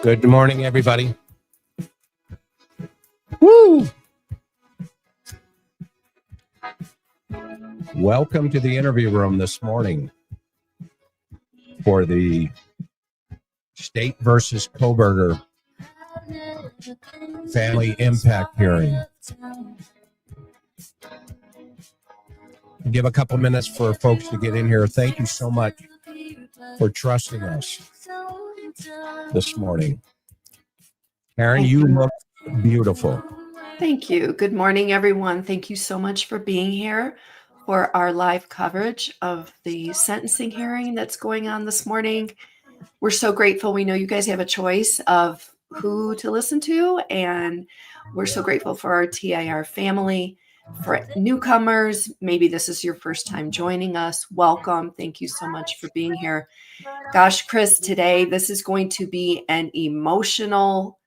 Good morning, everybody. Woo! Welcome to the interview room this morning for the State versus Kohberger Family Impact Hearing. Give a couple minutes for folks to get in here. Thank you so much for trusting us this morning. Karen, you look beautiful. Thank you. Good morning, everyone. Thank you so much for being here for our live coverage of the sentencing hearing that's going on this morning. We're so grateful. We know you guys have a choice of who to listen to, and we're so grateful for our TIR family. For newcomers, maybe this is your first time joining us. Welcome. Thank you so much for being here. Gosh, Chris, today this is going to be an emotional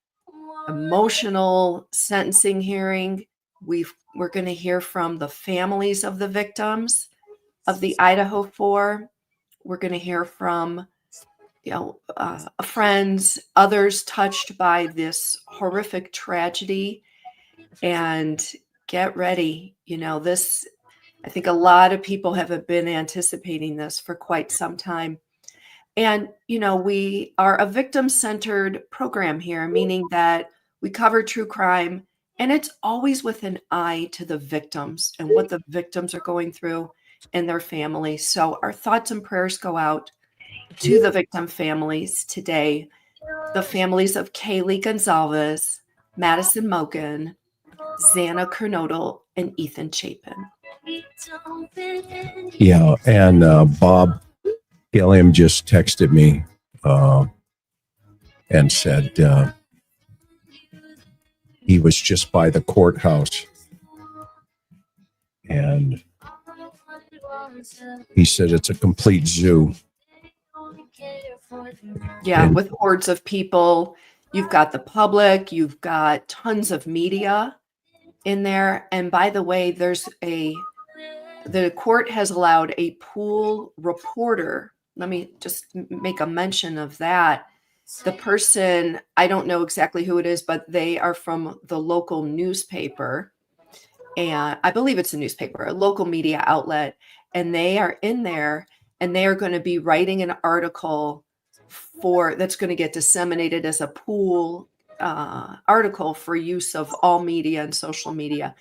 sentencing hearing. We're going to hear from the families of the victims of the Idaho 4. We're going to hear from friends, others touched by this horrific tragedy. And get ready. This, I think a lot of people have been anticipating this for quite some time. And, we are a victim-centered program here, meaning that we cover true crime, and it's always with an eye to the victims and what the victims are going through and their families. So our thoughts and prayers go out to the victim families today, the families of Kaylee Goncalves, Madison Mogen, Xana Kernodle, and Ethan Chapin. Yeah, and Bob Gilliam just texted me and said he was just by the courthouse, and he said it's a complete zoo. Yeah, with hordes of people. You've got the public, you've got tons of media in there. And by the way, the court has allowed a pool reporter. Let me just make a mention of that. The person, I don't know exactly who it is, but they are from the local newspaper. And I believe it's a newspaper, a local media outlet. And they are in there, and they are going to be writing an article that's going to get disseminated as a pool article for use of all media and social media.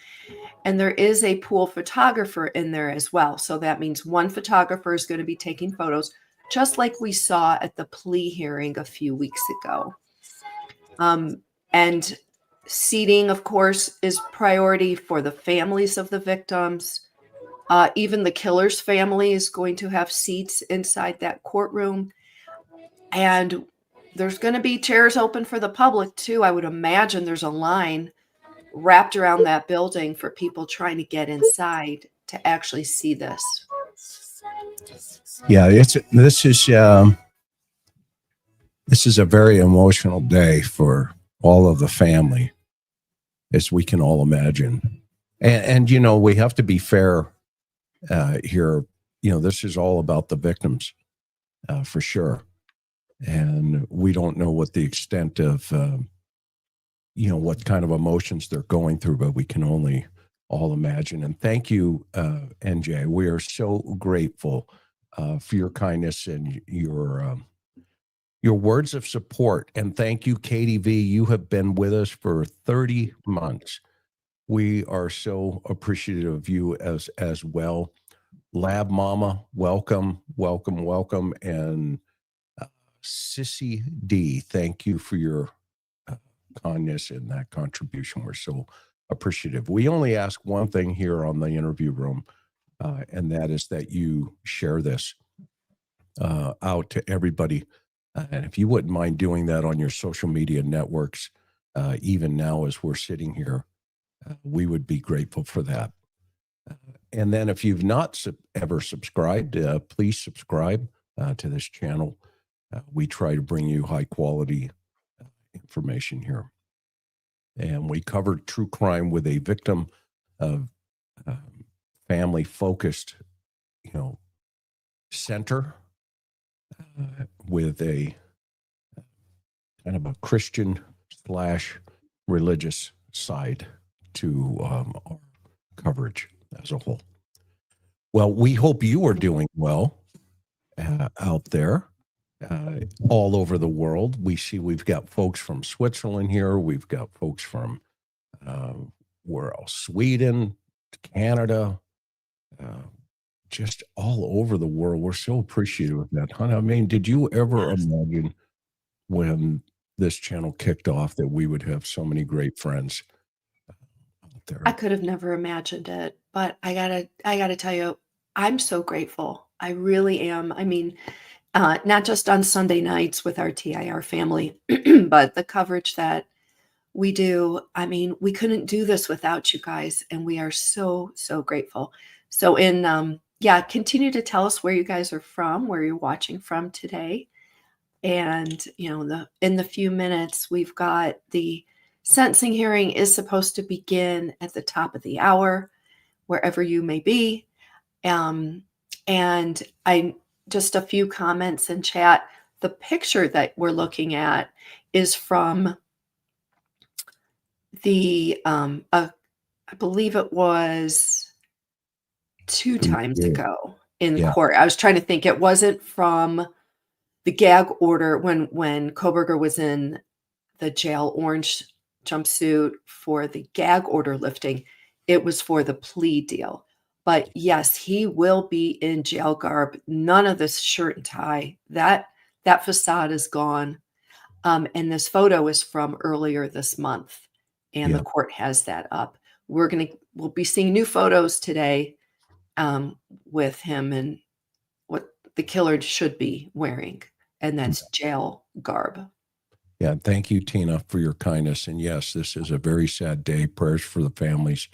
And there is a pool photographer in there as well. So that means one photographer is going to be taking photos, just like we saw at the plea hearing a few weeks ago. And seating, of course, is priority for the families of the victims. Even the killer's family is going to have seats inside that courtroom. And there's going to be chairs open for the public, too. I would imagine there's a line wrapped around that building for people trying to get inside to actually see this. Yeah, this is a very emotional day for all of the family, as we can all imagine. And we have to be fair here. This is all about the victims, for sure. And we don't know what the extent of what kind of emotions they're going through, but we can only all imagine. And thank you, NJ. We are so grateful for your kindness and your your words of support. And thank you, Katie V. You have been with us for 30 months. We are so appreciative of you as well. Lab Mama, welcome, welcome, welcome. And Sissy D, thank you for your kindness and that contribution. We're so appreciative. We only ask one thing here on the interview room, and that is that you share this out to everybody. And if you wouldn't mind doing that on your social media networks, even now as we're sitting here, we would be grateful for that. And then if you've not ever subscribed, please subscribe to this channel. We try to bring you high quality information here. And we covered true crime with a victim of family focused, center with a kind of a Christian / religious side to our coverage as a whole. Well, we hope you are doing well out there, all over the world. We've got folks from Switzerland here. We've got folks from where else? Sweden, Canada, just all over the world. We're so appreciative of that, huh? I mean, did you ever imagine when this channel kicked off that we would have so many great friends out there? I could have never imagined it, but I gotta tell you, I'm so grateful. I really am. I mean, not just on Sunday nights with our TIR family, but the coverage that we do. I mean, we couldn't do this without you guys, and we are so, so grateful. So continue to tell us where you guys are from, where you're watching from today. And, in the few minutes, we've got the sentencing hearing is supposed to begin at the top of the hour, wherever you may be. And just a few comments in chat. The picture that we're looking at is from the, I believe it was 2 times ago in court. I was trying to think. It wasn't from the gag order when Kohberger was in the jail orange jumpsuit for the gag order lifting. It was for the plea deal. But yes, he will be in jail garb. None of this shirt and tie. That facade is gone. And this photo is from earlier this month. And the court has that up. We'll be seeing new photos today with him and what the killer should be wearing. And that's jail garb. Yeah. Thank you, Tina, for your kindness. And yes, this is a very sad day. Prayers for the families.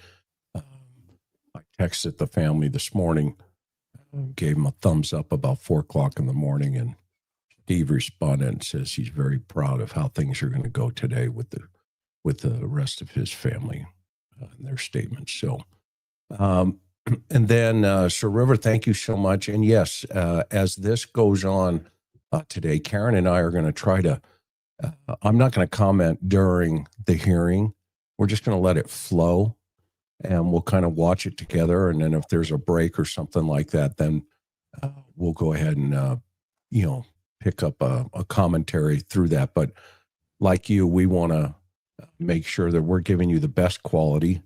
I texted the family this morning, gave him a thumbs up about 4 o'clock in the morning. And Steve responded and says he's very proud of how things are going to go today with the rest of his family and their statements. So, and then Sir River, thank you so much. And yes, as this goes on today, Karen and I are going to try to, I'm not going to comment during the hearing. We're just going to let it flow and we'll kind of watch it together. And then if there's a break or something like that, then we'll go ahead and, pick up a commentary through that. But like you, we want to make sure that we're giving you the best quality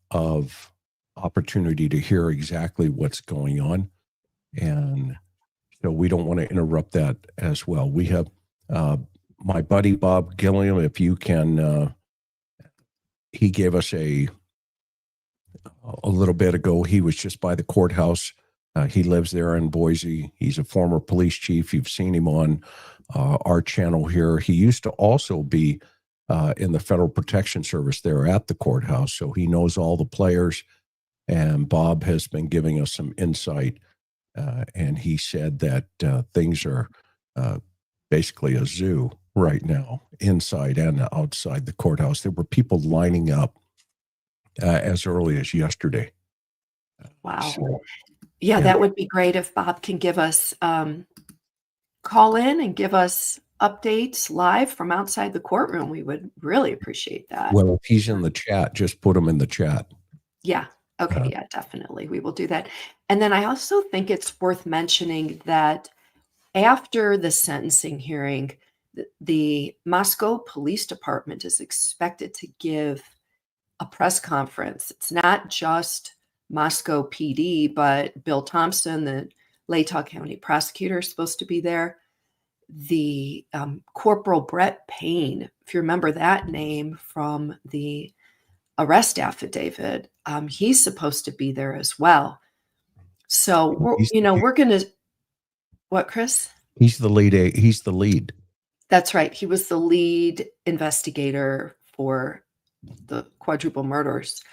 of opportunity to hear exactly what's going on. And so we don't want to interrupt that as well. We have my buddy, Bob Gilliam, if you can, he gave us a little bit ago. He was just by the courthouse. He lives there in Boise. He's a former police chief. You've seen him on our channel here. He used to also be in the Federal Protection Service there at the courthouse. So he knows all the players. And Bob has been giving us some insight. And he said that things are basically a zoo right now, inside and outside the courthouse. There were people lining up as early as yesterday. Wow. So, yeah, that would be great if Bob can give us, call in and give us updates live from outside the courtroom. We would really appreciate that. Well, if he's in the chat, just put him in the chat. Yeah. Okay. Yeah, definitely. We will do that. And then I also think it's worth mentioning that after the sentencing hearing, the Moscow Police Department is expected to give a press conference. It's not just Moscow PD, but Bill Thompson, the Latah County prosecutor, is supposed to be there. The Corporal Brett Payne, if you remember that name from the arrest affidavit, he's supposed to be there as well. So we're going to, what, Chris? He's the lead. He's the lead. That's right. He was the lead investigator for the quadruple murders.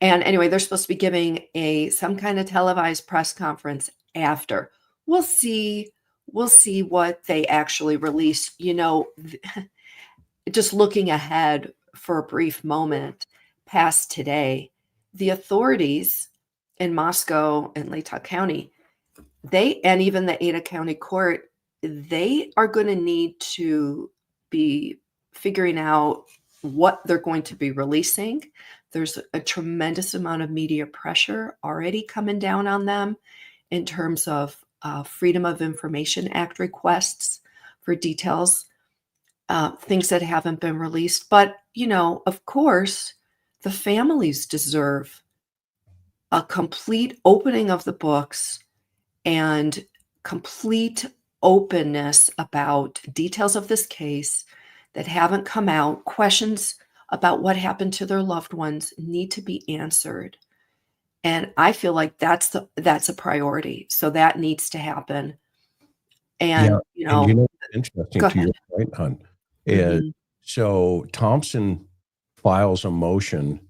And anyway, they're supposed to be giving some kind of televised press conference after. We'll see what they actually release. Just looking ahead for a brief moment past today, the authorities in Moscow and Latah County, and even the Ada County Court, they are going to need to be figuring out what they're going to be releasing. There's a tremendous amount of media pressure already coming down on them in terms of Freedom of Information Act requests for details, things that haven't been released. But, of course, the families deserve a complete opening of the books and complete openness about details of this case that haven't come out. Questions about what happened to their loved ones need to be answered. And I feel like that's a priority. So that needs to happen. And, interesting go to your ahead. point, hon, is so Thompson files a motion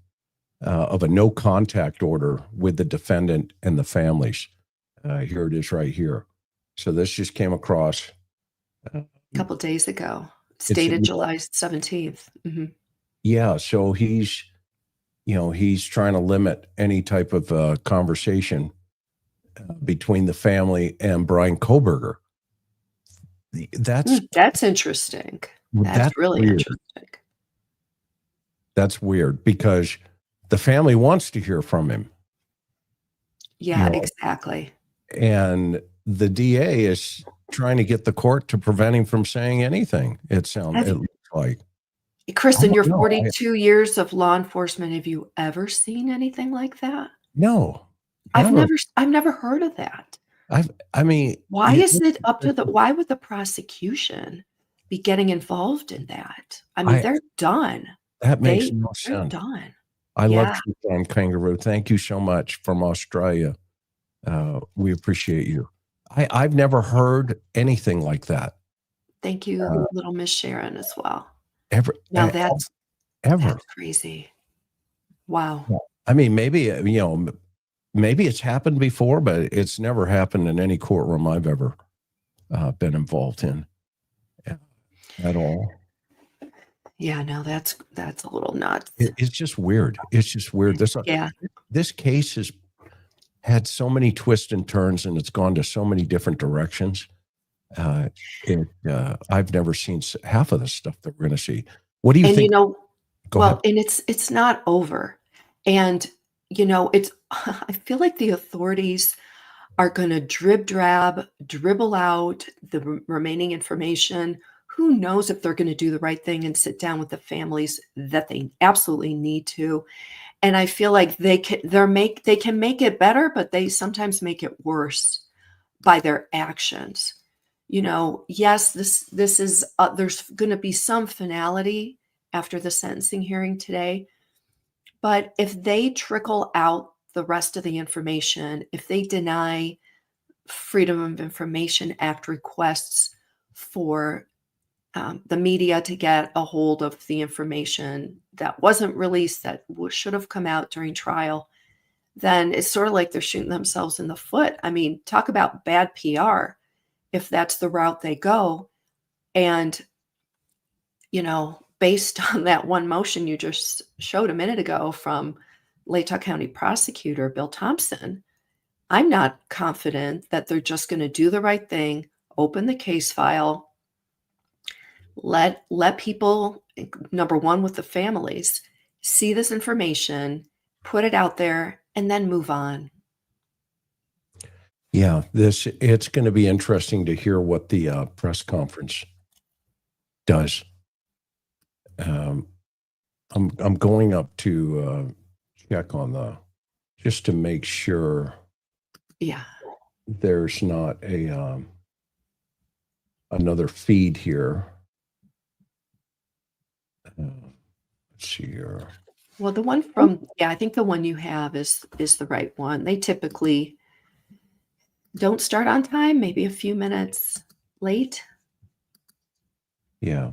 of a no contact order with the defendant and the families. Here it is right here. So this just came across a couple days ago. It's dated July 17th. Mm-hmm. Yeah. So he's trying to limit any type of conversation between the family and Bryan Kohberger. That's interesting. That's really weird. Interesting. That's weird because the family wants to hear from him. Yeah, exactly. And the DA is trying to get the court to prevent him from saying anything. It looks like. Chris, in your 42 years of law enforcement, have you ever seen anything like that? No. I've never heard of that. Why is it up to why would the prosecution be getting involved in that? They're done. That makes no sense. They're done. I love you, John Kangaroo. Thank you so much from Australia. We appreciate you. I've never heard anything like that. Thank you, little Miss Sharon, as well. That's crazy. Wow. Maybe it's happened before, but it's never happened in any courtroom I've ever been involved in at all. Yeah, no, that's a little nuts. It's just weird. This case has had so many twists and turns, and it's gone to so many different directions. I've never seen half of the stuff that we're going to see. What do you think? Go ahead. And it's not over. And, I feel like the authorities are going to dribble out the remaining information. Who knows if they're going to do the right thing and sit down with the families that they absolutely need to. And I feel like they can make it better, but they sometimes make it worse by their actions. Yes, this is there's going to be some finality after the sentencing hearing today, but if they trickle out the rest of the information, if they deny Freedom of Information Act requests for the media to get a hold of the information that wasn't released, that should have come out during trial, then it's sort of like they're shooting themselves in the foot. Talk about bad PR if that's the route they go. And, based on that one motion you just showed a minute ago from Latah County prosecutor Bill Thompson, I'm not confident that they're just going to do the right thing, open the case file, let people, number one, with the families, see this information, put it out there, and then move on. Yeah, it's going to be interesting to hear what the press conference does. I'm going up to check on just to make sure Yeah. there's not another feed here. Let's see here. Well, the one from, I think the one you have is the right one. They typically don't start on time, maybe a few minutes late. Yeah.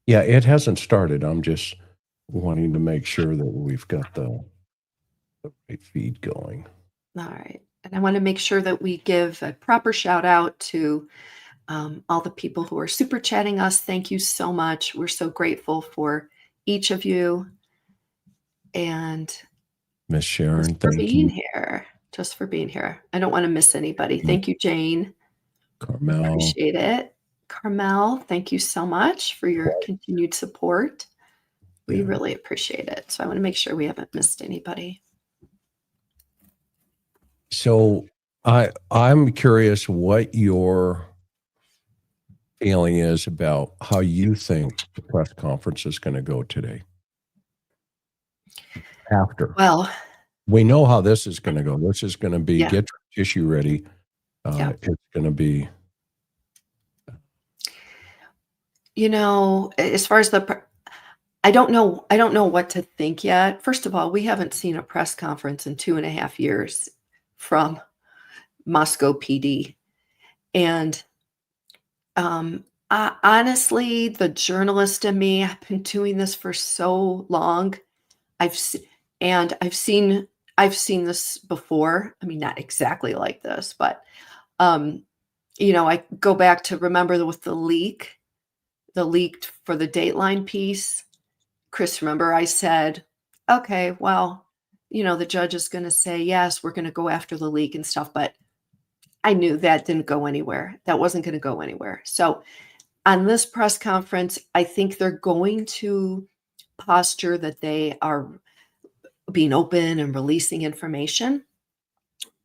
Yeah, it hasn't started. I'm just wanting to make sure that we've got the right feed going. All right. And I want to make sure that we give a proper shout out to all the people who are super chatting us. Thank you so much. We're so grateful for each of you. And Miss Sharon, just for thank being you. here. Just for being here. I don't want to miss anybody. Thank you, Jane. Carmel. Appreciate it. Carmel, thank you so much for your continued support. We really appreciate it. So I want to make sure we haven't missed anybody. So I'm curious what your feeling is about how you think the press conference is going to go today. After. Well, we know how this is going to go. This is going to be get your tissue ready. It's going to be. As far as I don't know what to think yet. First of all, we haven't seen a press conference in 2.5 years from Moscow PD. And honestly, the journalist in me, I've been doing this for so long. I've seen this before. I mean, not exactly like this, but I go back to remember with the leaked for the Dateline piece. Chris, remember I said, okay, well, the judge is going to say, yes, we're going to go after the leak and stuff, but I knew that didn't go anywhere. That wasn't going to go anywhere. So on this press conference, I think they're going to posture that they are being open and releasing information.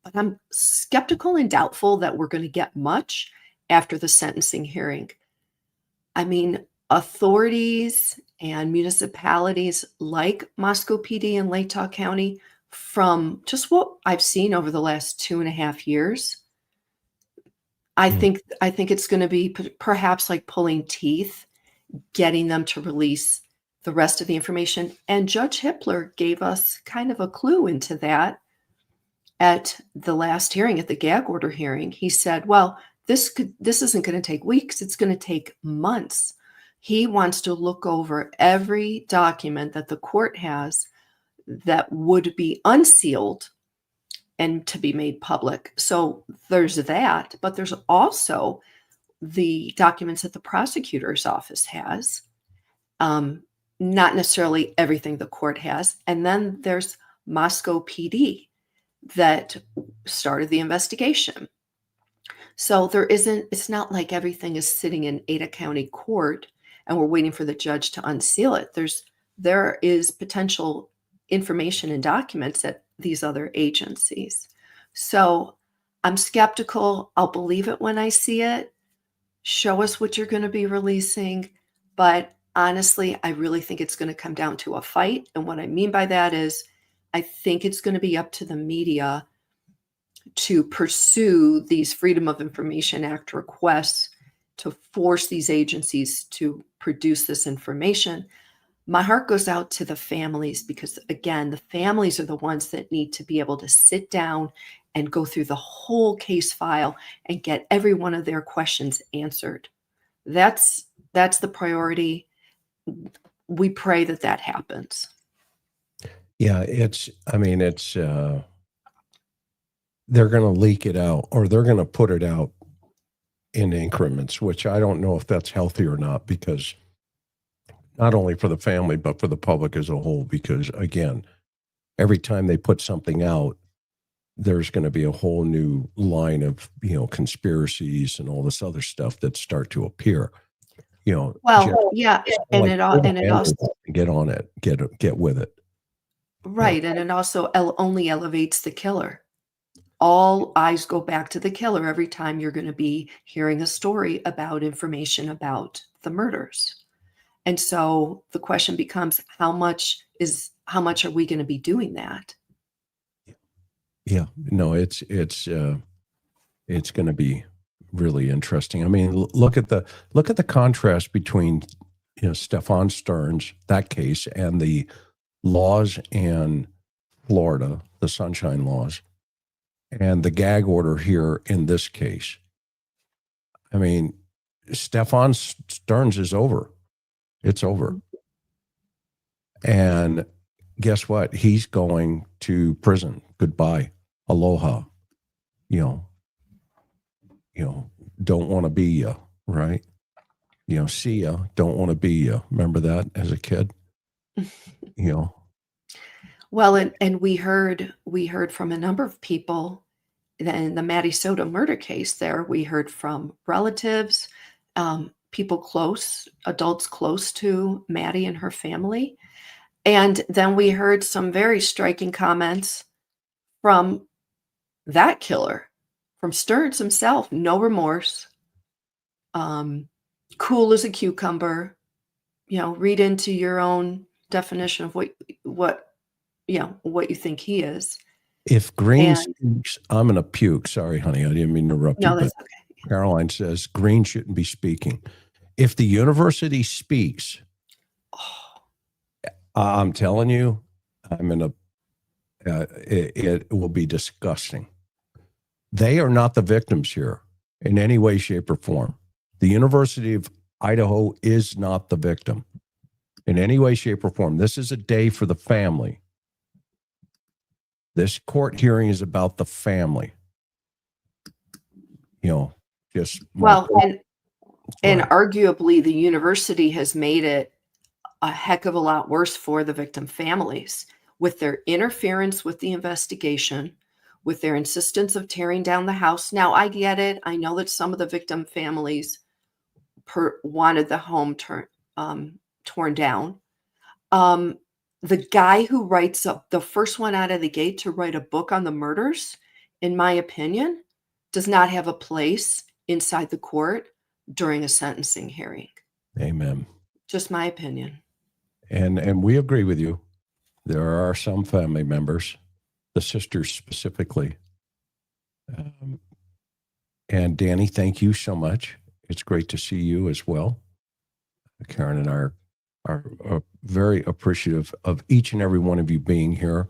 But I'm skeptical and doubtful that we're going to get much after the sentencing hearing. I mean, authorities and municipalities like Moscow PD and Lake Tahoe County, from just what I've seen over the last 2.5 years, I think it's going to be perhaps like pulling teeth, getting them to release the rest of the information. And Judge Hippler gave us kind of a clue into that at the last hearing, at the gag order hearing. He said, well, this isn't going to take weeks. It's going to take months. He wants to look over every document that the court has that would be unsealed and to be made public. So there's that, but there's also the documents that the prosecutor's office has, not necessarily everything the court has. And then there's Moscow PD that started the investigation. So it's not like everything is sitting in Ada County Court and we're waiting for the judge to unseal it. There is potential information and documents at these other agencies. So I'm skeptical. I'll believe it when I see it. Show us what you're going to be releasing. But honestly, I really think it's going to come down to a fight. And what I mean by that is I think it's going to be up to the media to pursue these Freedom of Information Act requests to force these agencies to produce this information. My heart goes out to the families because, again, the families are the ones that need to be able to sit down and go through the whole case file and get every one of their questions answered. That's the priority. We pray that happens. Yeah, they're going to leak it out, or they're going to put it out in increments, which I don't know if that's healthy or not, because not only for the family, but for the public as a whole, because again, every time they put something out, there's going to be a whole new line of, conspiracies and all this other stuff that start to appear, Well, yeah. And like, it also get on it, get with it. Right. And it also only elevates the killer. all eyes go back to the killer every time you're going to be hearing a story about information about the murders. And so the question becomes, how much are we going to be doing that? Yeah, no, it's going to be really interesting. I mean, look at the contrast between, Stefan Stearns, that case, and the laws in Florida, the Sunshine Laws, and the gag order here in this case. I mean, Stefan Stearns is over. It's over. And guess what? He's going to prison. Goodbye. Aloha. You know, don't want to be you, right? See ya, don't want to be you. Remember that as a kid? Well, and we heard from a number of people in the Maddie Soda murder case there. We heard from relatives, people close, adults close to Maddie and her family. And then we heard some very striking comments from that killer, from Stearns himself. No remorse. Cool as a cucumber. Read into your own definition of what you think he is. If Green speaks, I'm going to puke. Sorry, honey, I didn't mean to interrupt you. No, that's okay. Caroline says Green shouldn't be speaking. If the university speaks, I'm telling you, it will be disgusting. They are not the victims here in any way, shape, or form. The University of Idaho is not the victim in any way, shape, or form. This is a day for the family. This court hearing is about the family. And arguably the university has made it a heck of a lot worse for the victim families with their interference with the investigation, with their insistence of tearing down the house. Now, I get it. I know that some of the victim families wanted the home torn down. The guy who writes up the first one out of the gate to write a book on the murders, in my opinion, does not have a place inside the court during a sentencing hearing. Amen. Just my opinion. And we agree with you. There are some family members, the sisters specifically. And Danny, thank you so much. It's great to see you as well. Karen and I are very appreciative of each and every one of you being here.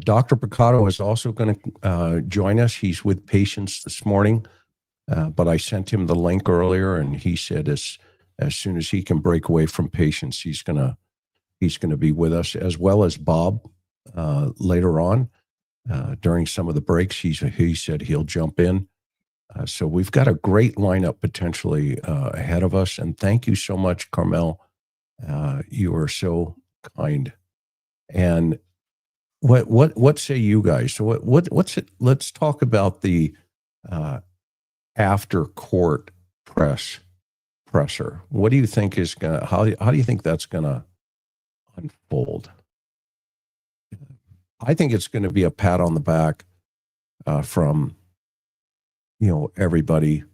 Dr. Brucato is also going to join us. He's with patients this morning, but I sent him the link earlier, and he said as soon as he can break away from patients, he's going to be with us, as well as Bob later on during some of the breaks. He said he'll jump in. So we've got a great lineup potentially ahead of us. And thank you so much, Carmel. You are so kind. And what say you guys? So what's it? Let's talk about the after court presser. What do you think is gonna? How do you think that's gonna unfold? I think it's going to be a pat on the back from everybody.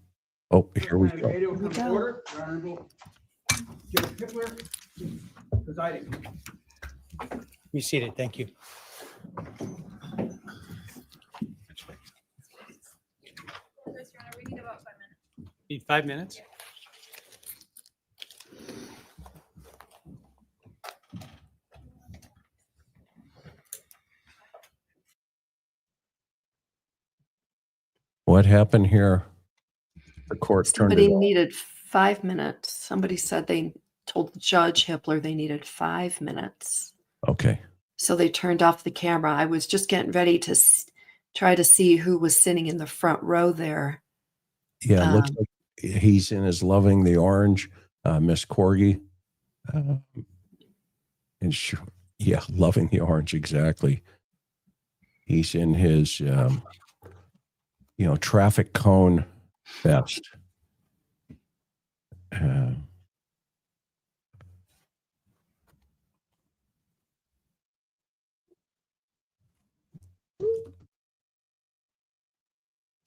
Oh, here we go. Be seated. Thank you. Need 5 minutes. What happened here? The court turned it Somebody off. needed 5 minutes. Somebody said they told Judge Hippler they needed 5 minutes. Okay. So they turned off the camera. I was just getting ready to try to see who was sitting in the front row there. Yeah, it looks like he's in his loving the orange, Miss Corgi. And loving the orange, exactly. He's in his, traffic cone vest.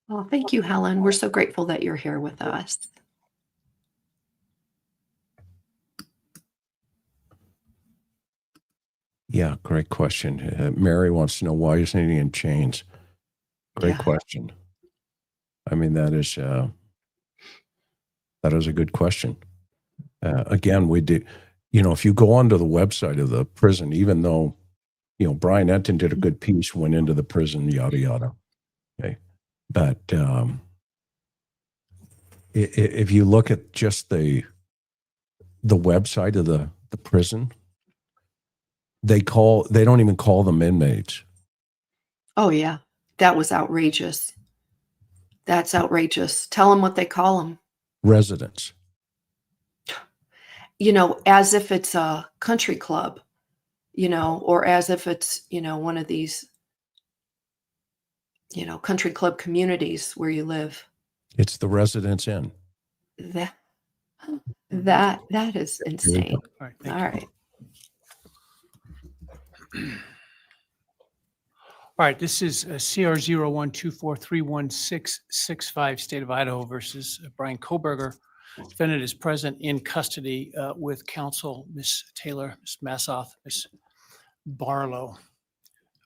Well, thank you, Helen. We're so grateful that you're here with us. Yeah, great question. Mary wants to know, why isn't he in chains? Great question. I mean, that is a good question. Again, we do, if you go onto the website of the prison, even though, Bryan Etten did a good piece, went into the prison, yada, yada. Okay. But if you look at just the website of the prison, they don't even call them inmates. Oh, yeah. That was outrageous. That's outrageous. Tell them what they call them. Residents. As if it's a country club, or as if it's, one of these, country club communities where you live. It's the Residence Inn. That is insane. All right. All right. All right. This is CR 0124316665, State of Idaho versus Bryan Kohberger. Defendant is present in custody with counsel, Ms. Taylor, Ms. Massoth, Ms. Barlow.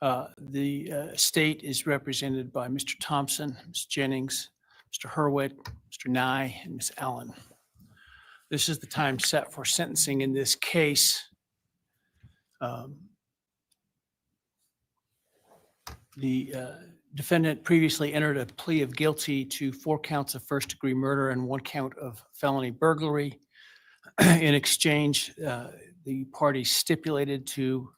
The state is represented by Mr. Thompson, Ms. Jennings, Mr. Hurwitz, Mr. Nye, and Ms. Allen. This is the time set for sentencing in this case. The defendant previously entered a plea of guilty to 4 counts of first-degree murder and 1 count of felony burglary. In exchange, the parties stipulated to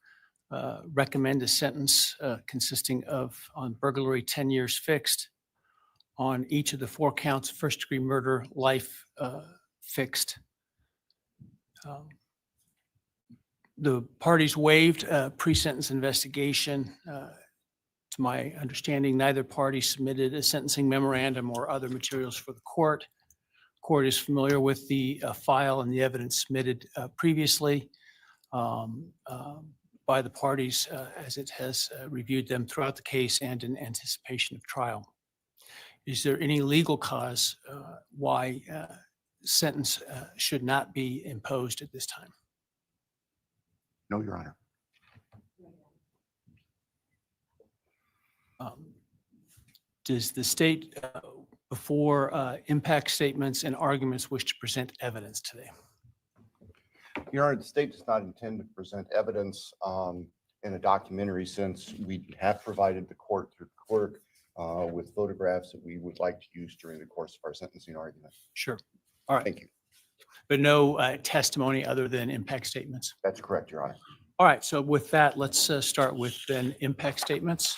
recommend a sentence consisting of, on burglary, 10 years fixed, on each of the 4 counts of first-degree murder, life fixed. The parties waived pre-sentence investigation. To my understanding, neither party submitted a sentencing memorandum or other materials for the court. Court is familiar with the file and the evidence submitted previously by the parties as it has reviewed them throughout the case and in anticipation of trial. Is there any legal cause why sentence should not be imposed at this time? No, Your Honor. Does the state, before impact statements and arguments, wish to present evidence today? Your Honor, the state does not intend to present evidence in a documentary sense. We have provided the court through the clerk with photographs that we would like to use during the course of our sentencing argument. Sure. All right. Thank you. But no testimony other than impact statements? That's correct, Your Honor. All right. So with that, let's start with then impact statements.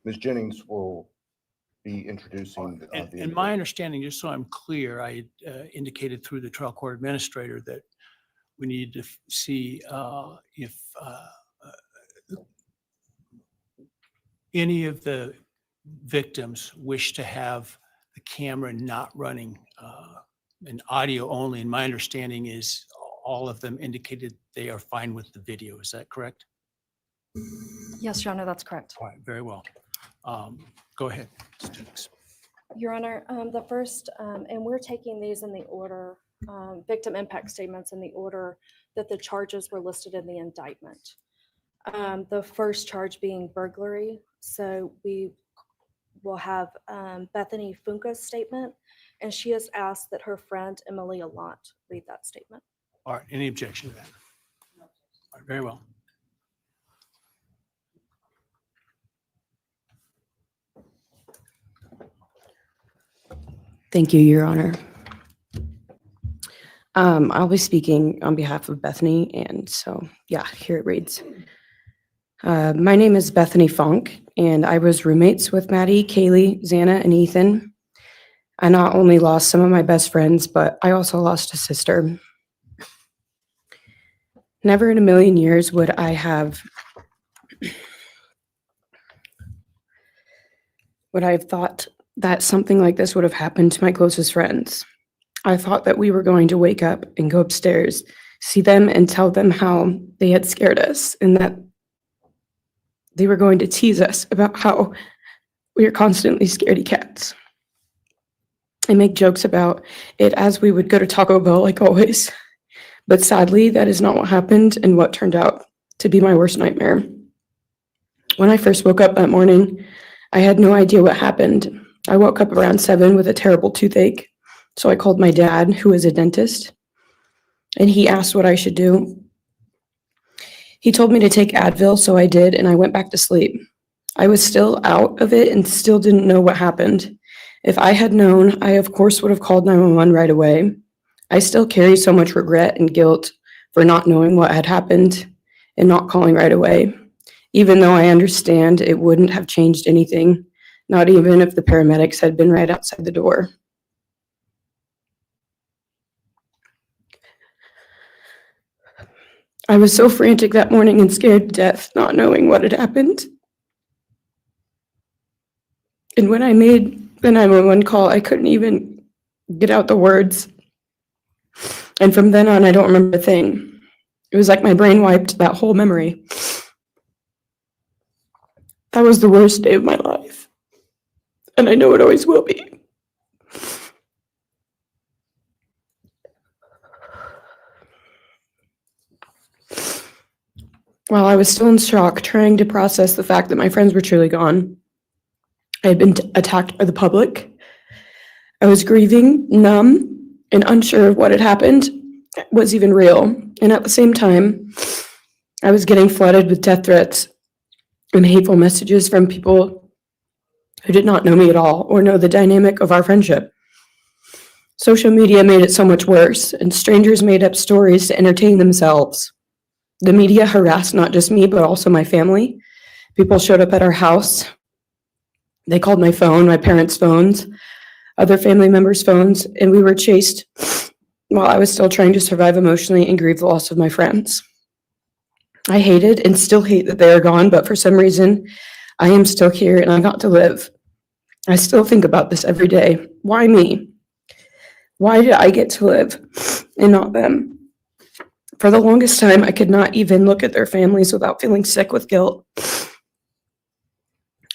Ms. Jennings will be introducing And my understanding, just so I'm clear, I indicated through the trial court administrator that we need to see if any of the victims wish to have the camera not running and audio only. And my understanding is all of them indicated they are fine with the video. Is that correct? Yes, Your Honor, that's correct. All right, very well. Go ahead. Your Honor, the first, and we're taking these in the order, victim impact statements in the order that the charges were listed in the indictment. The first charge being burglary. So we will have Bethany Funka's statement, and she has asked that her friend Emily Allant read that statement. All right, any objection to that? All right, very well. Thank you, Your Honor. I'll be speaking on behalf of Bethany, and so, yeah, here it reads. My name is Bethany Funk, and I was roommates with Maddie, Kaylee, Xana, and Ethan. I not only lost some of my best friends, but I also lost a sister. Never in a million years would I have thought that something like this would have happened to my closest friends. I thought that we were going to wake up and go upstairs, see them and tell them how they had scared us and that they were going to tease us about how we are constantly scaredy cats. and make jokes about it as we would go to Taco Bell like always. But sadly, that is not what happened and what turned out to be my worst nightmare. When I first woke up that morning, I had no idea what happened. I woke up around 7 with a terrible toothache. So I called my dad, who is a dentist, and he asked what I should do. He told me to take Advil, so I did, and I went back to sleep. I was still out of it and still didn't know what happened. If I had known, I of course would have called 911 right away. I still carry so much regret and guilt for not knowing what had happened and not calling right away, even though I understand it wouldn't have changed anything, not even if the paramedics had been right outside the door. I was so frantic that morning and scared to death, not knowing what had happened. And when I made the 911 call, I couldn't even get out the words. And from then on, I don't remember a thing. It was like my brain wiped that whole memory. That was the worst day of my life. And I know it always will be. While I was still in shock, trying to process the fact that my friends were truly gone, I had been attacked by the public. I was grieving, numb, and unsure of what had happened was even real. And at the same time, I was getting flooded with death threats and hateful messages from people who did not know me at all or know the dynamic of our friendship. Social media made it so much worse, and strangers made up stories to entertain themselves. The media harassed not just me, but also my family. People showed up at our house. They called my phone, my parents' phones, other family members' phones, and we were chased while I was still trying to survive emotionally and grieve the loss of my friends. I hated and still hate that they are gone, but for some reason, I am still here and I got to live. I still think about this every day. Why me? Why did I get to live and not them? For the longest time, I could not even look at their families without feeling sick with guilt.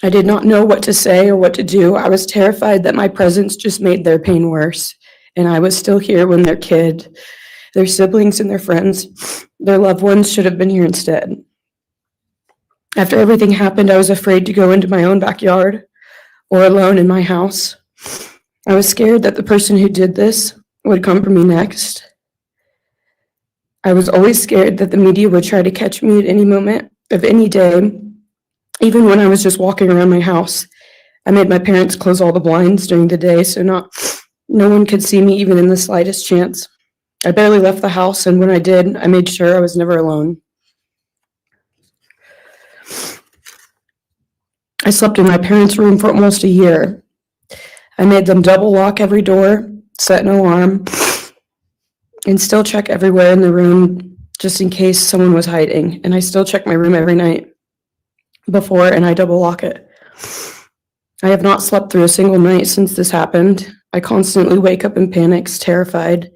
I did not know what to say or what to do. I was terrified that my presence just made their pain worse. And I was still here when their kid, their siblings and their friends, their loved ones should have been here instead. After everything happened, I was afraid to go into my own backyard or alone in my house. I was scared that the person who did this would come for me next. I was always scared that the media would try to catch me at any moment of any day, even when I was just walking around my house. I made my parents close all the blinds during the day so no one could see me even in the slightest chance. I barely left the house, and when I did, I made sure I was never alone. I slept in my parents' room for almost a year. I made them double lock every door, set an alarm, and still check everywhere in the room just in case someone was hiding. And I still check my room every night before, and I double lock it. I have not slept through a single night since this happened. I constantly wake up in panics, terrified.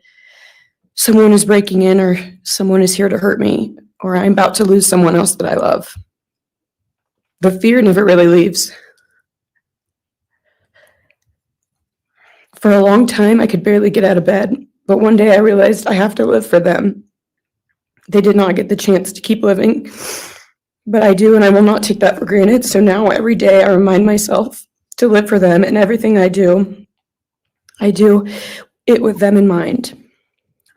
Someone is breaking in, or someone is here to hurt me, or I'm about to lose someone else that I love. The fear never really leaves. For a long time, I could barely get out of bed, but one day I realized I have to live for them. They did not get the chance to keep living, but I do, and I will not take that for granted. So now every day I remind myself to live for them, and everything I do it with them in mind.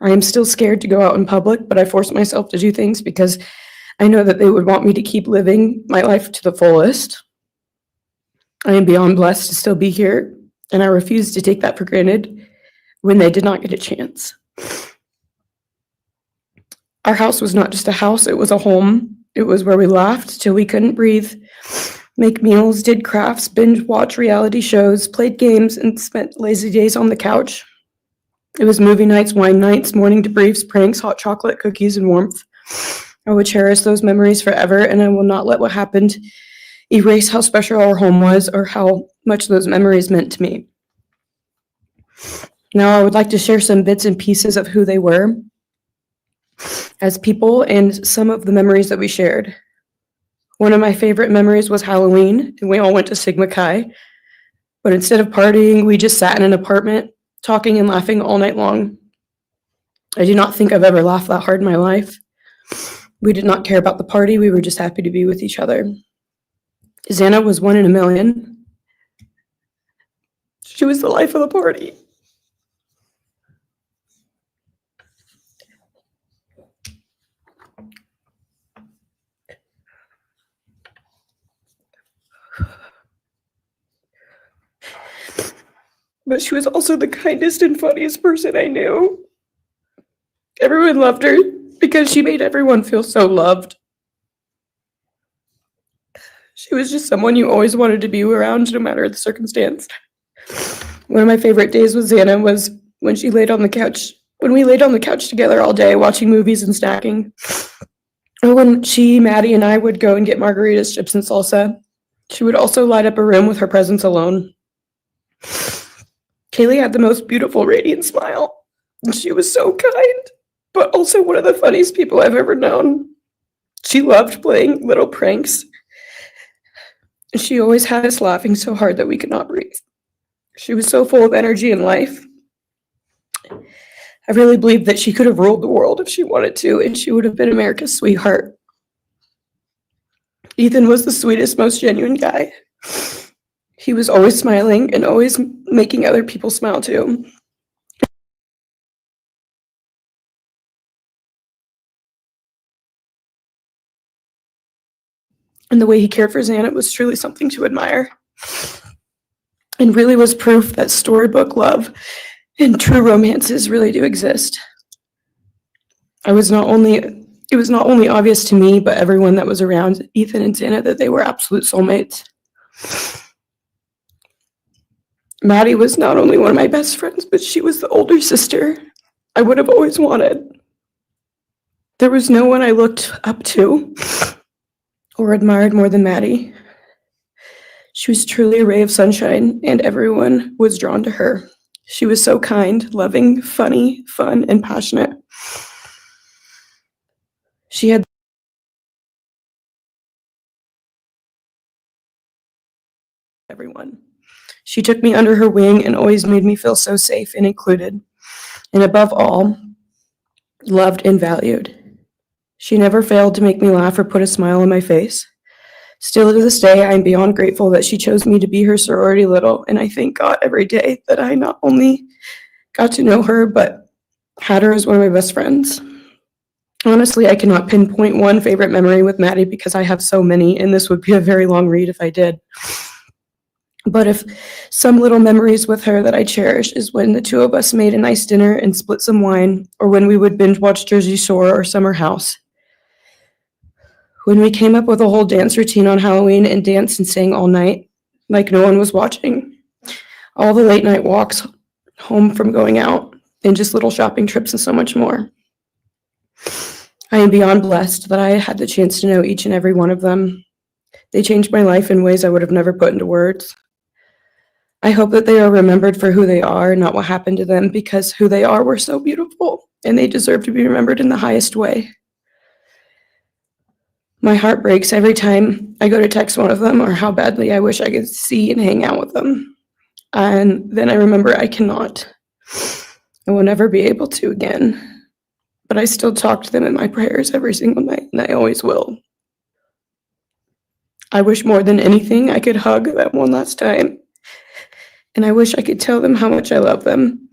I am still scared to go out in public, but I force myself to do things because I know that they would want me to keep living my life to the fullest. I am beyond blessed to still be here, and I refuse to take that for granted when they did not get a chance. Our house was not just a house, it was a home. It was where we laughed till we couldn't breathe, make meals, did crafts, binge watch reality shows, played games, and spent lazy days on the couch. It was movie nights, wine nights, morning debriefs, pranks, hot chocolate, cookies, and warmth. I would cherish those memories forever, and I will not let what happened erase how special our home was or how much those memories meant to me. Now, I would like to share some bits and pieces of who they were as people and some of the memories that we shared. One of my favorite memories was Halloween, and we all went to Sigma Chi. But instead of partying, we just sat in an apartment talking and laughing all night long. I do not think I've ever laughed that hard in my life. We did not care about the party. We were just happy to be with each other. Xana was 1 in a million. She was the life of the party. But she was also the kindest and funniest person I knew. Everyone loved her because she made everyone feel so loved. She was just someone you always wanted to be around, no matter the circumstance. One of my favorite days with Xana was when she laid on the couch, when we laid on the couch together all day watching movies and snacking. Or when she, Maddie, and I would go and get margaritas, chips, and salsa. She would also light up a room with her presence alone. Kaylee had the most beautiful, radiant smile. And she was so kind, but also one of the funniest people I've ever known. She loved playing little pranks. And she always had us laughing so hard that we could not breathe. She was so full of energy and life. I really believe that she could have ruled the world if she wanted to, and she would have been America's sweetheart. Ethan was the sweetest, most genuine guy. He was always smiling and always making other people smile too. And the way he cared for Xana was truly something to admire. And really was proof that storybook love and true romances really do exist. It was not only obvious to me, but everyone that was around Ethan and Xana that they were absolute soulmates. Maddie was not only one of my best friends, but she was the older sister I would have always wanted. There was no one I looked up to or admired more than Maddie. She was truly a ray of sunshine, and everyone was drawn to her. She was so kind, loving, funny, fun, and passionate. She had everyone. She took me under her wing and always made me feel so safe and included. And above all, loved and valued. She never failed to make me laugh or put a smile on my face. Still to this day, I am beyond grateful that she chose me to be her sorority little, and I thank God every day that I not only got to know her, but had her as one of my best friends. Honestly, I cannot pinpoint one favorite memory with Maddie because I have so many, and this would be a very long read if I did. But if some little memories with her that I cherish is when the two of us made a nice dinner and split some wine, or when we would binge watch Jersey Shore or Summer House. When we came up with a whole dance routine on Halloween and danced and sang all night, like no one was watching. All the late night walks home from going out, and just little shopping trips and so much more. I am beyond blessed that I had the chance to know each and every one of them. They changed my life in ways I would have never put into words. I hope that they are remembered for who they are, not what happened to them, because who they are were so beautiful, and they deserve to be remembered in the highest way. My heart breaks every time I go to text one of them or how badly I wish I could see and hang out with them. And then I remember I cannot. I will never be able to again. But I still talk to them in my prayers every single night, and I always will. I wish more than anything I could hug them one last time. And I wish I could tell them how much I love them.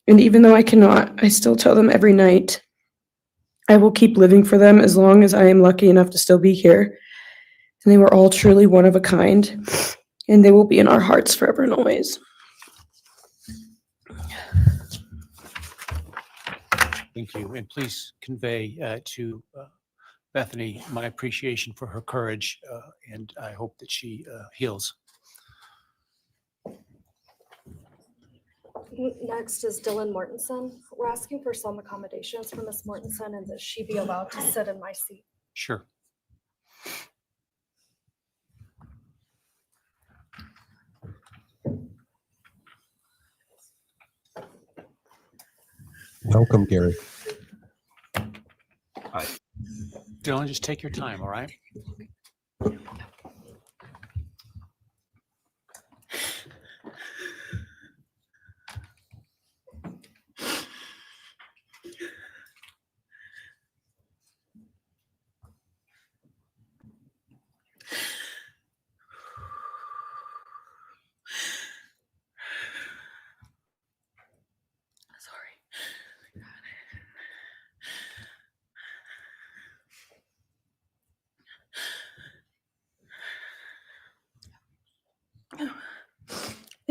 And even though I cannot, I still tell them every night. I will keep living for them as long as I am lucky enough to still be here. And they were all truly one of a kind, and they will be in our hearts forever and always. Thank you. And please convey to Bethany my appreciation for her courage, and I hope that she heals. Next is Dylan Mortensen. We're asking for some accommodations for Ms. Mortensen and that she be allowed to sit in my seat. Sure. Welcome, Gary. Hi. Dylan, just take your time, all right?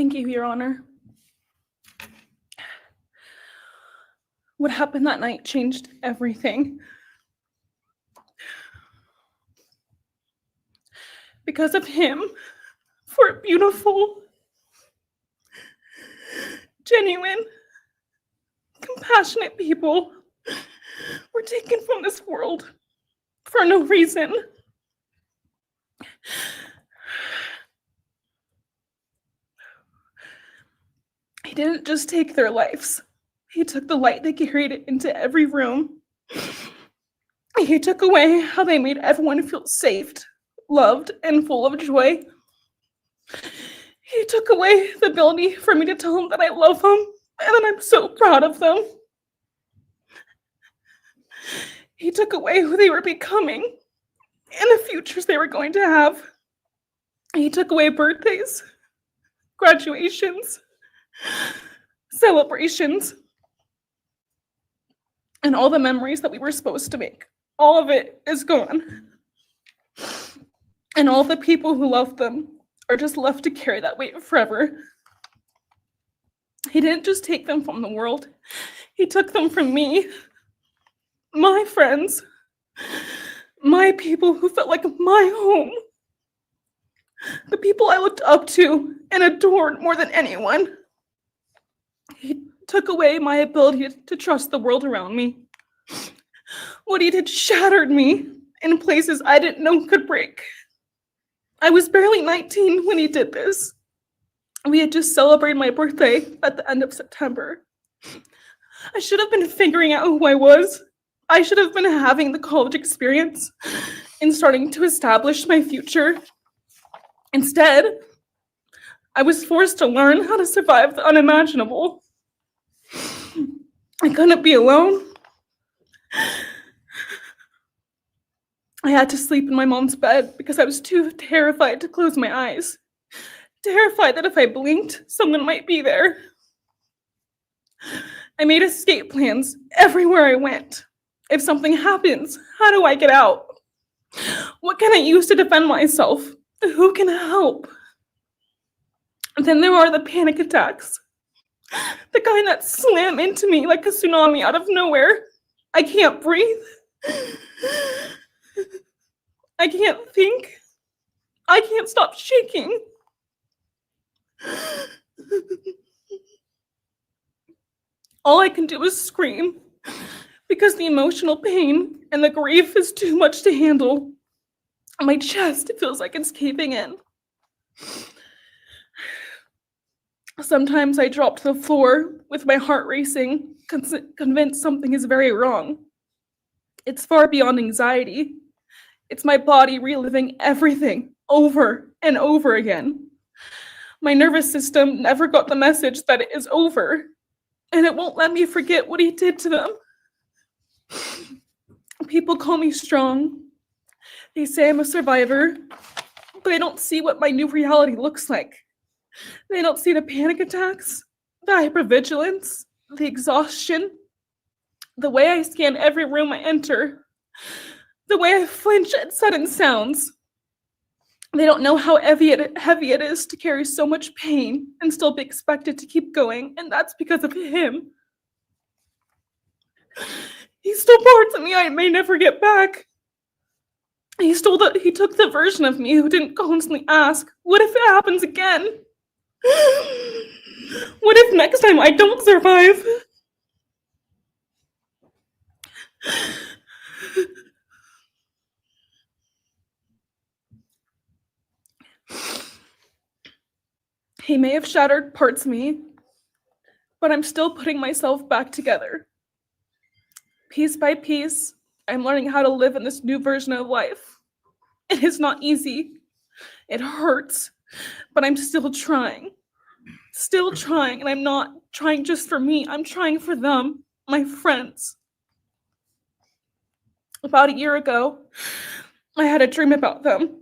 Thank you, Your Honor. What happened that night changed everything. Because of him, 4 beautiful, genuine, compassionate people were taken from this world for no reason. He didn't just take their lives. He took the light they carried it into every room. He took away how they made everyone feel safe, loved, and full of joy. He took away the ability for me to tell them that I love them and that I'm so proud of them. He took away who they were becoming and the futures they were going to have. He took away birthdays, graduations, celebrations, and all the memories that we were supposed to make. All of it is gone. And all the people who loved them are just left to carry that weight forever. He didn't just take them from the world. He took them from me, my friends, my people who felt like my home, the people I looked up to and adored more than anyone. He took away my ability to trust the world around me. What he did shattered me in places I didn't know could break. I was barely 19 when he did this. We had just celebrated my birthday at the end of September. I should have been figuring out who I was. I should have been having the college experience and starting to establish my future. Instead, I was forced to learn how to survive the unimaginable. I couldn't be alone. I had to sleep in my mom's bed because I was too terrified to close my eyes. Terrified that if I blinked, someone might be there. I made escape plans everywhere I went. If something happens, how do I get out? What can I use to defend myself? Who can help? And then there are the panic attacks. The kind that slam into me like a tsunami out of nowhere. I can't breathe. I can't think. I can't stop shaking. All I can do is scream because the emotional pain and the grief is too much to handle. My chest feels like it's caving in. Sometimes I drop to the floor with my heart racing, convinced something is very wrong. It's far beyond anxiety. It's my body reliving everything over and over again. My nervous system never got the message that it is over, and it won't let me forget what he did to them. People call me strong. They say I'm a survivor, but they don't see what my new reality looks like. They don't see the panic attacks, the hypervigilance, the exhaustion, the way I scan every room I enter, the way I flinch at sudden sounds. They don't know how heavy it is to carry so much pain and still be expected to keep going, and that's because of him. He stole parts of me I may never get back. He took the version of me who didn't constantly ask, what if it happens again? What if next time I don't survive? He may have shattered parts of me, but I'm still putting myself back together. Piece by piece, I'm learning how to live in this new version of life. It is not easy. It hurts, but I'm still trying. Still trying, and I'm not trying just for me. I'm trying for them, my friends. About a year ago, I had a dream about them.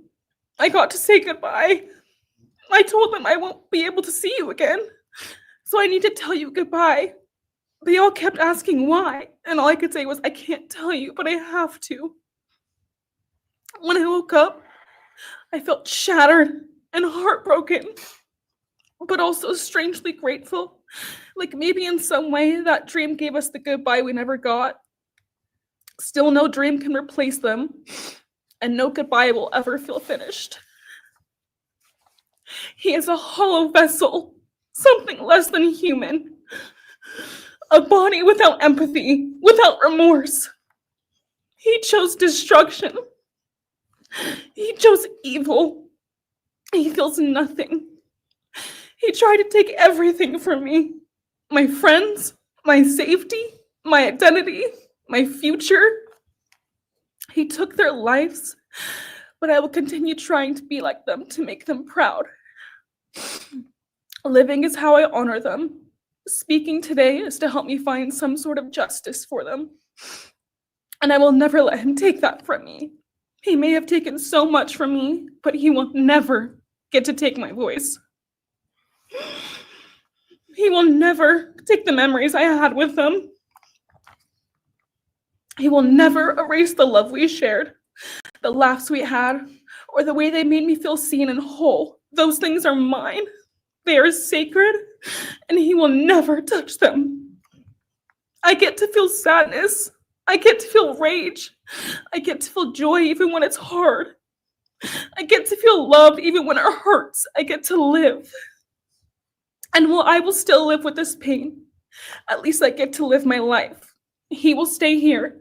I got to say goodbye. I told them I won't be able to see you again, so I need to tell you goodbye. They all kept asking why, and all I could say was, I can't tell you, but I have to. When I woke up, I felt shattered and heartbroken. but also strangely grateful. Like maybe in some way that dream gave us the goodbye we never got. Still, no dream can replace them, and no goodbye will ever feel finished. He is a hollow vessel, something less than human. A body without empathy, without remorse. He chose destruction. He chose evil. He feels nothing. He tried to take everything from me. My friends, my safety, my identity, my future. He took their lives, but I will continue trying to be like them, to make them proud. Living is how I honor them. Speaking today is to help me find some sort of justice for them. And I will never let him take that from me. He may have taken so much from me, but he will never get to take my voice. He will never take the memories I had with them. He will never erase the love we shared, the laughs we had, or the way they made me feel seen and whole. Those things are mine. They are sacred, and he will never touch them. I get to feel sadness. I get to feel rage. I get to feel joy even when it's hard. I get to feel love even when it hurts. I get to live. And while I will still live with this pain, at least I get to live my life. He will stay here,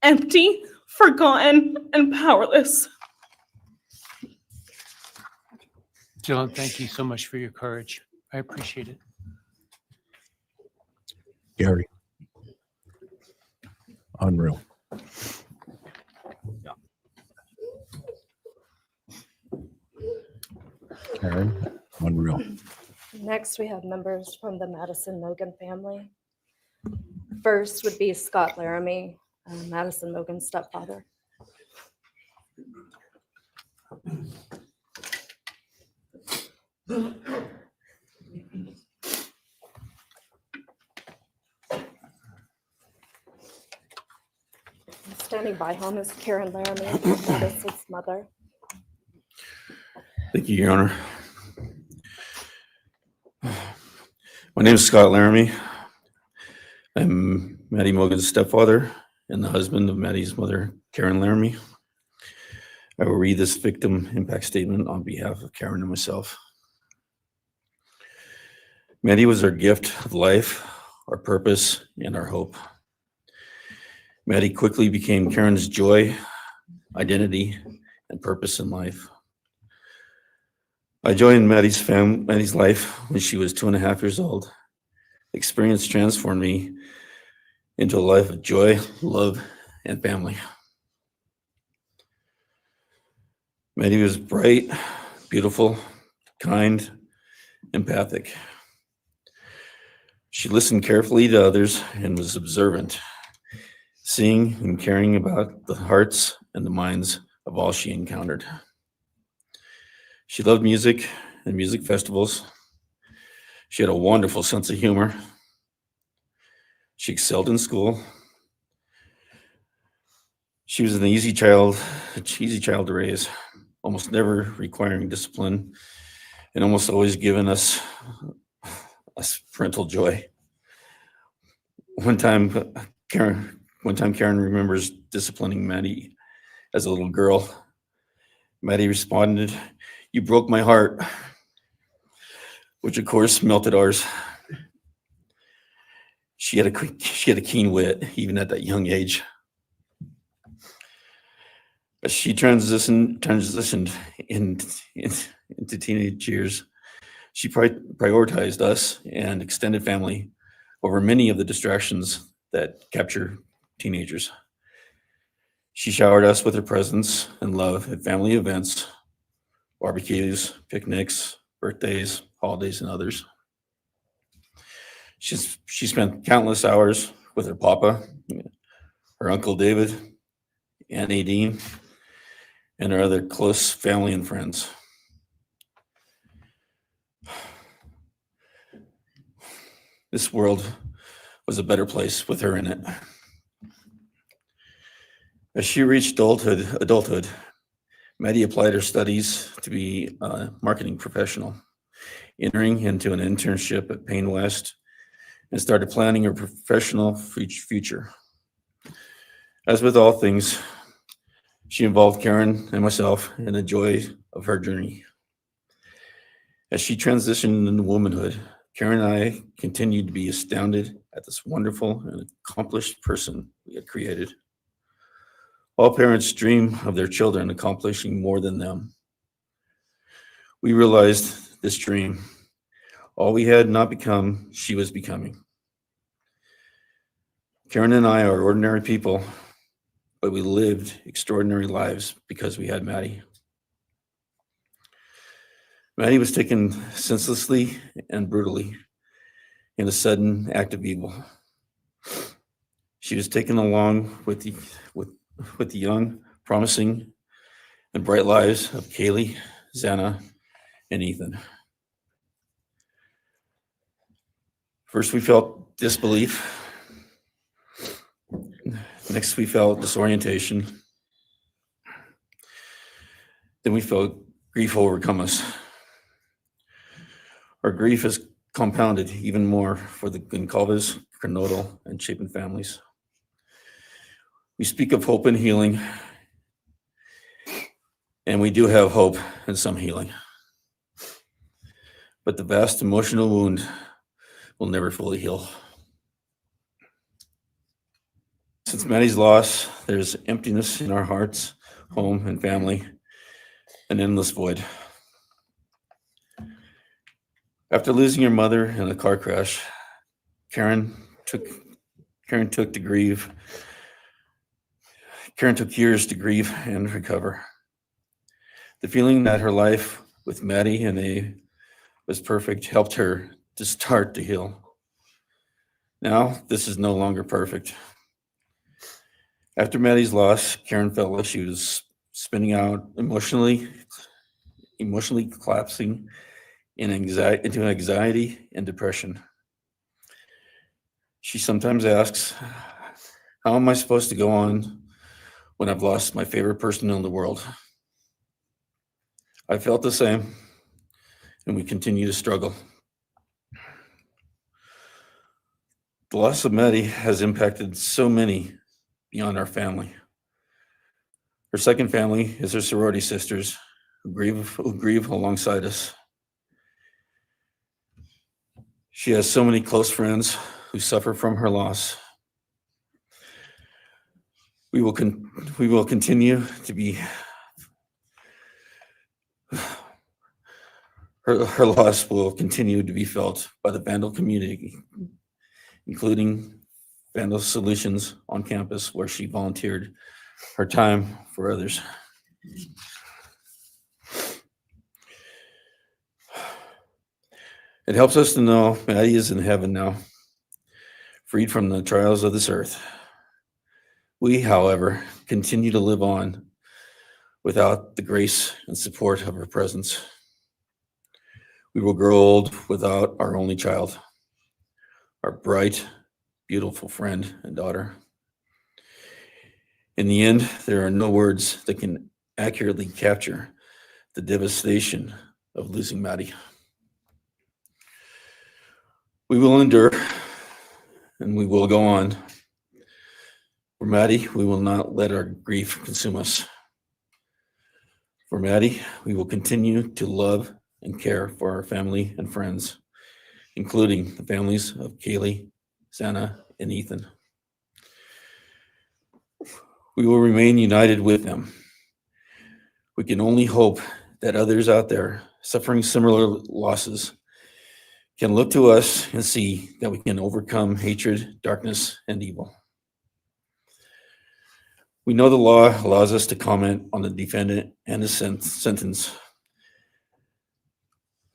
empty, forgotten, and powerless. Jill, thank you so much for your courage. I appreciate it. Gary. Unreal. Karen, unreal. Next, we have members from the Madison Mogen family. First would be Scott Laramie, Madison Mogen's stepfather. Standing by him is Karen Laramie, Madison's mother. Thank you, Your Honor. My name is Scott Laramie. I'm Maddie Mogen's stepfather and the husband of Maddie's mother, Karen Laramie. I will read this victim impact statement on behalf of Karen and myself. Maddie was our gift of life, our purpose, and our hope. Maddie quickly became Karen's joy, identity, and purpose in life. I joined Maddie's life when she was 2.5 years old. Experience transformed me into a life of joy, love, and family. Maddie was bright, beautiful, kind, empathic. She listened carefully to others and was observant, seeing and caring about the hearts and the minds of all she encountered. She loved music and music festivals. She had a wonderful sense of humor. She excelled in school. She was an easy child to raise, almost never requiring discipline, and almost always giving us parental joy. One time Karen remembers disciplining Maddie as a little girl. Maddie responded, "You broke my heart," which of course melted ours. She had a keen wit, even at that young age. As she transitioned into teenage years, she prioritized us and extended family over many of the distractions that capture teenagers. She showered us with her presence and love at family events, barbecues, picnics, birthdays, holidays, and others. She spent countless hours with her papa, her Uncle David, Aunt Nadine, and her other close family and friends. This world was a better place with her in it. As she reached adulthood, Maddie applied her studies to be a marketing professional entering into an internship at Payne West, and started planning her professional future. As with all things, she involved Karen and myself in the joy of her journey. As she transitioned into womanhood, Karen and I continued to be astounded at this wonderful and accomplished person we had created. All parents dream of their children accomplishing more than them. We realized this dream. All we had not become, she was becoming. Karen and I are ordinary people, but we lived extraordinary lives because we had Maddie. Maddie was taken senselessly and brutally in a sudden act of evil. She was taken along with the young, promising, and bright lives of Kaylee, Xana, and Ethan. First, we felt disbelief. Next, we felt disorientation. Then we felt grief overcome us. Our grief is compounded even more for the Goncalves, Kernodle, and Chapin families. We speak of hope and healing, and we do have hope and some healing. But the vast emotional wound will never fully heal. Since Maddie's loss, there's emptiness in our hearts, home, and family, an endless void. After losing her mother in a car crash, Karen took years to grieve and recover. The feeling that her life with Maddie and A was perfect helped her to start to heal. Now, this is no longer perfect. After Maddie's loss, Karen felt like she was spinning out, emotionally collapsing into anxiety and depression. She sometimes asks, how am I supposed to go on when I've lost my favorite person in the world? I felt the same, and we continue to struggle. The loss of Maddie has impacted so many beyond our family. Her second family is her sorority sisters who grieve alongside us. She has so many close friends who suffer from her loss. We will continue to be, her loss will continue to be felt by the Vandal community, including Vandal Solutions on campus, where she volunteered her time for others. It helps us to know Maddie is in heaven now, freed from the trials of this earth. We, however, continue to live on without the grace and support of her presence. We will grow old without our only child, our bright, beautiful friend and daughter. In the end, there are no words that can accurately capture the devastation of losing Maddie. We will endure, and we will go on. For Maddie, we will not let our grief consume us. For Maddie, we will continue to love and care for our family and friends, including the families of Kaylee, Zana, and Ethan. We will remain united with them. We can only hope that others out there suffering similar losses can look to us and see that we can overcome hatred, darkness, and evil. We know the law allows us to comment on the defendant and his sentence.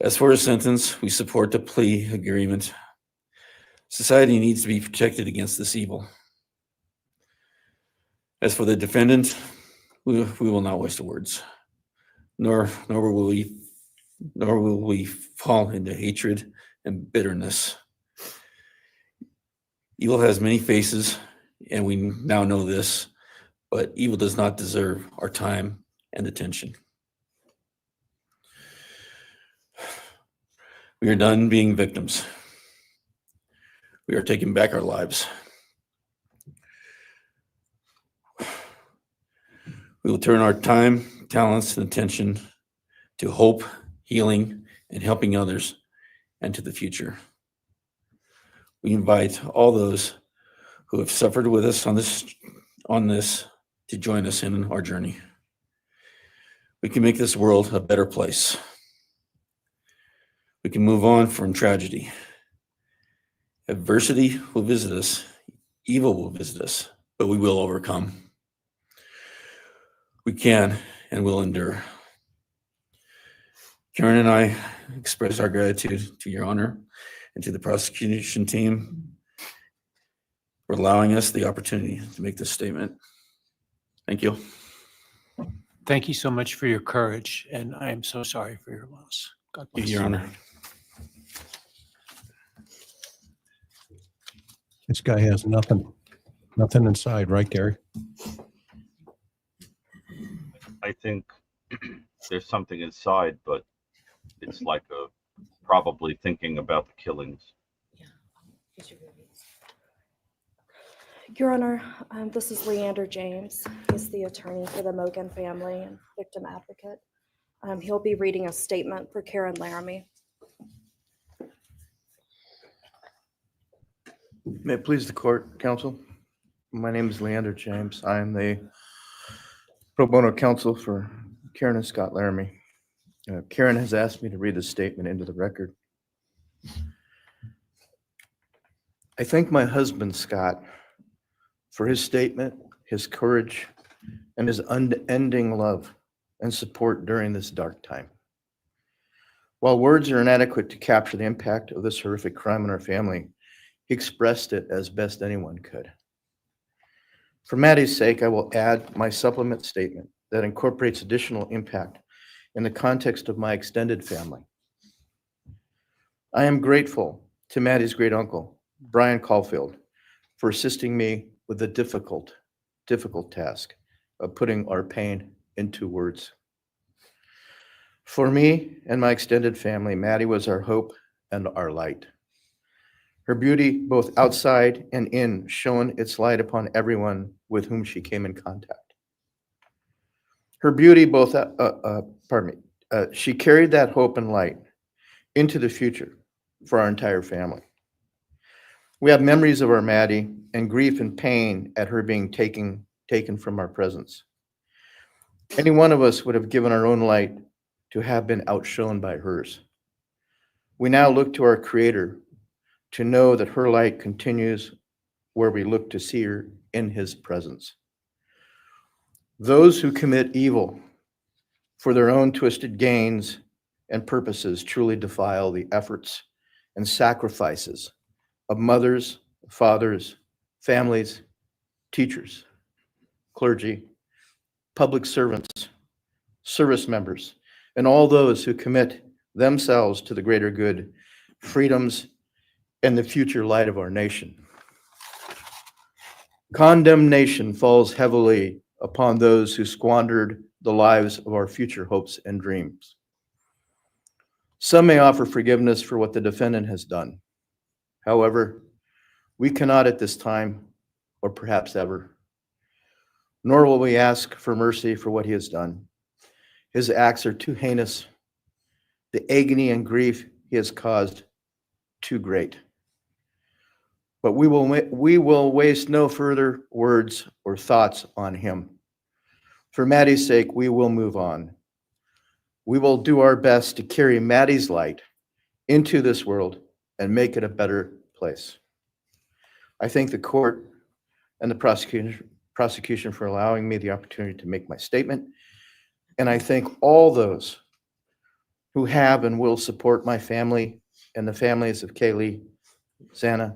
As for his sentence, we support the plea agreement. Society needs to be protected against this evil. As for the defendant, we will not waste words, nor will we fall into hatred and bitterness. Evil has many faces, and we now know this, but evil does not deserve our time and attention. We are done being victims. We are taking back our lives. We will turn our time, talents, and attention to hope, healing, and helping others and to the future. We invite all those who have suffered with us on this to join us in our journey. We can make this world a better place. We can move on from tragedy. Adversity will visit us, evil will visit us, but we will overcome. We can and will endure. Karen and I express our gratitude to Your Honor and to the prosecution team for allowing us the opportunity to make this statement. Thank you. Thank you so much for your courage, and I am so sorry for your loss. God bless. Your Honor. This guy has nothing inside, right, Gary? I think there's something inside, but it's like probably thinking about the killings. Your Honor, this is Leander James. He's the attorney for the Mogen family and victim advocate. He'll be reading a statement for Karen Laramie. May it please the court, counsel. My name is Leander James. I am the pro bono counsel for Karen and Scott Laramie. Karen has asked me to read this statement into the record. I thank my husband, Scott, for his statement, his courage, and his unending love and support during this dark time. While words are inadequate to capture the impact of this horrific crime on our family, he expressed it as best anyone could. For Maddie's sake, I will add my supplement statement that incorporates additional impact in the context of my extended family. I am grateful to Maddie's great uncle, Bryan Caulfield, for assisting me with the difficult task of putting our pain into words. For me and my extended family, Maddie was our hope and our light. Her beauty, both outside and in, shone its light upon everyone with whom she came in contact. Her beauty, she carried that hope and light into the future for our entire family. We have memories of our Maddie and grief and pain at her being taken from our presence. Any one of us would have given our own light to have been outshone by hers. We now look to our Creator to know that her light continues where we look to see her in His presence. Those who commit evil for their own twisted gains and purposes truly defile the efforts and sacrifices of mothers, fathers, families, teachers, clergy, public servants, service members, and all those who commit themselves to the greater good, freedoms, and the future light of our nation. Condemnation falls heavily upon those who squandered the lives of our future hopes and dreams. Some may offer forgiveness for what the defendant has done. However, we cannot at this time, or perhaps ever, nor will we ask for mercy for what he has done. His acts are too heinous. The agony and grief he has caused, too great. But we will waste no further words or thoughts on him. For Maddie's sake, we will move on. We will do our best to carry Maddie's light into this world and make it a better place. I thank the court and the prosecution for allowing me the opportunity to make my statement. And I thank all those who have and will support my family and the families of Kaylee, Xana,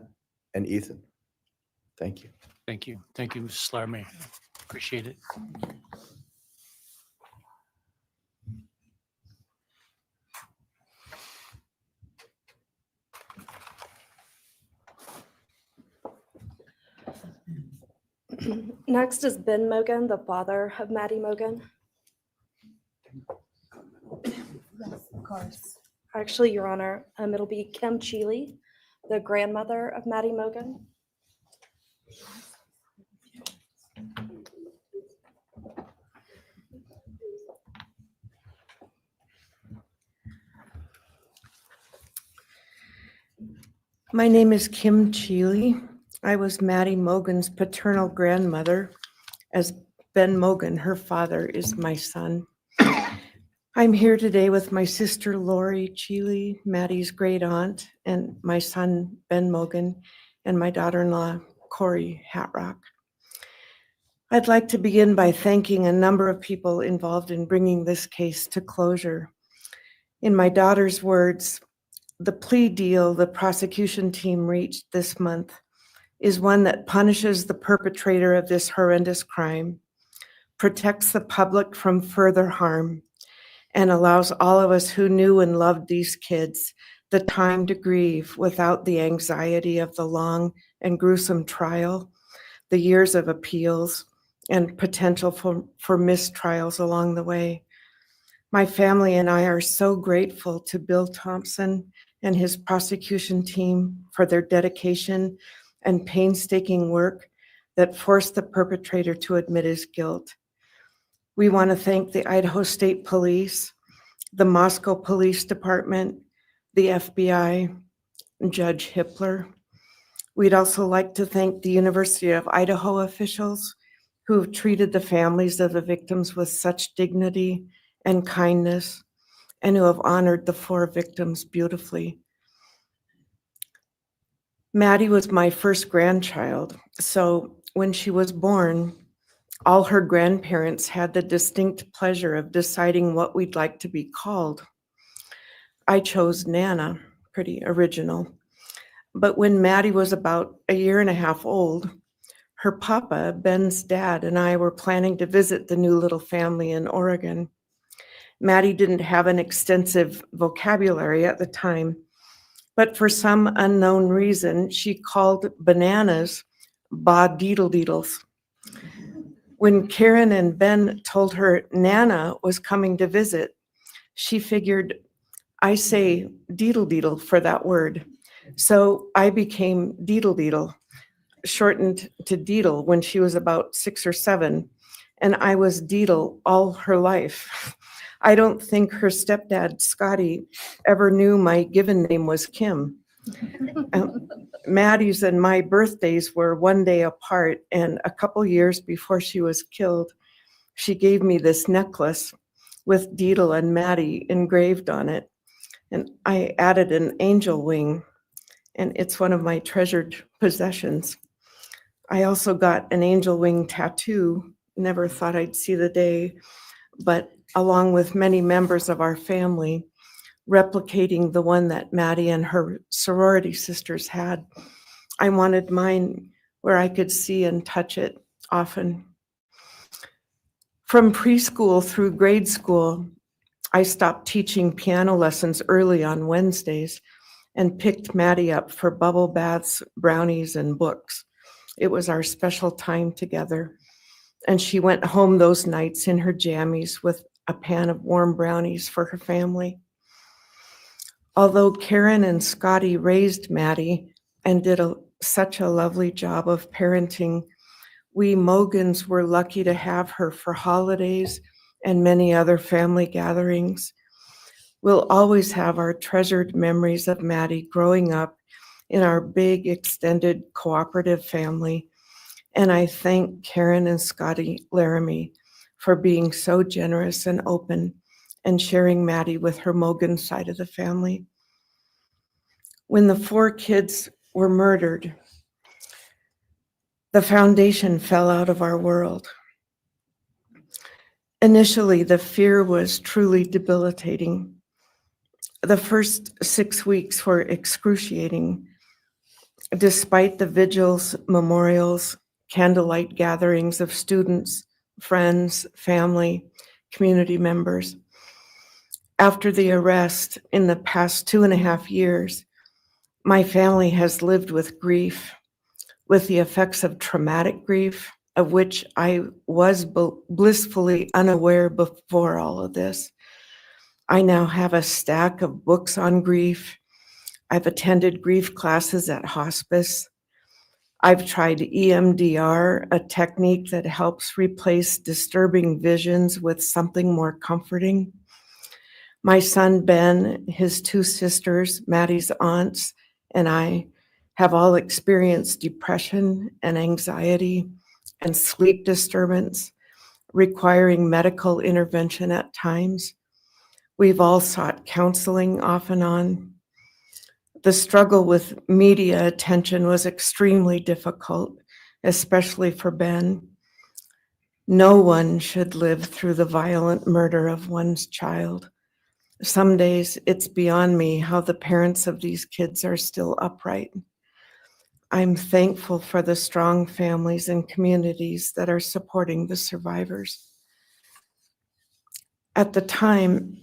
and Ethan. Thank you. Thank you. Thank you, Mrs. Laramie. Appreciate it. Next is Ben Mogen, the father of Maddie Mogen. Yes, of course. Actually, Your Honor, it'll be Kim Cheeley, the grandmother of Maddie Mogen. My name is Kim Cheeley. I was Maddie Mogen's paternal grandmother, as Ben Mogen, her father, is my son. I'm here today with my sister Lori Cheeley, Maddie's great aunt, and my son Ben Mogen, and my daughter-in-law Corey Hatrock. I'd like to begin by thanking a number of people involved in bringing this case to closure. In my daughter's words, the plea deal the prosecution team reached this month is one that punishes the perpetrator of this horrendous crime, protects the public from further harm, and allows all of us who knew and loved these kids the time to grieve without the anxiety of the long and gruesome trial, the years of appeals, and potential for mistrials along the way. My family and I are so grateful to Bill Thompson and his prosecution team for their dedication and painstaking work that forced the perpetrator to admit his guilt. We want to thank the Idaho State Police, the Moscow Police Department, the FBI, and Judge Hippler. We'd also like to thank the University of Idaho officials who have treated the families of the victims with such dignity and kindness, and who have honored the 4 victims beautifully. Maddie was my first grandchild, so when she was born, all her grandparents had the distinct pleasure of deciding what we'd like to be called. I chose Nana, pretty original. But when Maddie was about 1.5 years old, her papa, Ben's dad, and I were planning to visit the new little family in Oregon. Maddie didn't have an extensive vocabulary at the time, but for some unknown reason, she called bananas ba-deedle-deedles. When Karen and Ben told her Nana was coming to visit, she figured, I say deedle-deedle for that word. So I became deedle-deedle, shortened to Deedle when she was about 6 or 7, and I was Deedle all her life. I don't think her stepdad, Scotty, ever knew my given name was Kim. Maddie's and my birthdays were 1 day apart, and a couple years before she was killed, she gave me this necklace with Deedle and Maddie engraved on it, and I added an angel wing, and it's one of my treasured possessions. I also got an angel wing tattoo, never thought I'd see the day, but along with many members of our family, replicating the one that Maddie and her sorority sisters had. I wanted mine where I could see and touch it often. From preschool through grade school, I stopped teaching piano lessons early on Wednesdays and picked Maddie up for bubble baths, brownies, and books. It was our special time together. And she went home those nights in her jammies with a pan of warm brownies for her family. Although Karen and Scotty raised Maddie and did such a lovely job of parenting, we Mogens were lucky to have her for holidays and many other family gatherings. We'll always have our treasured memories of Maddie growing up in our big extended cooperative family. And I thank Karen and Scotty Laramie for being so generous and open and sharing Maddie with her Mogen side of the family. When the 4 kids were murdered, the foundation fell out of our world. Initially, the fear was truly debilitating. The first 6 weeks were excruciating. Despite the vigils, memorials, candlelight gatherings of students, friends, family, community members. After the arrest in the past 2.5 years, my family has lived with grief, with the effects of traumatic grief, of which I was blissfully unaware before all of this. I now have a stack of books on grief. I've attended grief classes at hospice. I've tried EMDR, a technique that helps replace disturbing visions with something more comforting. My son, Ben, his two sisters, Maddie's aunts, and I have all experienced depression and anxiety and sleep disturbance, requiring medical intervention at times. We've all sought counseling off and on. The struggle with media attention was extremely difficult, especially for Ben. No one should live through the violent murder of one's child. Some days it's beyond me how the parents of these kids are still upright. I'm thankful for the strong families and communities that are supporting the survivors. At the time,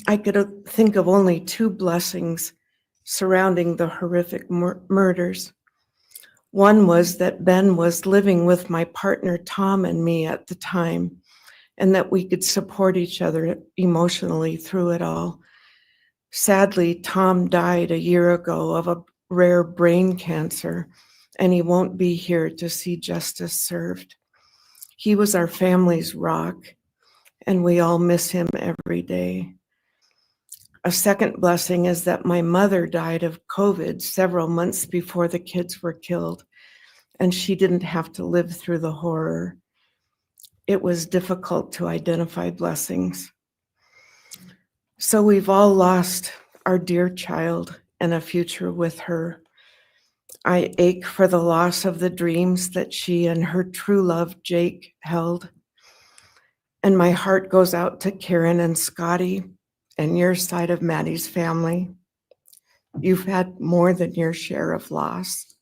I could think of only two blessings surrounding the horrific murders. One was that Ben was living with my partner Tom and me at the time, and that we could support each other emotionally through it all. Sadly, Tom died a year ago of a rare brain cancer, and he won't be here to see justice served. He was our family's rock, and we all miss him every day. A second blessing is that my mother died of COVID several months before the kids were killed, and she didn't have to live through the horror. It was difficult to identify blessings. So we've all lost our dear child and a future with her. I ache for the loss of the dreams that she and her true love, Jake, held. And my heart goes out to Karen and Scotty and your side of Maddie's family. You've had more than your share of loss.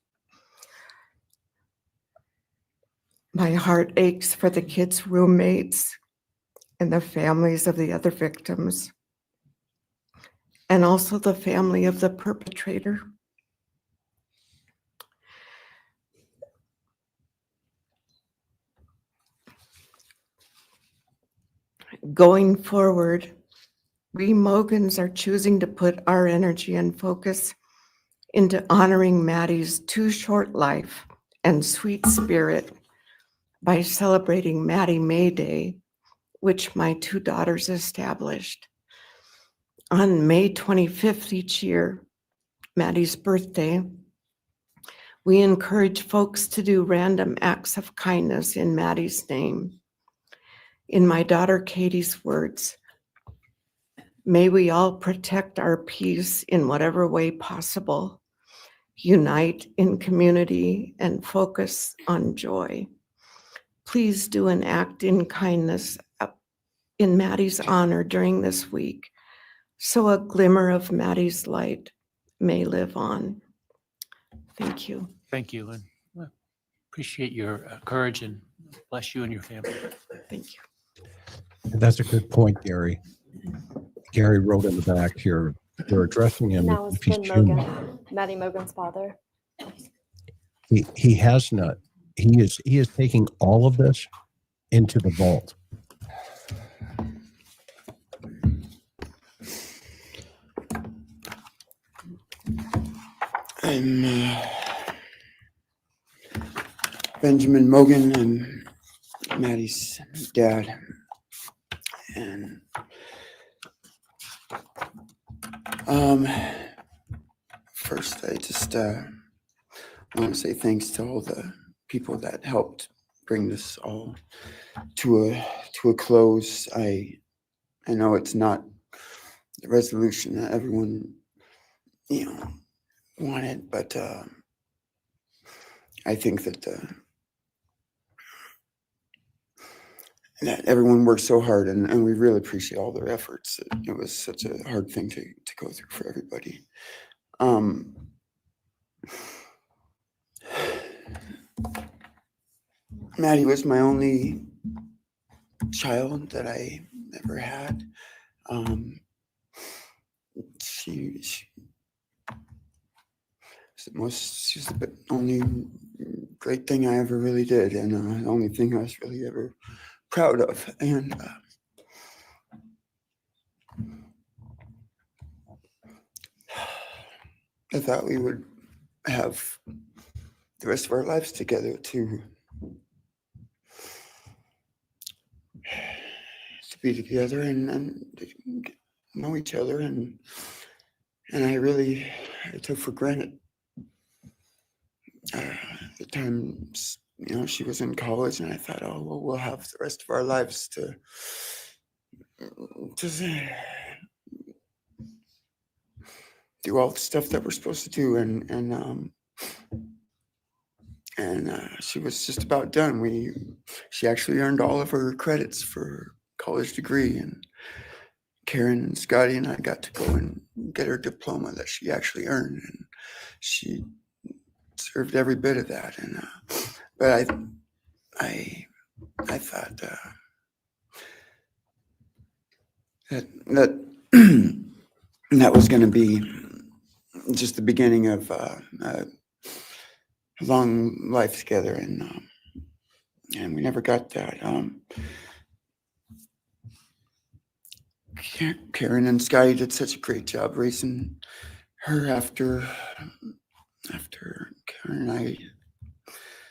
My heart aches for the kids' roommates and the families of the other victims, and also the family of the perpetrator. Going forward, we Mogens are choosing to put our energy and focus into honoring Maddie's too short life and sweet spirit by celebrating Maddie May Day, which my two daughters established. On May 25th each year, Maddie's birthday, we encourage folks to do random acts of kindness in Maddie's name. In my daughter Katie's words, may we all protect our peace in whatever way possible, unite in community, and focus on joy. Please do an act in kindness in Maddie's honor during this week, so a glimmer of Maddie's light may live on. Thank you. Thank you, and appreciate your courage, and bless you and your family. Thank you. That's a good point, Gary. Gary wrote in the back here, you're addressing him. Now if it's he's Ben too- Mogen, Maddie Mogen's father. He has not. He is taking all of this into the vault. I'm Benjamin Mogen. I'm Maddie's dad. And first, I just want to say thanks to all the people that helped bring this all to a close. I know it's not the resolution that everyone wanted, but I think that that everyone worked so hard, and we really appreciate all their efforts. It was such a hard thing to go through for everybody. Maddie was my only child that I ever had. She's the only great thing I ever really did, and the only thing I was really ever proud of. And I thought we would have the rest of our lives together to be together and to get- know each other, and I took for granted the times, you know, she was in college, and I thought, oh well, we'll have the rest of our lives to just do all the stuff that we're supposed to do, and she was just about done. She actually earned all of her credits for her college degree, and Karen and Scotty and I got to go and get her diploma that she actually earned, and she served every bit of that. And but I thought that that was going to be just the beginning of a long life together, and we never got that. Karen and Scotty did such a great job raising her after Karen and I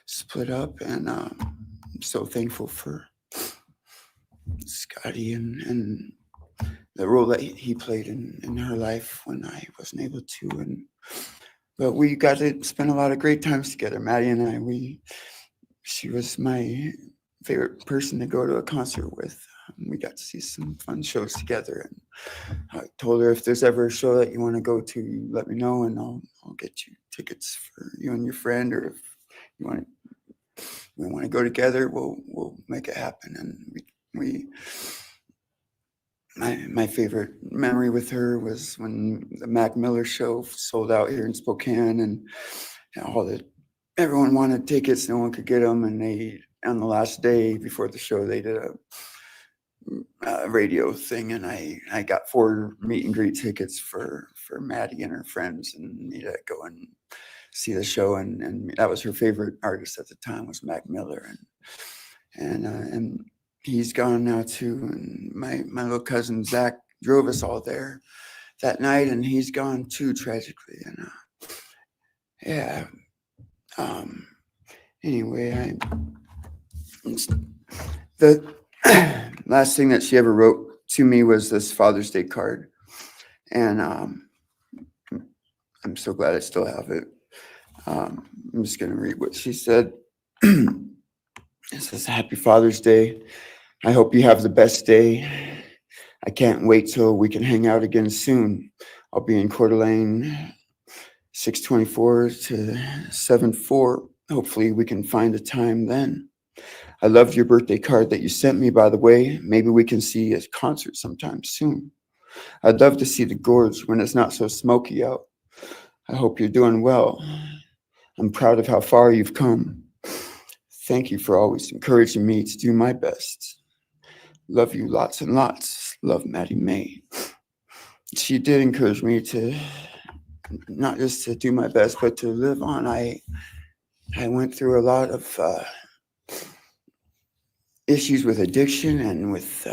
split up, and I'm so thankful for Scotty and the role that he played in her life when I wasn't able to. But we got to spend a lot of great times together, Maddie and I. She was my favorite person to go to a concert with. We got to see some fun shows together, and I told her, if there's ever a show that you want to go to, let me know, and I'll get you tickets for you and your friend, or if we want to go together, we'll make it happen. And my favorite memory with her was when the Mac Miller show sold out here in Spokane, and everyone wanted tickets, no one could get them, and on the last day before the show, they did a radio thing, and I got 4 meet and greet tickets for Maddie and her friends, and me to go and see the show. And that was her favorite artist at the time, was Mac Miller, and he's gone now too. And my little cousin Zach drove us all there that night, and he's gone too, tragically. And anyway, the last thing that she ever wrote to me was this Father's Day card, and I'm so glad I still have it. I'm just going to read what she said. It says, "Happy Father's Day. I hope you have the best day. I can't wait till we can hang out again soon. I'll be in Coeur d'Alene 624 to 74. Hopefully we can find a time then. I loved your birthday card that you sent me, by the way. Maybe we can see a concert sometime soon. I'd love to see the gorge when it's not so smoky out. I hope you're doing well. I'm proud of how far you've come. Thank you for always encouraging me to do my best. Love you lots and lots. Love, Maddie May." She did encourage me to not just to do my best, but to live on. I went through a lot of issues with addiction and with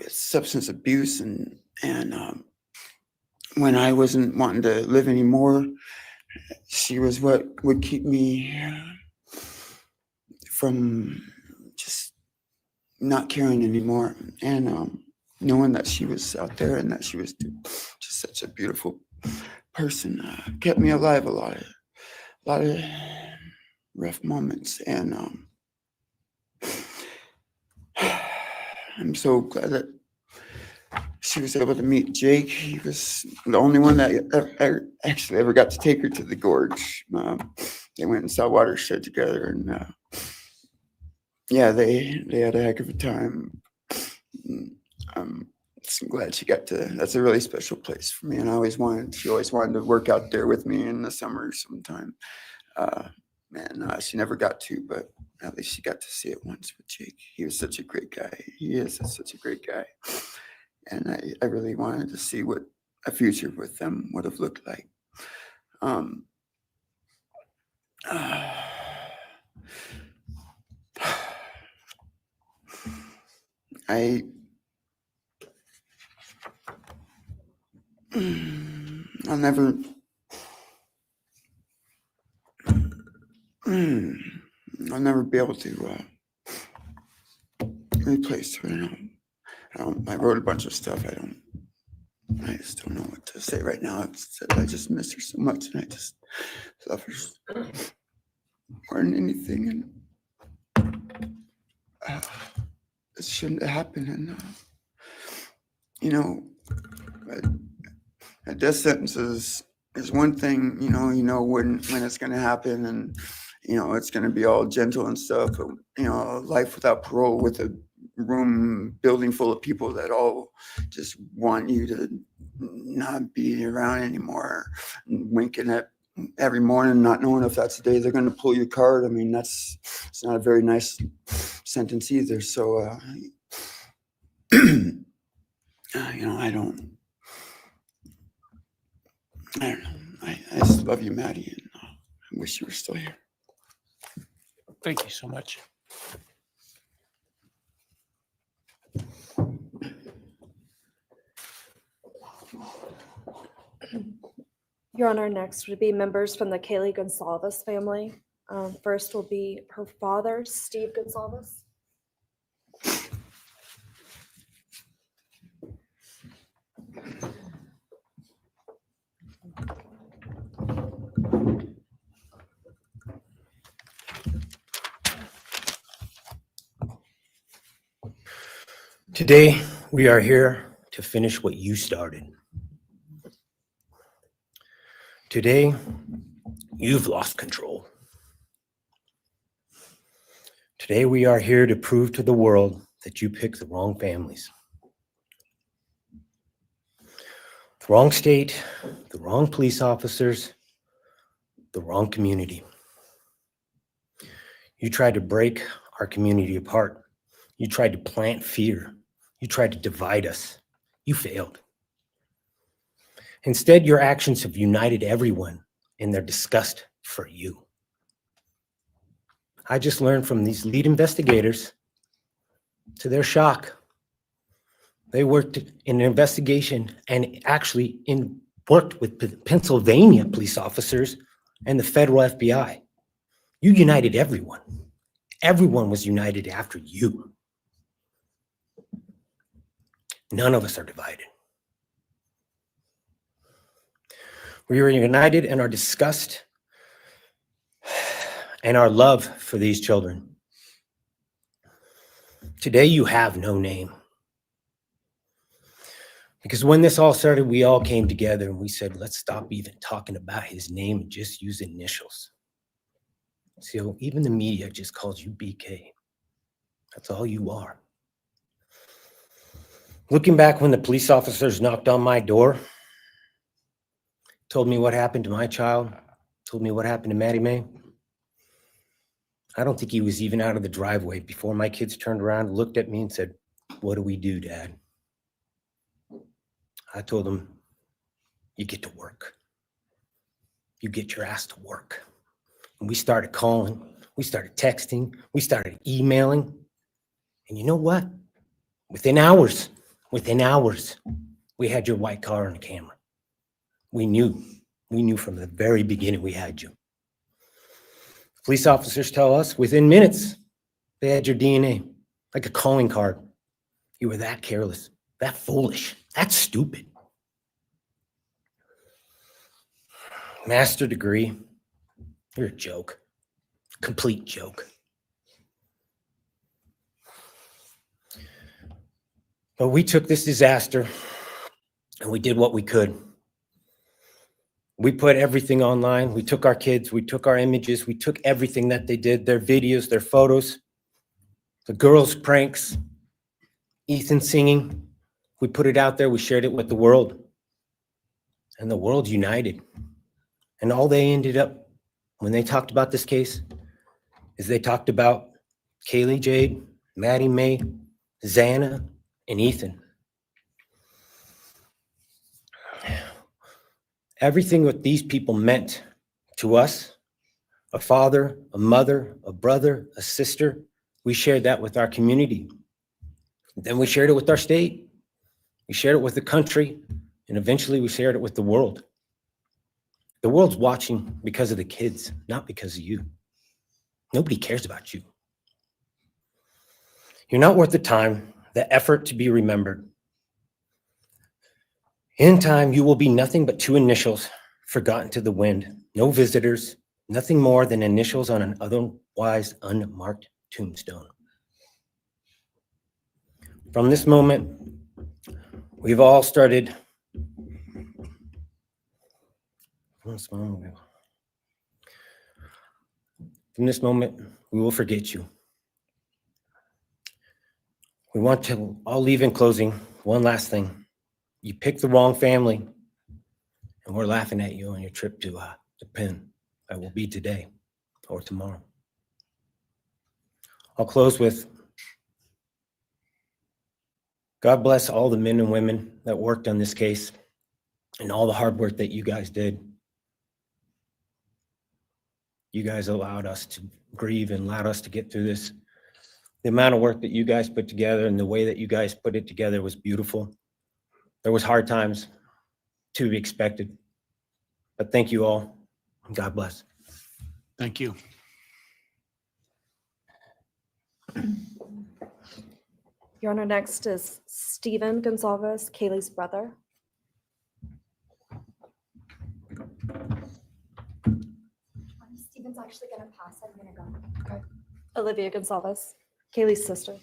substance abuse, and when I wasn't wanting to live anymore, she was what would keep me from just not caring anymore, and knowing that she was out there and that she was just such a beautiful person kept me alive a lot of rough moments. And I'm so glad that she was able to meet Jake. He was the only one that actually ever got to take her to the gorge. They went and saw Watershed together, and yeah, they had a heck of a time. I'm so glad she got to. That's a really special place for me, and she always wanted to work out there with me in the summer sometime. She never got to, but at least she got to see it once with Jake. He was such a great guy. He is such a great guy. And I really wanted to see what a future with them would have looked like. I'll never, I'll never be able to replace her. I wrote a bunch of stuff. I just don't know what to say right now. I just miss her so much, and I just love her more than anything. And it shouldn't have happened. And a death sentence is one thing. You know when it's going to happen, and it's going to be all gentle and stuff. But life without parole, with a building full of people that all just want you to not be around anymore, and winking at every morning, not knowing if that's the day they're going to pull your card. I mean, it's not a very nice sentence either. So, I don't know. I just love you, Maddie, and I wish you were still here. Thank you so much. Your Honor, next would be members from the Kaylee Goncalves family. First will be her father, Steve Goncalves. Today, we are here to finish what you started. Today, you've lost control. Today, we are here to prove to the world that you picked the wrong families. The wrong state, the wrong police officers, the wrong community. You tried to break our community apart. You tried to plant fear. You tried to divide us. You failed. Instead, your actions have united everyone in their disgust for you. I just learned from these lead investigators, to their shock, they worked in an investigation and actually worked with Pennsylvania police officers and the federal FBI. You united everyone. Everyone was united after you. None of us are divided. We are united in our disgust and our love for these children. Today, you have no name. Because when this all started, we all came together and we said, let's stop even talking about his name and just use initials. So even the media just calls you BK. That's all you are. Looking back when the police officers knocked on my door, told me what happened to my child, told me what happened to Maddie Mae, I don't think he was even out of the driveway before my kids turned around, looked at me and said, what do we do, Dad? I told them, you get to work. You get your ass to work. And we started calling, we started texting, we started emailing. And you know what? Within hours, we had your white car on the camera. We knew from the very beginning we had you. Police officers tell us within minutes, they had your DNA, like a calling card. You were that careless, that foolish, that stupid. Master degree, you're a joke, complete joke. But we took this disaster and we did what we could. We put everything online. We took our kids, we took our images, we took everything that they did, their videos, their photos, the girls' pranks, Ethan singing. We put it out there, we shared it with the world. And the world united. And all they ended up, when they talked about this case, is they talked about Kaylee Jade, Maddie Mae, Xana, and Ethan. Everything what these people meant to us, a father, a mother, a brother, a sister, we shared that with our community. Then we shared it with our state. We shared it with the country. And eventually we shared it with the world. The world's watching because of the kids, not because of you. Nobody cares about you. You're not worth the time, the effort to be remembered. In time, you will be nothing but 2 initials forgotten to the wind. No visitors, nothing more than initials on an otherwise unmarked tombstone. From this moment, we've all started. From this moment, we will forget you. We want to all leave in closing. One last thing. You picked the wrong family, and we're laughing at you on your trip to the pen. That will be today or tomorrow. I'll close with, God bless all the men and women that worked on this case and all the hard work that you guys did. You guys allowed us to grieve and allowed us to get through this. The amount of work that you guys put together and the way that you guys put it together was beautiful. There was hard times to be expected, but thank you all. God bless. Thank you. Your Honor, next is Stephen Goncalves, Kaylee's brother. Stephen's actually gonna pass. I'm gonna go. Okay. Olivia Goncalves, Kaylee's sister.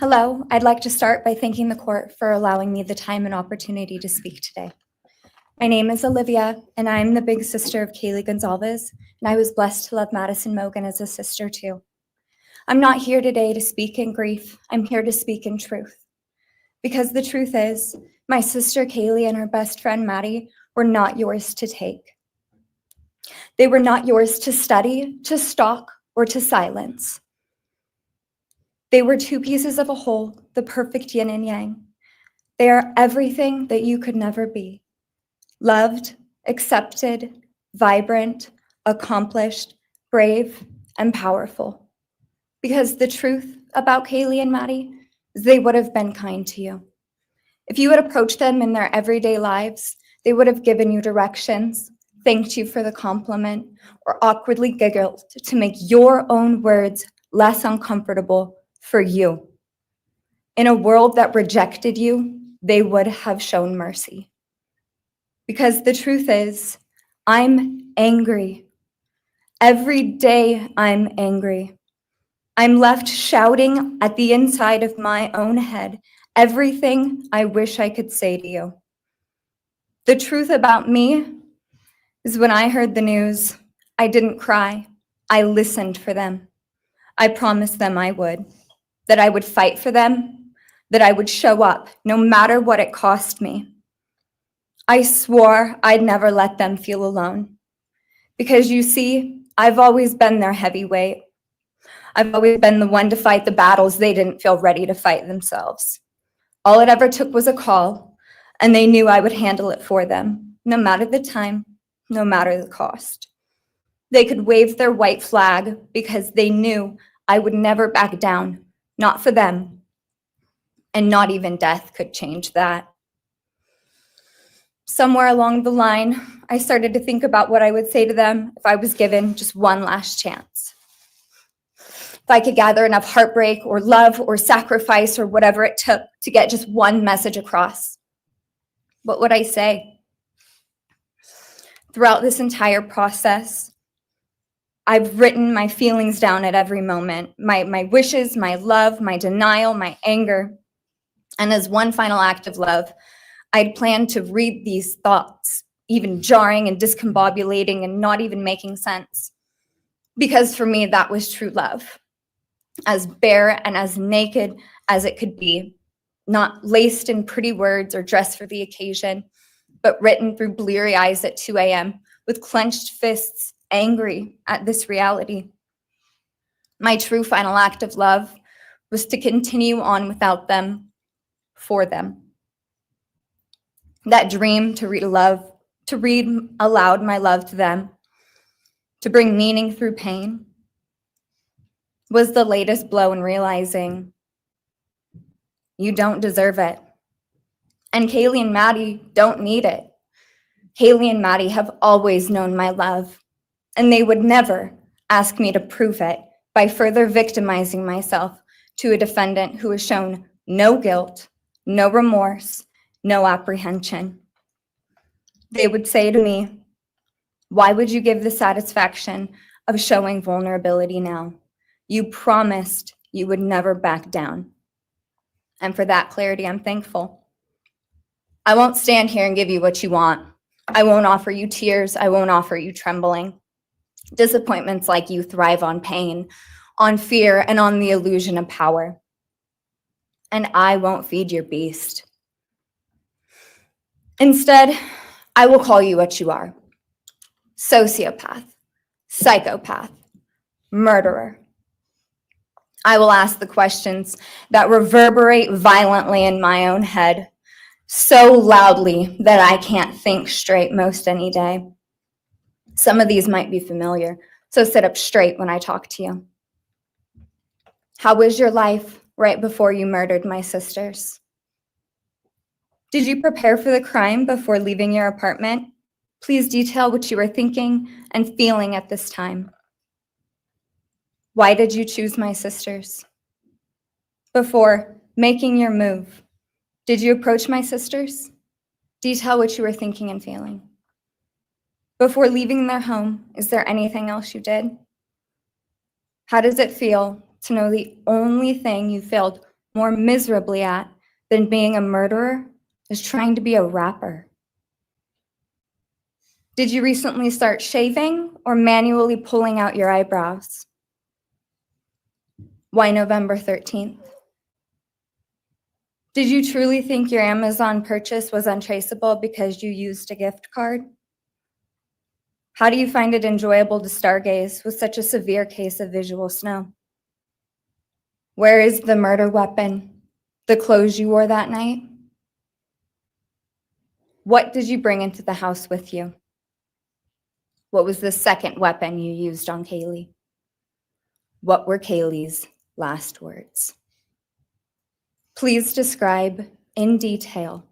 Hello, I'd like to start by thanking the court for allowing me the time and opportunity to speak today. My name is Olivia, and I'm the big sister of Kaylee Goncalves, and I was blessed to love Madison Mogen as a sister too. I'm not here today to speak in grief. I'm here to speak in truth. Because the truth is, my sister Kaylee and her best friend Maddie were not yours to take. They were not yours to study, to stalk, or to silence. They were 2 pieces of a whole, the perfect yin and yang. They are everything that you could never be. Loved, accepted, vibrant, accomplished, brave, and powerful. Because the truth about Kaylee and Maddie is they would have been kind to you. If you had approached them in their everyday lives, they would have given you directions, thanked you for the compliment, or awkwardly giggled to make your own words less uncomfortable for you. In a world that rejected you, they would have shown mercy. Because the truth is, I'm angry. Every day I'm angry. I'm left shouting at the inside of my own head everything I wish I could say to you. The truth about me is when I heard the news, I didn't cry. I listened for them. I promised them I would, that I would fight for them, that I would show up no matter what it cost me. I swore I'd never let them feel alone. Because you see, I've always been their heavyweight. I've always been the one to fight the battles they didn't feel ready to fight themselves. All it ever took was a call, and they knew I would handle it for them, no matter the time, no matter the cost. They could wave their white flag because they knew I would never back down, not for them, and not even death could change that. Somewhere along the line, I started to think about what I would say to them if I was given just one last chance. If I could gather enough heartbreak or love or sacrifice or whatever it took to get just one message across, what would I say? Throughout this entire process, I've written my feelings down at every moment, my wishes, my love, my denial, my anger. And as one final act of love, I'd planned to read these thoughts, even jarring and discombobulating and not even making sense. Because for me, that was true love. As bare and as naked as it could be, not laced in pretty words or dressed for the occasion, but written through bleary eyes at 2 a.m. with clenched fists, angry at this reality. My true final act of love was to continue on without them, for them. That dream to read aloud my love to them, to bring meaning through pain, was the latest blow in realizing you don't deserve it. And Kaylee and Maddie don't need it. Kaylee and Maddie have always known my love, and they would never ask me to prove it by further victimizing myself to a defendant who has shown no guilt, no remorse, no apprehension. They would say to me, "Why would you give the satisfaction of showing vulnerability now? You promised you would never back down." And for that clarity, I'm thankful. I won't stand here and give you what you want. I won't offer you tears. I won't offer you trembling. Disappointments like you thrive on pain, on fear, and on the illusion of power. And I won't feed your beast. Instead, I will call you what you are: sociopath, psychopath, murderer. I will ask the questions that reverberate violently in my own head, so loudly that I can't think straight most any day. Some of these might be familiar, so sit up straight when I talk to you. How was your life right before you murdered my sisters? Did you prepare for the crime before leaving your apartment? Please detail what you were thinking and feeling at this time. Why did you choose my sisters? Before making your move, did you approach my sisters? Detail what you were thinking and feeling. Before leaving their home, is there anything else you did? How does it feel to know the only thing you failed more miserably at than being a murderer is trying to be a rapper? Did you recently start shaving or manually pulling out your eyebrows? Why November 13th? Did you truly think your Amazon purchase was untraceable because you used a gift card? How do you find it enjoyable to stargaze with such a severe case of visual snow? Where is the murder weapon, the clothes you wore that night? What did you bring into the house with you? What was the second weapon you used on Kaylee? What were Kaylee's last words? Please describe in detail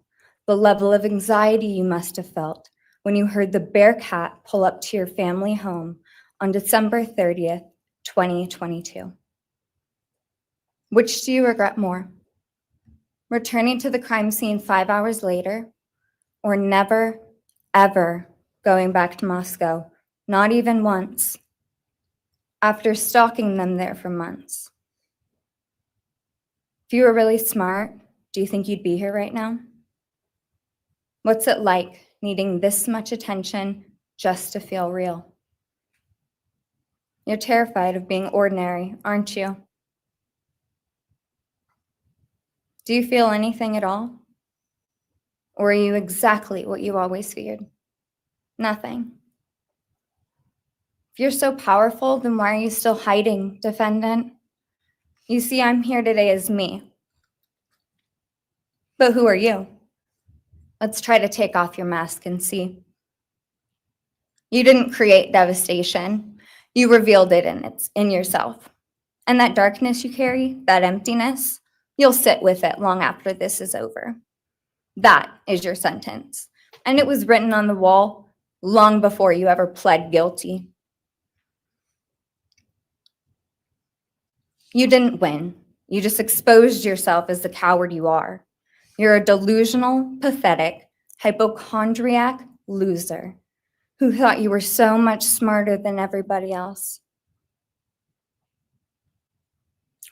the level of anxiety you must have felt when you heard the Bearcat pull up to your family home on December 30th, 2022. Which do you regret more? Returning to the crime scene 5 hours later, or never, ever going back to Moscow, not even once, after stalking them there for months? If you were really smart, do you think you'd be here right now? What's it like needing this much attention just to feel real? You're terrified of being ordinary, aren't you? Do you feel anything at all? Or are you exactly what you always feared? Nothing. If you're so powerful, then why are you still hiding, defendant? You see, I'm here today as me. But who are you? Let's try to take off your mask and see. You didn't create devastation. You revealed it in yourself. And that darkness you carry, that emptiness, you'll sit with it long after this is over. That is your sentence. And it was written on the wall long before you ever pled guilty. You didn't win. You just exposed yourself as the coward you are. You're a delusional, pathetic, hypochondriac loser who thought you were so much smarter than everybody else.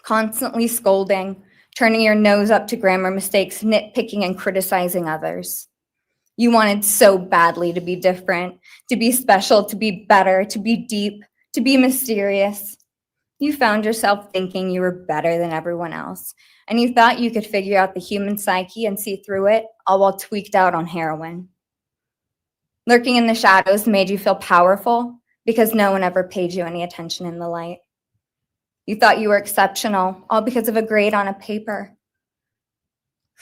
Constantly scolding, turning your nose up to grammar mistakes, nitpicking and criticizing others. You wanted so badly to be different, to be special, to be better, to be deep, to be mysterious. You found yourself thinking you were better than everyone else, and you thought you could figure out the human psyche and see through it, all while tweaked out on heroin. Lurking in the shadows made you feel powerful because no one ever paid you any attention in the light. You thought you were exceptional, all because of a grade on a paper.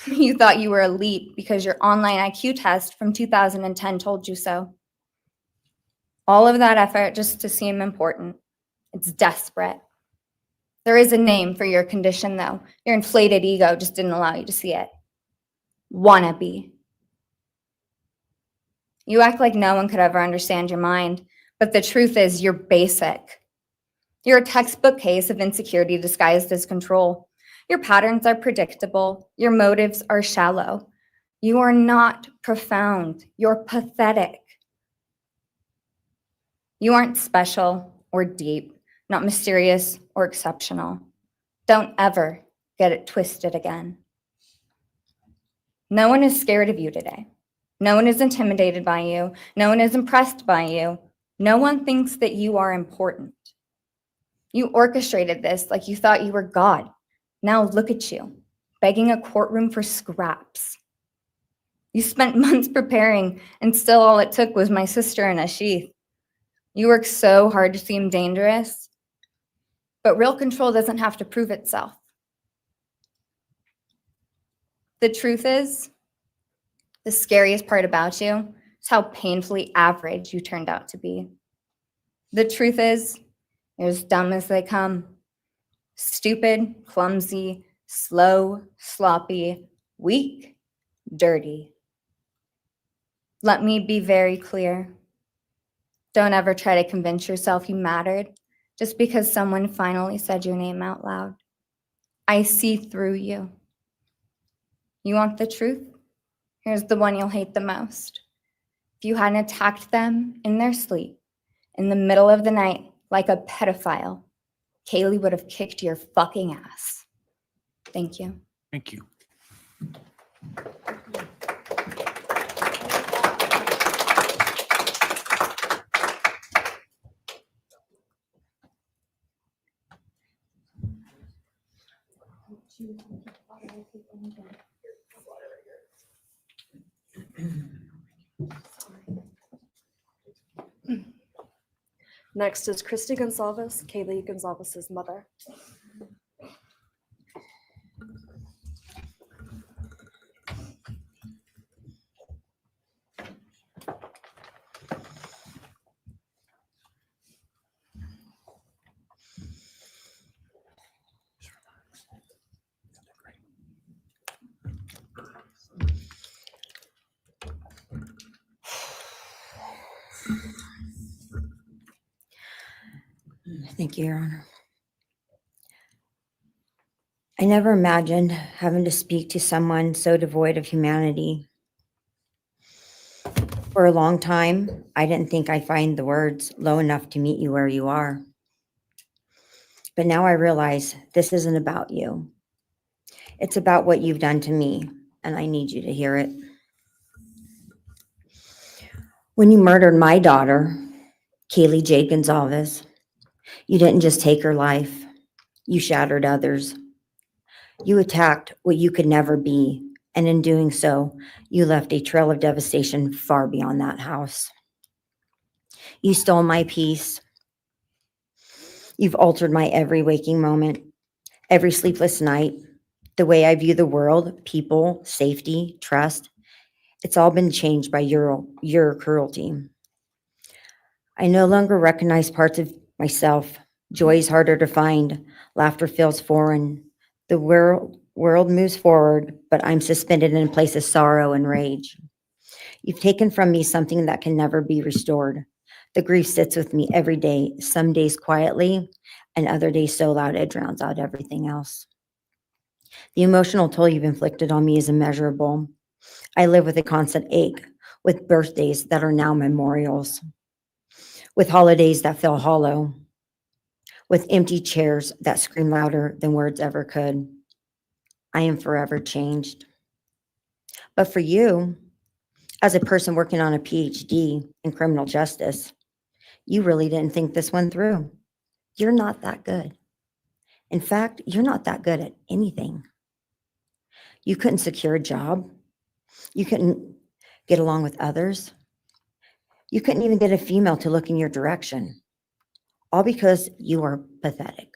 You thought you were elite because your online IQ test from 2010 told you so. All of that effort just to seem important. It's desperate. There is a name for your condition, though. Your inflated ego just didn't allow you to see it. Wannabe. You act like no one could ever understand your mind, but the truth is you're basic. You're a textbook case of insecurity disguised as control. Your patterns are predictable. Your motives are shallow. You are not profound. You're pathetic. You aren't special or deep, not mysterious or exceptional. Don't ever get it twisted again. No one is scared of you today. No one is intimidated by you. No one is impressed by you. No one thinks that you are important. You orchestrated this like you thought you were God. Now look at you, begging a courtroom for scraps. You spent months preparing, and still all it took was my sister in a sheath. You work so hard to seem dangerous, but real control doesn't have to prove itself. The truth is, the scariest part about you is how painfully average you turned out to be. The truth is, you're as dumb as they come. Stupid, clumsy, slow, sloppy, weak, dirty. Let me be very clear. Don't ever try to convince yourself you mattered just because someone finally said your name out loud. I see through you. You want the truth? Here's the one you'll hate the most. If you hadn't attacked them in their sleep, in the middle of the night, like a pedophile, Kaylee would have kicked your fucking ass. Thank you. Thank you. Next is Christy Goncalves, Kaylee Goncalves' mother. Thank you, Your Honor. I never imagined having to speak to someone so devoid of humanity. For a long time, I didn't think I'd find the words low enough to meet you where you are. But now I realize this isn't about you. It's about what you've done to me, and I need you to hear it. When you murdered my daughter, Kaylee Jade Goncalves, you didn't just take her life, you shattered others. You attacked what you could never be, and in doing so, you left a trail of devastation far beyond that house. You stole my peace. You've altered my every waking moment, every sleepless night, the way I view the world, people, safety, trust. It's all been changed by your cruelty. I no longer recognize parts of myself. Joy is harder to find. Laughter feels foreign. The world moves forward, but I'm suspended in a place of sorrow and rage. You've taken from me something that can never be restored. The grief sits with me every day, some days quietly, and other days so loud it drowns out everything else. The emotional toll you've inflicted on me is immeasurable. I live with a constant ache, with birthdays that are now memorials, with holidays that feel hollow, with empty chairs that scream louder than words ever could. I am forever changed. But for you, as a person working on a PhD in criminal justice, you really didn't think this one through. You're not that good. In fact, you're not that good at anything. You couldn't secure a job. You couldn't get along with others. You couldn't even get a female to look in your direction. All because you are pathetic.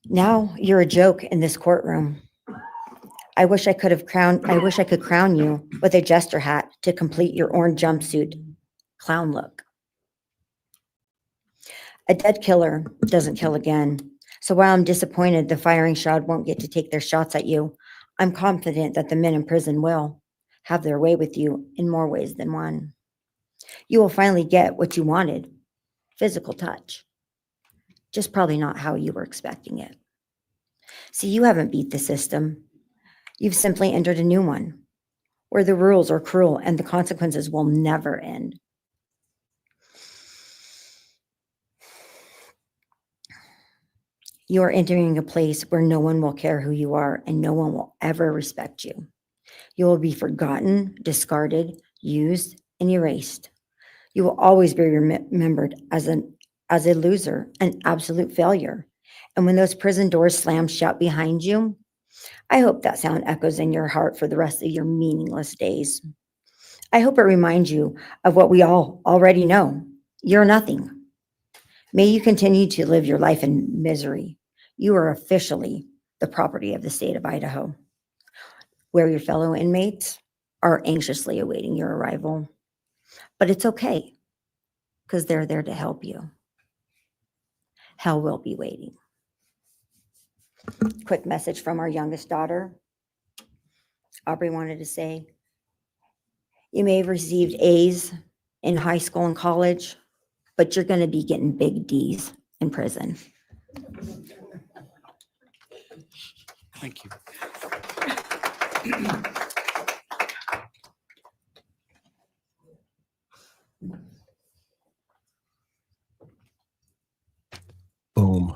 Now you're a joke in this courtroom. I wish I could crown you with a jester hat to complete your orange jumpsuit clown look. A dead killer doesn't kill again, So while I'm disappointed the firing squad won't get to take their shots at you, I'm confident that the men in prison will have their way with you in more ways than one. You will finally get what you wanted, physical touch. Just probably not how you were expecting it. See, you haven't beat the system. You've simply entered a new one, where the rules are cruel and the consequences will never end. You are entering a place where no one will care who you are and no one will ever respect you. You will be forgotten, discarded, used, and erased. You will always be remembered as a loser, an absolute failure. And when those prison doors slam shut behind you, I hope that sound echoes in your heart for the rest of your meaningless days. I hope it reminds you of what we all already know. You're nothing. May you continue to live your life in misery. You are officially the property of the state of Idaho, where your fellow inmates are anxiously awaiting your arrival. But it's okay, because they're there to help you. Hell will be waiting. Quick message from our youngest daughter. Aubrey wanted to say, you may have received A's in high school and college, but you're going to be getting big D's in prison. Thank you. Boom.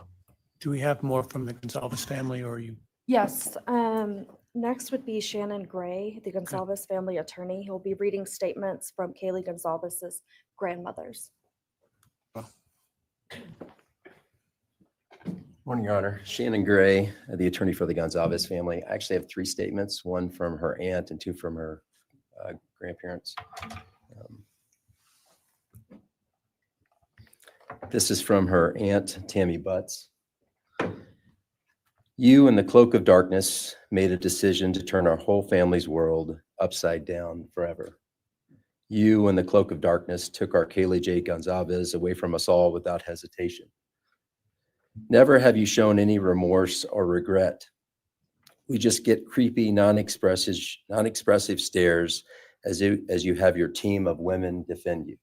Do we have more from the Gonzalez family, or are you? Yes, next would be Shannon Gray, the Gonzalez family attorney. He'll be reading statements from Kaylee Goncalves' grandmothers. Morning, Your Honor. Shannon Gray, the attorney for the Goncalves family. I actually have 3 statements, one from her aunt and 2 from her grandparents. This is from her aunt, Tammy Butts. You, in the cloak of darkness, made a decision to turn our whole family's world upside down forever. You, in the cloak of darkness, took our Kaylee J. Goncalves away from us all without hesitation. Never have you shown any remorse or regret. We just get creepy, non-expressive stares as you have your team of women defend you.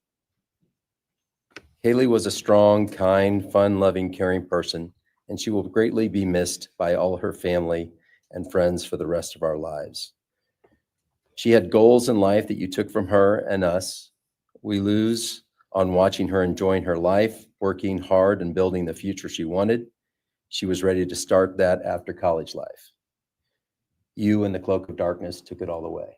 Kaylee was a strong, kind, fun-loving, caring person, and she will greatly be missed by all her family and friends for the rest of our lives. She had goals in life that you took from her and us. We lose on watching her enjoying her life, working hard and building the future she wanted. She was ready to start that after college life. You, in the cloak of darkness, took it all away.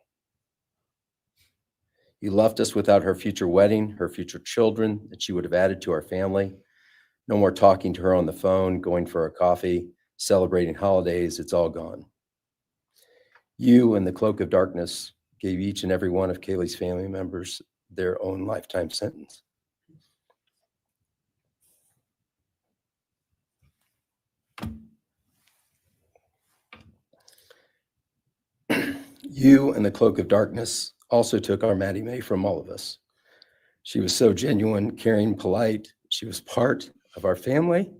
You left us without her future wedding, her future children that she would have added to our family. No more talking to her on the phone, going for a coffee, celebrating holidays. It's all gone. You, in the cloak of darkness, gave each and every one of Kaylee's family members their own lifetime sentence. You, in the cloak of darkness, also took our Maddie Mae from all of us. She was so genuine, caring, polite. She was part of our family.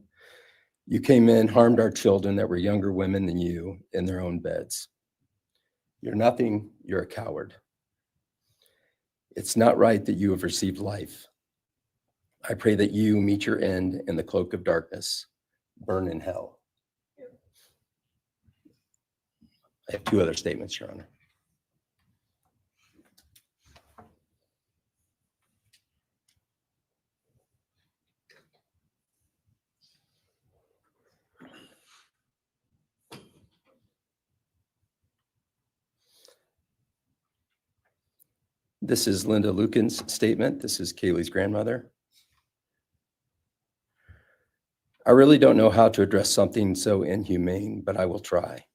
You came in, harmed our children that were younger women than you in their own beds. You're nothing, you're a coward. It's not right that you have received life. I pray that you meet your end in the cloak of darkness, burn in hell. I have 2 other statements, Your Honor. This is Linda Lucan's statement. This is Kaylee's grandmother. I really don't know how to address something so inhumane, but I will try.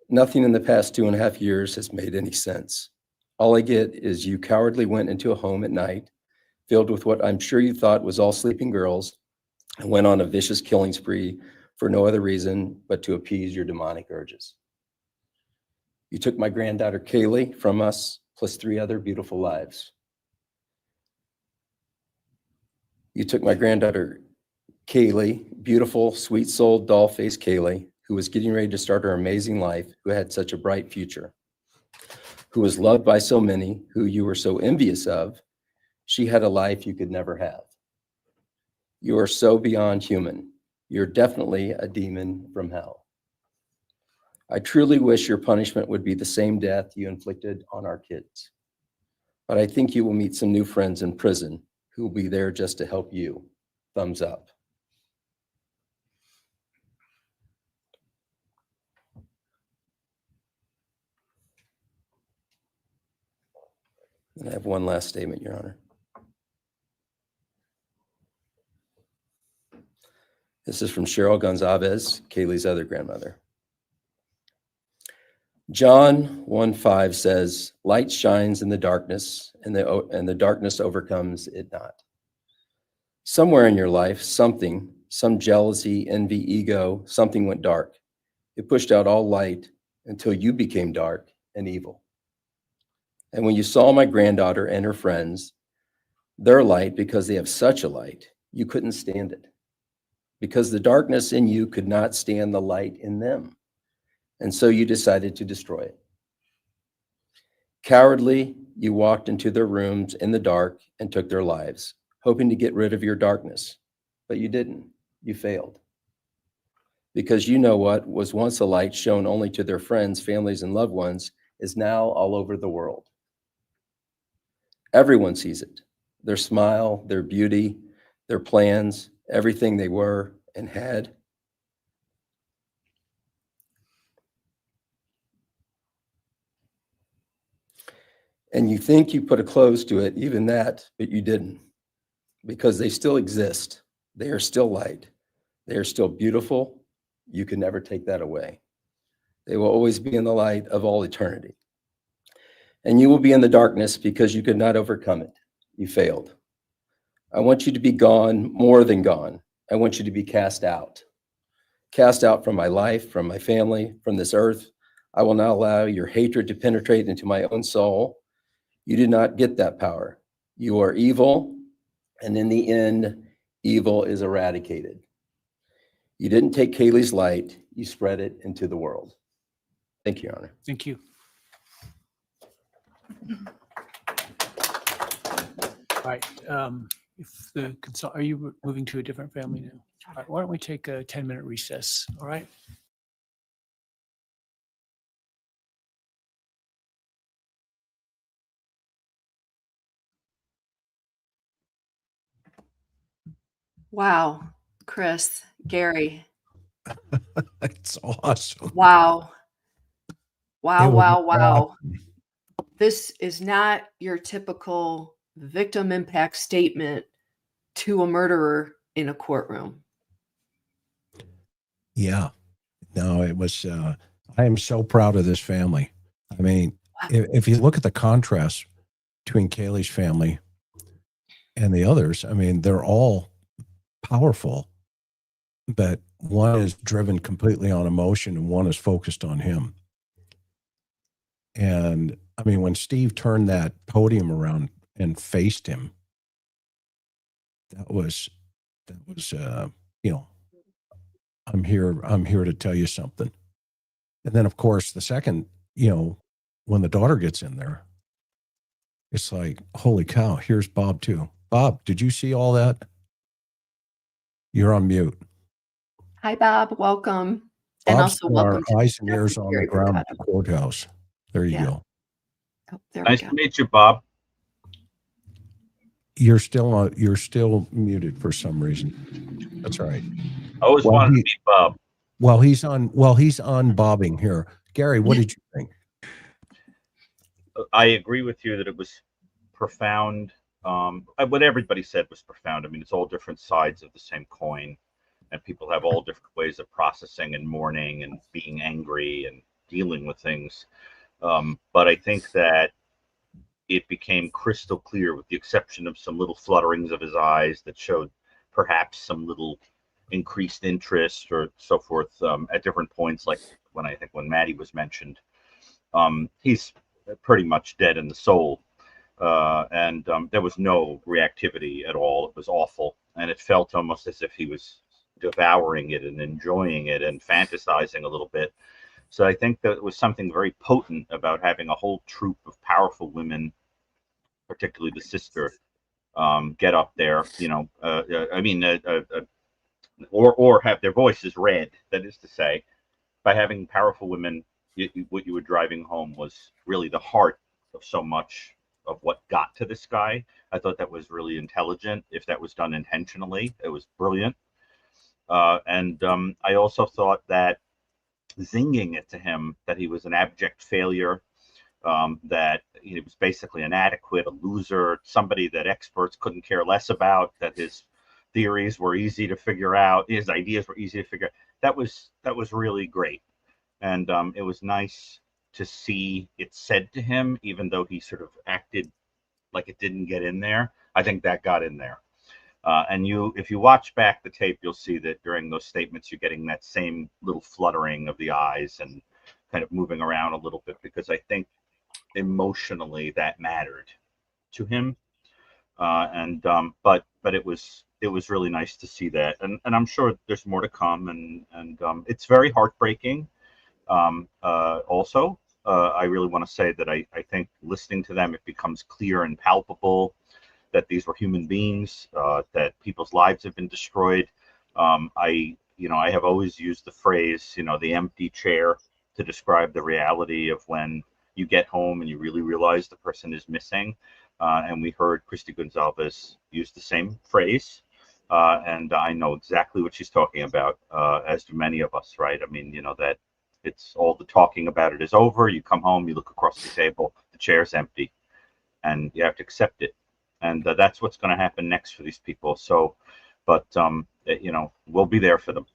Nothing in the past 2.5 years has made any sense. All I get is you cowardly went into a home at night, filled with what I'm sure you thought was all sleeping girls, and went on a vicious killing spree for no other reason but to appease your demonic urges. You took my granddaughter Kaylee from us, plus 3 other beautiful lives. You took my granddaughter Kaylee, beautiful, sweet-souled, doll-faced Kaylee, who was getting ready to start her amazing life, who had such a bright future, who was loved by so many, who you were so envious of. She had a life you could never have. You are so beyond human. You're definitely a demon from hell. I truly wish your punishment would be the same death you inflicted on our kids. But I think you will meet some new friends in prison who will be there just to help you. Thumbs up. And I have one last statement, Your Honor. This is from Cheryl Goncalves, Kaylee's other grandmother. John 1:5 says, light shines in the darkness, and the darkness overcomes it not. Somewhere in your life, some jealousy, envy, ego, something went dark. It pushed out all light until you became dark and evil. And when you saw my granddaughter and her friends, their light, because they have such a light, you couldn't stand it. Because the darkness in you could not stand the light in them. And so you decided to destroy it. Cowardly, you walked into their rooms in the dark and took their lives, hoping to get rid of your darkness. But you didn't. You failed. Because you know what was once a light shown only to their friends, families, and loved ones is now all over the world. Everyone sees it. Their smile, their beauty, their plans, everything they were and had. And you think you put a close to it, even that, but you didn't. Because they still exist. They are still light. They are still beautiful. You can never take that away. They will always be in the light of all eternity. And you will be in the darkness because you could not overcome it. You failed. I want you to be gone, more than gone. I want you to be cast out. Cast out from my life, from my family, from this earth. I will not allow your hatred to penetrate into my own soul. You did not get that power. You are evil, and in the end, evil is eradicated. You didn't take Kaylee's light, you spread it into the world. Thank you, Your Honor. Thank you. All right. If the are you moving to a different family now? All right, why don't we take a 10-minute recess? All right. Wow, Chris, Gary. It's awesome. Wow. Wow, It was wow, wow. This is not your typical victim impact statement to a murderer in a courtroom. Yeah. No, it was, I am so proud of this family. I mean, if you look at the contrast between Kaylee's family and the others, I mean, they're all powerful, but one is driven completely on emotion and one is focused on him. And I mean, when Steve turned that podium around and faced him, that was, you know, I'm here to tell you something. And then of course, the second, you know, when the daughter gets in there, it's like, holy cow, here's Bob too. Bob, did you see all that? You're on mute. Hi, Bob. Welcome. And Bob's also got our welcome to eyes and ears on the Gary ground at Brucato. the courthouse. There you Yeah. go. Oh, there we Nice go. to meet you, Bob. You're still muted for some reason. That's all right. I always Well, wanted to meet Bob. While he's on bobbing here, Gary, what did you think? I agree with you that it was profound. What everybody said was profound. I mean, it's all different sides of the same coin, and people have all different ways of processing and mourning and being angry and dealing with things. But I think that it became crystal clear, with the exception of some little flutterings of his eyes that showed perhaps some little increased interest or so forth at different points, like when Maddie was mentioned. He's pretty much dead in the soul. And there was no reactivity at all. It was awful. and it felt almost as if he was devouring it and enjoying it and fantasizing a little bit. So I think that it was something very potent about having a whole troop of powerful women, particularly the sister, get up there, or have their voices read. That is to say, by having powerful women, what you were driving home was really the heart of so much of what got to this guy. I thought that was really intelligent. If that was done intentionally, it was brilliant. And I also thought that zinging it to him that he was an abject failure, that he was basically inadequate, a loser, somebody that experts couldn't care less about, that his theories were easy to figure out, his ideas were easy to figure out. That was really great. And it was nice to see it said to him, even though he sort of acted like it didn't get in there. I think that got in there. And if you watch back the tape, you'll see that during those statements, you're getting that same little fluttering of the eyes and kind of moving around a little bit, because I think emotionally that mattered to him. But it was really nice to see that. And I'm sure there's more to come. And it's very heartbreaking. Also, I really want to say that I think listening to them, it becomes clear and palpable that these were human beings, that people's lives have been destroyed. I have always used the phrase, the empty chair, to describe the reality of when you get home and you really realize the person is missing. And we heard Christy Goncalves use the same phrase. And I know exactly what she's talking about, as do many of us, right? I mean, that it's all the talking about it is over. You come home, you look across the table, the chair's empty, and you have to accept it. And that's what's going to happen next for these people. So, but we'll be there for them.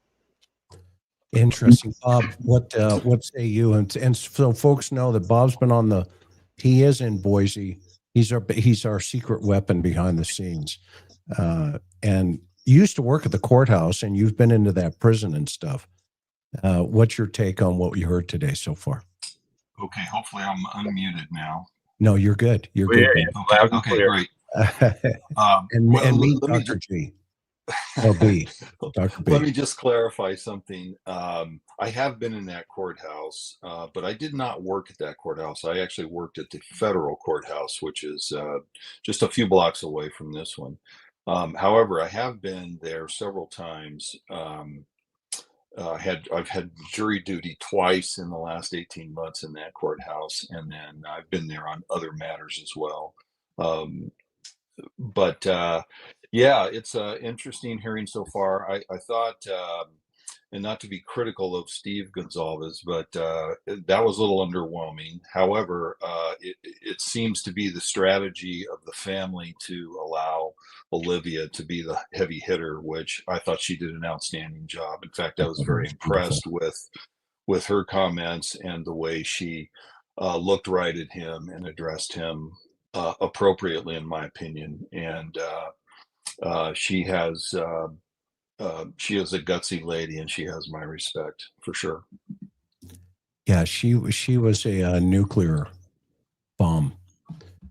Interesting, Bob. What say you? And so folks know that Bob's been he is in Boise. He's our secret weapon behind the scenes. And you used to work at the courthouse, and you've been into that prison and stuff. What's your take on what we heard today so far? Okay, hopefully I'm unmuted now. No, you're good. You're We're good. here. Okay, great. and me, let me Dr. G. Or B. Dr. B. Let me just clarify something. I have been in that courthouse, but I did not work at that courthouse. I actually worked at the federal courthouse, which is just a few blocks away from this one. However, I have been there several times. I've had jury duty twice in the last 18 months in that courthouse, and then I've been there on other matters as well. Yeah, it's interesting hearing so far. I thought, and not to be critical of Steve Goncalves, but that was a little underwhelming. However, it seems to be the strategy of the family to allow Olivia to be the heavy hitter, which I thought she did an outstanding job. In fact, I was very impressed with her comments and the way she looked right at him and addressed him appropriately, in my opinion. And she is a gutsy lady, and she has my respect for sure. Yeah, she was a nuclear bomb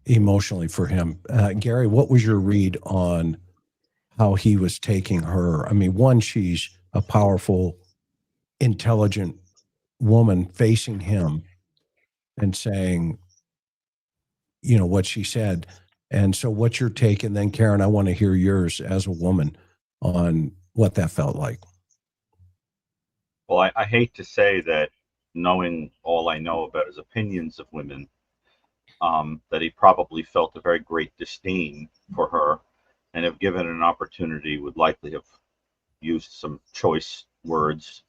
emotionally for him. Gary, what was your read on how he was taking her? I mean, one, she's a powerful, intelligent woman facing him and saying, what she said. And so what's your take? And then Karen, I want to hear yours as a woman on what that felt like. Well, I hate to say that, knowing all I know about his opinions of women, that he probably felt a very great disdain for her, and if given an opportunity would likely have used some choice words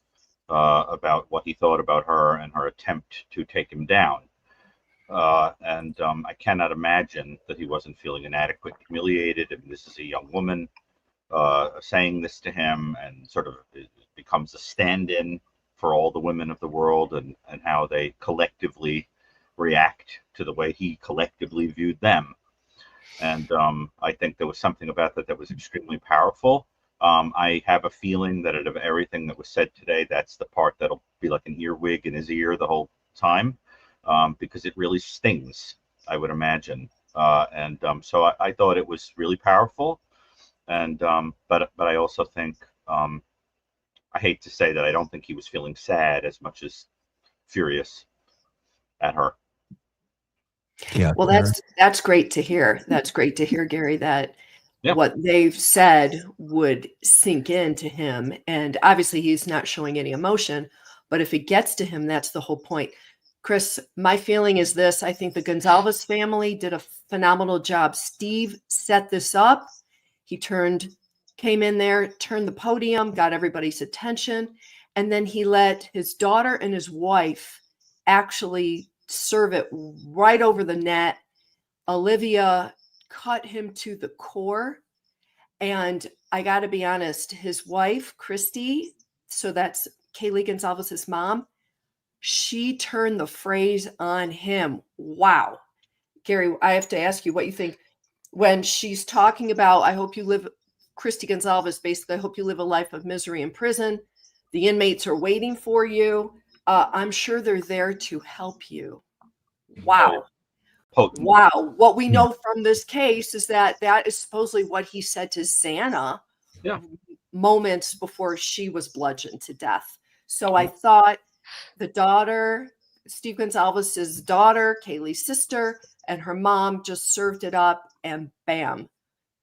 about what he thought about her and her attempt to take him down. And I cannot imagine that he wasn't feeling inadequate, humiliated. I mean, this is a young woman saying this to him, and sort of it becomes a stand-in for all the women of the world, and how they collectively react to the way he collectively viewed them. And I think there was something about that was extremely powerful. I have a feeling that out of everything that was said today, that's the part that'll be like an earwig in his ear the whole time, because it really stings, I would imagine. So I thought it was really powerful. And but I also think I hate to say that I don't think he was feeling sad as much as furious at her. Yeah. Well, Karen? that's great to hear. That's great to hear, Gary, that Yeah. what they've said would sink into him. And obviously he's not showing any emotion, but if it gets to him, that's the whole point. Chris, my feeling is this. I think the Goncalves family did a phenomenal job. Steve set this up. He came in there, turned the podium, got everybody's attention, and then he let his daughter and his wife actually serve it right over the net. Olivia cut him to the core. And I got to be honest, his wife, Christy, so that's Kaylee Goncalves' mom, she turned the phrase on him. Wow. Gary, I have to ask you what you think when she's talking about, I hope you live, Christy Goncalves, basically, I hope you live a life of misery in prison. The inmates are waiting for you. I'm sure they're there to help you. Wow. Potent. Wow. What we know from this case is that is supposedly what he said to Xana moments before she was bludgeoned to death. So I thought the daughter, Steve Goncalves' daughter, Kaylee's sister, and her mom just served it up, and bam.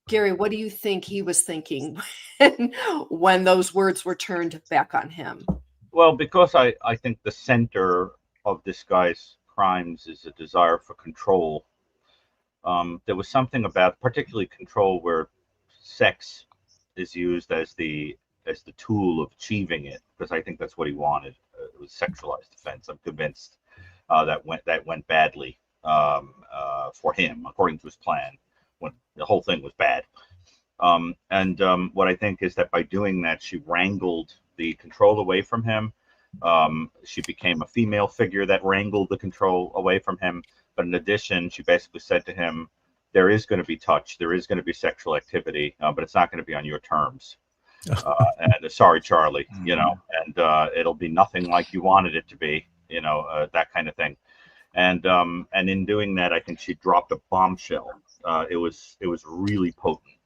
Gary, what do you think he was thinking when those words were turned back on him? Well, because I think the center of this guy's crimes is a desire for control. There was something about particularly control where sex is used as the tool of achieving it, because I think that's what he wanted. It was sexualized offense. I'm convinced that went badly for him, according to his plan, when the whole thing was bad. What I think is that by doing that, she wrangled the control away from him. She became a female figure that wrangled the control away from him. But in addition, she basically said to him, there is going to be touch, there is going to be sexual activity, but it's not going to be on your terms. And sorry, Charlie, and it'll be nothing like you wanted it to be, that kind of thing. And in doing that, I think she dropped a bombshell. It was really potent.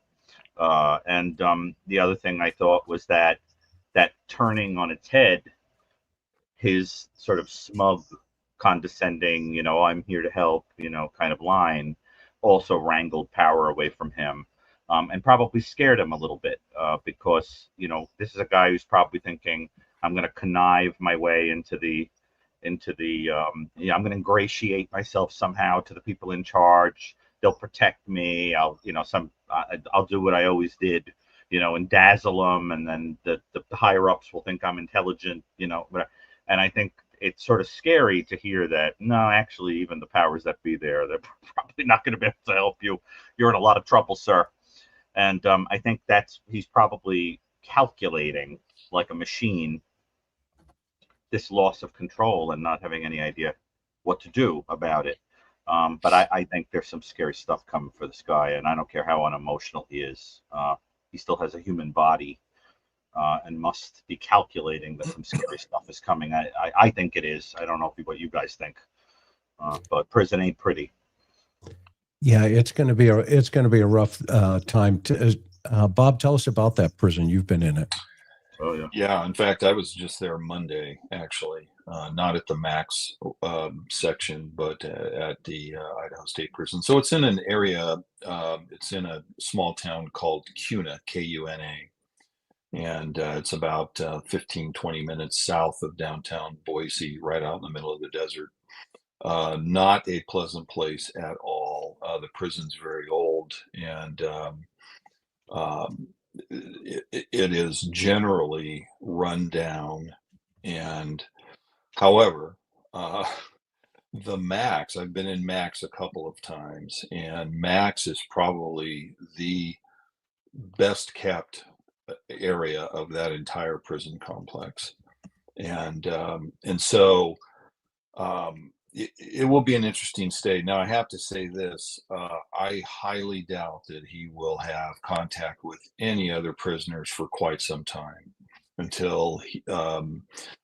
The other thing I thought was that turning on its head, his sort of smug, condescending, I'm here to help, kind of line, also wrangled power away from him, and probably scared him a little bit, because, this is a guy who's probably thinking, I'm going to connive my way into the, I'm going to ingratiate myself somehow to the people in charge. They'll protect me. I'll do what I always did, and dazzle them. And then the higher ups will think I'm intelligent, and I think it's sort of scary to hear that, no, actually, even the powers that be there, they're probably not going to be able to help you. You're in a lot of trouble, sir. And I think he's probably calculating like a machine this loss of control and not having any idea what to do about it. But I think there's some scary stuff coming for this guy, and I don't care how unemotional he is. He still has a human body, and must be calculating that some scary stuff is coming. I think it is. I don't know what you guys think, but prison ain't pretty. Yeah, it's going to be a rough time. Bob, tell us about that prison. You've been in it. Oh yeah. Yeah. In fact, I was just there Monday, actually, not at the max section, but at the Idaho State Prison. So it's in an area. It's in a small town called Kuna, Kuna. And it's about 15, 20 minutes south of downtown Boise, right out in the middle of the desert. Not a pleasant place at all. The prison's very old, and it is generally run down. And however, the Max, I've been in Max a couple of times, and Max is probably the best kept area of that entire prison complex. And so it will be an interesting stay. Now, I have to say this, I highly doubt that he will have contact with any other prisoners for quite some time until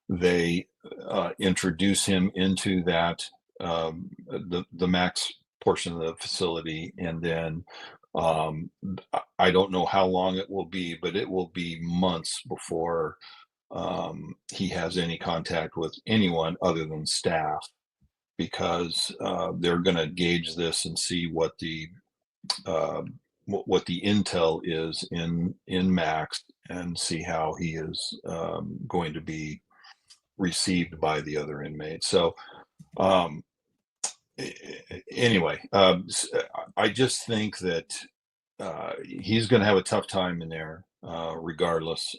they introduce him into that, the max portion of the facility, and then I don't know how long it will be, but it will be months before he has any contact with anyone other than staff, because they're going to gauge this and see what the intel is in Max, and see how he is going to be received by the other inmates. So anyway, I just think that he's going to have a tough time in there, regardless.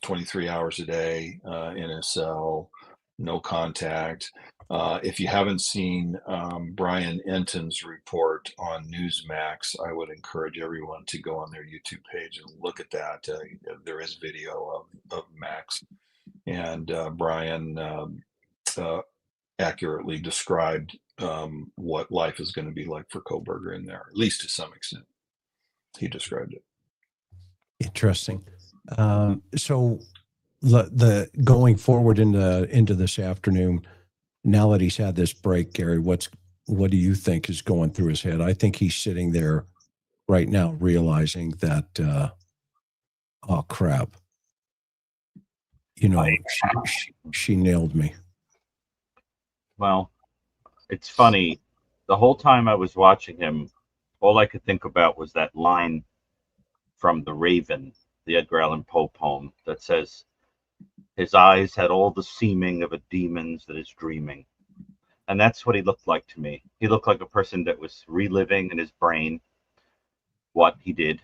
23 hours a day in his cell, no contact. If you haven't seen Brian Enton's report on Newsmax, I would encourage everyone to go on their YouTube page and look at that. There is video of Max, and Brian accurately described what life is going to be like for Kohberger in there, at least to some extent. He described it. Interesting. So the going forward into this afternoon, now that he's had this break, Gary, what do you think is going through his head? I think he's sitting there right now realizing that, oh crap, you know, she nailed me. Well, it's funny. The whole time I was watching him, all I could think about was that line from The Raven, the Edgar Allan Poe poem, that says, "His eyes had all the seeming of a demon's that is dreaming." And that's what he looked like to me. He looked like a person that was reliving in his brain what he did,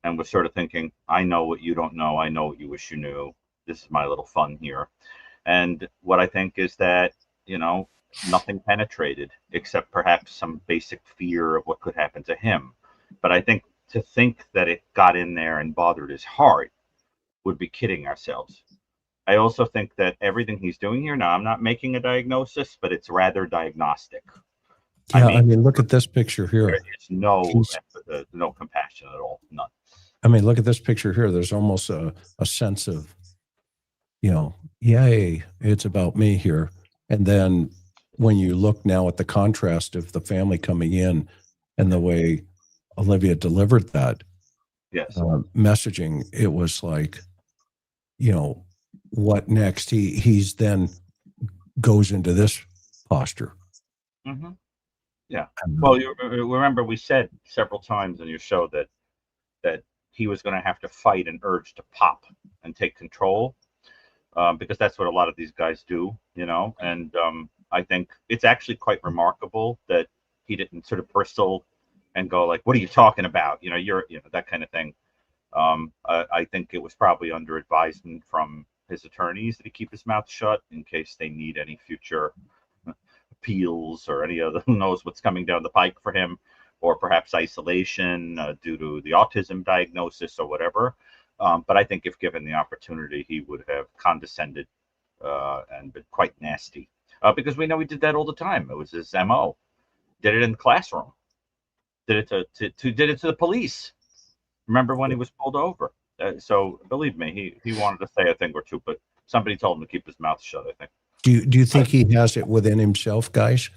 and was sort of thinking, I know what you don't know. I know what you wish you knew. This is my little fun here. And what I think is that, you know, nothing penetrated except perhaps some basic fear of what could happen to him. But I think to think that it got in there and bothered his heart would be kidding ourselves. I also think that everything he's doing here now, I'm not making a diagnosis, but it's rather diagnostic. Yeah, I mean, look at this picture here. There's no compassion at all, none. I mean, look at this picture here. There's almost a sense of, you know, yay, it's about me here. And then when you look now at the contrast of the family coming in and the way Olivia delivered that messaging, it was like, you know, what next? He's then goes into this posture. Mm-hmm. Yeah. Well, you remember we said several times on your show that he was going to have to fight an urge to pop and take control, because that's what a lot of these guys do, you know. And I think it's actually quite remarkable that he didn't sort of bristle and go like, "What are you talking about?" You know, that kind of thing. I think it was probably under advisement from his attorneys that he keep his mouth shut in case they need any future appeals or any other, who knows what's coming down the pike for him, or perhaps isolation due to the autism diagnosis or whatever. But I think if given the opportunity, he would have condescended and been quite nasty, because we know he did that all the time. It was his MO. Did it in the classroom. Did it did it to the police. Remember when he was pulled over? So believe me, he wanted to say a thing or two, but somebody told him to keep his mouth shut, I think. Do you think he has it within himself, guys,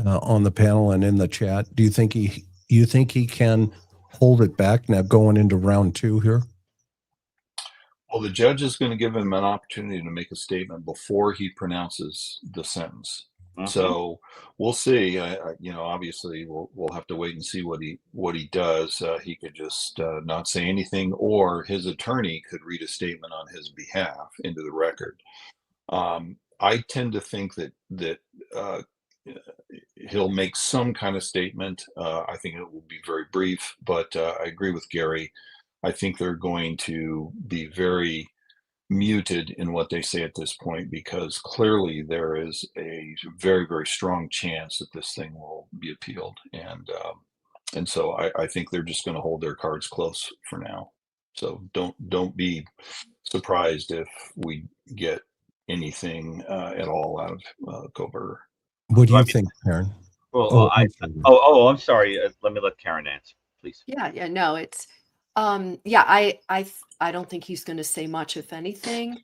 on the panel and in the chat? Do you think he can hold it back now going into round 2 here? Well, the judge is going to give him an opportunity to make a statement before he pronounces the sentence. Mm-hmm. So we'll see. You know, obviously, we'll have to wait and see what he does. He could just not say anything, or his attorney could read a statement on his behalf into the record. I tend to think that he'll make some kind of statement. I think it will be very brief, but I agree with Gary. I think they're going to be very muted in what they say at this point, because clearly there is a very, very strong chance that this thing will be appealed. And so I think they're just going to hold their cards close for now. So don't be surprised if we get anything at all out of Kohberger. What do you think, Karen? Well, I'm sorry. Let me let Karen answer, please. Yeah, no, it's I don't think he's going to say much, if anything.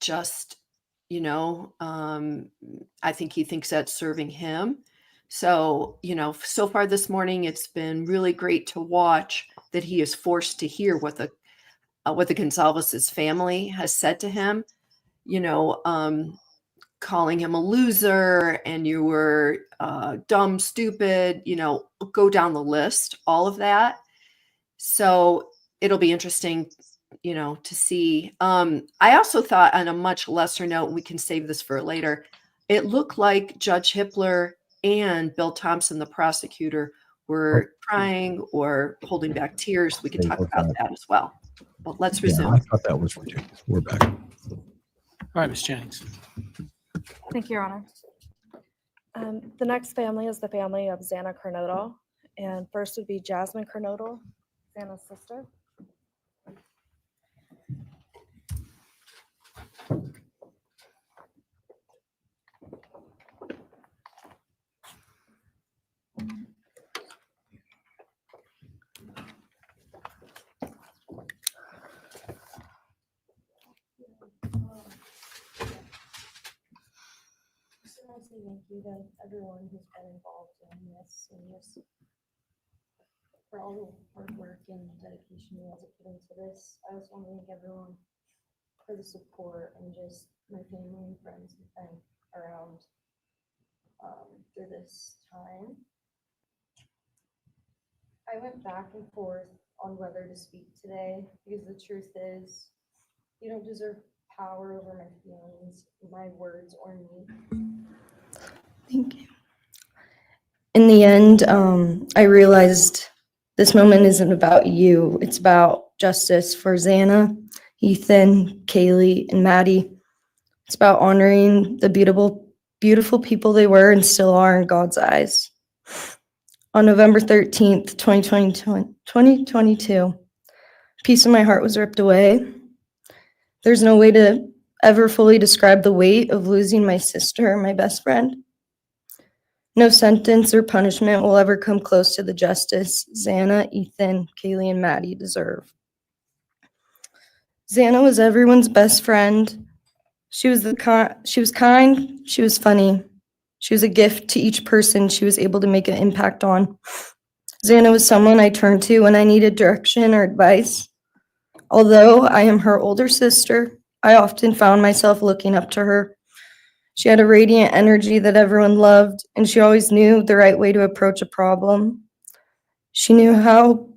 Just, you know, I think he thinks that's serving him. So, so far this morning, it's been really great to watch that he is forced to hear what the Goncalves' family has said to him, calling him a loser and you were dumb, stupid, go down the list, all of that. So it'll be interesting, to see. I also thought, on a much lesser note, we can save this for later, it looked like Judge Hippler and Bill Thompson, the prosecutor, were crying or holding back tears. We could talk about that as well. But let's resume. I thought that was ridiculous. We're back. All right, Ms. Jennings. Thank you, Your Honor. The next family is the family of Xana Kernodle. And first would be Jasmine Kernodle, Xana's sister. Thank you to everyone who's been involved in this and just for all the hard work and dedication you guys have put into this. I just want to thank everyone for the support and just my family and friends who've been around through this time. I went back and forth on whether to speak today because the truth is you don't deserve power over my feelings, my words, or me. Thank you. In the end, I realized this moment isn't about you. It's about justice for Xana, Ethan, Kaylee, and Maddie. It's about honoring the beautiful people they were and still are in God's eyes. On November 13th, 2022, a piece of my heart was ripped away. There's no way to ever fully describe the weight of losing my sister, my best friend. No sentence or punishment will ever come close to the justice Xana, Ethan, Kaylee, and Maddie deserve. Xana was everyone's best friend. She was kind, she was funny. She was a gift to each person she was able to make an impact on. Xana was someone I turned to when I needed direction or advice. Although I am her older sister, I often found myself looking up to her. She had a radiant energy that everyone loved, and she always knew the right way to approach a problem. She knew how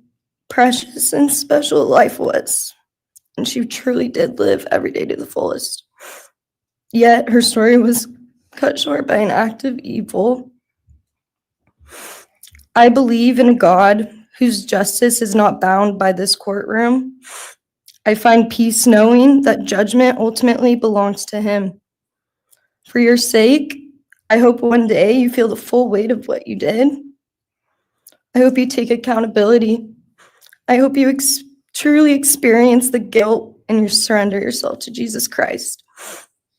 precious and special life was, and she truly did live every day to the fullest. Yet her story was cut short by an act of evil. I believe in a God whose justice is not bound by this courtroom. I find peace knowing that judgment ultimately belongs to Him. For your sake, I hope one day you feel the full weight of what you did. I hope you take accountability. I hope you truly experience the guilt and you surrender yourself to Jesus Christ.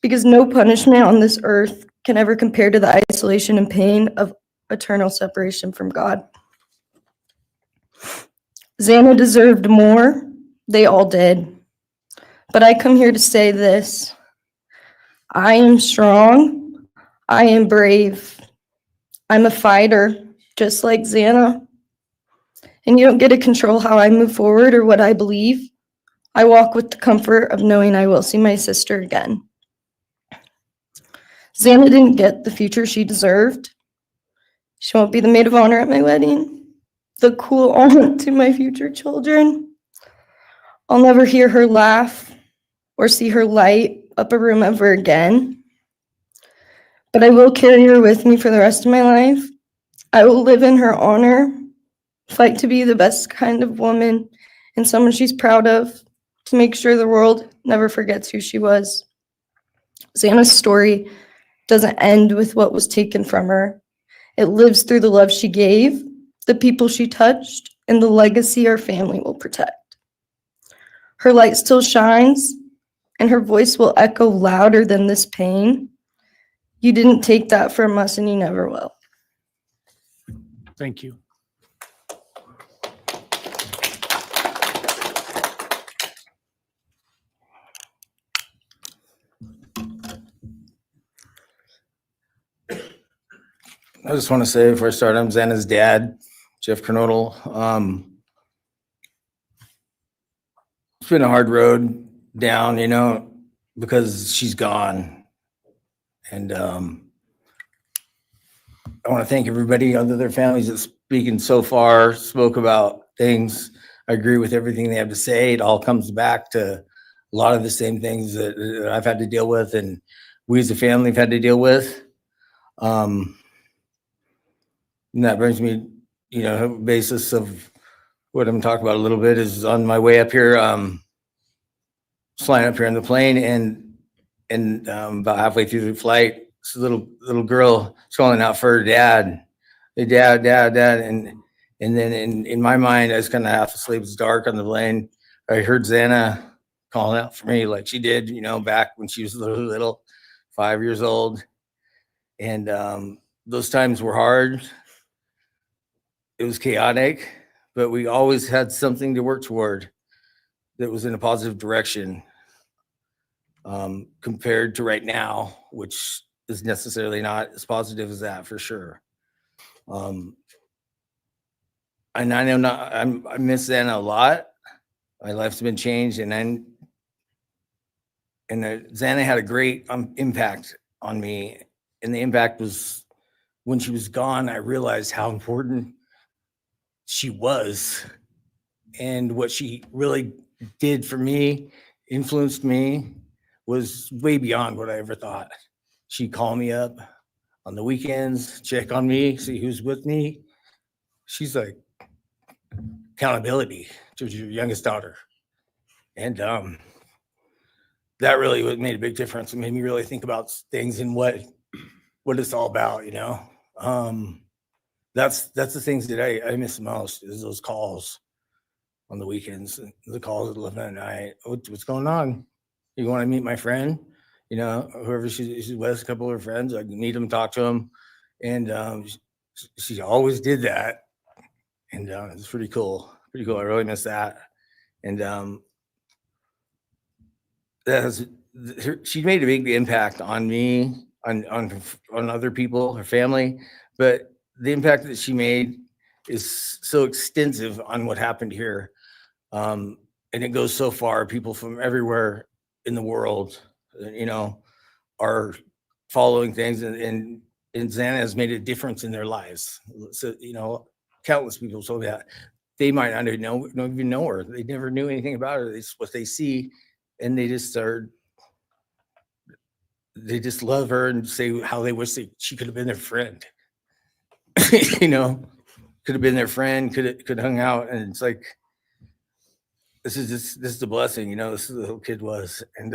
Because no punishment on this earth can ever compare to the isolation and pain of eternal separation from God. Xana deserved more. They all did. But I come here to say this. I am strong. I am brave. I'm a fighter, just like Xana. And you don't get to control how I move forward or what I believe. I walk with the comfort of knowing I will see my sister again. Xana didn't get the future she deserved. She won't be the maid of honor at my wedding, the cool aunt to my future children. I'll never hear her laugh or see her light up a room ever again. But I will carry her with me for the rest of my life. I will live in her honor, fight to be the best kind of woman and someone she's proud of, to make sure the world never forgets who she was. Xana's story doesn't end with what was taken from her. It lives through the love she gave, the people she touched, and the legacy our family will protect. Her light still shines, and her voice will echo louder than this pain. You didn't take that from us, and you never will. Thank you. I just want to say before I start, I'm Xana's dad, Jeff Kernodle. It's been a hard road down, you know, because she's gone. And I want to thank everybody, other their families that's speaking so far, spoke about things. I agree with everything they have to say. It all comes back to a lot of the same things that I've had to deal with and we as a family have had to deal with. And that brings me, you know, basis of what I'm talking about a little bit is on my way up here, flying up here in the plane and about halfway through the flight, this little girl is calling out for her dad. Hey, dad. And then in my mind, I was kind of half asleep. It's dark on the plane. I heard Xana calling out for me like she did, you know, back when she was little, 5 years old. And those times were hard. It was chaotic, but we always had something to work toward that was in a positive direction compared to right now, which is necessarily not as positive as that for sure. And I know I miss Xana a lot. My life's been changed, and Xana had a great impact on me. And the impact was when she was gone, I realized how important she was and what she really did for me, influenced me, was way beyond what I ever thought. She'd call me up on the weekends, check on me, see who's with me. She's like accountability to your youngest daughter. And that really made a big difference. It made me really think about things and what it's all about, you know. That's the things that I miss the most is those calls on the weekends, the calls at 11 at night. What's going on? You want to meet my friend? You know, whoever she's with, a couple of her friends, I can meet them, talk to them. And she always did that. And it's pretty cool. Pretty cool. I really miss that. And she made a big impact on me, on other people, her family. But the impact that she made is so extensive on what happened here. And it goes so far. People from everywhere in the world, you know, are following things, and Xana has made a difference in their lives. So, you know, countless people told me that they might not even know her. They never knew anything about her. It's what they see, and they just love her and say how they wish she could have been their friend. You know, could have been their friend, could hung out, and it's like this is a blessing. You know, this is the little kid was, and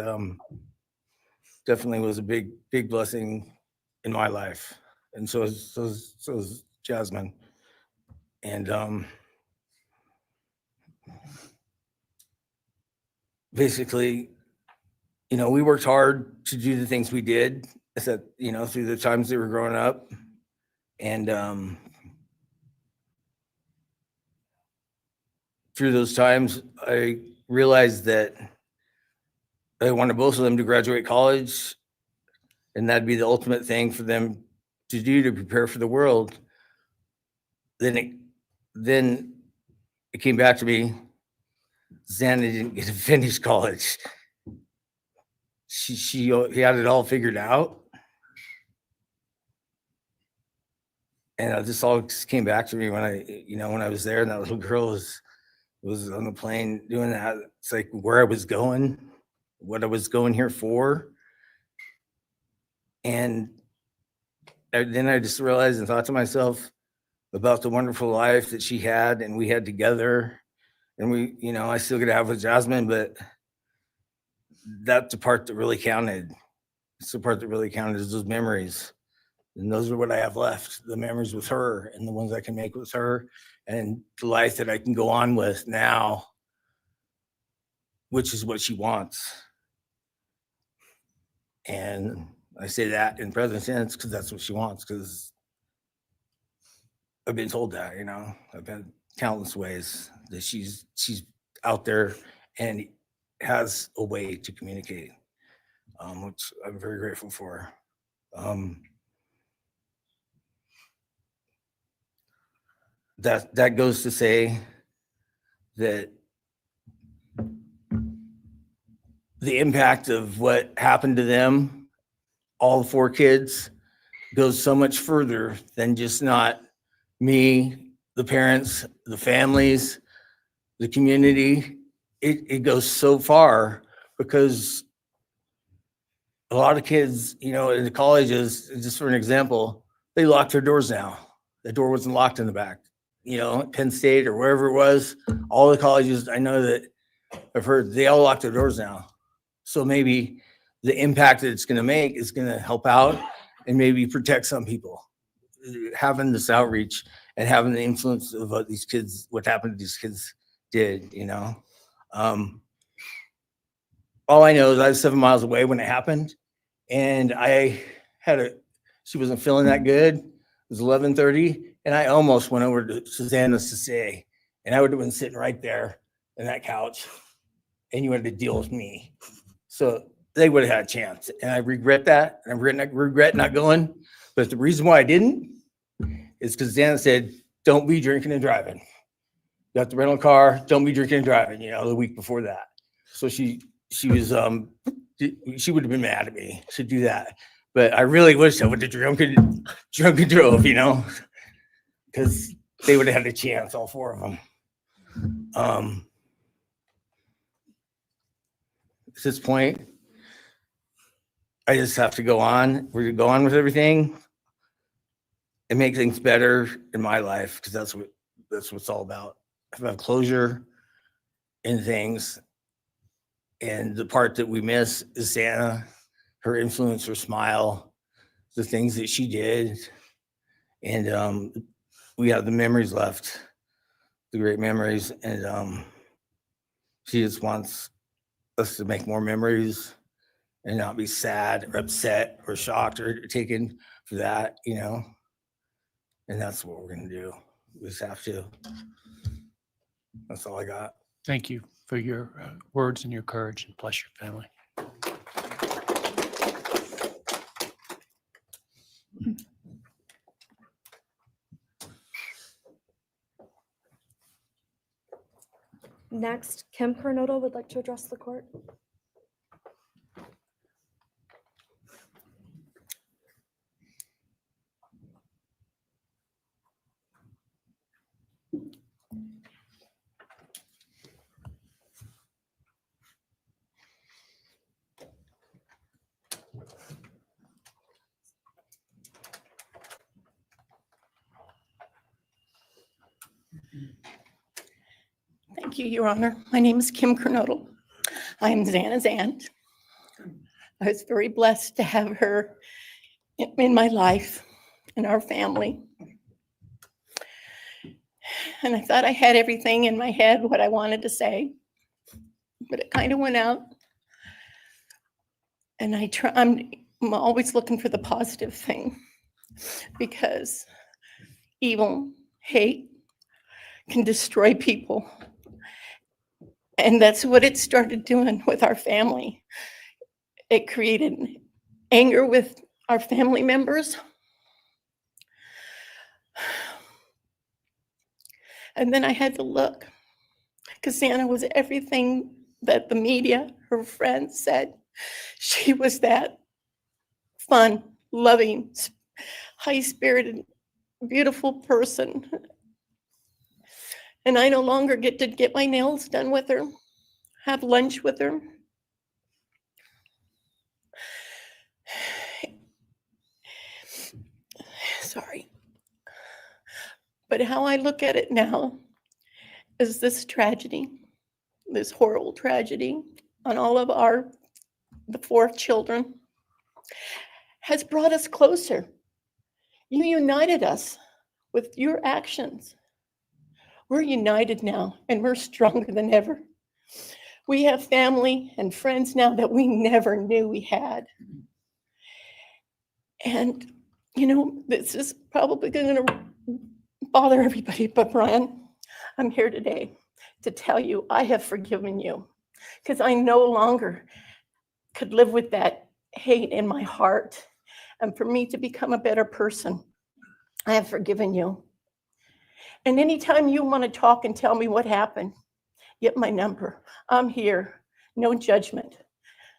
definitely was a big blessing in my life, and so is Jasmine. And basically, you know, we worked hard to do the things we did, you know, through the times they were growing up. And through those times, I realized that I wanted both of them to graduate college, and that'd be the ultimate thing for them to do to prepare for the world. Then it came back to me. Xana didn't get to finish college. He had it all figured out. And this all just came back to me when I was there and that little girl was on the plane doing that. It's like where I was going, what I was going here for. And then I just realized and thought to myself about the wonderful life that she had and we had together. And we, you know, I still get to have with Jasmine, but that's the part that really counted. It's the part that really counted is those memories. And those are what I have left, the memories with her and the ones I can make with her and the life that I can go on with now, which is what she wants. And I say that in present tense because that's what she wants, because I've been told that, you know, I've been countless ways that she's out there and has a way to communicate, which I'm very grateful for. that goes to say that the impact of what happened to them, all 4 kids, goes so much further than just not me, the parents, the families, the community. It goes so far because a lot of kids, you know, in the colleges, just for an example, they locked their doors now. The door wasn't locked in the back. You know, Penn State or wherever it was, all the colleges, I know that I've heard, they all lock their doors now. So maybe the impact that it's going to make is going to help out and maybe protect some people. Having this outreach and having the influence of what these kids, what happened to these kids did, you know. All I know is I was 7 miles away when it happened, and she wasn't feeling that good. It was 11:30, and I almost went over to Susanna's to say, and I would have been sitting right there in that couch, and you had to deal with me. So they would have had a chance, and I regret that, and I regret not going. But the reason why I didn't is because Zana said, "Don't be drinking and driving. You got the rental car. Don't be drinking and driving." You know, the week before that, so she was she would have been mad at me to do that. But I really wish I would have drunk and drove, you know, because they would have had a chance, all 4 of them. At this point, I just have to go on. We're gonna go on with everything and make things better in my life, because that's what it's all about. I have closure in things, and the part that we miss is Xana, her influence, her smile, the things that she did, and we have the memories left, the great memories, and she just wants us to make more memories and not be sad or upset or shocked or taken for that, you know. And that's what we're gonna do. We just have to. That's all I got. Thank you for your words and your courage, and bless your family. Next, Kim Kernodle would like to address the court. Thank you, Your Honor. My name is Kim Kernodle. I am Xana's aunt. I was very blessed to have her in my life, in our family. And I thought I had everything in my head, what I wanted to say, but it kind of went out. And I'm always looking for the positive thing, because evil, hate can destroy people. And that's what it started doing with our family. It created anger with our family members. And then I had to look, because Xana was everything that the media, her friends said. She was that fun, loving, high-spirited, beautiful person. And I no longer get to get my nails done with her, have lunch with her. Sorry. But how I look at it now is this tragedy, this horrible tragedy on all of the 4 children, has brought us closer. You united us with your actions. We're united now, and we're stronger than ever. We have family and friends now that we never knew we had. And, you know, this is probably going to bother everybody, but Bryan, I'm here today to tell you I have forgiven you, because I no longer could live with that hate in my heart. And for me to become a better person, I have forgiven you. And anytime you want to talk and tell me what happened, get my number. I'm here. No judgment.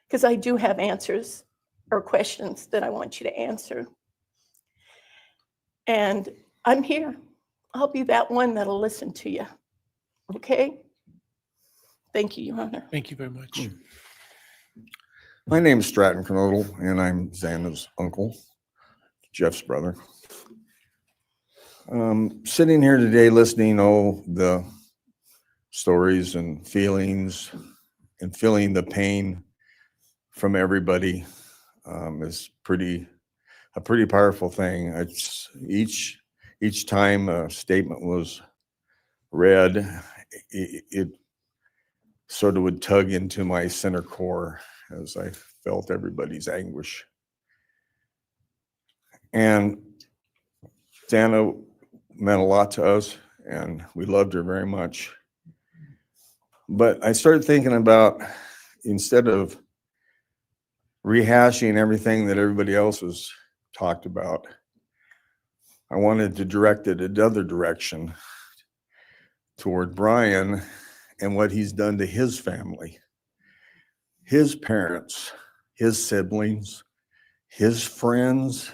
Because I do have answers or questions that I want you to answer. And I'm here. I'll be that one that'll listen to you. Okay? Thank you, Your Honor. Thank you very much. My name is Stratton Kernodle, and I'm Xana's uncle, Jeff's brother. Sitting here today listening to the stories and feelings and feeling the pain from everybody is a pretty powerful thing. It's each time a statement was read, it sort of would tug into my center core as I felt everybody's anguish. And Xana meant a lot to us, and we loved her very much. But I started thinking about, instead of rehashing everything that everybody else has talked about, I wanted to direct it another direction toward Bryan and what he's done to his family, his parents, his siblings, his friends,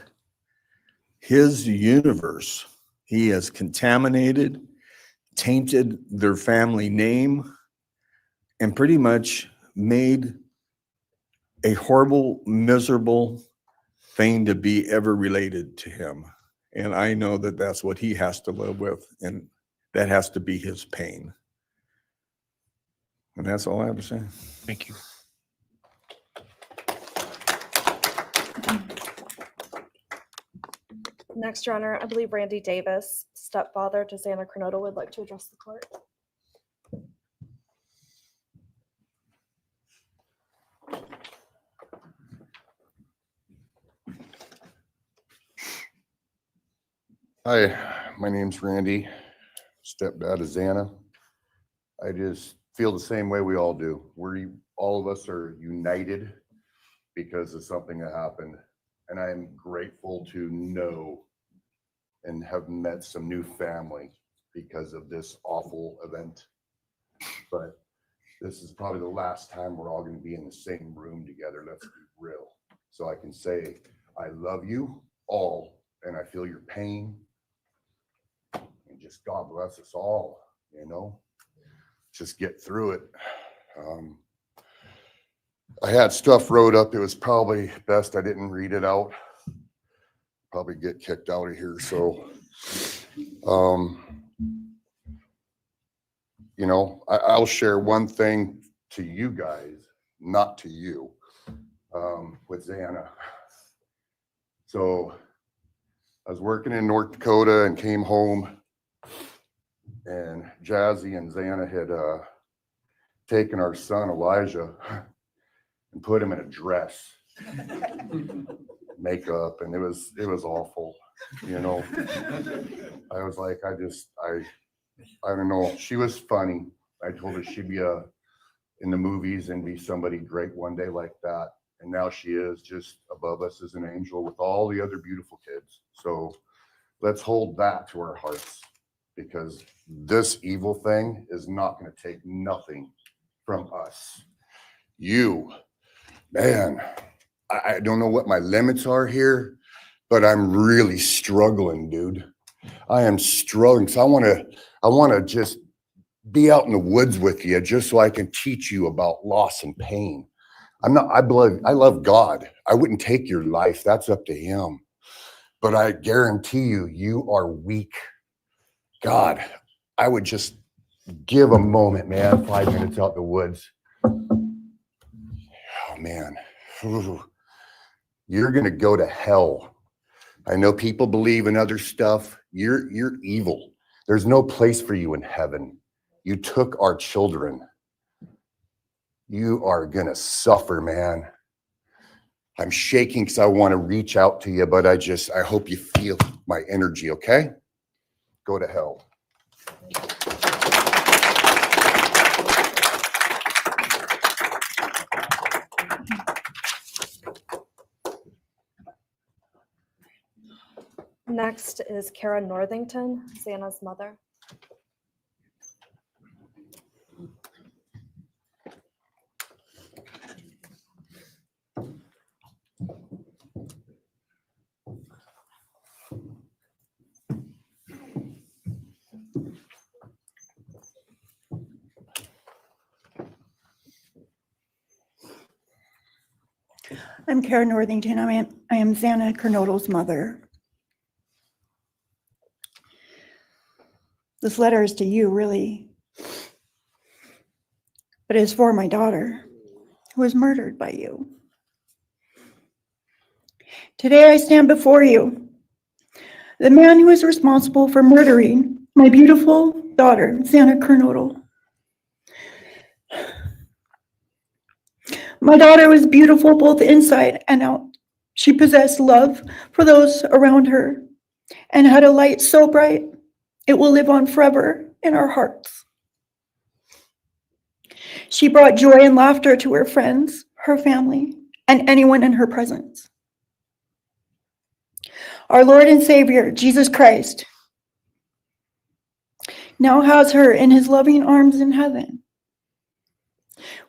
his universe. He has contaminated, tainted their family name, and pretty much made a horrible, miserable thing to be ever related to him. And I know that that's what he has to live with, and that has to be his pain. And that's all I have to say. Thank you. Next, Your Honor, I believe Randy Davis, stepfather to Xana Kernodle, would like to address the court. Hi, my name's Randy, stepdad of Xana. I just feel the same way we all do. All of us are united because of something that happened. And I am grateful to know and have met some new family because of this awful event. But this is probably the last time we're all going to be in the same room together. Let's be real. So I can say, I love you all, and I feel your pain. And just God bless us all, you know, just get through it. I had stuff wrote up. It was probably best I didn't read it out. Probably get kicked out of here. So, you know, I'll share one thing to you guys, not to you, with Xana. So I was working in North Dakota and came home, and Jazzy and Xana had taken our son Elijah and put him in a dress, makeup, and it was awful, you know. I was like, I don't know. She was funny. I told her she'd be in the movies and be somebody great one day like that. And now she is just above us as an angel with all the other beautiful kids. So let's hold that to our hearts, because this evil thing is not going to take nothing from us. You, man, I don't know what my limits are here, but I'm really struggling, dude. I am struggling. So I want to just be out in the woods with you, just so I can teach you about loss and pain. I love God. I wouldn't take your life. That's up to him. But I guarantee you, you are weak. God, I would just give a moment, man, 5 minutes out in the woods. Oh, man. You're going to go to hell. I know people believe in other stuff. You're evil. There's no place for you in heaven. You took our children. You are going to suffer, man. I'm shaking because I want to reach out to you, but I hope you feel my energy, okay? Go to hell. Next is Kara Northington, Xana's mother. I'm Kara Northington. I am Xana Kernodle's mother. This letter is to you, really, but it's for my daughter, who was murdered by you. Today I stand before you, the man who is responsible for murdering my beautiful daughter, Xana Kernodle. My daughter was beautiful both inside and out. She possessed love for those around her and had a light so bright it will live on forever in our hearts. She brought joy and laughter to her friends, her family, and anyone in her presence. Our Lord and Savior, Jesus Christ, now has her in his loving arms in heaven,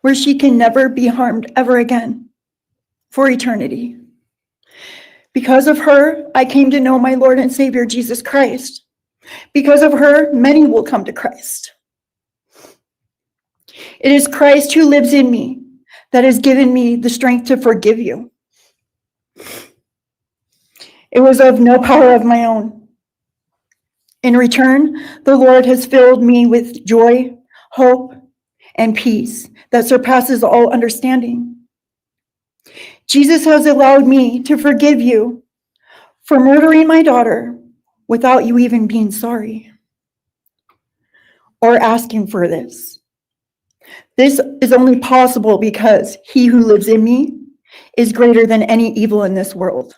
where she can never be harmed ever again for eternity. Because of her, I came to know my Lord and Savior, Jesus Christ. Because of her, many will come to Christ. It is Christ who lives in me that has given me the strength to forgive you. It was of no power of my own. In return, the Lord has filled me with joy, hope, and peace that surpasses all understanding. Jesus has allowed me to forgive you for murdering my daughter without you even being sorry or asking for this. This is only possible because he who lives in me is greater than any evil in this world.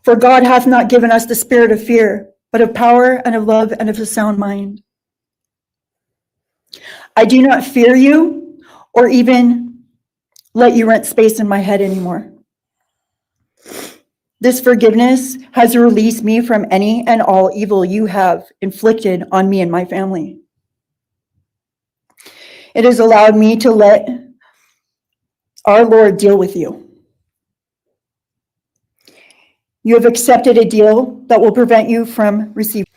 For God hath not given us the spirit of fear, but of power and of love and of a sound mind. I do not fear you or even let you rent space in my head anymore. This forgiveness has released me from any and all evil you have inflicted on me and my family. It has allowed me to let our Lord deal with you. You have accepted a deal that will prevent you from receiving.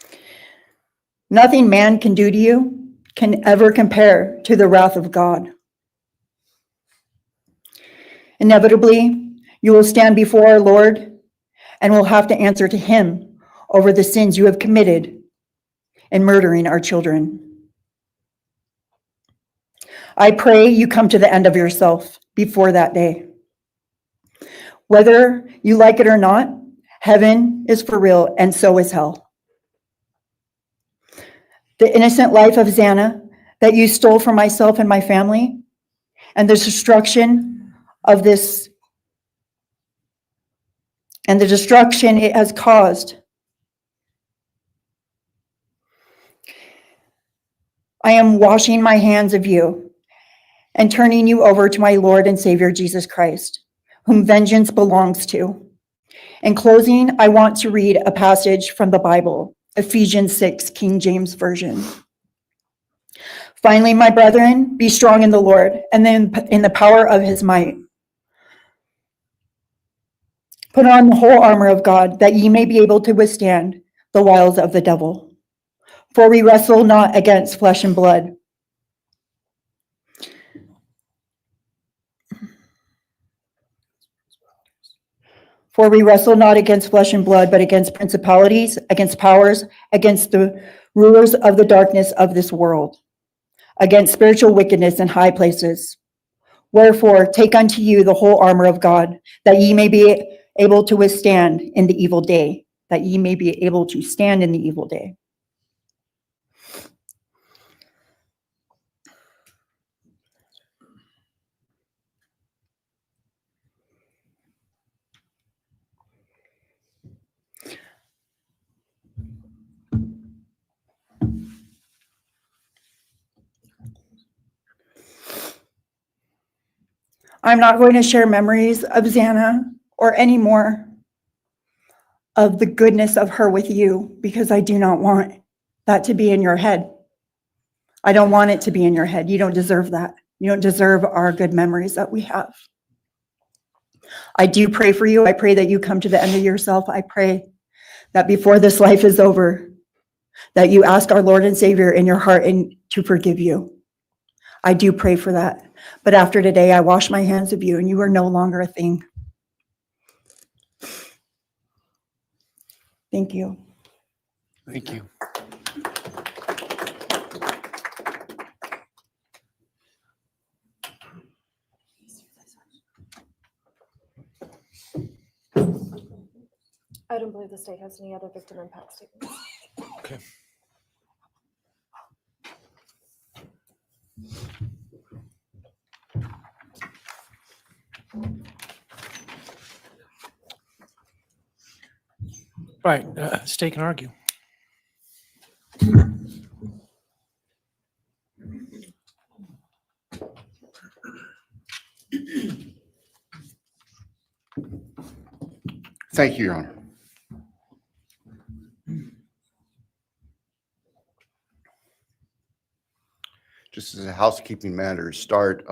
Nothing man can do to you can ever compare to the wrath of God. Inevitably, you will stand before our Lord and will have to answer to him over the sins you have committed in murdering our children. I pray you come to the end of yourself before that day. Whether you like it or not, heaven is for real and so is hell. The innocent life of Xana that you stole from myself and my family, and the destruction it has caused. I am washing my hands of you and turning you over to my Lord and Savior, Jesus Christ, whom vengeance belongs to. In closing, I want to read a passage from the Bible, Ephesians 6, King James Version. Finally, my brethren, be strong in the Lord and then in the power of his might. Put on the whole armor of God, that ye may be able to withstand the wiles of the devil. For we wrestle not against flesh and blood. For we wrestle not against flesh and blood, but against principalities, against powers, against the rulers of the darkness of this world, against spiritual wickedness in high places. Wherefore, take unto you the whole armor of God, that ye may be able to withstand in the evil day, that ye may be able to stand in the evil day. I'm not going to share memories of Xana or any more of the goodness of her with you, because I do not want that to be in your head. I don't want it to be in your head. You don't deserve that. You don't deserve our good memories that we have. I do pray for you. I pray that you come to the end of yourself. I pray that before this life is over, that you ask our Lord and Savior in your heart and to forgive you. I do pray for that. But after today, I wash my hands of you, and you are no longer a thing. Thank you. Thank you. I don't believe the state has any other victim impact statements. Okay. Right, state can argue. Thank you, Your Honor. Just as a housekeeping matter to start,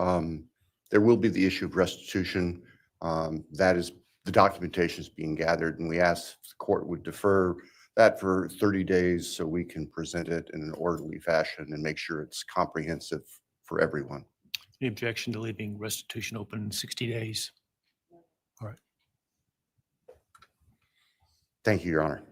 there will be the issue of restitution. That is, the documentation is being gathered, and we ask the court would defer that for 30 days so we can present it in an orderly fashion and make sure it's comprehensive for everyone. Any objection to leaving restitution open 60 days? All right. Thank you, Your Honor.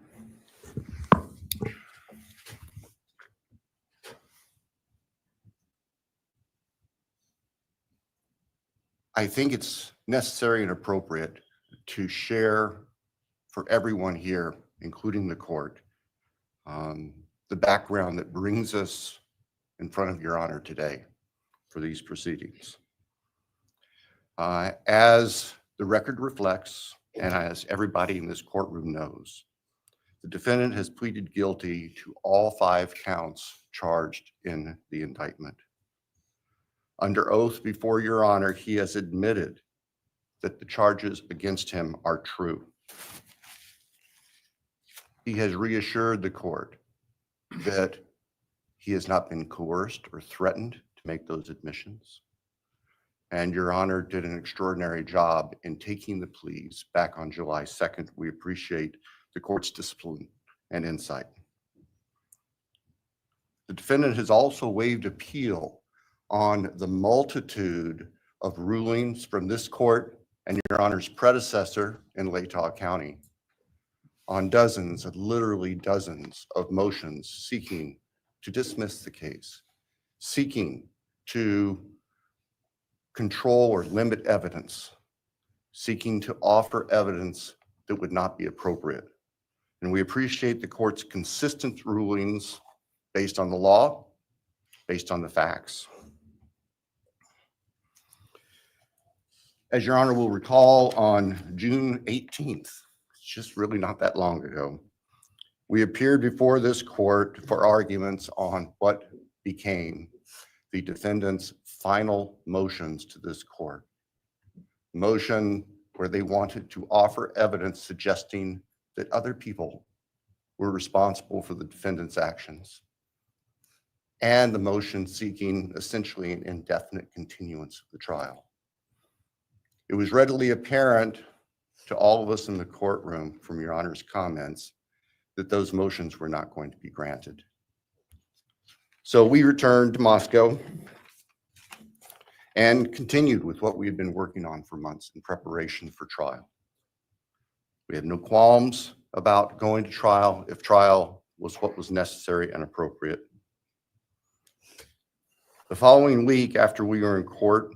I think it's necessary and appropriate to share for everyone here, including the court, the background that brings us in front of Your Honor today for these proceedings. As the record reflects, and as everybody in this courtroom knows, the defendant has pleaded guilty to all 5 counts charged in the indictment. Under oath before Your Honor, he has admitted that the charges against him are true. He has reassured the court that he has not been coerced or threatened to make those admissions. And Your Honor did an extraordinary job in taking the pleas back on July 2nd. We appreciate the court's discipline and insight. The defendant has also waived appeal on the multitude of rulings from this court and Your Honor's predecessor in Latah County on dozens, literally dozens of motions seeking to dismiss the case, seeking to control or limit evidence, seeking to offer evidence that would not be appropriate. And we appreciate the court's consistent rulings based on the law, based on the facts. As Your Honor will recall, on June 18th, it's just really not that long ago, we appeared before this court for arguments on what became the defendant's final motions to this court. Motion where they wanted to offer evidence suggesting that other people were responsible for the defendant's actions, and the motion seeking essentially an indefinite continuance of the trial. It was readily apparent to all of us in the courtroom from Your Honor's comments that those motions were not going to be granted. So we returned to Moscow and continued with what we had been working on for months in preparation for trial. We had no qualms about going to trial if trial was what was necessary and appropriate. The following week after we were in court,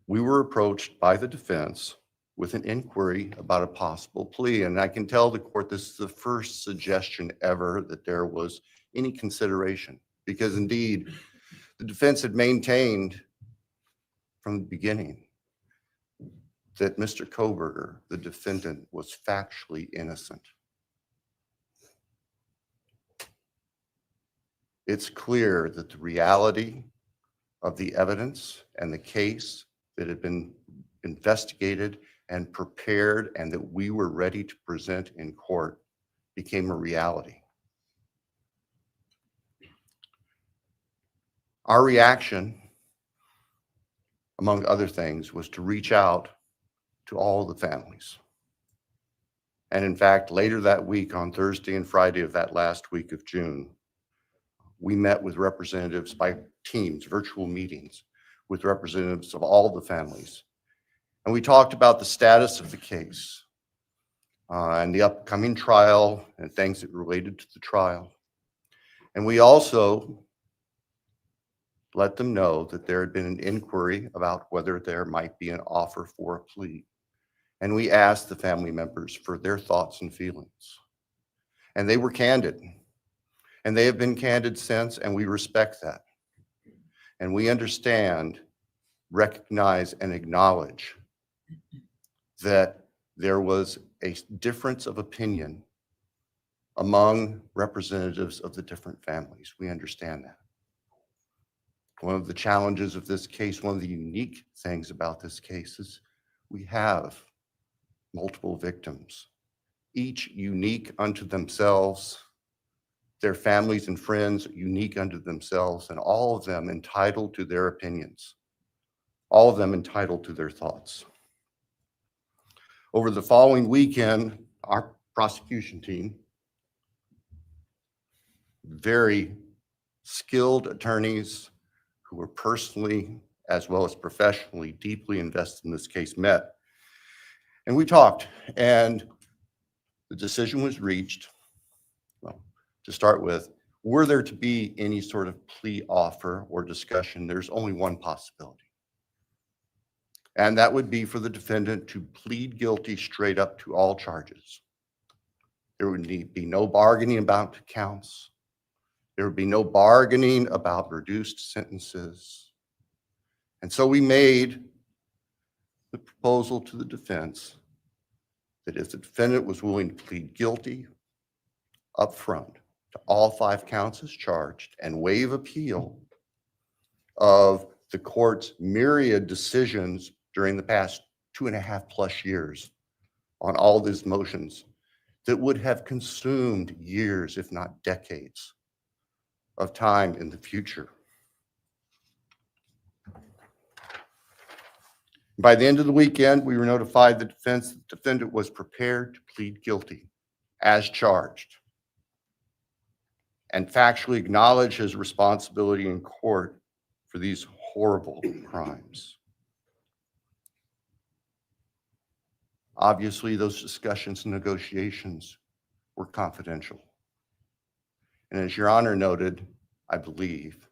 we were approached by the defense with an inquiry about a possible plea. And I can tell the court this is the first suggestion ever that there was any consideration, because indeed the defense had maintained from the beginning that Mr. Kohberger, the defendant, was factually innocent. It's clear that the reality of the evidence and the case that had been investigated and prepared and that we were ready to present in court became a reality. Our reaction, among other things, was to reach out to all the families. And in fact, later that week, on Thursday and Friday of that last week of June, we met with representatives by teams, virtual meetings, with representatives of all the families. And we talked about the status of the case and the upcoming trial and things that related to the trial. And we also let them know that there had been an inquiry about whether there might be an offer for a plea. And we asked the family members for their thoughts and feelings. And they were candid. And they have been candid since, and we respect that. And we understand, recognize, and acknowledge that there was a difference of opinion among representatives of the different families. We understand that. One of the challenges of this case, one of the unique things about this case is we have multiple victims, each unique unto themselves, their families and friends unique unto themselves, and all of them entitled to their opinions, all of them entitled to their thoughts. Over the following weekend, our prosecution team, very skilled attorneys who were personally as well as professionally deeply invested in this case, met. And we talked, and the decision was reached. Well, to start with, were there to be any sort of plea offer or discussion, there's only one possibility. And that would be for the defendant to plead guilty straight up to all charges. There would be no bargaining about counts. There would be no bargaining about reduced sentences. And so we made the proposal to the defense that if the defendant was willing to plead guilty up front to all 5 counts as charged and waive appeal of the court's myriad decisions during the past 2.5+ years on all these motions that would have consumed years, if not decades, of time in the future. By the end of the weekend, we were notified the defendant was prepared to plead guilty as charged and factually acknowledge his responsibility in court for these horrible crimes. Obviously, those discussions and negotiations were confidential. And as Your Honor noted, I believe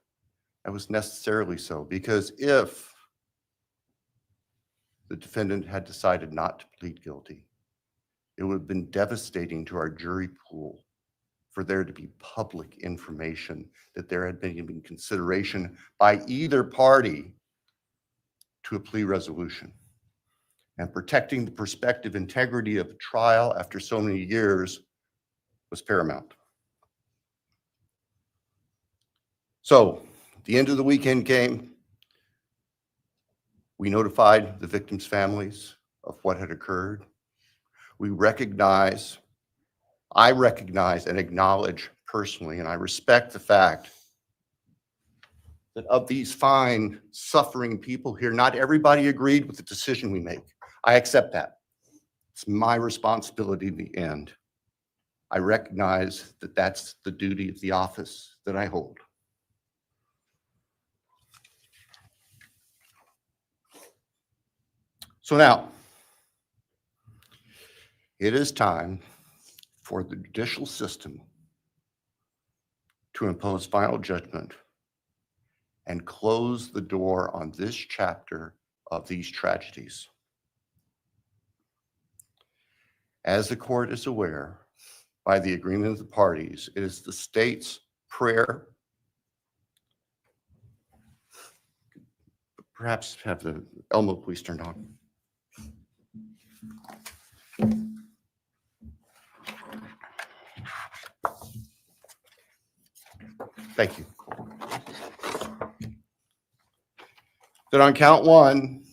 that was necessarily so, because if the defendant had decided not to plead guilty, it would have been devastating to our jury pool for there to be public information that there had been even consideration by either party to a plea resolution. And protecting the prospective integrity of the trial after so many years was paramount. So the end of the weekend came. We notified the victims' families of what had occurred. I recognize and acknowledge personally, and I respect the fact that of these fine, suffering people here, not everybody agreed with the decision we make. I accept that. It's my responsibility in the end. I recognize that that's the duty of the office that I hold. So now, it is time for the judicial system to impose final judgment and close the door on this chapter of these tragedies. As the court is aware, by the agreement of the parties, it is the state's prayer. Perhaps have the Elmo police turned on. Thank you. That on count 1,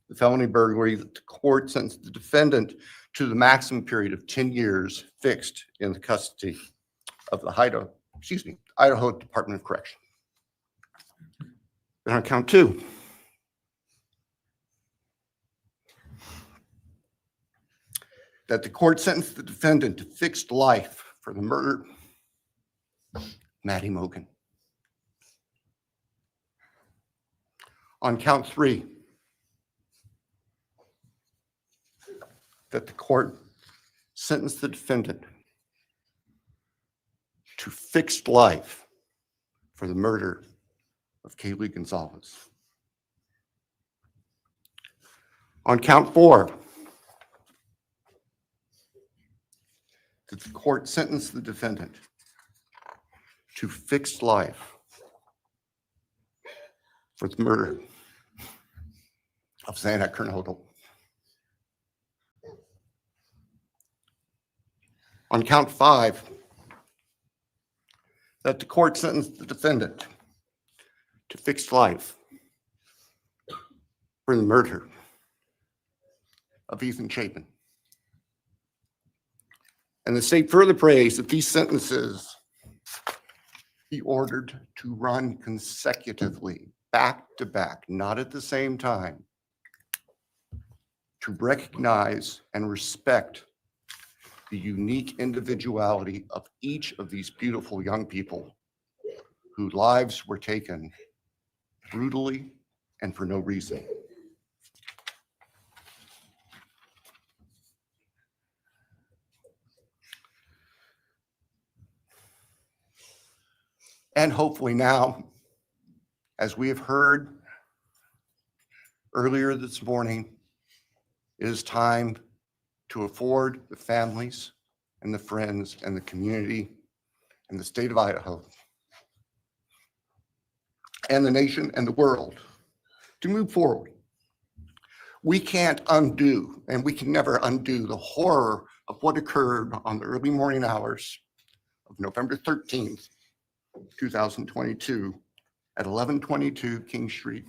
the felony burglary, that the court sentenced the defendant to the maximum period of 10 years fixed in the custody of the Idaho Department of Correction. Then on count 2, that the court sentenced the defendant to fixed life for the murder of Madison Mogen. On count 3, that the court sentenced the defendant to fixed life for the murder of Kaylee Goncalves. On count 4, that the court sentenced the defendant to fixed life for the murder of Xana Kernodle. On count 5, that the court sentenced the defendant to fixed life for the murder of Chapin. And the state further prays that these sentences be ordered to run consecutively, back to back, not at the same time, to recognize and respect the unique individuality of each of these beautiful young people whose lives were taken brutally and for no reason. And hopefully now, as we have heard earlier this morning, it is time to afford the families and the friends and the community and the state of Idaho and the nation and the world to move forward. We can't undo, and we can never undo, the horror of what occurred on the early morning hours of November 13th, 2022 at 1122 King Street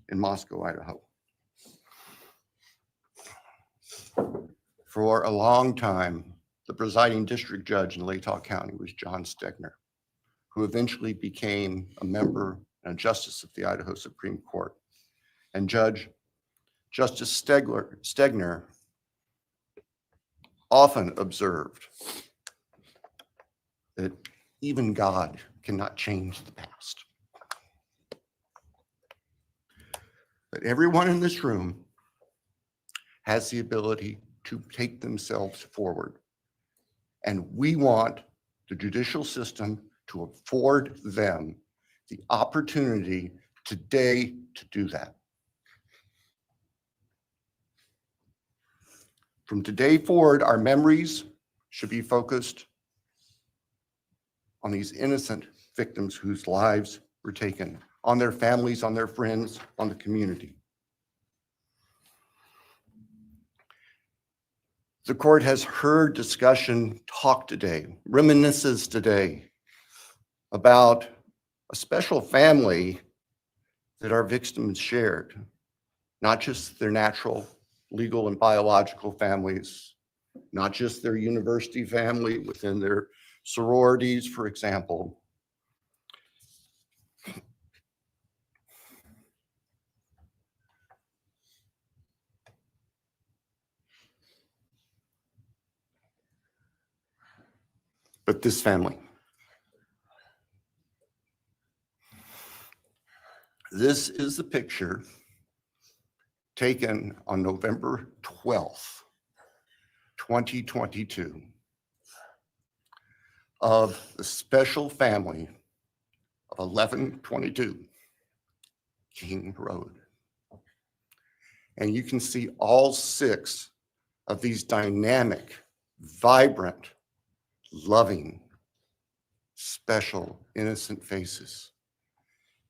in Moscow, Idaho. For a long time, the presiding district judge in Latah County was John Stegner, who eventually became a member and a justice of the Idaho Supreme Court. And Justice Stegner often observed that even God cannot change the past. But everyone in this room has the ability to take themselves forward. And we want the judicial system to afford them the opportunity today to do that. From today forward, our memories should be focused on these innocent victims whose lives were taken, on their families, on their friends, on the community. The court has heard discussion, talk today, reminiscences today about a special family that our victims shared, not just their natural, legal, and biological families, not just their university family within their sororities, for example. But this family. This is the picture taken on November 12th, 2022, of the special family of 1122 King Road. And you can see all 6 of these dynamic, vibrant, loving, special, innocent faces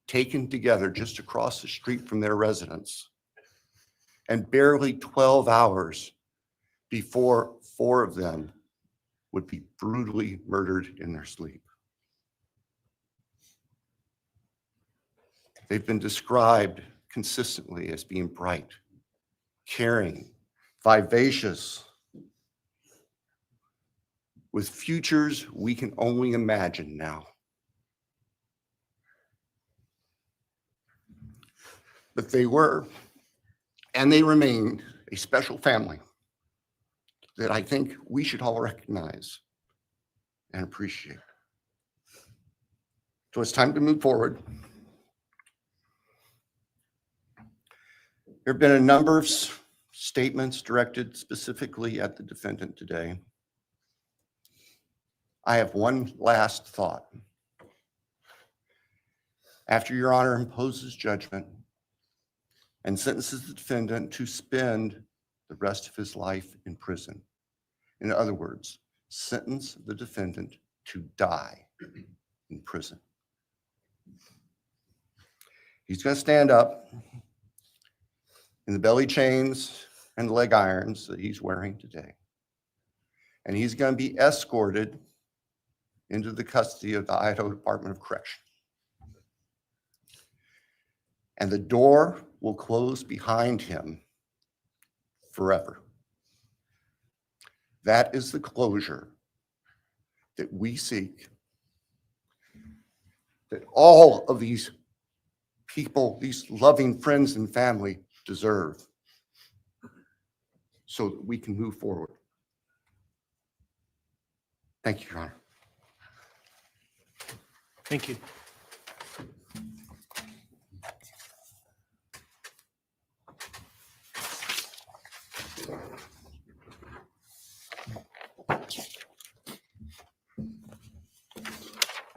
taken together just across the street from their residence, and barely 12 hours before 4 of them would be brutally murdered in their sleep. They've been described consistently as being bright, caring, vivacious, with futures we can only imagine now. But they were, and they remain, a special family that I think we should all recognize and appreciate. So it's time to move forward. There have been a number of statements directed specifically at the defendant today. I have one last thought. After Your Honor imposes judgment and sentences the defendant to spend the rest of his life in prison, in other words, sentence the defendant to die in prison, he's going to stand up in the belly chains and leg irons that he's wearing today, and he's going to be escorted into the custody of the Idaho Department of Correction. And the door will close behind him forever. That is the closure that we seek, that all of these people, these loving friends and family deserve, so that we can move forward. Thank you, Your Honor. Thank you.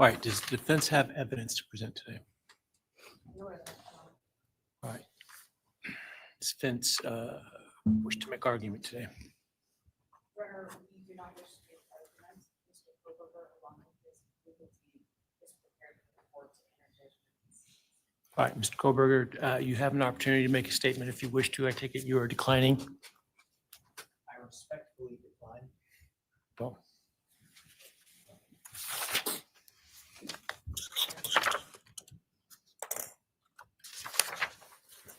All right, does the defense have evidence to present today? All right. Does defense wish to make argument today? All right, Mr. Kohberger, you have an opportunity to make a statement if you wish to. I take it you are declining. I respectfully decline. Well,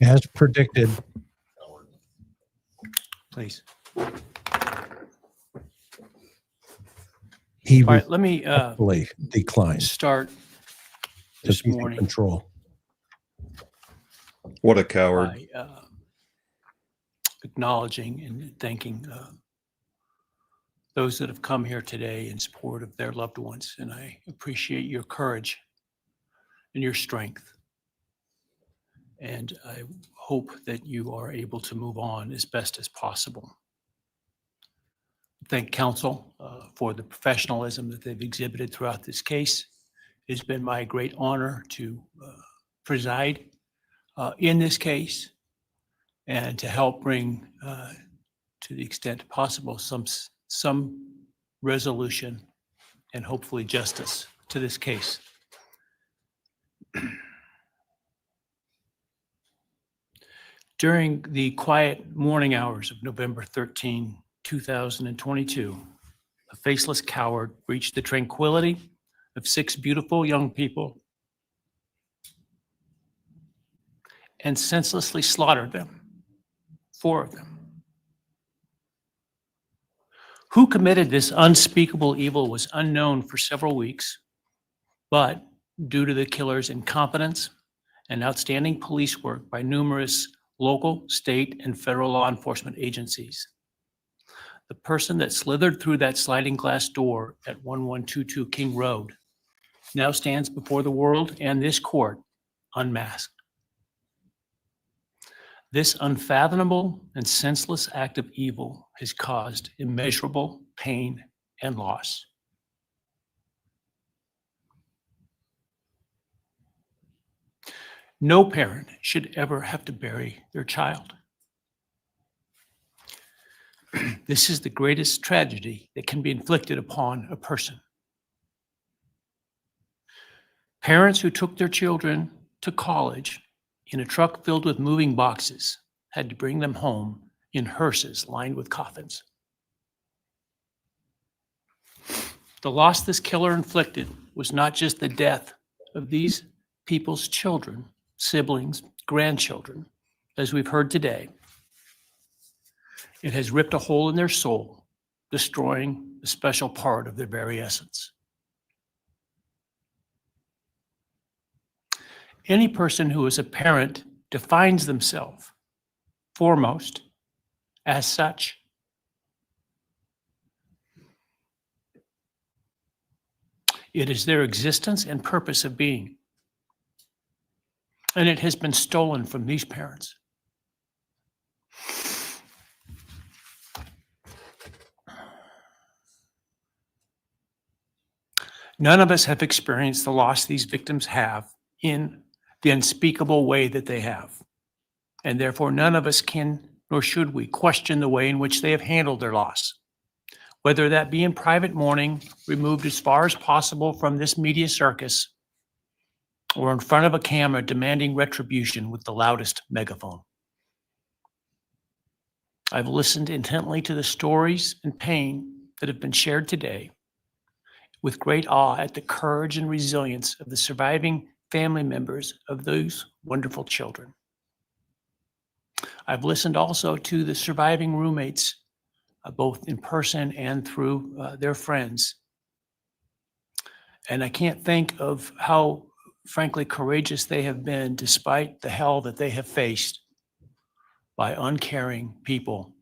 As predicted, please. he All right, let me respectfully declines start to this be in morning control. What a coward. by acknowledging and thanking those that have come here today in support of their loved ones. And I appreciate your courage and your strength. And I hope that you are able to move on as best as possible. Thank counsel for the professionalism that they've exhibited throughout this case. It's been my great honor to preside in this case and to help bring, to the extent possible, some resolution and hopefully justice to this case. During the quiet morning hours of November 13, 2022, a faceless coward breached the tranquility of 6 beautiful young people and senselessly slaughtered them, 4 of them. Who committed this unspeakable evil was unknown for several weeks, but due to the killer's incompetence and outstanding police work by numerous local, state, and federal law enforcement agencies, the person that slithered through that sliding glass door at 1122 King Road now stands before the world and this court unmasked. This unfathomable and senseless act of evil has caused immeasurable pain and loss. No parent should ever have to bury their child. This is the greatest tragedy that can be inflicted upon a person. Parents who took their children to college in a truck filled with moving boxes had to bring them home in hearses lined with coffins. The loss this killer inflicted was not just the death of these people's children, siblings, grandchildren, as we've heard today. It has ripped a hole in their soul, destroying a special part of their very essence. Any person who is a parent defines themselves foremost as such. It is their existence and purpose of being. And it has been stolen from these parents. None of us have experienced the loss these victims have in the unspeakable way that they have. And therefore, none of us can, nor should we, question the way in which they have handled their loss. Whether that be in private mourning, removed as far as possible from this media circus, or in front of a camera demanding retribution with the loudest megaphone. I've listened intently to the stories and pain that have been shared today, with great awe at the courage and resilience of the surviving family members of those wonderful children. I've listened also to the surviving roommates, both in person and through their friends. And I can't think of how, frankly, courageous they have been despite the hell that they have faced by uncaring people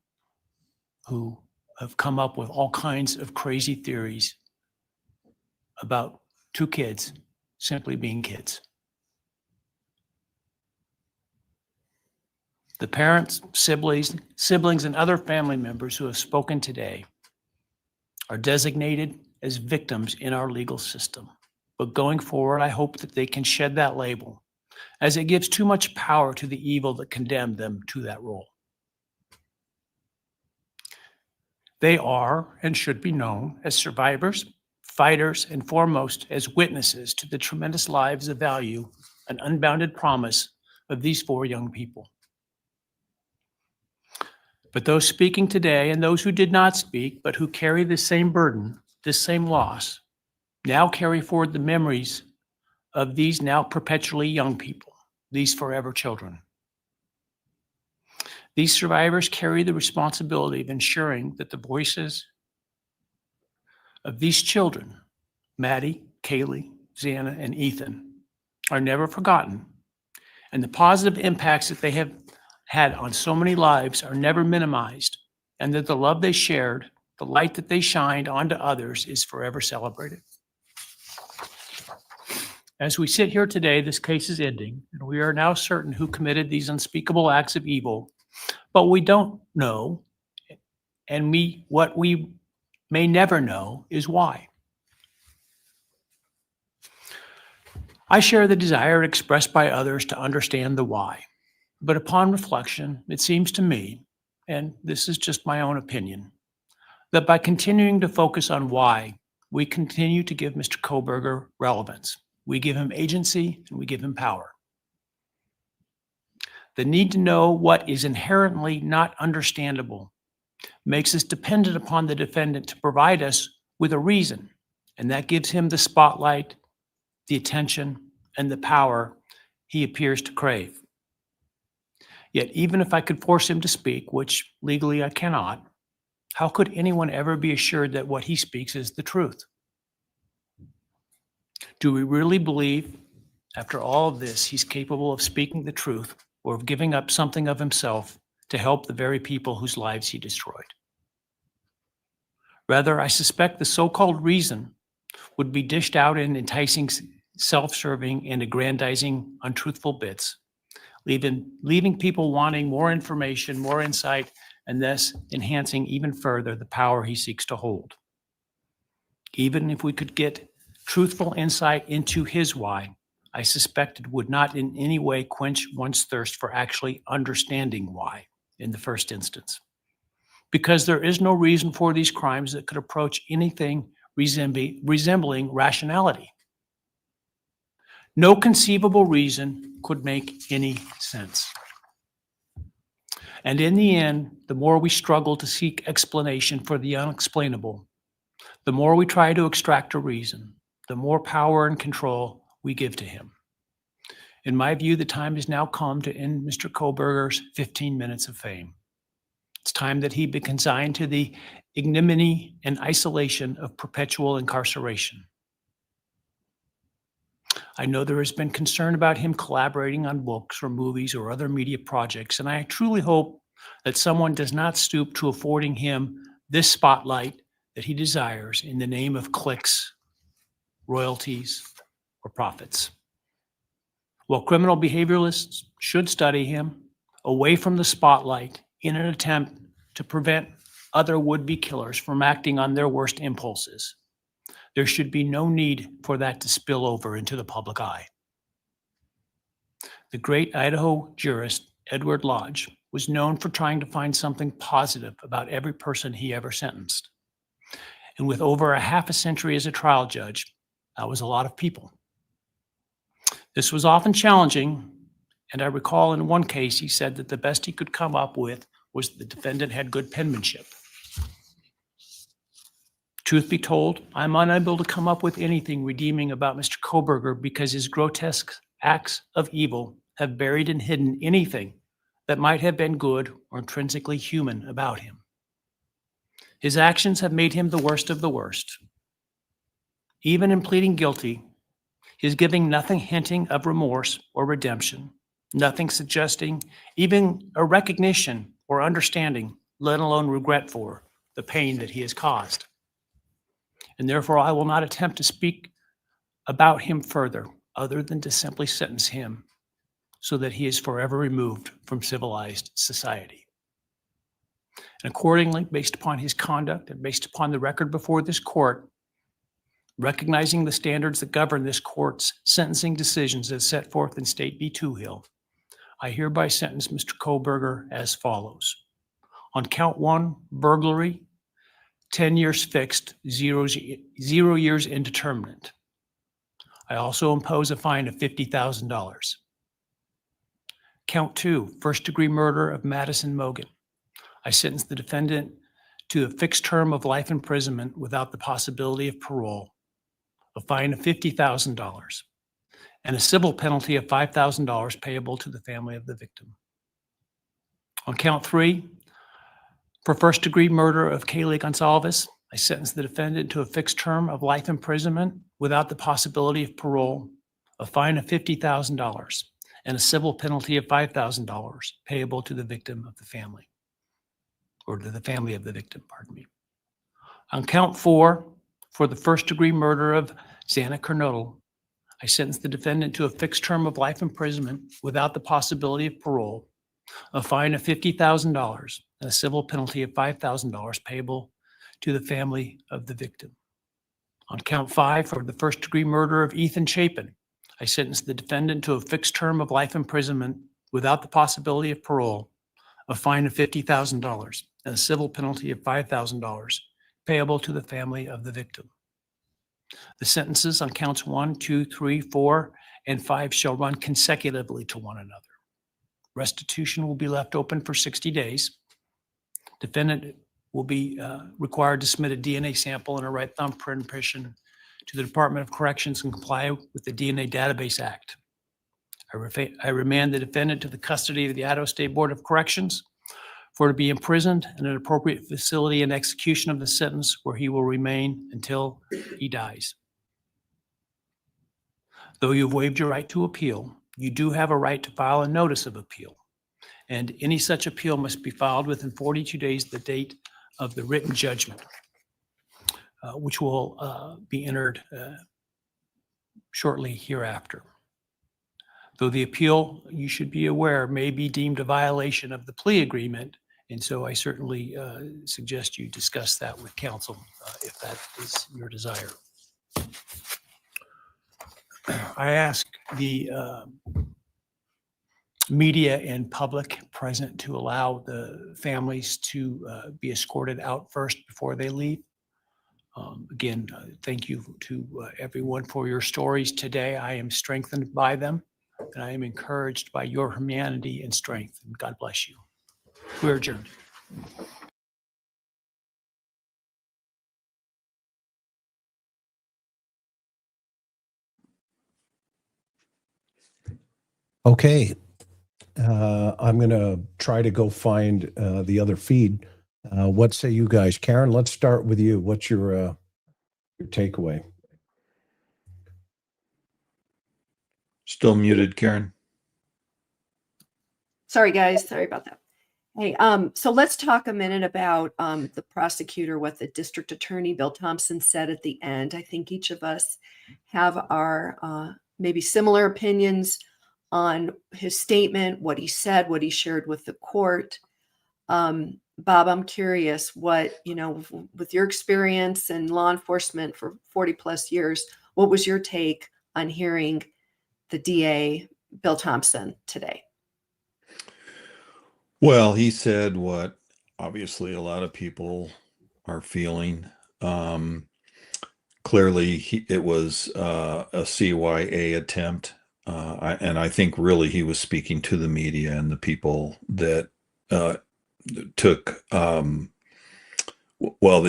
who have come up with all kinds of crazy theories about two kids simply being kids. The parents, siblings, and other family members who have spoken today are designated as victims in our legal system. But going forward, I hope that they can shed that label, as it gives too much power to the evil that condemned them to that role. They are and should be known as survivors, fighters, and foremost as witnesses to the tremendous lives of value and unbounded promise of these four young people. But those speaking today and those who did not speak, but who carry the same burden, this same loss, now carry forward the memories of these now perpetually young people, these forever children. These survivors carry the responsibility of ensuring that the voices of these children, Maddie, Kaylee, Xana, and Ethan, are never forgotten, and the positive impacts that they have had on so many lives are never minimized, and that the love they shared, the light that they shined onto others is forever celebrated. As we sit here today, this case is ending, and we are now certain who committed these unspeakable acts of evil, but we don't know, and what we may never know is why. I share the desire expressed by others to understand the why. But upon reflection, it seems to me, and this is just my own opinion, that by continuing to focus on why, we continue to give Mr. Kohberger relevance. We give him agency and we give him power. The need to know what is inherently not understandable makes us dependent upon the defendant to provide us with a reason, and that gives him the spotlight, the attention, and the power he appears to crave. Yet even if I could force him to speak, which legally I cannot, how could anyone ever be assured that what he speaks is the truth? Do we really believe, after all of this, he's capable of speaking the truth or of giving up something of himself to help the very people whose lives he destroyed? Rather, I suspect the so-called reason would be dished out in enticing, self-serving, and aggrandizing untruthful bits, leaving people wanting more information, more insight, and thus enhancing even further the power he seeks to hold. Even if we could get truthful insight into his why, I suspect it would not in any way quench one's thirst for actually understanding why in the first instance. Because there is no reason for these crimes that could approach anything resembling rationality. No conceivable reason could make any sense. And in the end, the more we struggle to seek explanation for the unexplainable, the more we try to extract a reason, the more power and control we give to him. In my view, the time has now come to end Mr. Kohberger's 15 minutes of fame. It's time that he be consigned to the ignominy and isolation of perpetual incarceration. I know there has been concern about him collaborating on books or movies or other media projects, and I truly hope that someone does not stoop to affording him this spotlight that he desires in the name of clicks, royalties, or profits. While criminal behavioralists should study him away from the spotlight in an attempt to prevent other would-be killers from acting on their worst impulses, there should be no need for that to spill over into the public eye. The great Idaho jurist Edward Lodge was known for trying to find something positive about every person he ever sentenced. And with over a half a century as a trial judge, that was a lot of people. This was often challenging, and I recall in one case he said that the best he could come up with was the defendant had good penmanship. Truth be told, I'm unable to come up with anything redeeming about Mr. Kohberger because his grotesque acts of evil have buried and hidden anything that might have been good or intrinsically human about him. His actions have made him the worst of the worst. Even in pleading guilty, he is giving nothing hinting of remorse or redemption, nothing suggesting even a recognition or understanding, let alone regret for the pain that he has caused. And therefore, I will not attempt to speak about him further, other than to simply sentence him so that he is forever removed from civilized society. And accordingly, based upon his conduct and based upon the record before this court, recognizing the standards that govern this court's sentencing decisions as set forth in State v. Toohill, I hereby sentence Mr. Kohberger as follows. On count 1, burglary, 10 years fixed, 0 years indeterminate. I also impose a fine of $50,000. Count 2, first-degree murder of Madison Mogen. I sentence the defendant to a fixed term of life imprisonment without the possibility of parole, a fine of $50,000, and a civil penalty of $5,000 payable to the family of the victim. On count 3, for first-degree murder of Kaylee Goncalves, I sentence the defendant to a fixed term of life imprisonment without the possibility of parole, a fine of $50,000, and a civil penalty of $5,000 payable to the victim of the family, or to the family of the victim, pardon me. On count 4, for the first-degree murder of Xana Kernodle, I sentence the defendant to a fixed term of life imprisonment without the possibility of parole, a fine of $50,000, and a civil penalty of $5,000 payable to the family of the victim. On count 5, for the first-degree murder of Ethan Chapin, I sentence the defendant to a fixed term of life imprisonment without the possibility of parole, a fine of $50,000, and a civil penalty of $5,000 payable to the family of the victim. The sentences on counts 1, 2, 3, 4, and 5 shall run consecutively to one another. Restitution will be left open for 60 days. Defendant will be required to submit a DNA sample and a right thumb print impression to the Department of Corrections and comply with the DNA Database Act. I remand the defendant to the custody of the Idaho State Board of Corrections for to be imprisoned in an appropriate facility and execution of the sentence where he will remain until he dies. Though you have waived your right to appeal, you do have a right to file a notice of appeal, and any such appeal must be filed within 42 days of the date of the written judgment, which will be entered shortly hereafter. Though the appeal, you should be aware, may be deemed a violation of the plea agreement, and so I certainly suggest you discuss that with counsel if that is your desire. I ask the media and public present to allow the families to be escorted out first before they leave. Again, thank you to everyone for your stories today. I am strengthened by them, and I am encouraged by your humanity and strength. And God bless you. We're adjourned. Okay. I'm going to try to go find the other feed. What say you guys? Karen, let's start with you. What's your takeaway? Still muted, Karen. Sorry, guys. Sorry about that. Hey, so let's talk a minute about the prosecutor, what the district attorney, Bill Thompson, said at the end. I think each of us have our maybe similar opinions on his statement, what he said, what he shared with the court. Bob, I'm curious what, with your experience in law enforcement for 40 plus years, what was your take on hearing the DA, Bill Thompson, today? Well, he said what obviously a lot of people are feeling. Clearly, it was a CYA attempt. And I think really he was speaking to the media and the people that took, that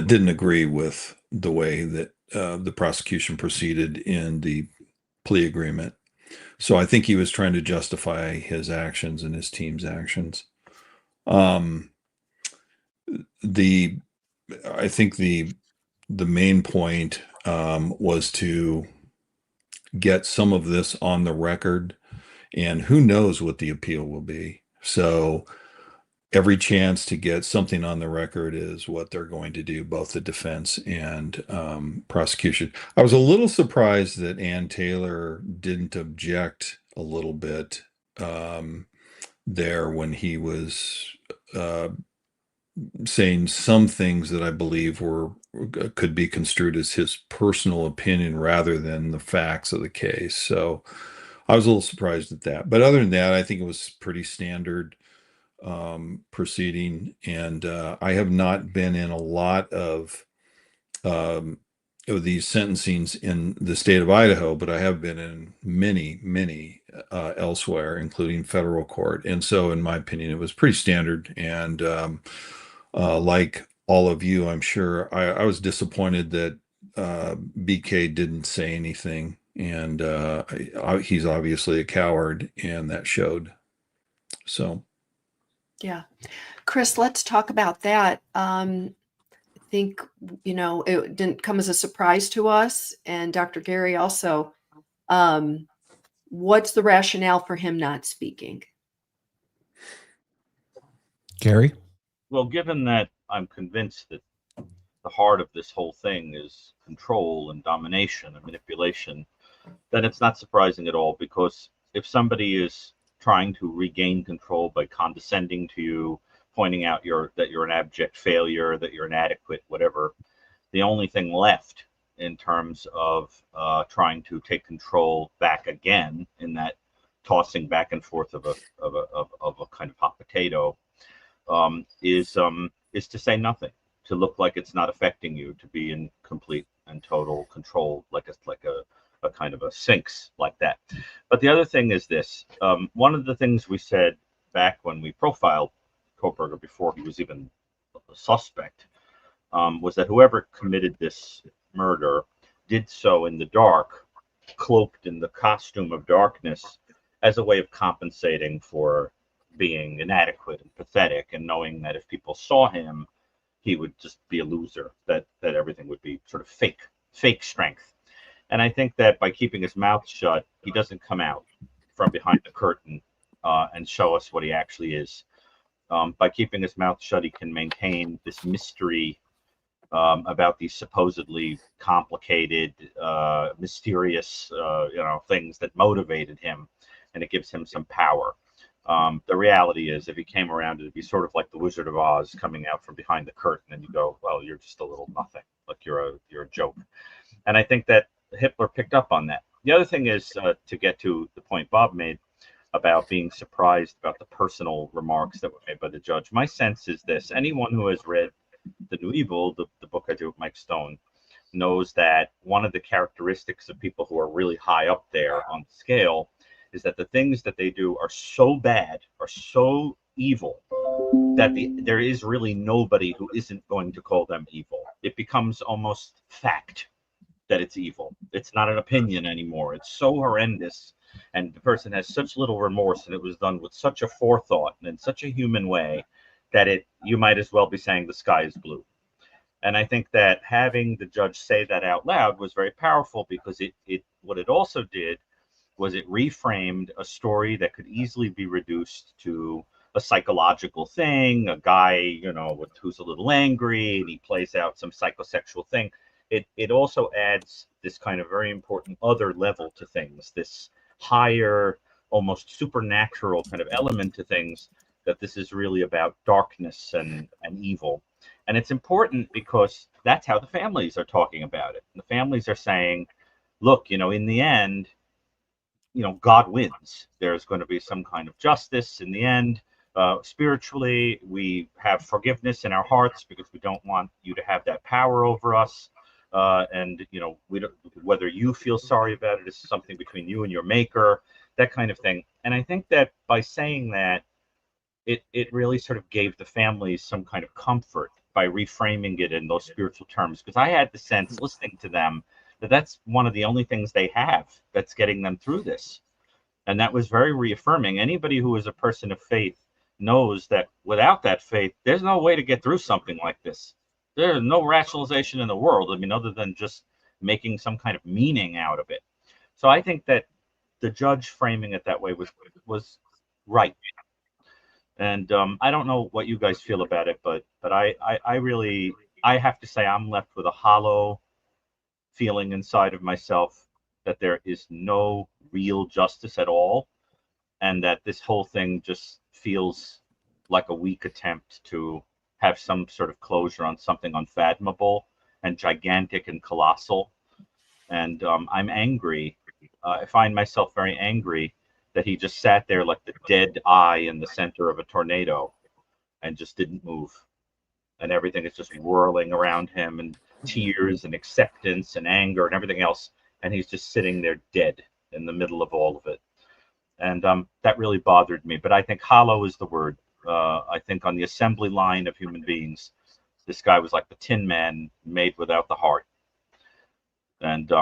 didn't agree with the way that the prosecution proceeded in the plea agreement. So I think he was trying to justify his actions and his team's actions. I think the main point was to get some of this on the record, and who knows what the appeal will be. So every chance to get something on the record is what they're going to do, both the defense and prosecution. I was a little surprised that Ann Taylor didn't object a little bit there when he was saying some things that I believe could be construed as his personal opinion rather than the facts of the case. So I was a little surprised at that. But other than that, I think it was pretty standard proceeding. And I have not been in a lot of these sentencings in the state of Idaho, but I have been in many elsewhere, including federal court. And so in my opinion, it was pretty standard. And like all of you, I'm sure I was disappointed that BK didn't say anything. And he's obviously a coward, and that showed. So. Yeah. Chris, let's talk about that. I think, it didn't come as a surprise to us. And Dr. Gary also, what's the rationale for him not speaking? Gary? Well, given that I'm convinced that the heart of this whole thing is control and domination and manipulation, then it's not surprising at all, because if somebody is trying to regain control by condescending to you, pointing out that you're an abject failure, that you're inadequate, whatever, the only thing left in terms of trying to take control back again, in that tossing back and forth of a kind of hot potato, is to say nothing, to look like it's not affecting you, to be in complete and total control, like a kind of a sphinx like that. But the other thing is this: one of the things we said back when we profiled Kohberger before he was even a suspect, was that whoever committed this murder did so in the dark, cloaked in the costume of darkness, as a way of compensating for being inadequate and pathetic, and knowing that if people saw him, he would just be a loser, that everything would be sort of fake strength. And I think that by keeping his mouth shut, he doesn't come out from behind the curtain and show us what he actually is. By keeping his mouth shut, he can maintain this mystery about these supposedly complicated, mysterious, things that motivated him, and it gives him some power. The reality is, if he came around, it'd be sort of like the Wizard of Oz coming out from behind the curtain, and you go, "Well, you're just a little nothing, like you're a joke." And I think that Hitler picked up on that. The other thing is, to get to the point Bob made about being surprised about the personal remarks that were made by the judge. My sense is this: anyone who has read The New Evil, the book I do with Mike Stone, knows that one of the characteristics of people who are really high up there on the scale is that the things that they do are so bad, are so evil, that there is really nobody who isn't going to call them evil. It becomes almost fact that it's evil. It's not an opinion anymore. It's so horrendous and the person has such little remorse, and it was done with such a forethought and in such a human way that you might as well be saying the sky is blue. And I think that having the judge say that out loud was very powerful, because what it also did was it reframed a story that could easily be reduced to a psychological thing, a guy, who's a little angry and he plays out some psychosexual thing. It also adds this kind of very important other level to things, this higher, almost supernatural kind of element to things, that this is really about darkness and evil. And it's important because that's how the families are talking about it. The families are saying, look, in the end, God wins. There's going to be some kind of justice in the end. Spiritually, we have forgiveness in our hearts because we don't want you to have that power over us. And we don't, whether you feel sorry about it is something between you and your maker, that kind of thing. And I think that by saying that, it really sort of gave the families some kind of comfort by reframing it in those spiritual terms. Because I had the sense, listening to them, that that's one of the only things they have that's getting them through this. And that was very reaffirming. Anybody who is a person of faith knows that without that faith, there's no way to get through something like this. There's no rationalization in the world, other than just making some kind of meaning out of it. So I think that the judge framing it that way was right. And I don't know what you guys feel about it, but I really have to say I'm left with a hollow feeling inside of myself that there is no real justice at all, and that this whole thing just feels like a weak attempt to have some sort of closure on something unfathomable and gigantic and colossal. And I'm angry. I find myself very angry that he just sat there like the dead eye in the center of a tornado and just didn't move. And everything is just whirling around him, and tears and acceptance and anger and everything else. And he's just sitting there dead in the middle of all of it. And that really bothered me. But I think hollow is the word. I think on the assembly line of human beings, this guy was like the Tin Man made without the heart. And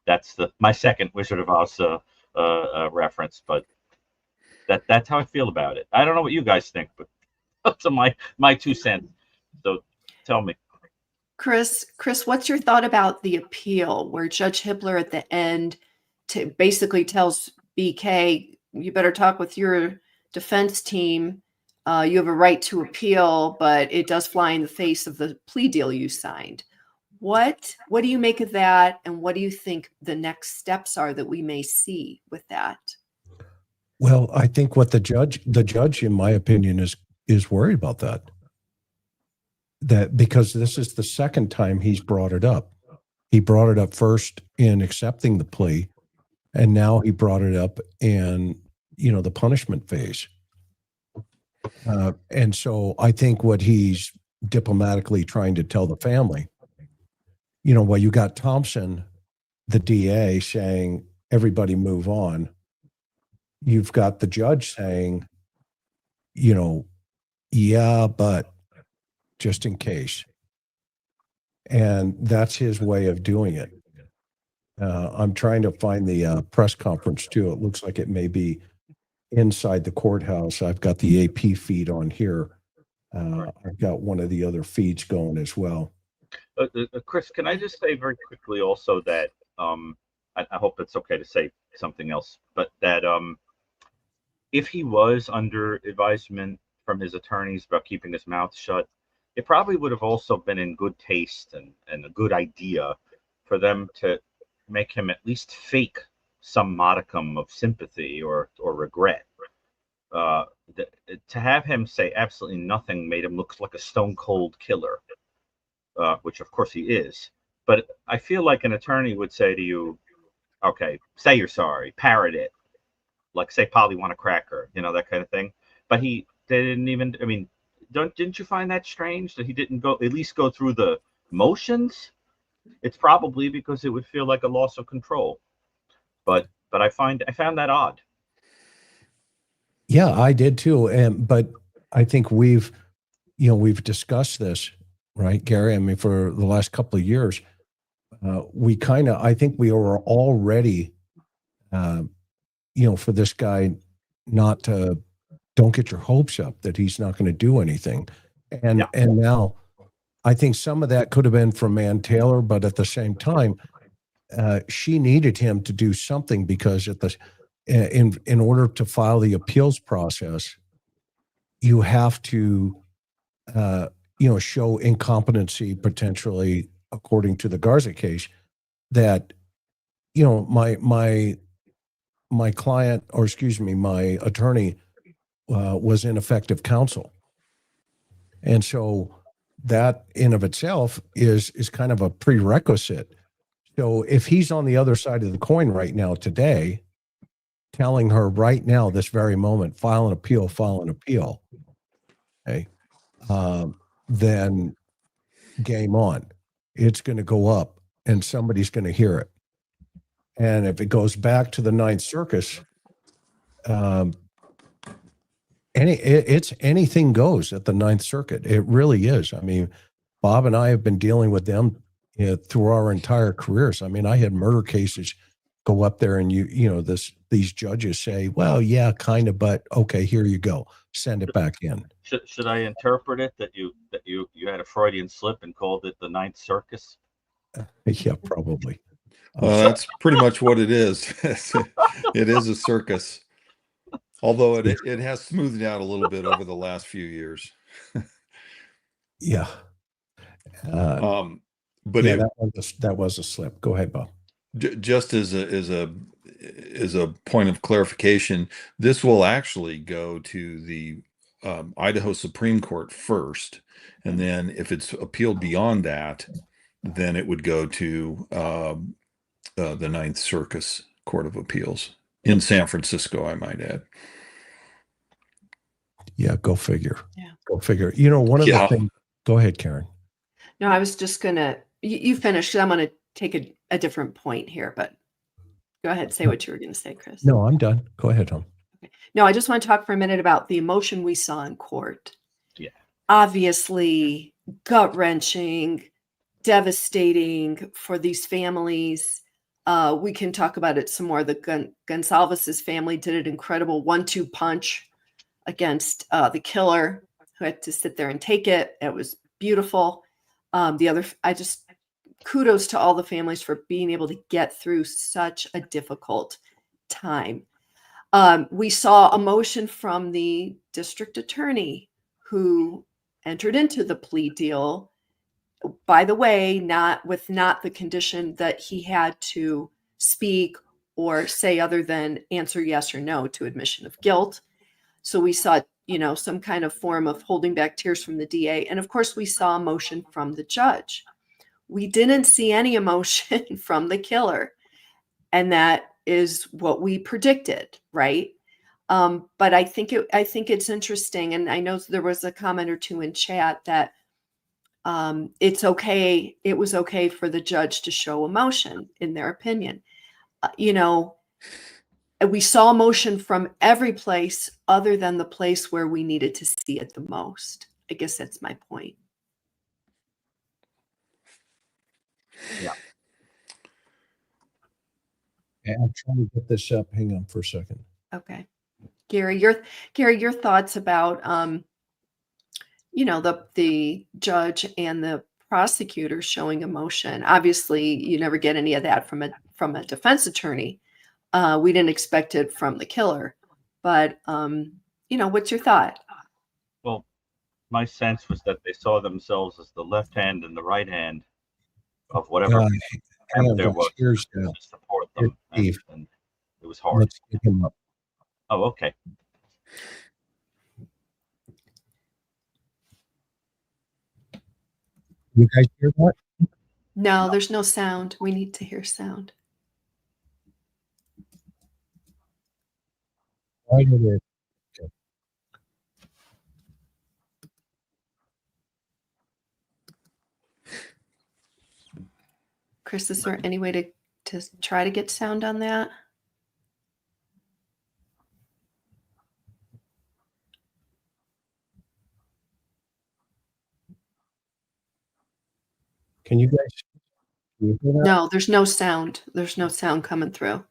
that's my second Wizard of Oz reference. But that's how I feel about it. I don't know what you guys think, but those are my 2 cents. So tell me. Chris, what's your thought about the appeal where Judge Hippler at the end basically tells BK, you better talk with your defense team. You have a right to appeal, but it does fly in the face of the plea deal you signed. What do you make of that? And what do you think the next steps are that we may see with that? Well, I think what the judge, in my opinion, is worried about that. That because this is the second time he's brought it up. He brought it up first in accepting the plea, and now he brought it up in, the punishment phase. And so I think what he's diplomatically trying to tell the family, well, you got Thompson, the DA, saying, everybody move on. You've got the judge saying, yeah, but just in case. And that's his way of doing it. I'm trying to find the press conference too. It looks like it may be inside the courthouse. I've got the AP feed on here. I've got one of the other feeds going as well. Chris, can I just say very quickly also that I hope it's okay to say something else, but that if he was under advisement from his attorneys about keeping his mouth shut, it probably would have also been in good taste and a good idea for them to make him at least fake some modicum of sympathy or regret. To have him say absolutely nothing made him look like a stone cold killer, which of course he is. But I feel like an attorney would say to you, okay, say you're sorry, parrot it, like say Polly want a cracker, that kind of thing. But they didn't even, didn't you find that strange that he didn't at least go through the motions? It's probably because it would feel like a loss of control. But I found that odd. Yeah, I did too. But I think we've discussed this, right, Gary? For the last couple of years, I think we were already, for this guy not to, don't get your hopes up that he's not going to do anything. And now I think some of that could have been from Ann Taylor, but at the same time, she needed him to do something because in order to file the appeals process, you have to show incompetency potentially, according to the Garza case, that my client, or excuse me, my attorney was ineffective counsel. And so that in of itself is kind of a prerequisite. So if he's on the other side of the coin right now today, telling her right now, this very moment, file an appeal, okay, then game on. It's going to go up and somebody's going to hear it. And if it goes back to the Ninth Circus, it's anything goes at the Ninth Circuit. It really is. I mean, Bob and I have been dealing with them through our entire careers. I mean, I had murder cases go up there, and these judges say, "Well, yeah, kind of, but okay, here you go, send it back in." Should I interpret it that you had a Freudian slip and called it the Ninth Circus? Yeah, probably. That's pretty much what it is. It is a circus, although it has smoothed out a little bit over the last few years. Yeah. But yeah, that was a slip. Go ahead, Bob. Just as a point of clarification, this will actually go to the Idaho Supreme Court first, and then if it's appealed beyond that, then it would go to the Ninth Circus Court of Appeals in San Francisco, I might add. Yeah, go figure. Yeah. Go figure. One of the things. Go ahead, Karen. No, I was just gonna. You finish. I'm gonna take a different point here, but go ahead. Say what you were gonna say, Chris. No, I'm done. Go ahead, Tom. Okay. No, I just want to talk for a minute about the emotion we saw in court. Yeah. Obviously, gut-wrenching, devastating for these families. We can talk about it some more. The Goncalves' family did an incredible 1-2 punch against the killer, who had to sit there and take it. It was beautiful. Kudos to all the families for being able to get through such a difficult time. We saw a motion from the district attorney who entered into the plea deal, by the way, not the condition that he had to speak or say other than answer yes or no to admission of guilt. So we saw, some kind of form of holding back tears from the DA. And of course, we saw a motion from the judge. We didn't see any emotion from the killer. And that is what we predicted, right? But I think it's interesting. And I know there was a comment or two in chat that it's okay. It was okay for the judge to show emotion in their opinion. We saw emotion from every place other than the place where we needed to see it the most. I guess that's my point. Yeah. I'm trying to get this up. Hang on for a second. Okay. Gary, your thoughts about, the judge and the prosecutor showing emotion. Obviously, you never get any of that from a defense attorney. We didn't expect it from the killer, but what's your thought? Well, my sense was that they saw themselves as the left hand and the right hand of whatever there was to support them, and it was hard. Let's get him up. Oh, okay. You guys hear that? No, there's no sound. We need to hear sound. Why did it? Okay. Chris, is there any way to try to get sound on that? Can you guys hear that? No, there's no sound. There's no sound coming through.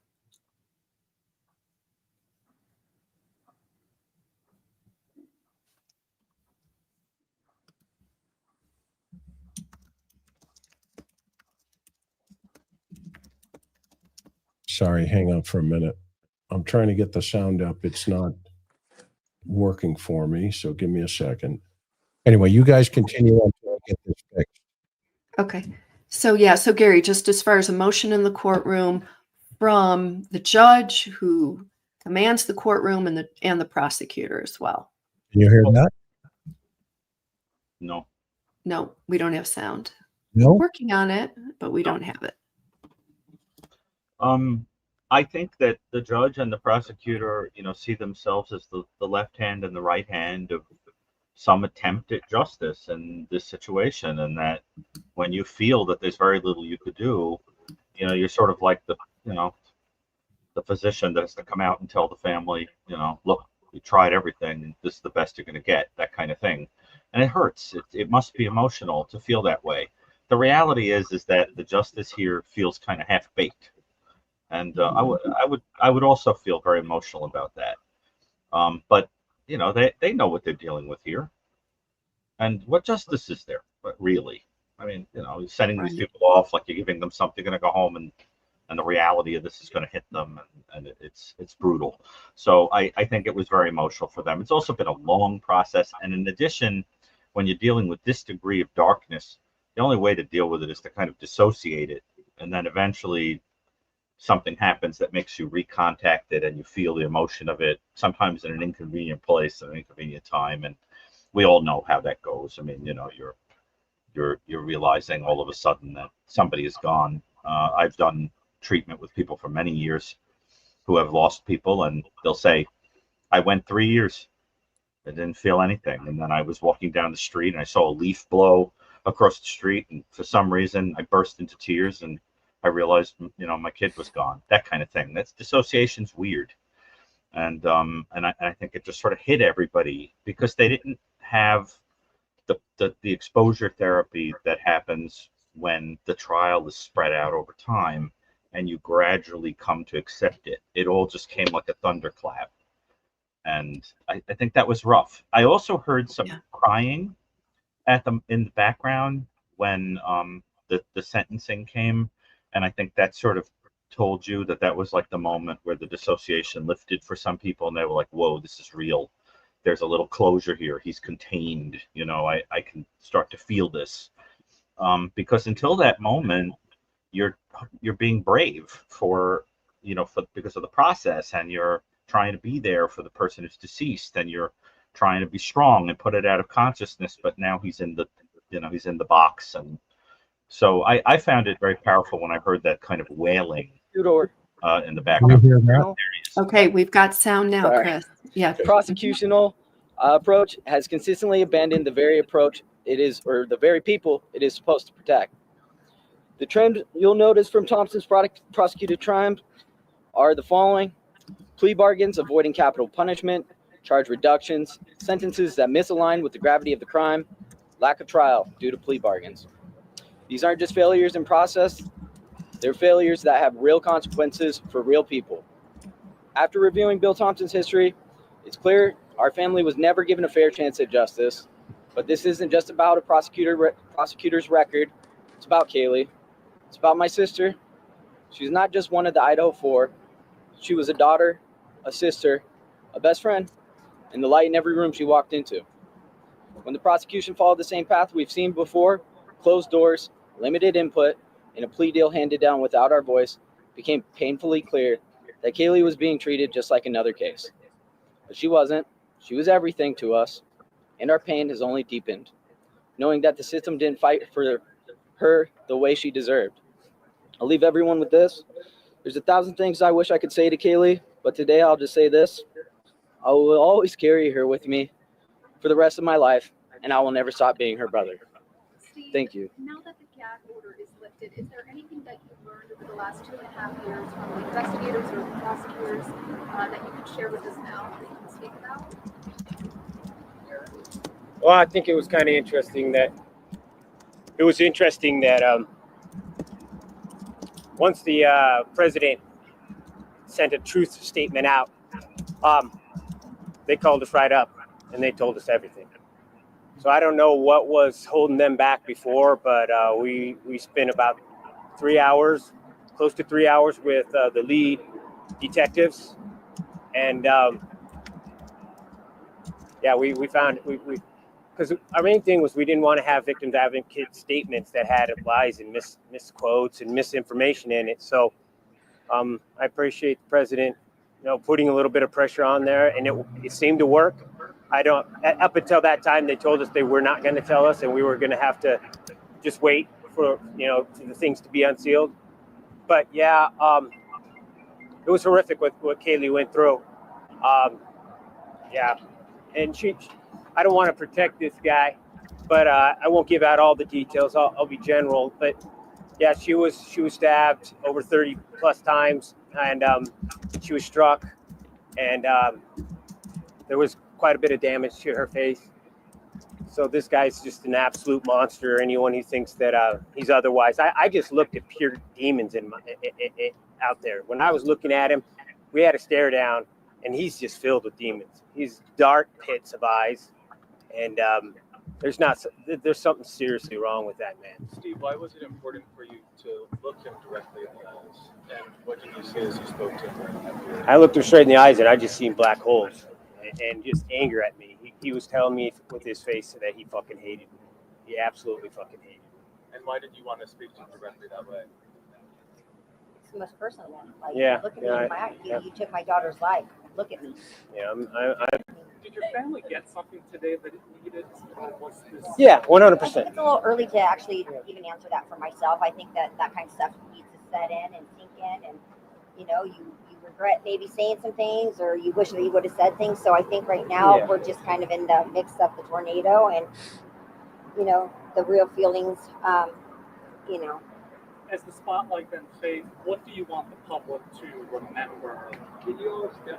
Sorry, hang on for a minute. I'm trying to get the sound up. It's not working for me, so give me a second. Anyway, you guys continue on until I get this fixed. Okay. So yeah, so Gary, just as far as a motion in the courtroom from the judge who commands the courtroom and the prosecutor as well. Can you hear that? No. No, we don't have sound. No? We're working on it, but we don't have it. I think that the judge and the prosecutor, see themselves as the left hand and the right hand of some attempt at justice in this situation, and that when you feel that there's very little you could do, you're sort of like the physician that has to come out and tell the family, look, you tried everything, this is the best you're going to get, that kind of thing. And it hurts. It must be emotional to feel that way. The reality is that the justice here feels kind of half-baked. And I would also feel very emotional about that. But they know what they're dealing with here, and what justice is there? But really, I mean, sending these people off like you're giving them something, going to go home, and the reality of this is going to hit them, and it's brutal. So I think it was very emotional for them. It's also been a long process, and in addition, when you're dealing with this degree of darkness, the only way to deal with it is to kind of dissociate it, and then eventually something happens that makes you recontact it, and you feel the emotion of it, sometimes in an inconvenient place at an inconvenient time. And we all know how that goes. I mean, you're realizing all of a sudden that somebody is gone. I've done treatment with people for many years who have lost people, and they'll say, I went 3 years, I didn't feel anything, and then I was walking down the street and I saw a leaf blow across the street, and for some reason I burst into tears, and I realized, my kid was gone. That kind of thing. That's dissociation's weird, and I think it just sort of hit everybody because they didn't have the exposure therapy that happens when the trial is spread out over time, and you gradually come to accept it. It all just came like a thunderclap, and I think that was rough. I also heard some crying in the background when the sentencing came. And I think that sort of told you that was like the moment where the dissociation lifted for some people, and they were like, whoa, this is real. There's a little closure here. He's contained. I can start to feel this. Because until that moment, you're being brave because of the process, and you're trying to be there for the person who's deceased, and you're trying to be strong and put it out of consciousness. But now he's in the box, and so I found it very powerful when I heard that kind of wailing in the background. Okay, we've got sound now, Sorry. Chris. Yeah. The prosecutional approach has consistently abandoned the very approach the very people it is supposed to protect. The trend you'll notice from Thompson's prosecuted crimes are the following: plea bargains avoiding capital punishment, charge reductions, sentences that misalign with the gravity of the crime, lack of trial due to plea bargains. These aren't just failures in process, they're failures that have real consequences for real people. After reviewing Bill Thompson's history, it's clear our family was never given a fair chance at justice. But this isn't just about a prosecutor's record, it's about Kaylee. It's about my sister. She's not just one of the Idaho 4. She was a daughter, a sister, a best friend, and the light in every room she walked into. When the prosecution followed the same path we've seen before, closed doors, limited input, and a plea deal handed down without our voice, became painfully clear that Kaylee was being treated just like another case. But she wasn't. She was everything to us, and our pain has only deepened, knowing that the system didn't fight for her the way she deserved. I'll leave everyone with this. There's 1,000 things I wish I could say to Kaylee, but today I'll just say this. I will always carry her with me for the rest of my life, and I will never stop being her brother. Thank you. Now that the gag order is lifted, is there anything that you've learned over the last 2.5 years from the investigators or the prosecutors that you can share with us now that you can speak about? Well, I think it was kind of interesting that once the president sent a truth statement out, they called us right up and they told us everything. So I don't know what was holding them back before, but we spent about 3 hours close to 3 hours with the lead detectives. And yeah, we found, because our main thing was we didn't want to have victims advocate statements that had lies and misquotes and misinformation in it. So I appreciate the president, putting a little bit of pressure on there, and it seemed to work. Up until that time, they told us they were not going to tell us, and we were going to have to just wait for, for the things to be unsealed. But yeah, it was horrific what Kaylee went through. Yeah, and I don't want to protect this guy, but I won't give out all the details. I'll be general. But yeah, she was stabbed over 30 plus times, and she was struck, and there was quite a bit of damage to her face. So this guy's just an absolute monster. Anyone who thinks that he's otherwise, I just looked at pure demons out there. When I was looking at him, we had a stare down, and he's just filled with demons. He's dark pits of eyes, and there's something seriously wrong with that man. Steve, why was it important for you to look him directly in the eyes? And what did you see as you spoke to him? I looked him straight in the eyes, and I just seen black holes and just anger at me. He was telling me with his face that he fucking hated me. He absolutely fucking hated me. And why did you want to speak to him directly that way? It's the most personal one. Like, Yeah, look at me yeah, in my eye. yeah. You took my daughter's life. Look at me. Yeah, Did your family get something today that it needed? What's this? Yeah, 100%. It's a little early to actually even answer that for myself. I think that kind of stuff needs to set in and sink in, and you regret maybe saying some things, or you wish that you would have said things. So I think right now we're just kind of in the mix of the tornado, and the real feelings. As the spotlight then fades, what do you want the public to remember? Can you all step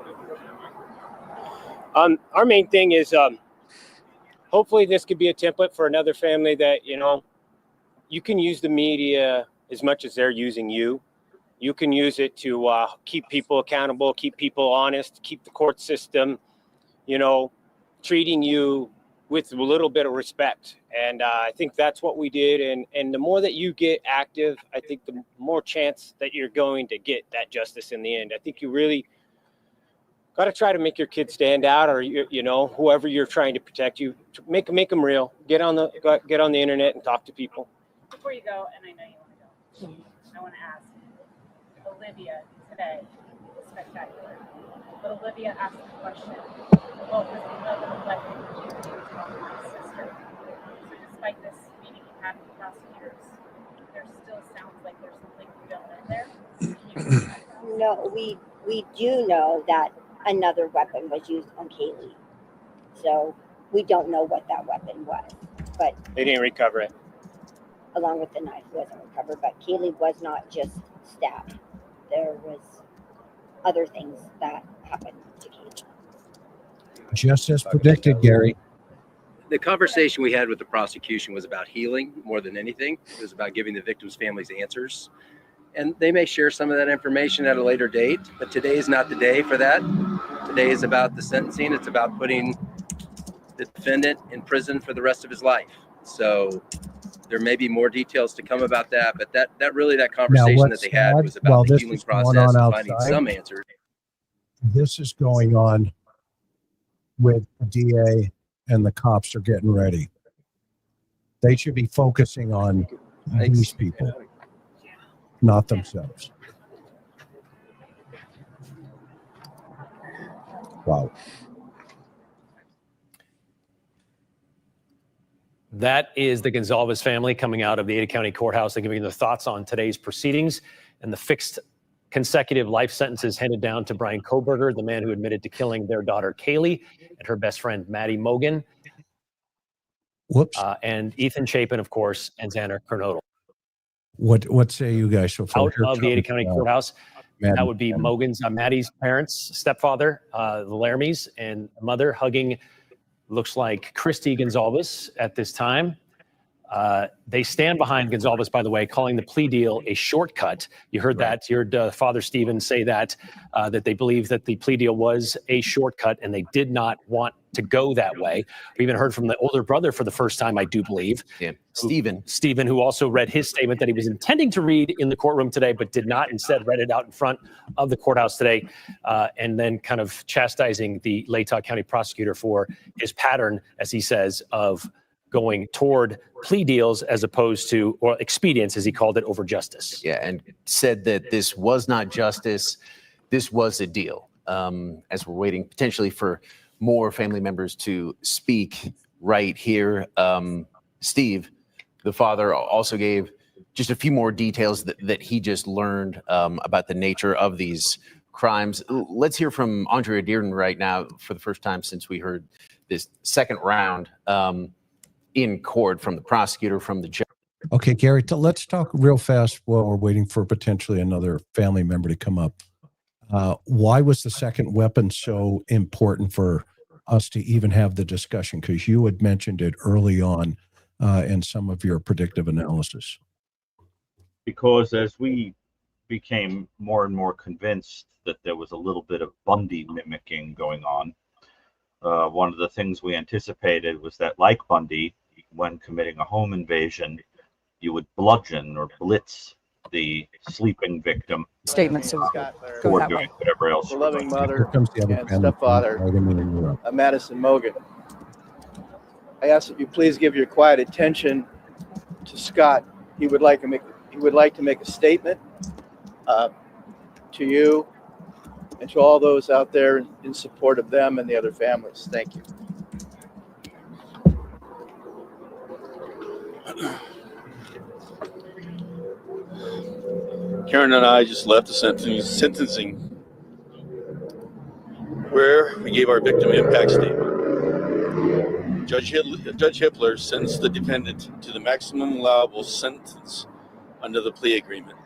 up? Our main thing is hopefully this could be a template for another family that, you can use the media as much as they're using you. You can use it to keep people accountable, keep people honest, keep the court system, treating you with a little bit of respect. And I think that's what we did. And the more that you get active, I think the more chance that you're going to get that justice in the end. I think you really got to try to make your kids stand out, or whoever you're trying to protect, you make them real. Get on the internet and talk to people. Before you go, and I know you want to go, I want to ask Olivia today was spectacular. But Olivia asked the question, what was the other weapon you used on my sister? So despite this meeting you had with prosecutors, there still sounds like there's something real in there. No, we do know that another weapon was used on Kaylee. So we don't know what that weapon was, but They didn't recover it. along with the knife wasn't recovered. But Kaylee was not just stabbed. There was other things that happened to Kaylee. Just as predicted, Gary. The conversation we had with the prosecution was about healing more than anything. It was about giving the victims' families answers. And they may share some of that information at a later date, but today is not the day for that. Today is about the sentencing. It's about putting the defendant in prison for the rest of his life. So there may be more details to come about that, but that conversation that they had was about the healing process and finding some answers. This is going on with the DA, and the cops are getting ready. They should be focusing on these people, not themselves. Wow. That is the Goncalves family coming out of the Ada County Courthouse and giving their thoughts on today's proceedings and the fixed consecutive life sentences handed down to Bryan Kohberger, the man who admitted to killing their daughter Kaylee and her best friend Maddie Mogen. Whoops. And Ethan Chapin, of course, and Xana Kernodle. What say you guys so far? Out of the Ada County Courthouse. That would be Mogen's, Maddie's parents, stepfather, the Laramie's, and mother hugging, looks like Christy Goncalves at this time. They stand behind Goncalves, by the way, calling the plea deal a shortcut. You heard that. You heard Father Stephen say that they believe that the plea deal was a shortcut and they did not want to go that way. We even heard from the older brother for the first time, I do believe. Yeah, Stephen, who also read his statement that he was intending to read in the courtroom today, but did not. Instead, read it out in front of the courthouse today, and then kind of chastising the Latah County prosecutor for his pattern, as he says, of going toward plea deals as opposed to, or expedience, as he called it, over justice. Yeah, and said that this was not justice, this was a deal. As we're waiting potentially for more family members to speak right here, Steve, the father, also gave just a few more details that he just learned about the nature of these crimes. Let's hear from Andrea Dearden right now for the first time since we heard this second round in court from the prosecutor, from the judge. Okay, Gary, let's talk real fast while we're waiting for potentially another family member to come up. Why was the second weapon so important for us to even have the discussion? Because you had mentioned it early on in some of your predictive analysis. Because as we became more and more convinced that there was a little bit of Bundy mimicking going on, one of the things we anticipated was that, like Bundy, when committing a home invasion, you would bludgeon or blitz the sleeping victim. Statements to for doing whatever else. Loving mother comes the other and family. stepfather, Madison Mogen. I ask that you please give your quiet attention to Scott. He would like to make a statement to you and to all those out there in support of them and the other families. Thank you. Karen and I just left the sentencing where we gave our victim impact statement. Judge Hippler sentenced the defendant to the maximum allowable sentence under the plea agreement.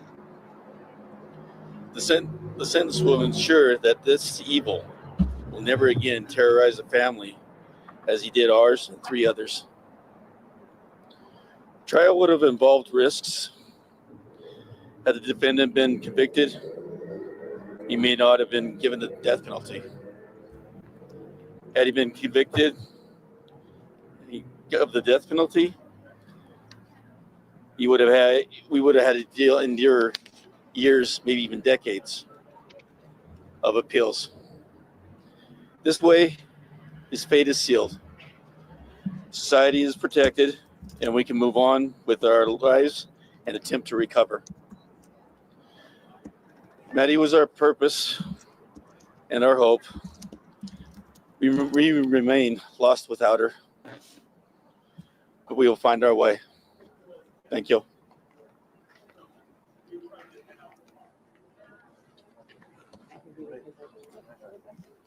The sentence will ensure that this evil will never again terrorize a family as he did ours and 3 others. Trial would have involved risks. Had the defendant been convicted, he may not have been given the death penalty. Had he been convicted of the death penalty, we would have had to endure years, maybe even decades of appeals. This way, his fate is sealed. Society is protected, and we can move on with our lives and attempt to recover. Maddie was our purpose and our hope. We remain lost without her, but we will find our way. Thank you.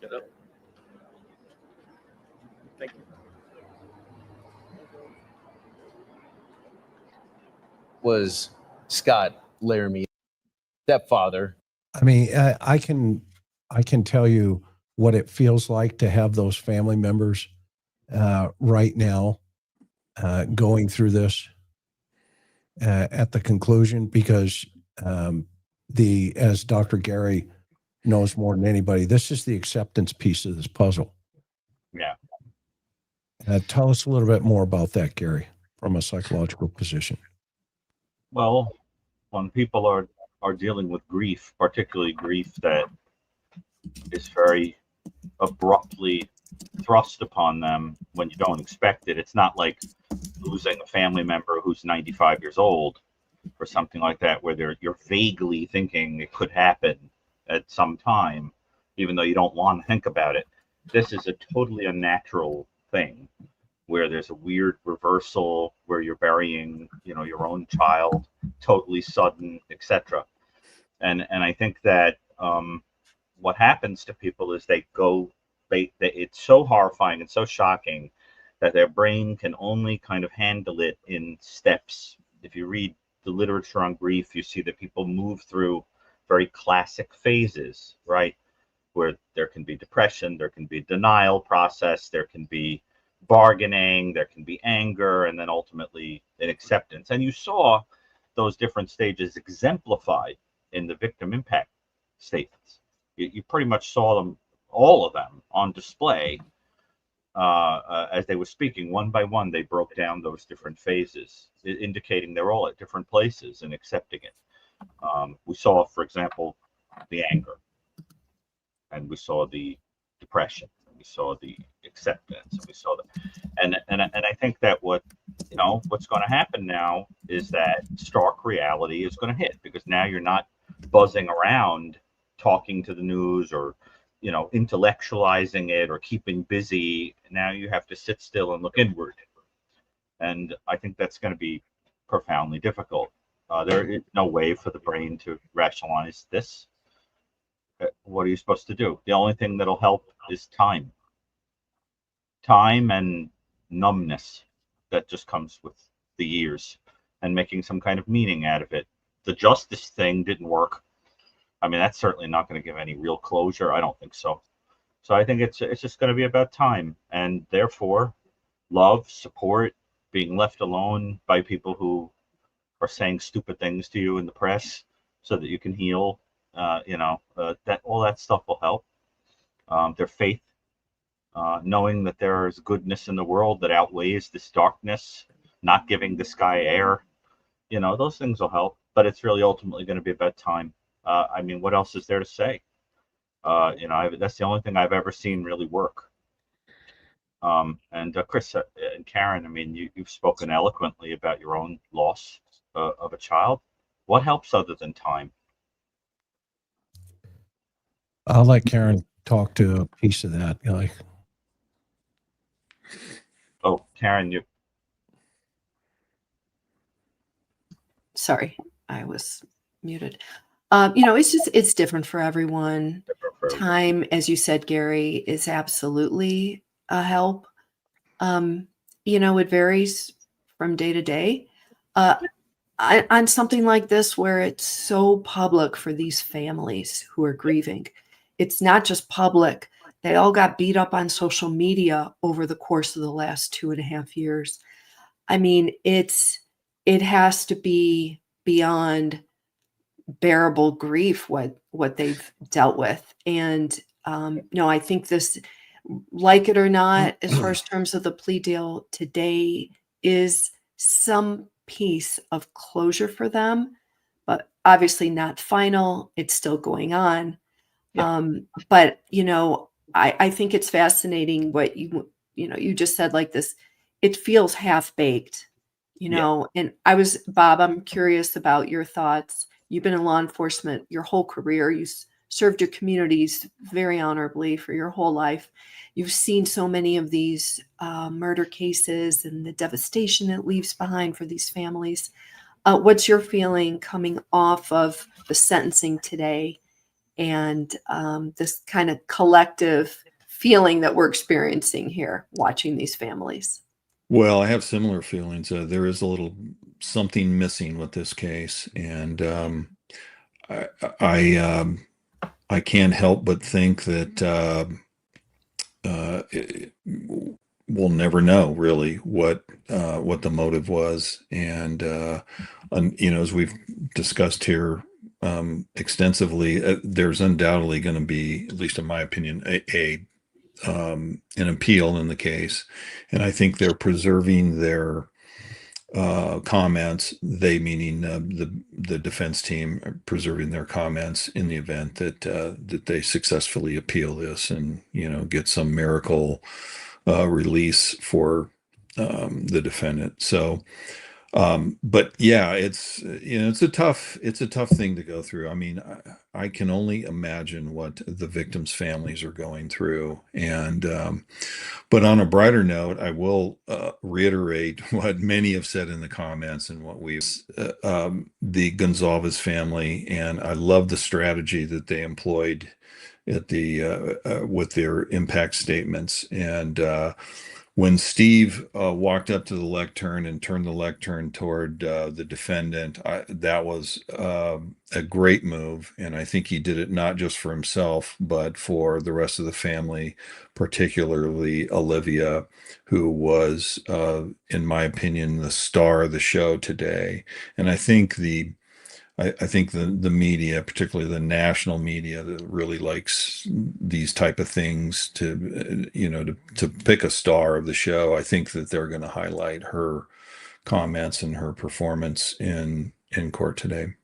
Get up. Thank you. Was Scott Laramie, stepfather. I mean, I can tell you what it feels like to have those family members right now going through this at the conclusion, because as Dr. Gary knows more than anybody, this is the acceptance piece of this puzzle. Yeah. Tell us a little bit more about that, Gary, from a psychological position. Well, when people are dealing with grief, particularly grief that is very abruptly thrust upon them when you don't expect it. It's not like losing a family member who's 95 years old or something like that, where you're vaguely thinking it could happen at some time, even though you don't want to think about it. This is a totally unnatural thing where there's a weird reversal where you're burying, your own child, totally sudden, etc. And I think that what happens to people is it's so horrifying and so shocking that their brain can only kind of handle it in steps. If you read the literature on grief, you see that people move through very classic phases, right? Where there can be depression, there can be denial process, there can be bargaining, there can be anger, and then ultimately an acceptance. And you saw those different stages exemplified in the victim impact statements. You pretty much saw them, all of them, on display as they were speaking. One by one, they broke down those different phases, indicating they're all at different places and accepting it. We saw, for example, the anger, and we saw the depression, and we saw the acceptance, and we saw the, and I think that what's going to happen now is that stark reality is going to hit, because now you're not buzzing around talking to the news or intellectualizing it or keeping busy. Now you have to sit still and look inward, and I think that's going to be profoundly difficult. There is no way for the brain to rationalize this. What are you supposed to do? The only thing that'll help is time and numbness that just comes with the years, and making some kind of meaning out of it. The justice thing didn't work. I mean, that's certainly not going to give any real closure. I don't think so. So I think it's just going to be about time, and therefore love, support, being left alone by people who are saying stupid things to you in the press so that you can heal. That all that stuff will help. Their faith, knowing that there is goodness in the world that outweighs this darkness, not giving this guy air, those things will help. But it's really ultimately going to be about time. I mean, what else is there to say? That's the only thing I've ever seen really work. And Chris and Karen, I mean, you've spoken eloquently about your own loss of a child. What helps other than time? I'll let Karen talk to a piece of that. Oh, Karen, you. Sorry, I was muted. It's different for everyone. Time, as you said, Gary, is absolutely a help. It varies from day to day. On something like this, where it's so public for these families who are grieving, it's not just public. They all got beat up on social media over the course of the last 2.5 years. I mean, it has to be beyond bearable grief what they've dealt with. And I think this, like it or not, as far as terms of the plea deal today, is some piece of closure for them, but obviously not final. It's still going on. But I think it's fascinating what you just said, like this, it feels half-baked, and Bob, I'm curious about your thoughts. You've been in law enforcement your whole career. You served your communities very honorably for your whole life. You've seen so many of these murder cases and the devastation it leaves behind for these families. What's your feeling coming off of the sentencing today and this kind of collective feeling that we're experiencing here, watching these families? Well, I have similar feelings. There is a little something missing with this case, and I can't help but think that we'll never know really what the motive was, and as we've discussed here extensively, there's undoubtedly going to be, at least in my opinion, an appeal in the case, and I think they're preserving their comments. They meaning the defense team, are preserving their comments in the event that they successfully appeal this and get some miracle release for the defendant. So. But yeah, it's a tough thing to go through. I mean, I can only imagine what the victims' families are going through. And, but on a brighter note, I will reiterate what many have said in the comments and what the Goncalves family, and I love the strategy that they employed at with their impact statements. And when Steve walked up to the lectern and turned the lectern toward the defendant, that was a great move. And I think he did it not just for himself, but for the rest of the family, particularly Olivia, who was, in my opinion, the star of the show today. And I think I think the media, particularly the national media, that really likes these type of things to, to pick a star of the show. I think that they're going to highlight her comments and her performance in court today.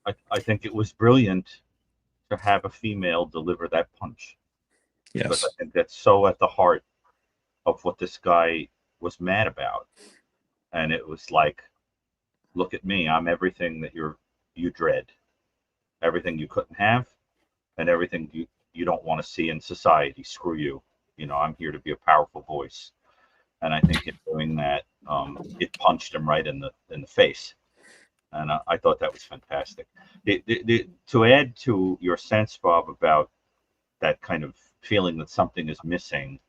I think it was brilliant to have a female deliver that punch. Yes. But I think that's so at the heart of what this guy was mad about. And it was like, look at me, I'm everything that you dread, everything you couldn't have, and everything you don't want to see in society. Screw you. I'm here to be a powerful voice. And I think in doing that, it punched him right in the face. And I thought that was fantastic. To add to your sense, Bob, about that kind of feeling that something is missing,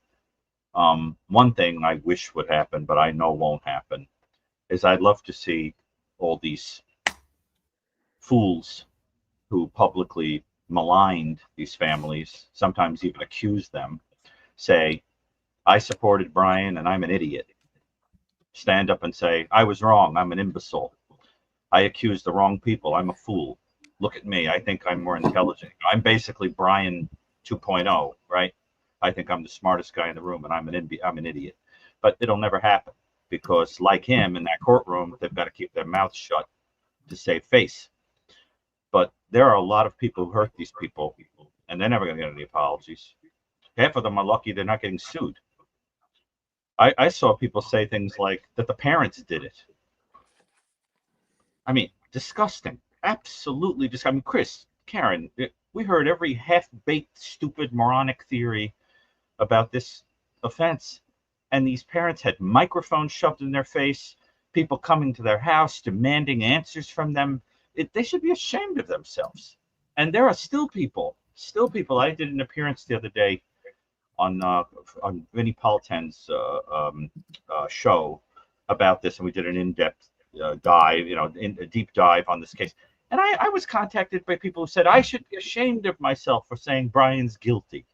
one thing I wish would happen, but I know won't happen, is I'd love to see all these fools who publicly maligned these families, sometimes even accused them, say, I supported Bryan and I'm an idiot. Stand up and say, I was wrong, I'm an imbecile. I accused the wrong people, I'm a fool. Look at me, I think I'm more intelligent. I'm basically Bryan 2.0, right? I think I'm the smartest guy in the room and I'm an idiot. But it'll never happen, because like him in that courtroom, they've got to keep their mouths shut to save face. But there are a lot of people who hurt these people, and they're never going to get any apologies. Half of them are lucky they're not getting sued. I saw people say things like that the parents did it. I mean, disgusting. Absolutely disgusting. I mean, Chris, Karen, we heard every half-baked, stupid, moronic theory about this offense. And these parents had microphones shoved in their face, people coming to their house, demanding answers from them. They should be ashamed of themselves. And there are still people. I did an appearance the other day on Vinnie Politan's show about this, and we did an in-depth dive, a deep dive on this case. And I was contacted by people who said I should be ashamed of myself for saying Bryan's guilty.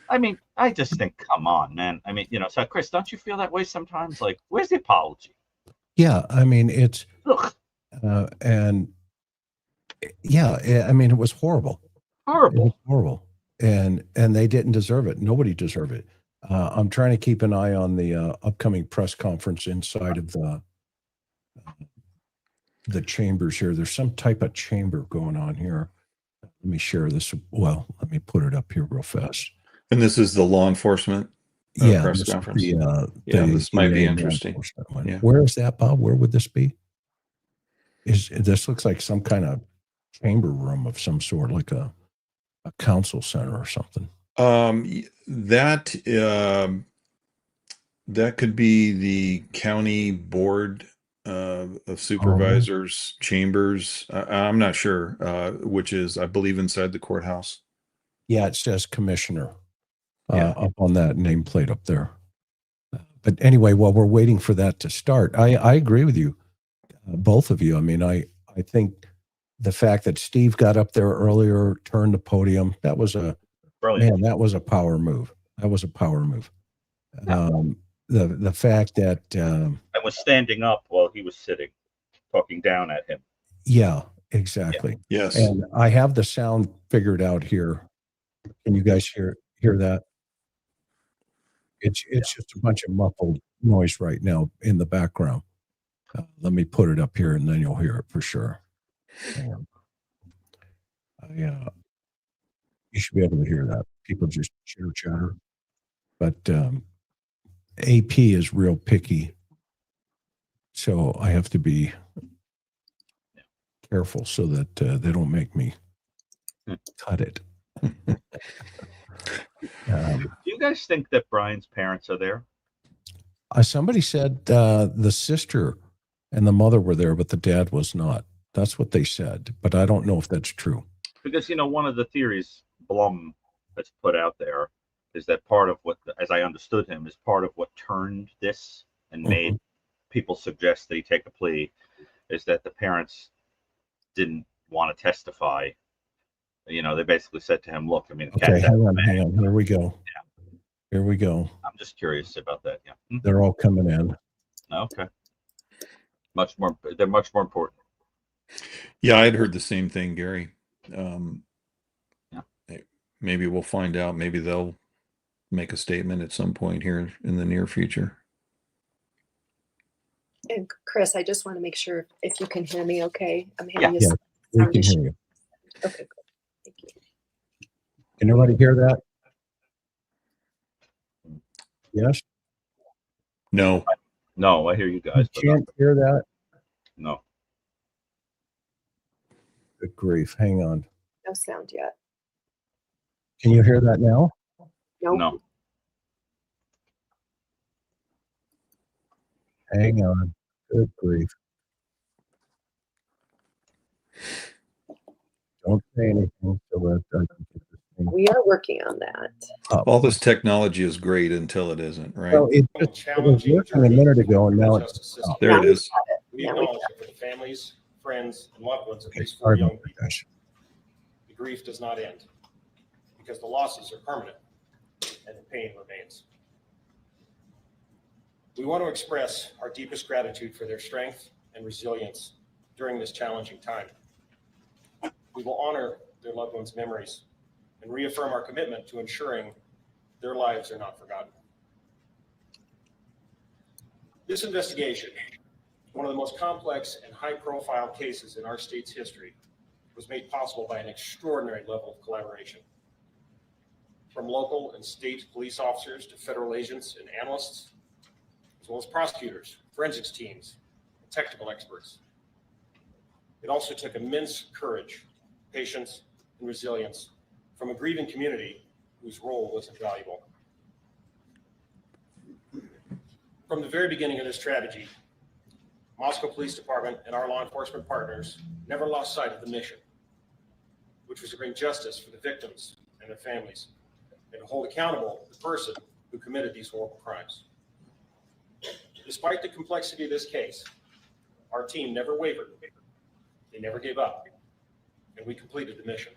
I mean, I just think, come on, man. I mean, so Chris, don't you feel that way sometimes? Like, where's the apology? Yeah, I mean, it's, and yeah, I mean, it was horrible. Horrible. It was horrible. And they didn't deserve it. Nobody deserved it. I'm trying to keep an eye on the upcoming press conference inside of the chambers here. There's some type of chamber going on here. Let me share this. Well, let me put it up here real fast. And this is the law enforcement press conference. This might be interesting. Yeah. Where is that, Bob? Where would this be? This looks like some kind of chamber room of some sort, like a council center or something. That could be the county board of supervisors chambers. I'm not sure which is, I believe, inside the courthouse. Yeah, it says commissioner up on that nameplate up there. But anyway, while we're waiting for that to start, I agree with you, both of you. I mean, I think the fact that Steve got up there earlier, turned the podium, that was brilliant. Man, that was a power move. That was a power move. The fact that I was standing up while he was sitting, talking down at him. Yeah, exactly. Yeah. Yes. And I have the sound figured out here. Can you guys hear that? It's just a bunch of muffled noise right now in the background. Let me put it up here and then you'll hear it for sure. You should be able to hear that. People just chitter chatter. But AP is real picky. So I have to be careful so that they don't make me cut it. Do you guys think that Bryan's parents are there? Somebody said the sister and the mother were there, but the dad was not. That's what they said, but I don't know if that's true. Because, one of the theories Blum has put out there is that part of what, as I understood him, is part of what turned this and made people suggest that he take a plea, is that the parents didn't want to testify. You know, they basically said to him, look, I mean, Okay, hang on. Here we go. Here we go. I'm just curious about that. Yeah. They're all coming in. Okay. They're much more important. Yeah, I'd heard the same thing, Gary. Maybe we'll find out. Maybe they'll make a statement at some point here in the near future. And Chris, I just want to make sure if you can hear me okay. I'm Yeah, having we can hear you. Okay, good. Thank you. Can everybody hear that? Yes? No. No, I hear you guys. You can't hear that? No. Good grief. Hang on. No sound yet. Can you hear that now? Nope. No. Hang on. Good grief. Don't say anything so that I can get this thing. We are working on that. All this technology is great until it isn't, right? Well, it was working a minute ago and now it's stopped. There it is. We acknowledge that for the families, friends, and loved ones of these four Pardon young me, people, gosh. the grief does not end because the losses are permanent and the pain remains. We want to express our deepest gratitude for their strength and resilience during this challenging time. We will honor their loved ones' memories and reaffirm our commitment to ensuring their lives are not forgotten. This investigation, one of the most complex and high-profile cases in our state's history, was made possible by an extraordinary level of collaboration. From local and state police officers to federal agents and analysts, as well as prosecutors, forensics teams, and technical experts. It also took immense courage, patience, and resilience from a grieving community whose role was invaluable. From the very beginning of this tragedy, Moscow Police Department and our law enforcement partners never lost sight of the mission, which was to bring justice for the victims and their families, and to hold accountable the person who committed these horrible crimes. Despite the complexity of this case, our team never wavered. They never gave up, and we completed the mission.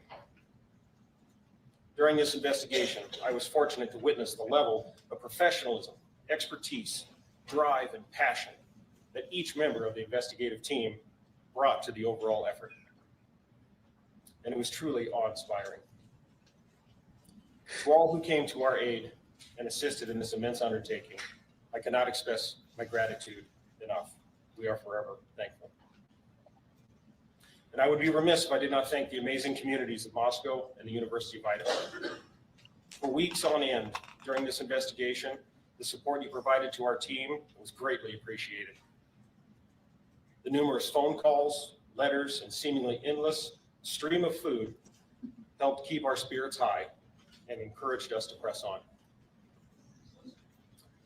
During this investigation, I was fortunate to witness the level of professionalism, expertise, drive, and passion that each member of the investigative team brought to the overall effort. And it was truly awe-inspiring. To all who came to our aid and assisted in this immense undertaking, I cannot express my gratitude enough. We are forever thankful. And I would be remiss if I did not thank the amazing communities of Moscow and the University of Idaho. For weeks on end during this investigation, the support you provided to our team was greatly appreciated. The numerous phone calls, letters, and seemingly endless stream of food helped keep our spirits high and encouraged us to press on.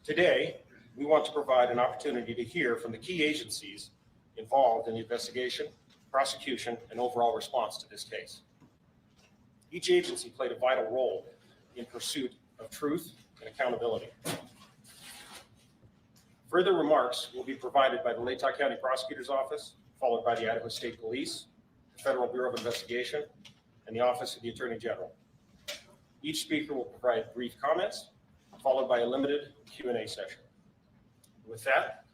Today, we want to provide an opportunity to hear from the key agencies involved in the investigation, prosecution, and overall response to this case. Each agency played a vital role in pursuit of truth and accountability. Further remarks will be provided by the Latah County Prosecutor's Office, followed by the Idaho State Police, the Federal Bureau of Investigation, and the Office of the Attorney General. Each speaker will provide brief comments, followed by a limited Q&A session. With that,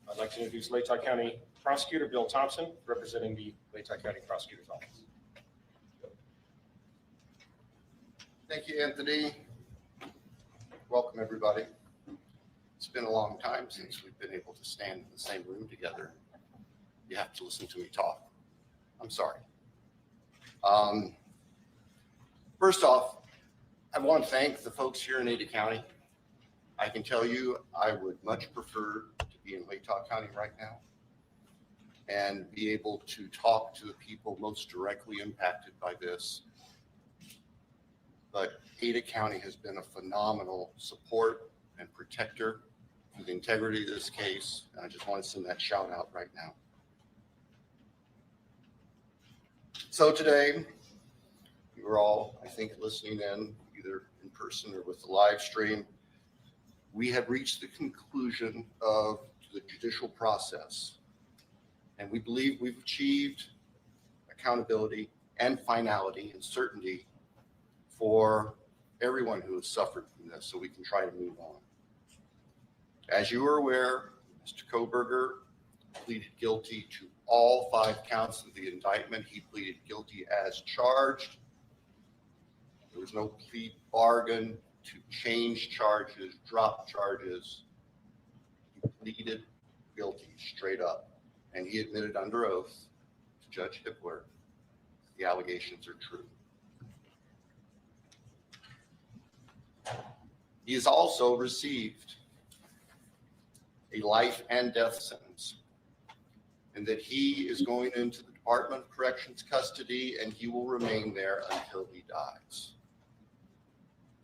I'd like to introduce Latah County Prosecutor Bill Thompson, representing the Latah County Prosecutor's Office. Thank you, Anthony. Welcome, everybody. It's been a long time since we've been able to stand in the same room together. You have to listen to me talk. I'm sorry. First off, I want to thank the folks here in Ada County. I can tell you I would much prefer to be in Latah County right now and be able to talk to the people most directly impacted by this. But Ada County has been a phenomenal support and protector for the integrity of this case. And I just want to send that shout out right now. So today, you were all, I think, listening in, you either in person or with the live stream, we have reached the conclusion of the judicial process. And we believe we've achieved accountability and finality and certainty for everyone who has suffered from this, so we can try to move on. As you are aware, Mr. Kohberger pleaded guilty to all 5 counts of the indictment. He pleaded guilty as charged. There was no plea bargain to change charges, drop charges. He pleaded guilty straight up, and he admitted under oath to Judge Hippler the allegations are true. He has also received a life and death sentence, and that he is going into the Department of Corrections custody, and he will remain there until he dies.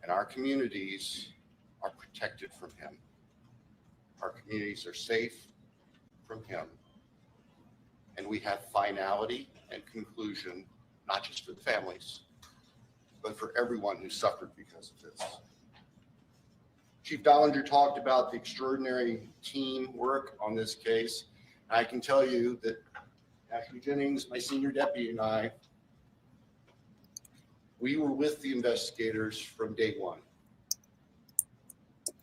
And our communities are protected from him. Our communities are safe from him. And we have finality and conclusion, not just for the families, but for everyone who suffered because of this. Chief Dollinger talked about the extraordinary teamwork on this case. I can tell you that Ashley Jennings, my senior deputy, and I, we were with the investigators from day one.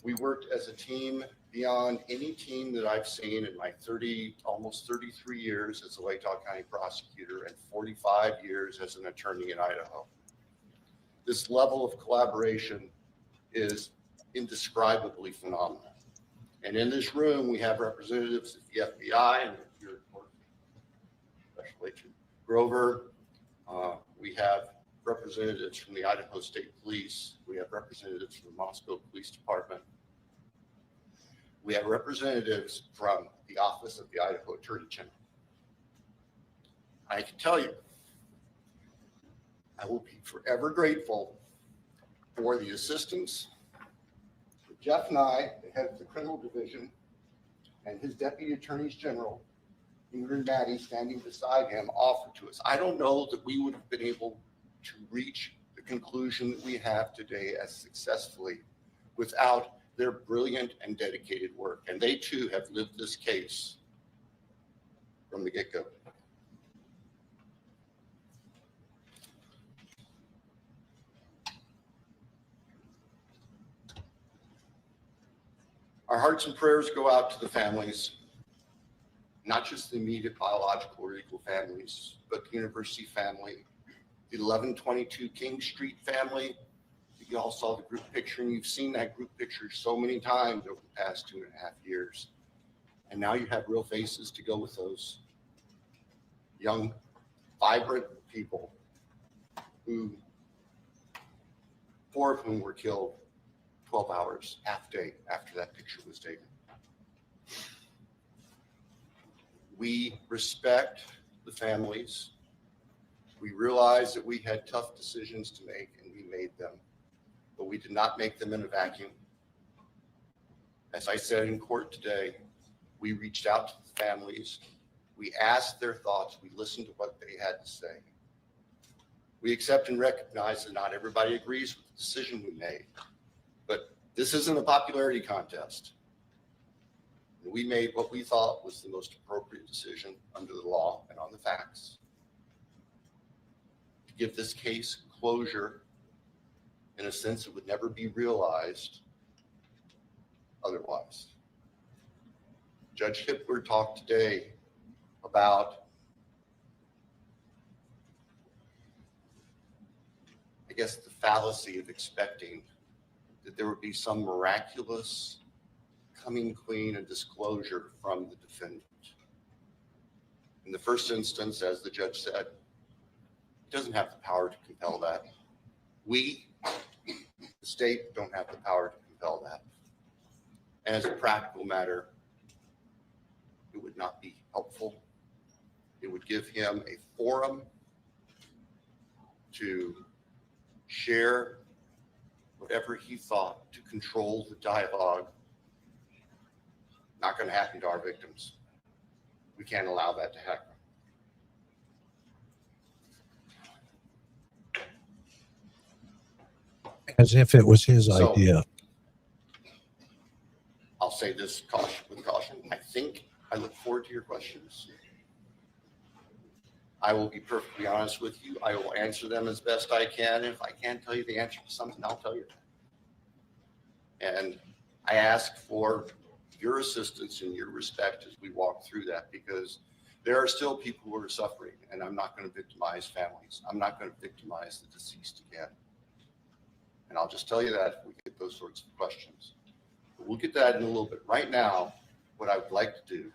We worked as a team beyond any team that I've seen in my almost 33 years as a Latah County prosecutor and 45 years as an attorney in Idaho. This level of collaboration is indescribably phenomenal. And in this room, we have representatives of the FBI and your Special Agent Grover. We have representatives from the Idaho State Police. We have representatives from the Moscow Police Department. We have representatives from the Office of the Idaho Attorney General. I can tell you, I will be forever grateful for the assistance that Jeff Nye, the head of the criminal division, and his deputy attorneys general, Ingrid and Maddie, standing beside him, offered to us. I don't know that we would have been able to reach the conclusion that we have today as successfully without their brilliant and dedicated work. And they too have lived this case from the get-go. Our hearts and prayers go out to the families, not just the immediate biological or legal families, but the university family, the 1122 King Street family. You all saw the group picture, and you've seen that group picture so many times over the past 2.5 years. And now you have real faces to go with those young, vibrant people who, 4 of whom were killed 12 hours, half day after that picture was taken. We respect the families. We realize that we had tough decisions to make, and we made them, but we did not make them in a vacuum. As I said in court today, we reached out to the families. We asked their thoughts. We listened to what they had to say. We accept and recognize that not everybody agrees with the decision we made, but this isn't a popularity contest. We made what we thought was the most appropriate decision under the law and on the facts to give this case closure in a sense it would never be realized otherwise. Judge Hippler talked today about, I guess, the fallacy of expecting that there would be some miraculous coming clean and disclosure from the defendant. In the first instance, as the judge said, it doesn't have the power to compel that. We, the state, don't have the power to compel that. And as a practical matter, it would not be helpful. It would give him a forum to share whatever he thought to control the dialogue. Not going to happen to our victims. We can't allow that to happen. As if it was his So- idea. I'll say this with caution. I look forward to your questions. I will be perfectly honest with you. I will answer them as best I can. If I can't tell you the answer to something, I'll tell you. And I ask for your assistance and your respect as we walk through that, because there are still people who are suffering, and I'm not going to victimize families. I'm not going to victimize the deceased again. And I'll just tell you that if we get those sorts of questions. But we'll get that in a little bit. Right now, what I would like to do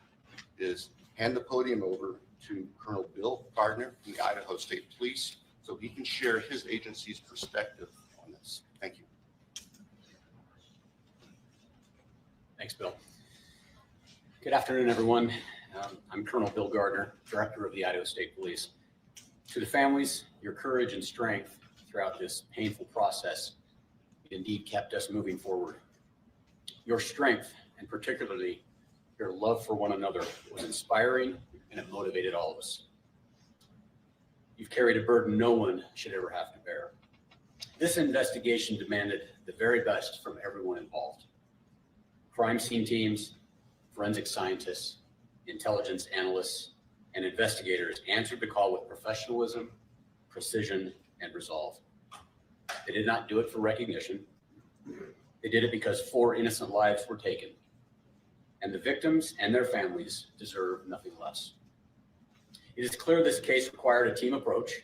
is hand the podium over to Colonel Bill Gardner from the Idaho State Police so he can share his agency's perspective on this. Thank you. Thanks, Bill. Good afternoon, everyone. I'm Colonel Bill Gardner, Director of the Idaho State Police. To the families, your courage and strength throughout this painful process indeed kept us moving forward. Your strength, and particularly your love for one another, was inspiring and it motivated all of us. You've carried a burden no one should ever have to bear. This investigation demanded the very best from everyone involved. Crime scene teams, forensic scientists, intelligence analysts, and investigators answered the call with professionalism, precision, and resolve. They did not do it for recognition. They did it because 4 innocent lives were taken, and the victims and their families deserve nothing less. It is clear this case required a team approach.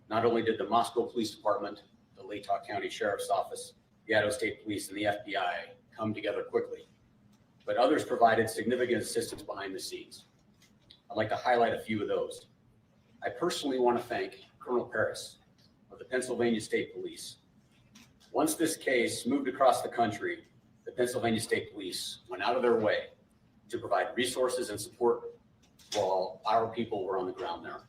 Not only did the Moscow Police Department, the Latah County Sheriff's Office, the Idaho State Police, and the FBI come together quickly, but others provided significant assistance behind the scenes. I'd like to highlight a few of those. I personally want to thank Colonel Paris of the Pennsylvania State Police. Once this case moved across the country, the Pennsylvania State Police went out of their way to provide resources and support while our people were on the ground there.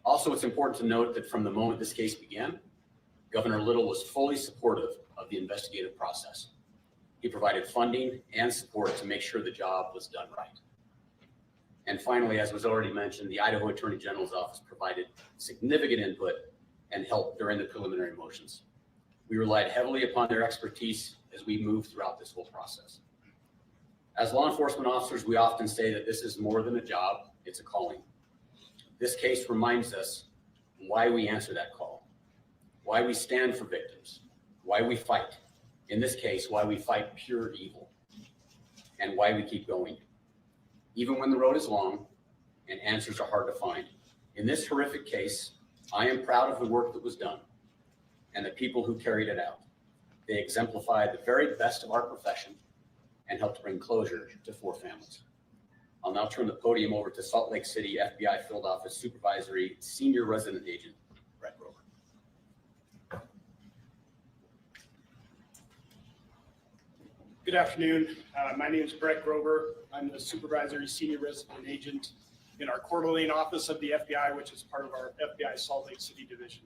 Also, it's important to note that from the moment this case began, Governor Little was fully supportive of the investigative process. He provided funding and support to make sure the job was done right. And finally, as was already mentioned, the Idaho Attorney General's office provided significant input and help during the preliminary motions. We relied heavily upon their expertise as we moved throughout this whole process. As law enforcement officers, we often say that this is more than a job, it's a calling. This case reminds us why we answer that call, why we stand for victims, why we fight. In this case, why we fight pure evil, and why we keep going. Even when the road is long and answers are hard to find. In this horrific case, I am proud of the work that was done and the people who carried it out. They exemplified the very best of our profession and helped bring closure to 4 families. I'll now turn the podium over to Salt Lake City FBI Field Office Supervisory Senior Resident Agent, Brett Grover. Good afternoon. My name is Brett Grover. I'm the Supervisory Senior Resident Agent in our Coeur d'Alene office of the FBI, which is part of our FBI Salt Lake City division.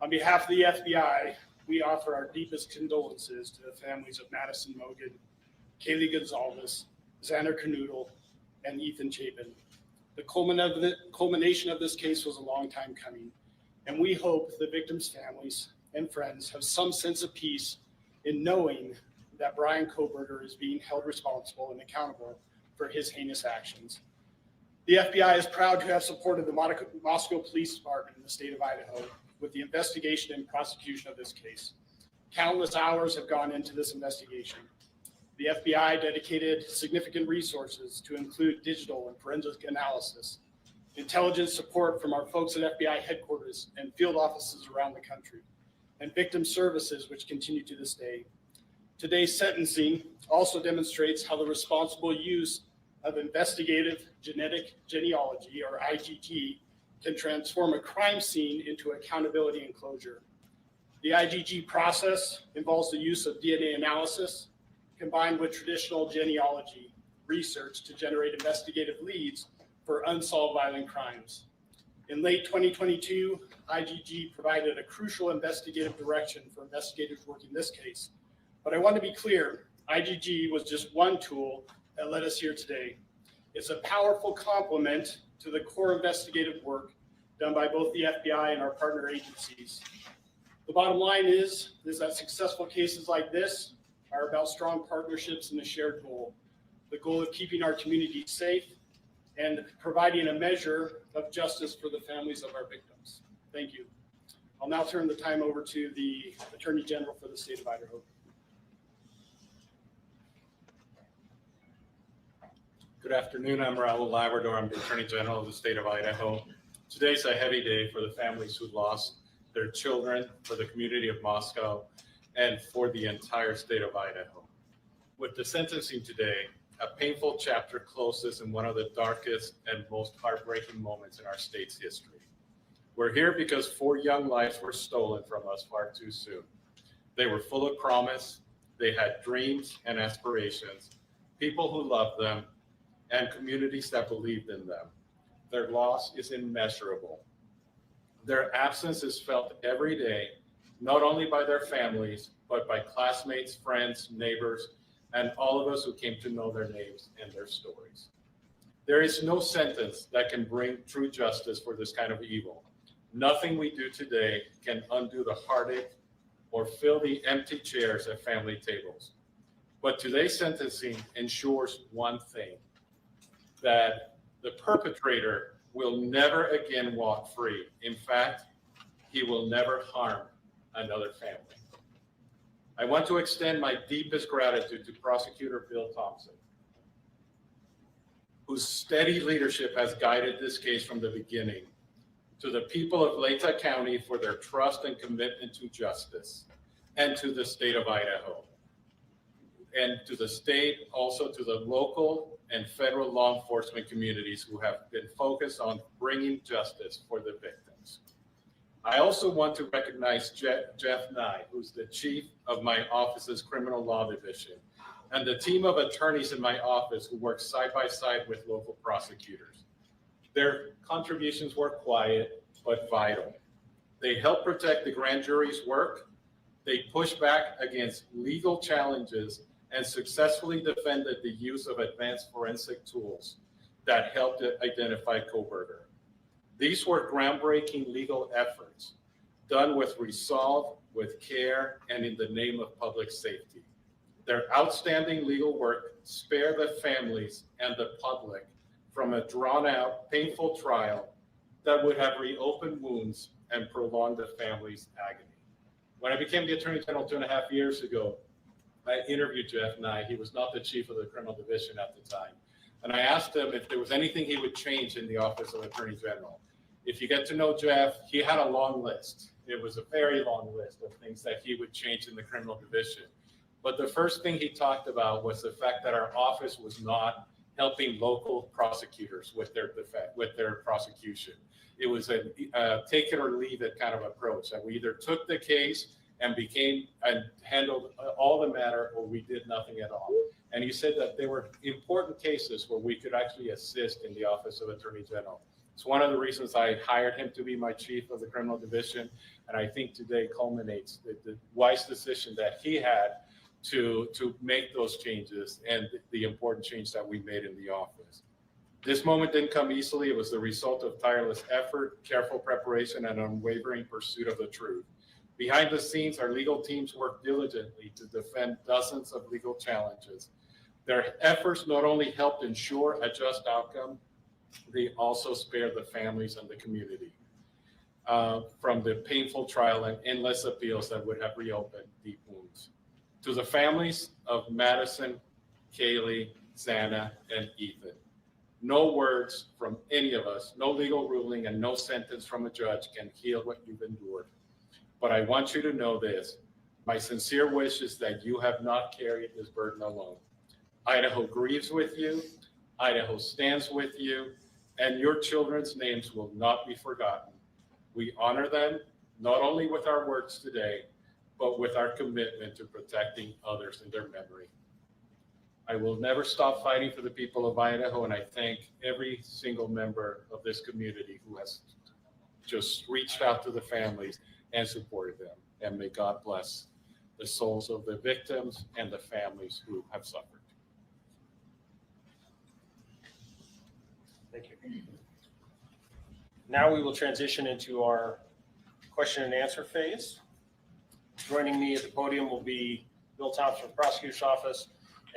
On behalf of the FBI, we offer our deepest condolences to the families of Madison Mogen, Kaylee Goncalves, Xana Kernodle, and Ethan Chapin. The culmination of this case was a long time coming, and we hope the victims' families and friends have some sense of peace in knowing that Bryan Kohberger is being held responsible and accountable for his heinous actions. The FBI is proud to have supported the Moscow Police Department in the state of Idaho with the investigation and prosecution of this case. Countless hours have gone into this investigation. The FBI dedicated significant resources to include digital and forensic analysis, intelligence support from our folks at FBI headquarters and field offices around the country, and victim services, which continue to this day. Today's sentencing also demonstrates how the responsible use of investigative genetic genealogy, or IGG, can transform a crime scene into accountability and closure. The IGG process involves the use of DNA analysis combined with traditional genealogy research to generate investigative leads for unsolved violent crimes. In late 2022, IGG provided a crucial investigative direction for investigators working this case. But I want to be clear, IGG was just one tool that led us here today. It's a powerful complement to the core investigative work done by both the FBI and our partner agencies. The bottom line is that successful cases like this are about strong partnerships and a shared goal. The goal of keeping our community safe and providing a measure of justice for the families of our victims. Thank you. I'll now turn the time over to the Attorney General for the state of Idaho. Good afternoon. I'm Raul Labrador. I'm the Attorney General of the state of Idaho. Today's a heavy day for the families who lost their children, for the community of Moscow, and for the entire state of Idaho. With the sentencing today, a painful chapter closes in one of the darkest and most heartbreaking moments in our state's history. We're here because 4 young lives were stolen from us far too soon. They were full of promise, they had dreams and aspirations, people who loved them, and communities that believed in them. Their loss is immeasurable. Their absence is felt every day, not only by their families, but by classmates, friends, neighbors, and all of us who came to know their names and their stories. There is no sentence that can bring true justice for this kind of evil. Nothing we do today can undo the heartache or fill the empty chairs at family tables. But today's sentencing ensures one thing, that the perpetrator will never again walk free. In fact, he will never harm another family. I want to extend my deepest gratitude to Prosecutor Bill Thompson, whose steady leadership has guided this case from the beginning, to the people of Layton County for their trust and commitment to justice, and to the state of Idaho, and to the state, also to the local and federal law enforcement communities who have been focused on bringing justice for the victims. I also want to recognize Jeff Nye, who's the chief of my office's criminal law division, and the team of attorneys in my office who work side by side with local prosecutors. Their contributions were quiet but vital. They help protect the grand jury's work. They push back against legal challenges and successfully defended the use of advanced forensic tools that helped identify Kohberger. These were groundbreaking legal efforts done with resolve, with care, and in the name of public safety. Their outstanding legal work spared the families and the public from a drawn-out, painful trial that would have reopened wounds and prolonged the family's agony. When I became the Attorney General 2.5 years ago, I interviewed Jeff Nye. He was not the chief of the criminal division at the time. And I asked him if there was anything he would change in the office of Attorney General. If you get to know Jeff, he had a long list. It was a very long list of things that he would change in the criminal division. But the first thing he talked about was the fact that our office was not helping local prosecutors with their prosecution. It was a take it or leave it kind of approach, that we either took the case and handled all the matter, or we did nothing at all. And he said that there were important cases where we could actually assist in the office of Attorney General. It's one of the reasons I hired him to be my chief of the criminal division. And I think today culminates the wise decision that he had to make those changes and the important change that we made in the office. This moment didn't come easily. It was the result of tireless effort, careful preparation, and unwavering pursuit of the truth. Behind the scenes, our legal teams worked diligently to defend dozens of legal challenges. Their efforts not only helped ensure a just outcome, they also spared the families and the community from the painful trial and endless appeals that would have reopened deep wounds. To the families of Madison, Kaylee, Zana, and Ethan, no words from any of us, no legal ruling, and no sentence from a judge can heal what you've endured. But I want you to know this. My sincere wish is that you have not carried this burden alone. Idaho grieves with you. Idaho stands with you. And your children's names will not be forgotten. We honor them, not only with our words today, but with our commitment to protecting others in their memory. I will never stop fighting for the people of Idaho, and I thank every single member of this community who has just reached out to the families and supported them. And may God bless the souls of the victims and the families who have suffered. Thank you. Now we will transition into our question and answer phase. Joining me at the podium will be Bill Thompson from the prosecutor's office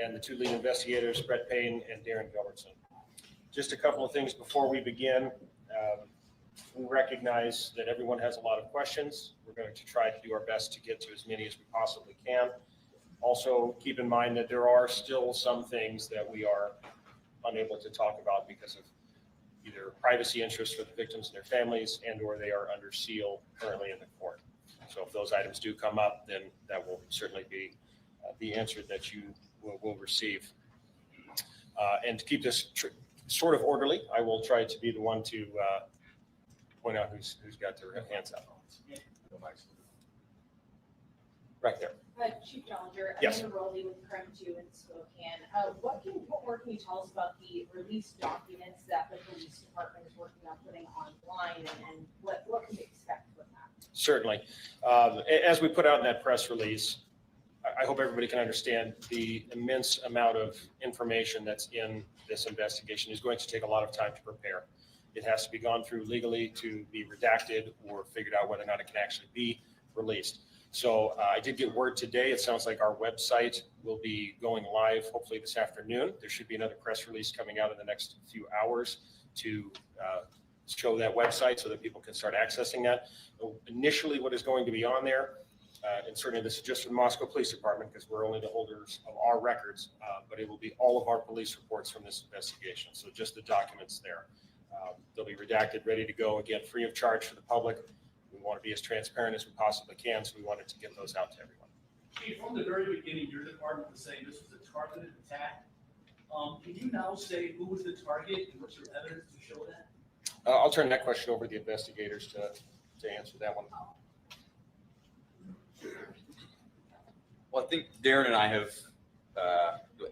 and the two lead investigators, Brett Payne and Darren Gilbertson. Just a couple of things before we begin. We recognize that everyone has a lot of questions. We're going to try to do our best to get to as many as we possibly can. Also, keep in mind that there are still some things that we are unable to talk about because of either privacy interests for the victims and their families and or they are under seal currently in the court. So if those items do come up, then that will certainly be the answer that you will receive. And to keep this sort of orderly, I will try to be the one to point out who's got their hands up. Right there. Chief Dollinger, Yes. I'm Rolly with Crime 2 in Spokane. What more can you tell us about the released documents that the police department is working on putting online, and what can we expect from that? Certainly. As we put out in that press release, I hope everybody can understand the immense amount of information that's in this investigation is going to take a lot of time to prepare. It has to be gone through legally to be redacted or figured out whether or not it can actually be released. So I did get word today. It sounds like our website will be going live hopefully this afternoon. There should be another press release coming out in the next few hours to show that website so that people can start accessing that. Initially, what is going to be on there, and certainly this is just for the Moscow Police Department because we're only the holders of our records, but it will be all of our police reports from this investigation. So just the documents there. They'll be redacted, ready to go, again, free of charge for the public. We want to be as transparent as we possibly can, so we wanted to get those out to everyone. Chief, from the very beginning, your department was saying this was a targeted attack. Can you now say who was the target and what's your evidence to show that? I'll turn that question over to the investigators to answer that one. Well, I think Darren and I have,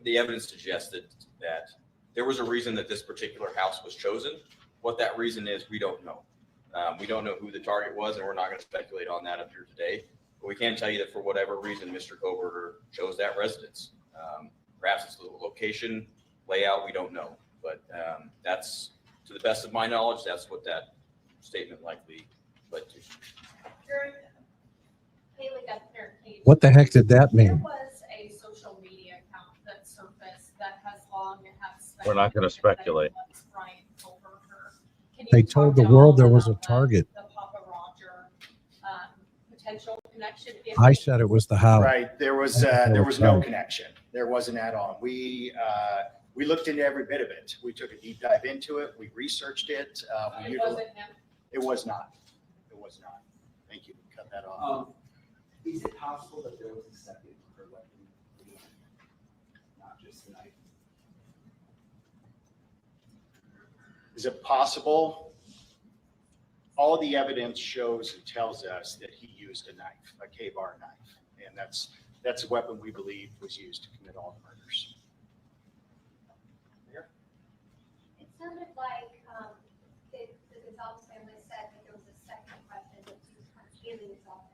the evidence suggested that there was a reason that this particular house was chosen. What that reason is, we don't know. We don't know who the target was, and we're not going to speculate on that up here today. But we can tell you that for whatever reason, Mr. Kohberger chose that residence. Perhaps it's the location, layout, we don't know. But that's, to the best of my knowledge, that's what that statement likely led to. What the heck did that There mean? was a social media account that surfaced that has long had We're not going to speculate. Bryan Kohberger. Can you They talk told the at world all there was a about target. the Papa Roger potential connection? I said it was the house. Right. There was no connection. There wasn't at all. We looked into every bit of it. We took a deep dive into it. We researched it. It wasn't him. It was not. It was not. Thank you. Cut that off. Is it possible that there was a second for weapon, not just the knife? Is it possible? All the evidence shows and tells us that he used a knife, a K-bar knife, and that's a weapon we believe was used to commit all the murders. It sounded like the Goncalves family said that there was a second weapon that was used on Kaylee's office.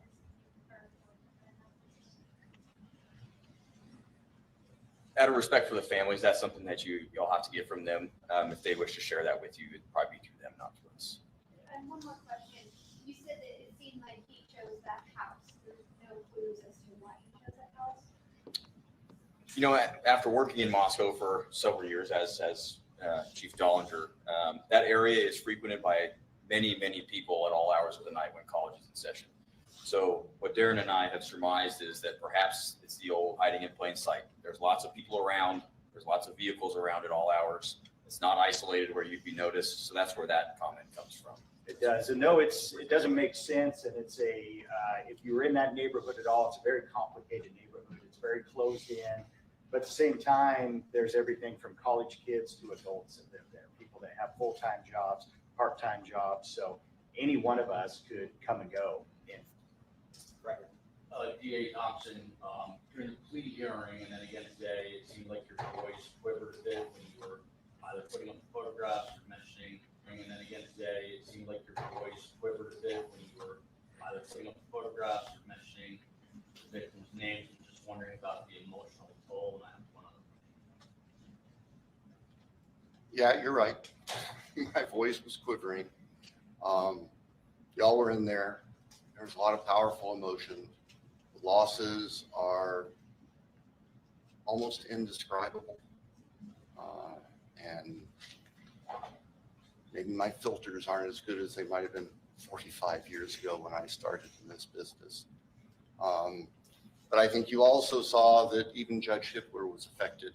Out of respect for the families, that's something that you'll have to get from them. If they wish to share that with you, it'd probably be through them, not through us. And one more question. You said that it seemed like he chose that house. There's no clues as to why he chose that house. You know, after working in Moscow for several years as Chief Dollinger, that area is frequented by many, many people at all hours of the night when college is in session. So what Darren and I have surmised is that perhaps it's the old hiding in plain sight. There's lots of people around. There's lots of vehicles around at all hours. It's not isolated where you'd be noticed. So that's where that comment comes from. It does. And no, it doesn't make sense. And it's if you're in that neighborhood at all, it's a very complicated neighborhood. It's very closed in. But at the same time, there's everything from college kids to adults that live there, people that have full-time jobs, part-time jobs. So any one of us could come and go in. Right. DA Thompson, during the plea hearing and then again today, it seemed like your voice quivered a bit when you were either putting up the photographs or mentioning, and then again today, it seemed like your voice quivered a bit when you were either putting up the photographs or mentioning the victim's names. I'm just wondering about the emotional toll and that one. Yeah, you're right. My voice was quivering. Y'all were in there. There's a lot of powerful emotion. losses are almost indescribable. And maybe my filters aren't as good as they might have been 45 years ago when I started in this business. But I think you also saw that even Judge Hippler was affected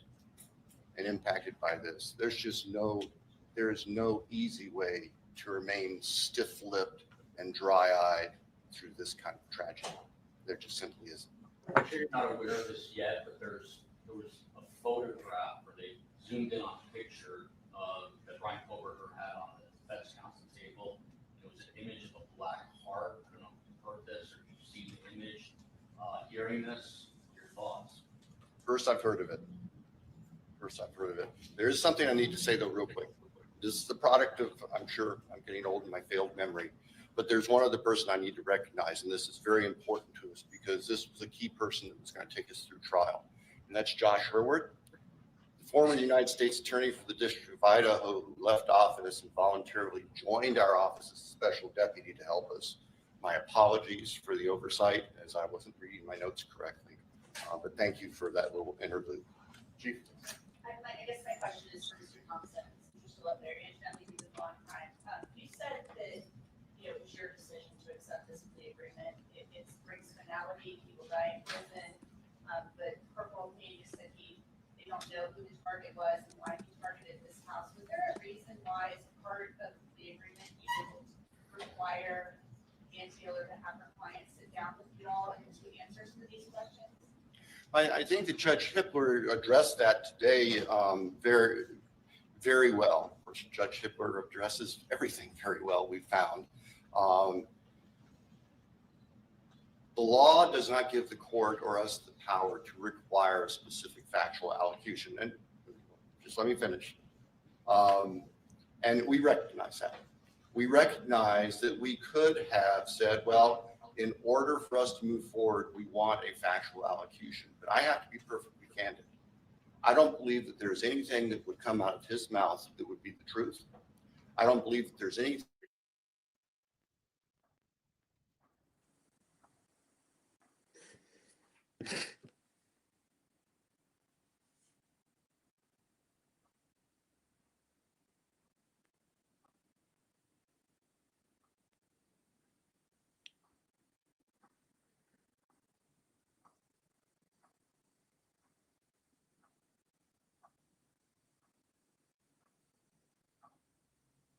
and impacted by this. There is no easy way to remain stiff-lipped and dry-eyed through this kind of tragedy. There just simply isn't. I'm sure you're not aware of this yet, but there was a photograph where they zoomed in on a picture that Bryan Kohberger had on the defense counsel table. It was an image of a black heart. I don't know if you've heard this or you've seen the image. Hearing this, your thoughts? First, I've heard of it. There is something I need to say, though, real quick. This is the product of, I'm sure I'm getting old in my failed memory, but there's one other person I need to recognize, and this is very important to us because this was a key person that was going to take us through trial, and that's Josh Herward, the former United States Attorney for the District of Idaho, who left office and voluntarily joined our office as a special deputy to help us. My apologies for the oversight, as I wasn't reading my notes correctly, but thank you for that little interlude. Chief? I guess my question is for Mr. Thompson, you're still up there, and that leads to the long time. You said that it was your decision to accept this plea agreement. It brings finality, people die in prison, but Corporal Payne said they don't know who the target was and why he targeted this house. Was there a reason why, as part of the agreement, you didn't require Ann Taylor to have her clients sit down with you all and give answers to these questions? I think that Judge Hippler addressed that today very, very well. Of course, Judge Hippler addresses everything very well, we found. The law does not give the court or us the power to require a specific factual allocution. And just let me finish. And we recognize that. We recognize that we could have said, well, in order for us to move forward, we want a factual allocution. But I have to be perfectly candid. I don't believe that there's anything that would come out of his mouth that would be the truth. I don't believe that there's anything.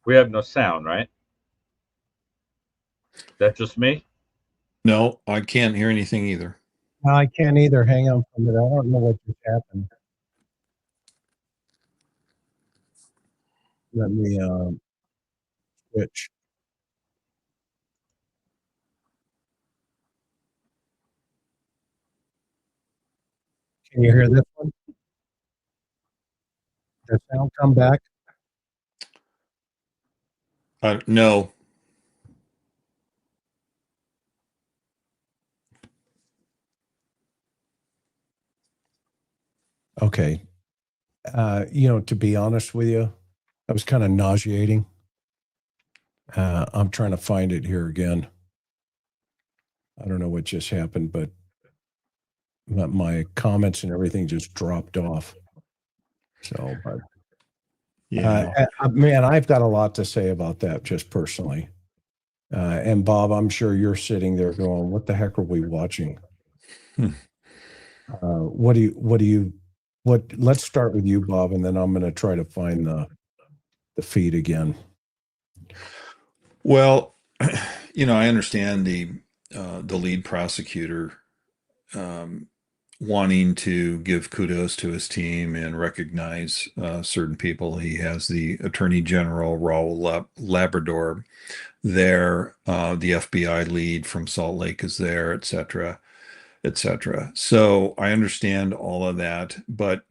We have no sound, right? Is that just me? No, I can't hear anything either. No, I can't either. Hang on for a minute. I don't know what just happened. Let me switch. Can you hear this one? Does sound come back? No. Okay. To be honest with you, that was kind of nauseating. I'm trying to find it here again. I don't know what just happened, but my comments and everything just dropped off. So, but yeah, man, I've got a lot to say about that just personally. And Bob, I'm sure you're sitting there going, what the heck are we watching? Let's start with you, Bob, and then I'm going to try to find the feed again. Well, I understand the lead prosecutor wanting to give kudos to his team and recognize certain people. He has the Attorney General Raul Labrador there, the FBI lead from Salt Lake is there, et cetera, et cetera. So I understand all of that, but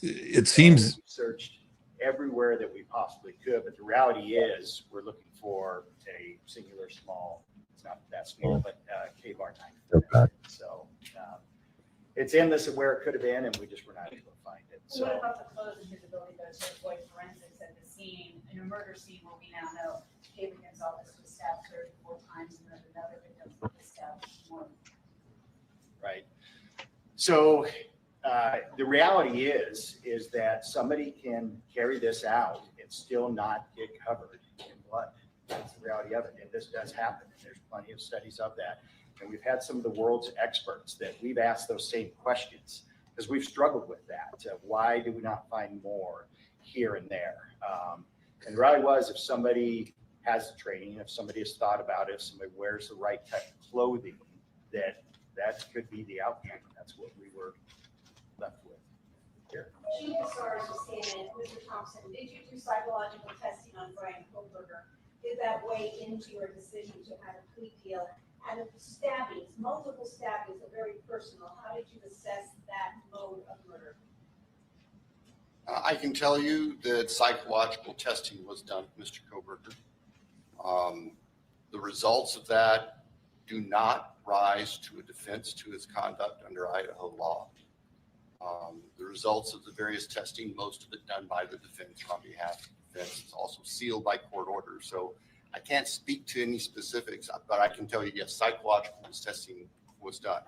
it seems searched everywhere that we possibly could, but the reality is we're looking for a singular small, it's not that small, but K-bar 9. So it's endless of where it could have been, and we just were not able to find it. So what about the clothes and his ability to avoid forensics at the scene, in a murder scene where we now know Kaylee Goncalves was stabbed 34 times and then another victim was stabbed more. Right. So the reality is that somebody can carry this out and still not get covered in blood. That's the reality of it. And this does happen. And there's plenty of studies of that. And we've had some of the world's experts that we've asked those same questions because we've struggled with that. Why do we not find more here and there? And the reality was, if somebody has the training, if somebody has thought about it, if somebody wears the right type of clothing, that could be the outcome. That's what we were left with here. Chief of Stars was saying, Mr. Thompson, did you do psychological testing on Bryan Kohberger? Did that weigh into your decision to have a plea deal? And the stabbings, multiple stabbings are very personal. How did you assess that mode of murder? I can tell you that psychological testing was done with Mr. Kohberger. The results of that do not rise to a defense to his conduct under Idaho law. The results of the various testing, most of it done by the defense on behalf of the defense, it's also sealed by court order. So I can't speak to any specifics, but I can tell you, yes, psychological testing was done.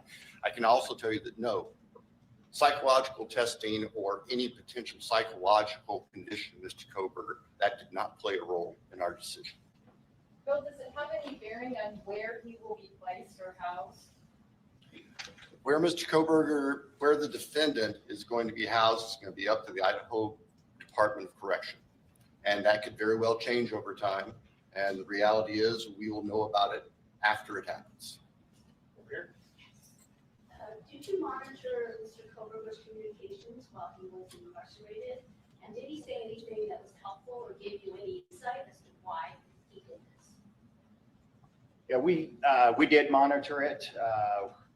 I can also tell you that no, psychological testing or any potential psychological condition of Mr. Kohberger, that did not play a role in our decision. Bill, does it have any bearing on where he will be placed or housed? Where Mr. Kohberger, where the defendant is going to be housed is going to be up to the Idaho Department of Correction. And that could very well change over time. And the reality is we will know about it after it happens. Over here. Did you monitor Mr. Kohberger's communications while he was incarcerated? And did he say anything that was helpful or gave you any insight as to why he did this? Yeah, we did monitor it,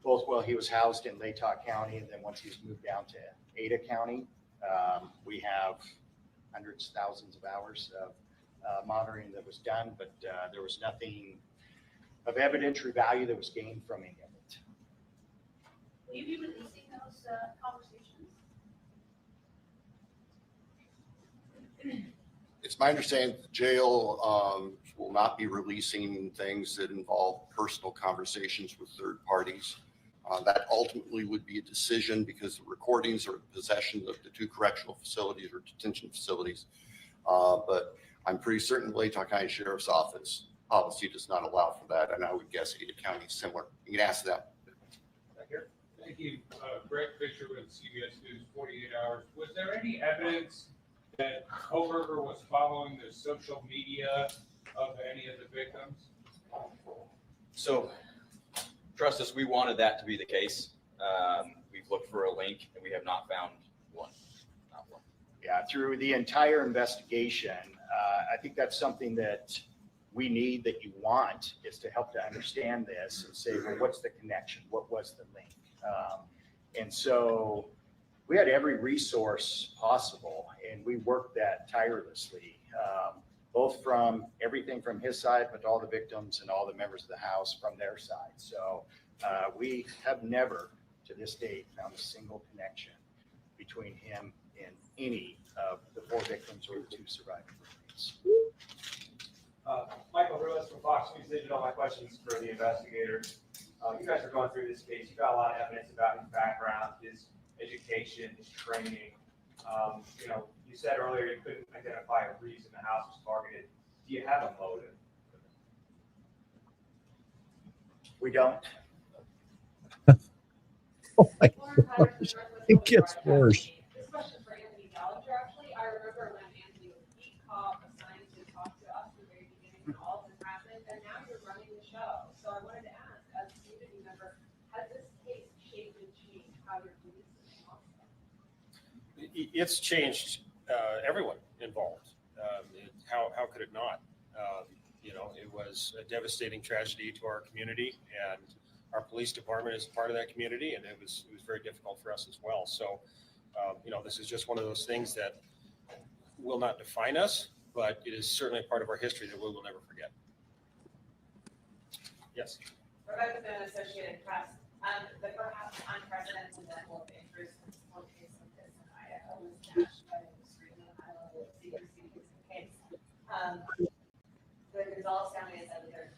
both while he was housed in Latah County and then once he was moved down to Ada County. We have hundreds, thousands of hours of monitoring that was done, but there was nothing of evidentiary value that was gained from any of it. Will you be releasing those conversations? It's my understanding that the jail will not be releasing things that involve personal conversations with third parties. That ultimately would be a decision because the recordings are in possession of the two correctional facilities or detention facilities. But I'm pretty certain the Latah County Sheriff's Office policy does not allow for that. And I would guess Ada County is similar. You can ask them. Right here. Thank you. Greg Fisher with CBS News 48 Hours. Was there any evidence that Kohberger was following the social media of any of the victims? So, trust us, we wanted that to be the case. We've looked for a link and we have not found one. Not one. Yeah, through the entire investigation, I think that's something that we need, that you want, is to help to understand this and say, well, what's the connection? What was the link? And so we had every resource possible and we worked that tirelessly, both from everything from his side, but all the victims and all the members of the house from their side. So we have never to this date found a single connection between him and any of the 4 victims or the 2 surviving victims. Michael Ruiz from Fox News Digital. My questions for the investigators. You guys are going through this case. You've got a lot of evidence about his background, his education, his training. You said earlier you couldn't identify a reason the house was targeted. Do you have a motive? We don't. Oh my gosh, it gets worse. This question for Anthony Gallagher, actually. I remember when Anthony was beat cop, assigned to talk to us at the very beginning when all of this happened, and now you're running the show. So I wanted to ask, as a community member, has this case shaped and changed how you're doing this? It's changed everyone involved. How could it not? It was a devastating tragedy to our community, and our police department is part of that community, and it was very difficult for us as well. So, this is just one of those things that will not define us, but it is certainly a part of our history that we will never forget. Yes. Rebecca Bennett, Associated Press. The perhaps unprecedented level of interest in one case like this in Idaho was dashed by the screen in Iowa with secrecy in the case. The Goncalves family has said that they're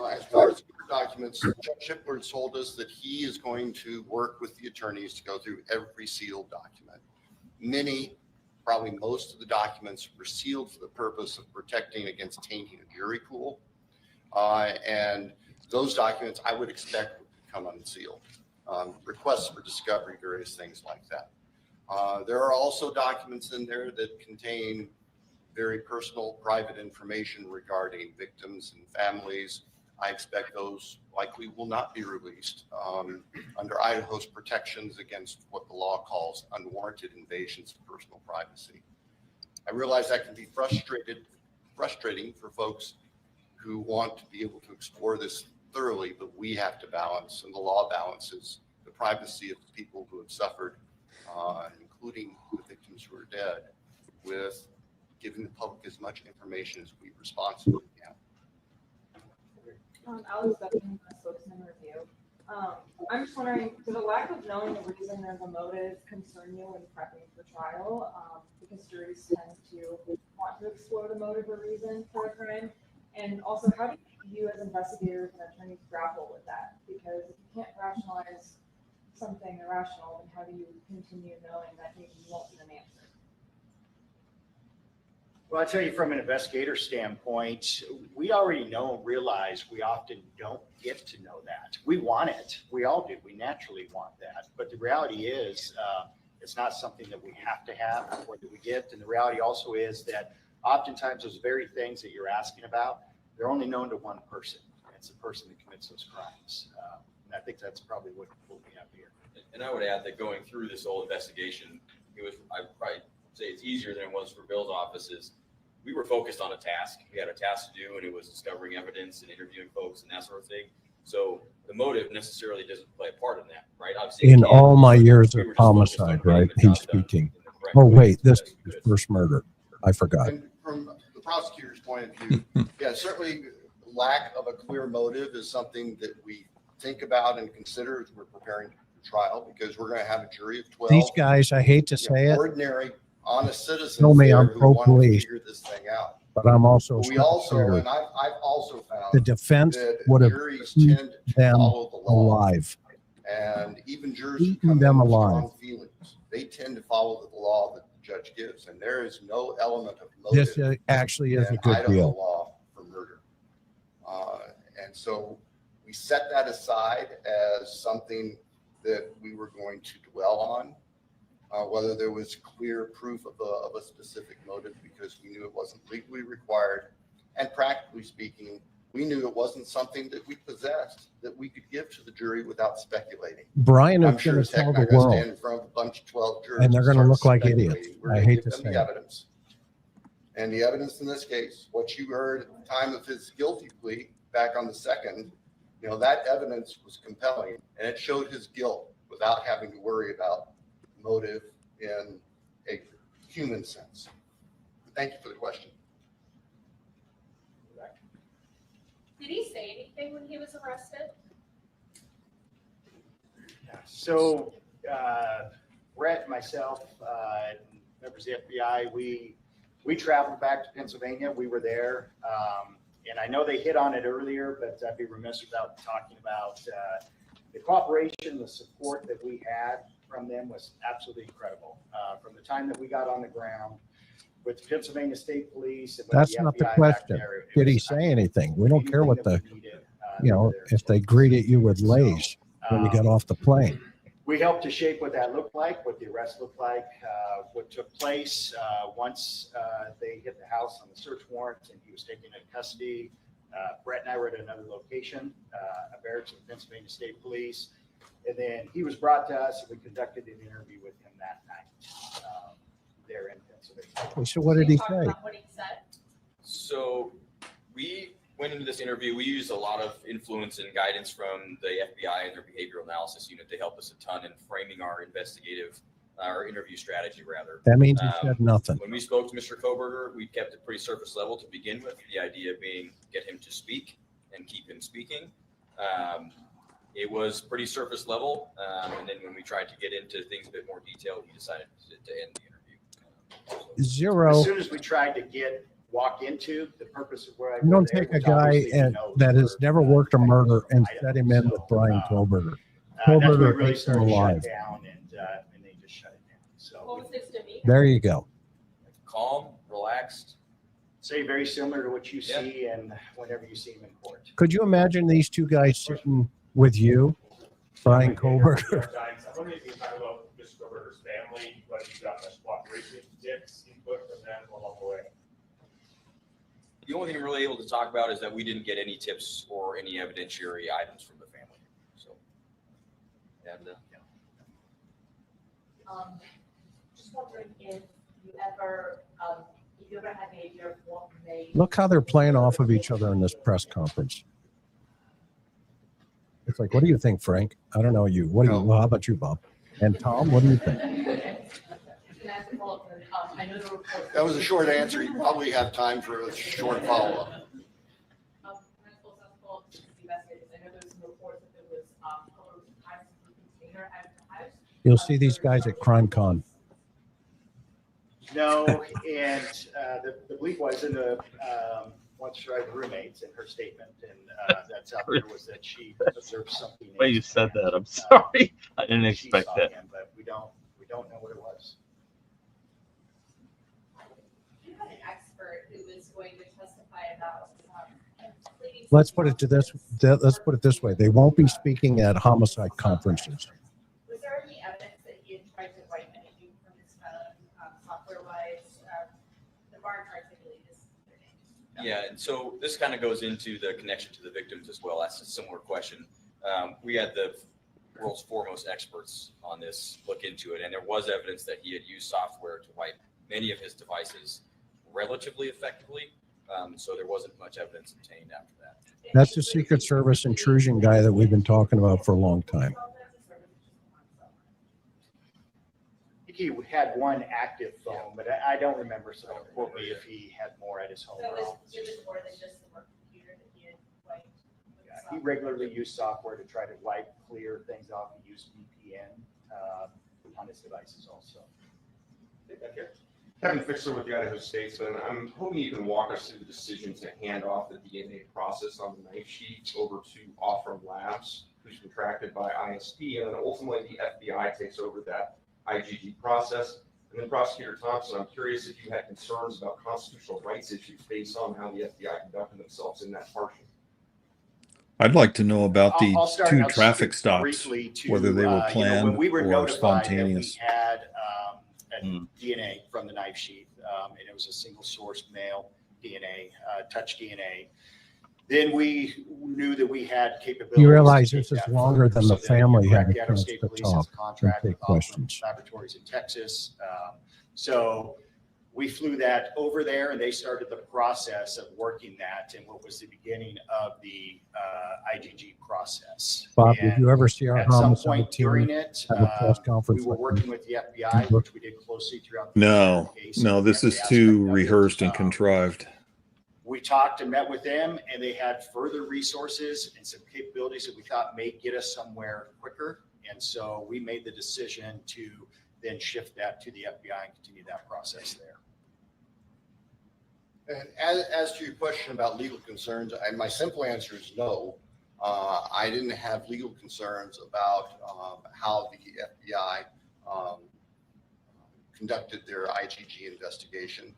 As far as documents, Judge Shipler told us that he is going to work with the attorneys to go through every sealed document. Many, probably most of the documents were sealed for the purpose of protecting against tainting a jury pool. And those documents I would expect would become unsealed. Requests for discovery, various things like that. There are also documents in there that contain very personal, private information regarding victims and families. I expect those likely will not be released under Idaho's protections against what the law calls unwarranted invasions of personal privacy. I realize that can be frustrating for folks who want to be able to explore this thoroughly, but we have to balance, and the law balances, the privacy of the people who have suffered, including the victims who are dead, with giving the public as much information as we responsibly can. Alex Bethany, spokesman review. I'm just wondering, does the lack of knowing the reason or the motive concern you when prepping for trial? Because juries tend to want to explore the motive or reason for a crime. And also, how do you as investigators and attorneys grapple with that? Because if you can't rationalize something irrational, then how do you continue knowing that maybe you won't get an answer? Well, I'll tell you from an investigator standpoint, we already know and realize we often don't get to know that. We want it. We all do. We naturally want that. But the reality is it's not something that we have to have or that we get. And the reality also is that oftentimes those very things that you're asking about, they're only known to one person. It's the person that commits those crimes. And I think that's probably what we have here. And I would add that going through this whole investigation, it was, I'd probably say it's easier than it was for Bill's offices. We were focused on a task. We had a task to do, and it was discovering evidence and interviewing folks and that sort of thing. So the motive necessarily doesn't play a part in that, right? Obviously, In all my years of homicide, right? He's speaking. Oh, wait, this is first murder. I forgot. And from the prosecutor's point of view, yeah, certainly lack of a clear motive is something that we think about and consider as we're preparing for trial, because we're going to have a jury of 12. These guys, I hate to say it, ordinary, honest citizens. Tell me there I'm who want to pro-police, figure this thing out. but I'm also We also, scared. and I've also found The defense that would have juries eaten tend to them follow the law, alive. and even jurors who Eaten come them in with alive. strong feelings, they tend to follow the law that the judge gives, and there is no element of motive This actually is a in good Idaho deal. law for murder. And so we set that aside as something that we were going to dwell on, whether there was clear proof of a specific motive, because we knew it wasn't legally required. And practically speaking, we knew it wasn't something that we possessed that we could give to the jury without speculating. Brian is I'm sure going as to heck tell not the gonna world, stand in front of a bunch of 12 jurors and they're going to start look like speculating. idiots. We're I gonna hate give to them say the it. evidence. And the evidence in this case, what you heard at the time of his guilty plea back on the 2nd, you know, that evidence was compelling, and it showed his guilt without having to worry about motive in a human sense. Thank you for the question. Did he say anything when he was arrested? So Brett, myself, members of the FBI, we traveled back to Pennsylvania. We were there. And I know they hit on it earlier, but I'd be remiss without talking about the cooperation, the support that we had from them was absolutely incredible. From the time that we got on the ground with the Pennsylvania State Police. And with That's the not the FBI back question. there, it Did he was say anything? We don't care what the, we needed. you know, if they greeted you with lays when you got off the plane. We helped to shape what that looked like, what the arrest looked like, what took place once they hit the house on the search warrant and he was taken into custody. Brett and I were at another location, a barracks of the Pennsylvania State Police. And then he was brought to us and we conducted an interview with him that night there in Pennsylvania. So what did he say? What he said? So we went into this interview. We used a lot of influence and guidance from the FBI and their behavioral analysis unit. They helped us a ton in framing our interview strategy, rather. That means he said nothing. When we spoke to Mr. Kohberger, we kept it pretty surface level to begin with. The idea being get him to speak and keep him speaking. It was pretty surface level. And then when we tried to get into things a bit more detail, he decided to end the interview. Zero. As soon as we tried to get walk into, the purpose of where I You don't go there, take a which guy obviously he and, knows that has we're, never worked a murder and Idaho. set him in with Brian Kohberger. That's when we Kohberger really ate him started shut alive. down, and they just shut it down. So What was his demeanor? There you go. Calm, relaxed. say very similar to what you see and whenever you see him in court. Could you imagine these two guys sitting with you, Brian Kohberger? I wonder if you can talk about Mr. Kohberger's family, whether you got much cooperation, tips, input from them along the way. The only thing we're really able to talk about is that we didn't get any tips or any evidentiary items from the family. So, and Just wondering if you ever had any idea of what may. Look how they're playing off of each other in this press conference. It's like, what do you think, Frank? I don't know you. What do you? Well, how about you, Bob? And Tom, what do you think? That was a short answer. You probably have time for a short follow-up. You'll see these guys at Crime Con. No, and the belief was in the once the roommates in her statement, and that's out there was that she observed something. The way you said that, I'm sorry. I didn't expect that. Him, but we don't know what it was. You had an expert who was going to testify about. Let's put it this way. They won't be speaking at homicide conferences. Was there any evidence that he had tried to wipe anything from his phone, software-wise? The bar charts, I believe, is their name. yeah, and so this kind of goes into the connection to the victims as well. That's a similar question. We had the world's foremost experts on this look into it, and there was evidence that he had used software to wipe many of his devices relatively effectively. So there wasn't much evidence obtained after that. That's the Secret Service intrusion guy that we've been talking about for a long time. I think he had one active phone, but I don't remember. So don't quote me if he had more at his home. So or it office. was more than just the work computer that he had wiped. He regularly used software to try to wipe, clear things off. He used VPN on his devices also. Kevin Fixler with the Idaho Statesman. I'm hoping you can walk us through the decision to hand off the DNA process on the knife sheet over to Offram Labs, who's contracted by ISP, and then ultimately the FBI takes over that IgG process. And then Prosecutor Thompson, I'm curious if you had concerns about constitutional rights issues based on how the FBI conducted themselves in that portion. I'd like to know about the I'll start two out traffic stops, briefly to, whether they were when planned we were or notified spontaneous. that we had DNA from the knife sheath, and it was a single source male DNA, touch DNA. Then we knew that we had capabilities. You realize to this take is that longer further. than So the that family had a Idaho chance State to Police has a talk and contract take with questions. laboratories in Texas. So we flew that over there, and they started the process of working that in what was the beginning of the IgG process. Bob, And did you ever see our at some homicide point team during it, have a press we conference? were like working with the FBI, which we did closely throughout the No, case. no, this is Every too aspect of it. rehearsed and contrived. We talked and met with them, and they had further resources and some capabilities that we thought may get us somewhere quicker. And so we made the decision to then shift that to the FBI and continue that process there. And as to your question about legal concerns, my simple answer is no. I didn't have legal concerns about how the FBI conducted their IgG investigation.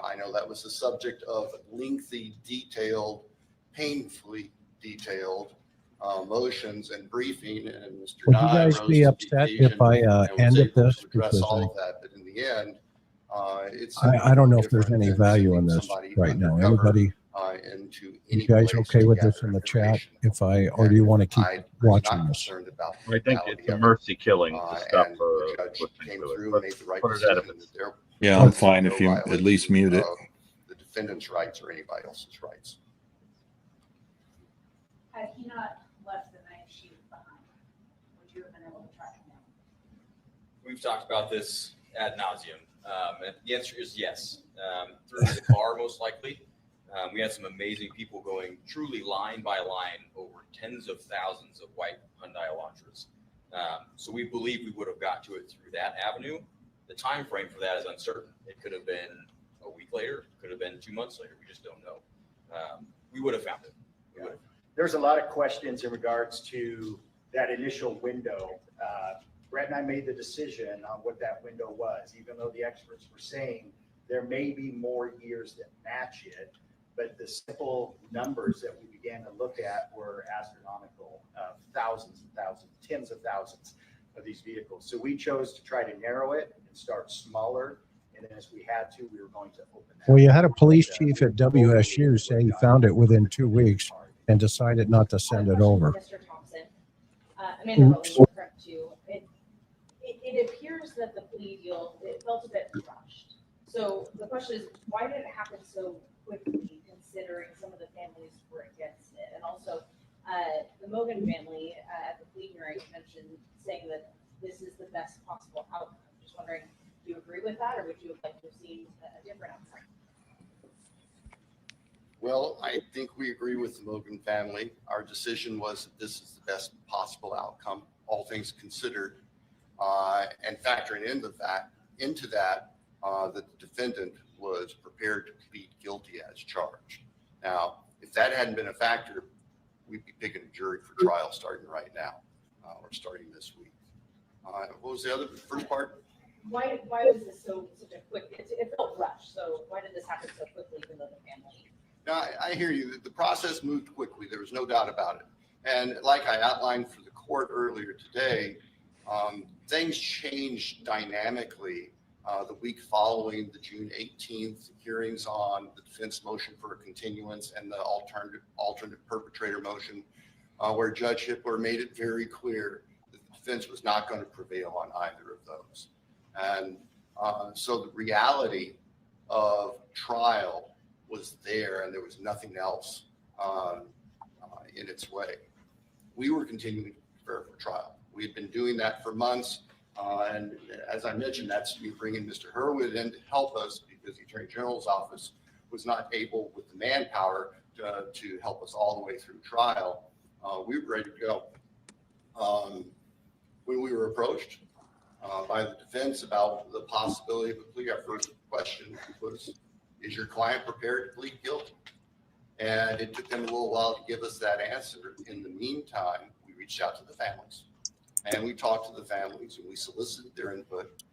I know that was the subject of lengthy, detailed, painfully detailed motions and briefing, and Mr. Would you Nye guys rose be to the upset occasion if I and was ended able this? to address Because all of that, but in the end, it's I don't know if there's different any than value in sending this somebody right now. undercover, Anybody? Into You any guys place okay to with this gather in the chat? information. Or do you want to keep I was watching not this? concerned about the I think legality it's a of it. mercy killing to stop And the judge listening came to it. through But and made the right put it at decision it. that there Yeah, I'm was fine no if you at violation least mute it. of the defendant's rights or anybody else's rights. Had he not left the knife sheath behind, would you have been able to track him down? We've talked about this ad nauseum. And the answer is yes. Through the car, most likely. We had some amazing people going truly line by line over tens of thousands of white Hyundai Elantras. So we believe we would have got to it through that avenue. The time frame for that is uncertain. It could have been a week week later, could have been 2 months later. We just don't know. We would have found it. We would have. There's a lot of questions in regards to that initial window. Brett and I made the decision on what that window was, even though the experts were saying there may be more years that match it, but the simple numbers that we began to look at were astronomical, thousands and thousands, tens of thousands of these vehicles. So we chose to try to narrow it and start smaller. And then as we had to, we were going to open that. Well, you had a police chief at WSU say he found it within 2 weeks and decided not to send it over. Mr. Thompson, Amanda Rowley, correct too. It appears that the plea deal, it felt a bit rushed. So the question is, why did it happen so quickly, considering some of the families were against it? And also, the Mogen family at the plea hearing mentioned saying that this is the best possible outcome. Just wondering, do you agree with that, or would you have liked to have seen a different outcome? Well, I think we agree with the Mogen family. Our decision was that this is the best possible outcome, all things considered. And factoring into that, the defendant was prepared to plead guilty as charged. Now, if that hadn't been a factor, we'd be picking a jury for trial starting right now, or starting this week. What was the first part? Why was this such a quick? It felt rushed. So why did this happen so quickly, even though the family? No, I hear you. The process moved quickly. There was no doubt about it. And like I outlined for the court earlier today, things changed dynamically the week following the June 18th hearings on the defense motion for a continuance and the alternate perpetrator motion, where Judge Hippler made it very clear that the defense was not going to prevail on either of those. And so the reality of trial was there, and there was nothing else in its way. We were continuing to prepare for trial. We had been doing that for months. And as I mentioned, that's me bringing Mr. Hurwitz in to help us because the Attorney General's office was not able with the manpower to help us all the way through trial. We were ready to go. When we were approached by the defense about the possibility of a plea, our first question was, is your client prepared to plead guilty? And it took them a little while to give us that answer. In the meantime, we reached out to the families. And we talked to the families and we solicited their input.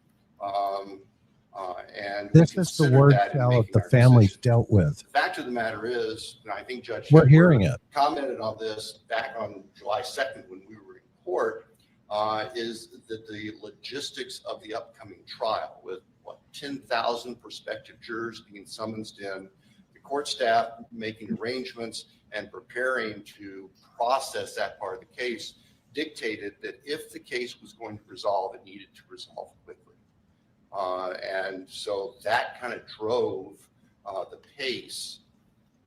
And This is the word salad the families dealt with. the fact of the matter is, and I think Judge We're Shepard hearing it. commented on this back on July 2nd when we were in court, is that the logistics of the upcoming trial with 10,000 prospective jurors being summoned in, the court staff making arrangements and preparing to process that part of the case, dictated that if the case was going to resolve, it needed to resolve quickly. And so that kind of drove the pace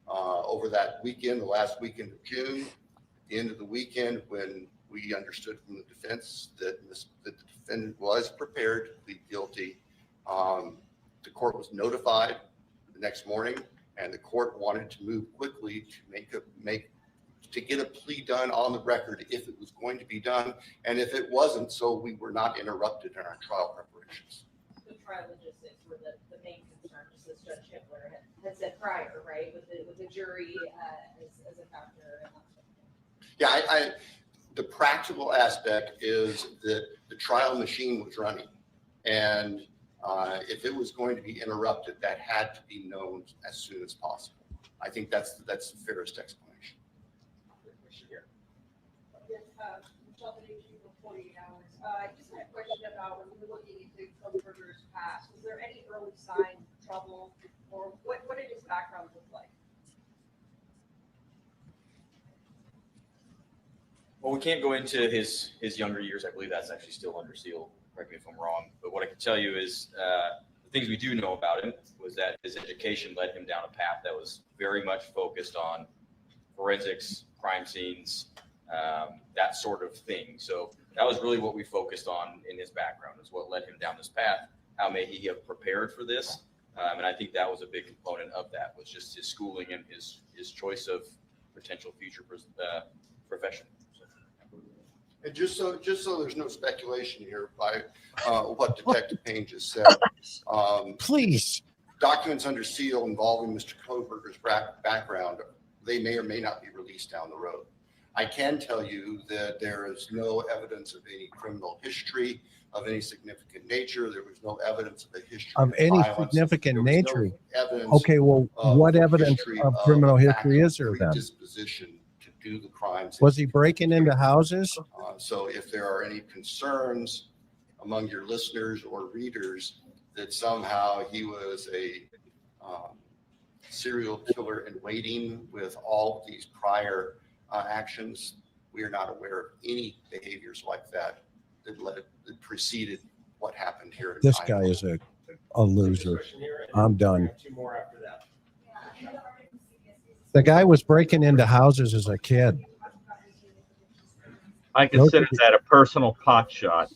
over that weekend, the last weekend of June, at the end of the weekend, when we understood from the defense that the defendant was prepared to plead guilty. The court was notified the next morning, and the court wanted to move quickly to get a plea done on the record if it was going to be done, and if it wasn't, so we were not interrupted in our trial preparations. The trial logistics were the main concern, just as Judge Hippler had said prior, right? With the jury as a factor. Yeah, the practical aspect is that the trial machine was running, and if it was going to be interrupted, that had to be known as soon as possible. I think that's the fairest explanation. Yes, Michelle, the issue for 48 hours. I just had a question about when we were looking into Kohberger's past. Was there any early sign of trouble, or what did his background look like? Well, we can't go into his younger years. I believe that's actually still under seal. Correct me if I'm wrong. But what I can tell you is the things we do know about him was that his education led him down a path that was very much focused on forensics, crime scenes, that sort of thing. So that was really what we focused on in his background, is what led him down this path. How may he have prepared for this? And I think that was a big component of that, was just his schooling and his choice of potential future profession. And just so there's no speculation here by what Detective Payne just said. Please. documents under seal involving Mr. Kohberger's background, they may or may not be released down the road. I can tell you that there is no evidence of any criminal history of any significant nature. There was no evidence of a history Of any violence. significant There was nature. no evidence Okay, well, what a evidence history of criminal a history is there then? predisposition to do the crimes. Was he breaking into houses? So if there are any concerns among your listeners or readers that somehow he was a serial killer in waiting with all these prior actions, we are not aware of any behaviors like that that preceded what happened here. This guy is a loser. I'm done. Two more after that. The guy was breaking into houses as a kid. I consider that a personal pot shot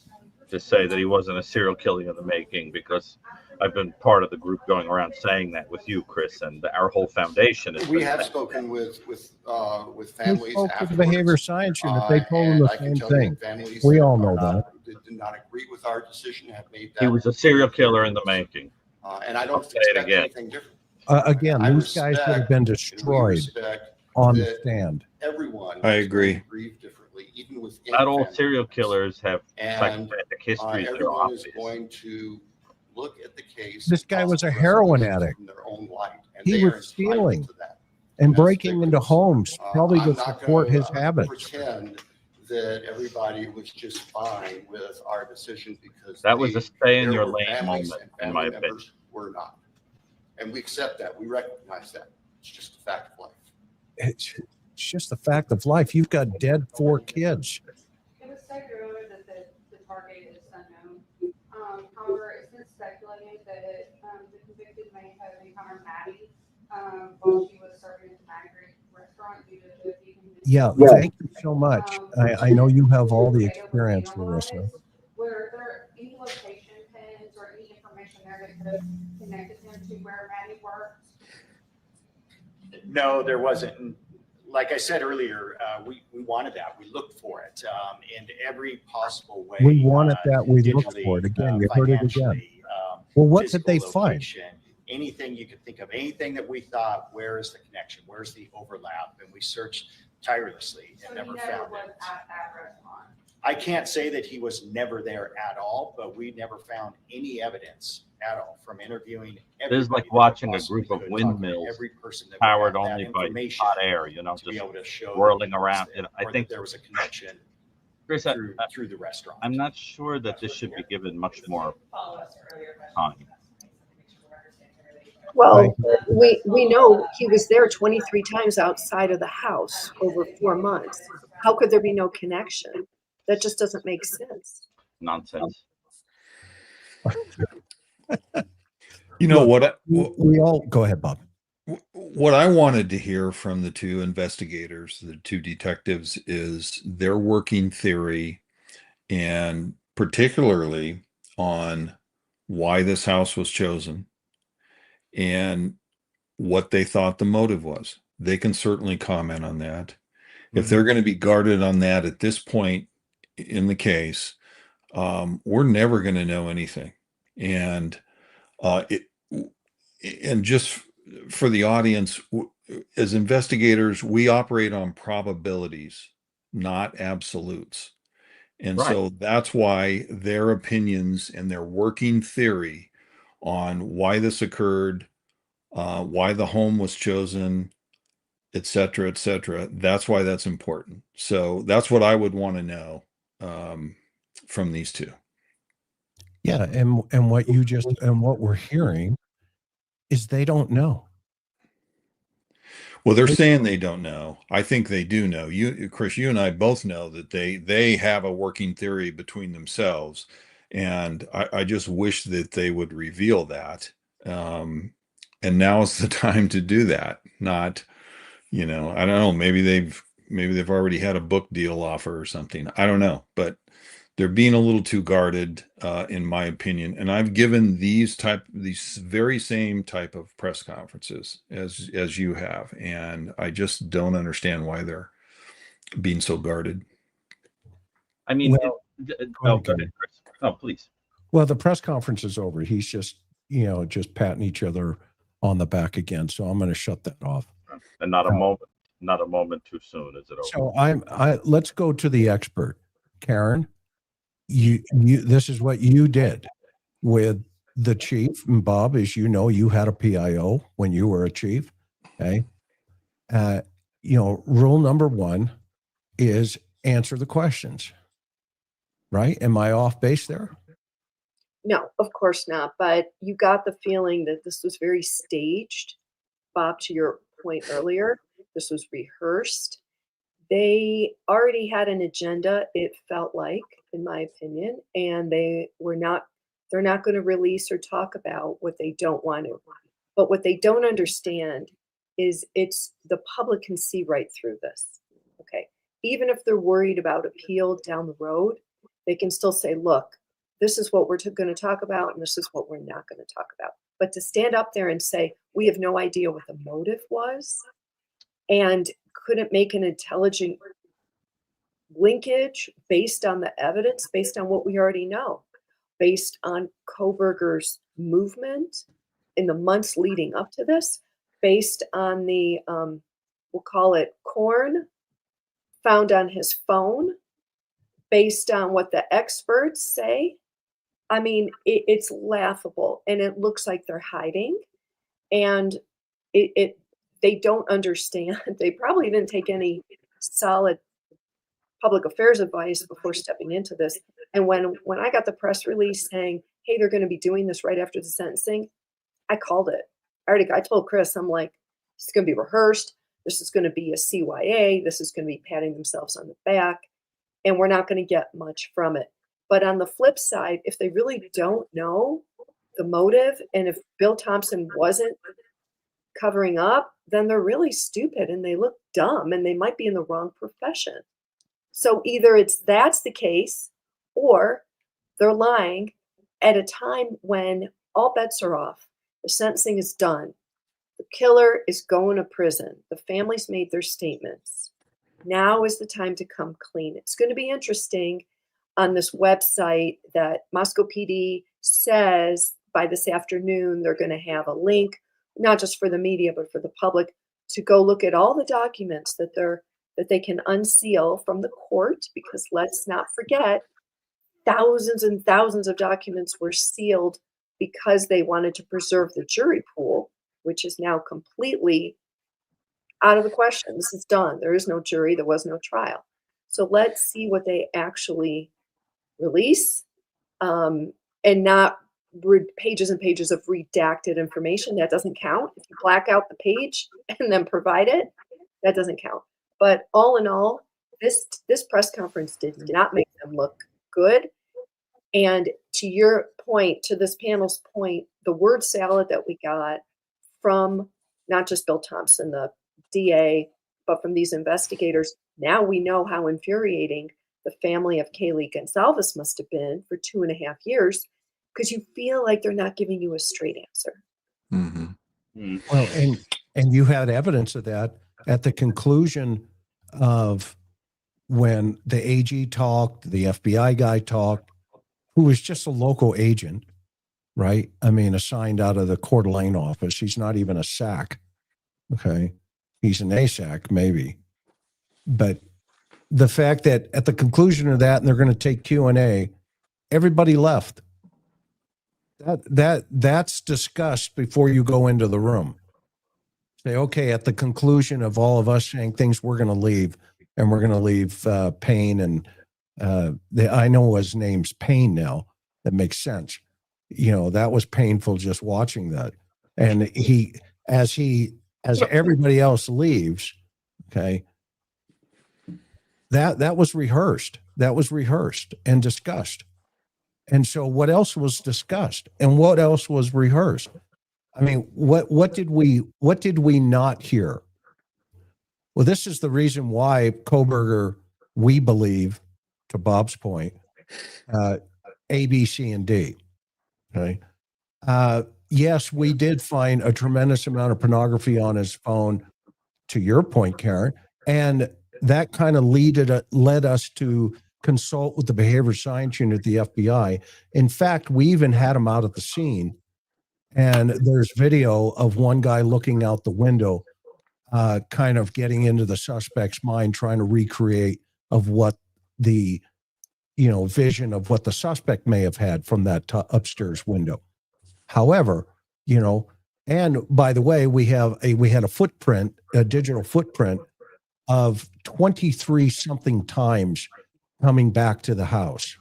to say that he wasn't a serial killer in the making, because I've been part of the group going around saying that with you, Chris, and our whole foundation. We have spoken with He families spoke to the afterwards. behavior science unit. They told him the I can same tell you thing. families We that all know are that. did not agree with our decision have made that. He was a serial killer in the making. And I I'll don't say it expect again. anything different. Again, I these guys would have been respect and we destroyed respect on the that stand. Everyone I is agree. going to grieve differently, even within Not all families. serial killers have And psychopathic histories that are everyone is obvious. going to look at the case. This and guy was a possible heroin resolutions addict. from their own light, and He they are was entitled stealing to that. and As breaking into victims. homes, probably I'm to not support gonna, his habits. Pretend that everybody was just fine with our decision, because That was a stay in there your were lane families moment, and in my family opinion. members were not. And we accept that. We recognize that. It's just a fact of life. It's just the fact of life. You've got dead 4 kids. It was stated earlier that the target is unknown. However, it's been speculated that the convicted may have encountered Maddie while she was serving at the Magritte restaurant due to the Yeah, thank you so much. I know you have all the experience, Larissa. Were there any location pins or any information there that could have connected him to where Maddie worked? No, there wasn't. Like I said earlier, we wanted that. We looked for it in every possible way. We wanted that. We looked for it. Again, you heard it again. financially, Well, what did they physical find? location, anything you could think of, anything that we thought, where is the connection? Where's the overlap? And we searched tirelessly and So never he never found was it. at that restaurant. I can't say that he was never there at all, but we never found any evidence at all from interviewing. It is like everybody that watching a possibly group of could, talking to windmills every person that we powered had that only by information hot air, you know, to be just able to show that whirling he was around. there, And I or that think, there was a connection Chris, through the restaurant. I'm not sure that this should be given much more time. Well, we know he was there 23 times outside of the house over 4 months. How could there be no connection? That just doesn't make sense. Nonsense. You know Look, what? We all go ahead, Bob. What I wanted to hear from the 2 investigators, the 2 detectives, is their working theory, and particularly on why this house was chosen and what they thought the motive was. They can certainly comment on that. If they're going to be guarded on that at this point in the case, we're never going to know anything. And just for the audience, as investigators, we operate on probabilities, not absolutes. And Right. so that's why their opinions and their working theory on why this occurred, why the home was chosen, et cetera, that's why that's important. So that's what I would want to know from these 2. Yeah, and what you just and what we're hearing is they don't know. Well, they're saying they don't know. I think they do know. You, Chris, you and I both know that they have a working theory between themselves, and I just wish that they would reveal that. And now is the time to do that. Not, I don't know. Maybe they've already had a book deal offer or something. I don't know, but they're being a little too guarded, in my opinion. And I've given these very same type of press conferences as you have, and I just don't understand why they're being so guarded. I mean, Well, go ahead, Chris. Oh, please. Well, the press conference is over. He's just just patting each other on the back again. So I'm going to shut that off. And not a moment too soon, is it? Over? So let's go to the expert. Karen, you this is what you did with the chief. And Bob, as you know, you had a PIO when you were a chief. Okay. Rule number one is answer the questions. Right? Am I off base there? No, of course not. But you got the feeling that this was very staged. Bob, to your point earlier, this was rehearsed. They already had an agenda, it felt like, in my opinion, and they're not going to release or talk about what they don't want to. But what they don't understand is the public can see right through this. Okay. Even if they're worried about appeal down the road, they can still say, look, this is what we're going to talk about, and this is what we're not going to talk about. But to stand up there and say, we have no idea what the motive was and couldn't make an intelligent linkage based on the evidence, based on what we already know, based on Kohberger's movement in the months leading up to this, based on the, we'll call it corn found on his phone, based on what the experts say. I mean, it's laughable, and it looks like they're hiding, and they don't understand. They probably didn't take any solid public affairs advice before stepping into this. And when I got the press release saying, hey, they're going to be doing this right after the sentencing, I called it. I told Chris, I'm like, this is going to be rehearsed. This is going to be a CYA. This is going to be patting themselves on the back, and we're not going to get much from it. But on the flip side, if they really don't know the motive, and if Bill Thompson wasn't covering up, then they're really stupid and they look dumb and they might be in the wrong profession. So either that's the case, or they're lying at a time when all bets are off. The sentencing is done. The killer is going to prison. The family's made their statements. Now is the time to come clean. It's going to be interesting on this website that Moscow PD says by this afternoon they're going to have a link, not just for the media but for the public, to go look at all the documents that they can unseal from the court, because let's not forget, thousands and thousands of documents were sealed because they wanted to preserve the jury pool, which is now completely out of the question. This is done. There is no jury. There was no trial. So let's see what they actually release, and not pages and pages of redacted information. That doesn't count. If you black out the page and then provide it, that doesn't count. But all in all, this press conference did not make them look good. And to your point, to this panel's point, the word salad that we got from not just Bill Thompson, the DA, but from these investigators, now we know how infuriating the family of Kaylee Goncalves must have been for 2.5 years, because you feel like they're not giving you a straight answer. Mm-hmm. Well, and you had evidence of that at the conclusion of when the AG talked, the FBI guy talked, who was just a local agent, right? I mean, assigned out of the Coeur d'Alene office. He's not even a SAC. Okay. He's an ASAC, maybe. But the fact that at the conclusion of that, and they're going to take Q&A, everybody left. That's discussed before you go into the room. Say, okay, at the conclusion of all of us saying things, we're going to leave, and we're going to leave Payne, and I know his name's Payne now. That makes sense. That was painful just watching that. And as everybody else leaves, okay, that was rehearsed. That was rehearsed and discussed. And so what else was discussed and what else was rehearsed? I mean, what did we not hear? Well, this is the reason why Kohberger, we believe, to Bob's point, A, B, C, and D. Okay. Yes, we did find a tremendous amount of pornography on his phone, to your point, Karen, and that kind of led us to consult with the behavior science unit at the FBI. In fact, we even had him out at the scene And there's video of one guy looking out the window, kind of getting into the suspect's mind, trying to recreate of what the, vision of what the suspect may have had from that upstairs window. However, and by the way, we had a footprint, a digital footprint of 23 something times coming back to the house.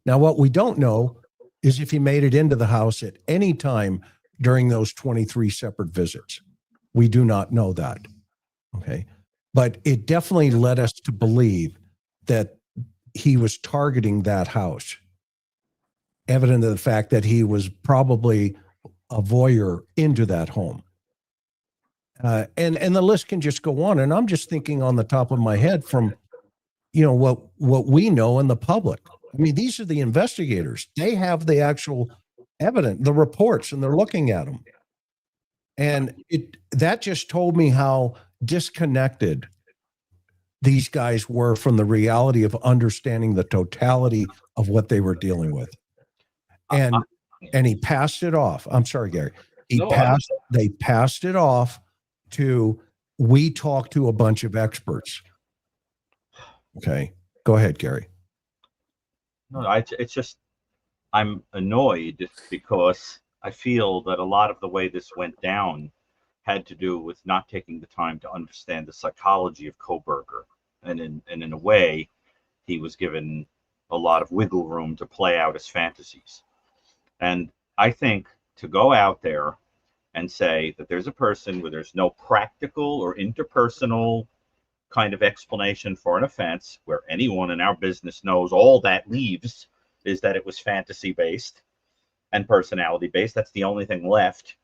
Now, what we don't know is if he made it into the house at any time during those 23 separate visits. We do not know that. Okay. But it definitely led us to believe that he was targeting that house, evident of the fact that he was probably a voyeur into that home. And the list can just go on. And I'm just thinking on the top of my head from, what we know in the public. I mean, these are the investigators. They have the actual evidence, the reports, and they're looking at them. And that just told me how disconnected these guys were from the reality of understanding the totality of what they were dealing with. And he passed it off. I'm sorry, Gary. They passed it off to, we talked to a bunch of experts. Okay. Go ahead, Gary. No, it's just, I'm annoyed because I feel that a lot of the way this went down had to do with not taking the time to understand the psychology of Kohberger. And in a way, he was given a lot of wiggle room to play out his fantasies. And I think to go out there and say that there's a person where there's no practical or interpersonal kind of explanation for an offense, where anyone in our business knows all that leaves is that it was fantasy based and personality based. That's the only thing left.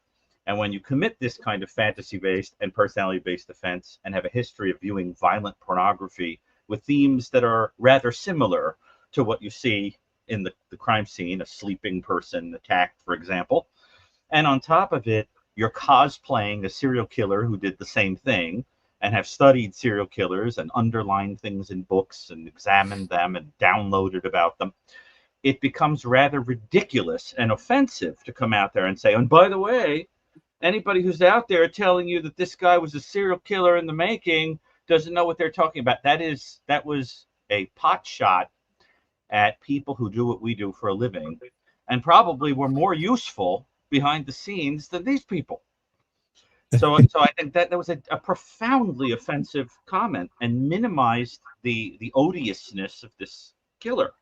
And when you commit this kind of fantasy based and personality based offense and have a history of viewing violent pornography with themes that are rather similar to what you see in the crime scene, a sleeping person attacked, for example, and on top of it, you're cosplaying a serial killer who did the same thing, and have studied serial killers and underlined things in books and examined them and downloaded about them, it becomes rather ridiculous and offensive to come out there and say, and by the way, anybody who's out there telling you that this guy was a serial killer in the making doesn't know what they're talking about. That was a pot shot at people who do what we do for a living, and probably were more useful behind the scenes than these people. So I think that was a profoundly offensive comment and minimized the odiousness of this killer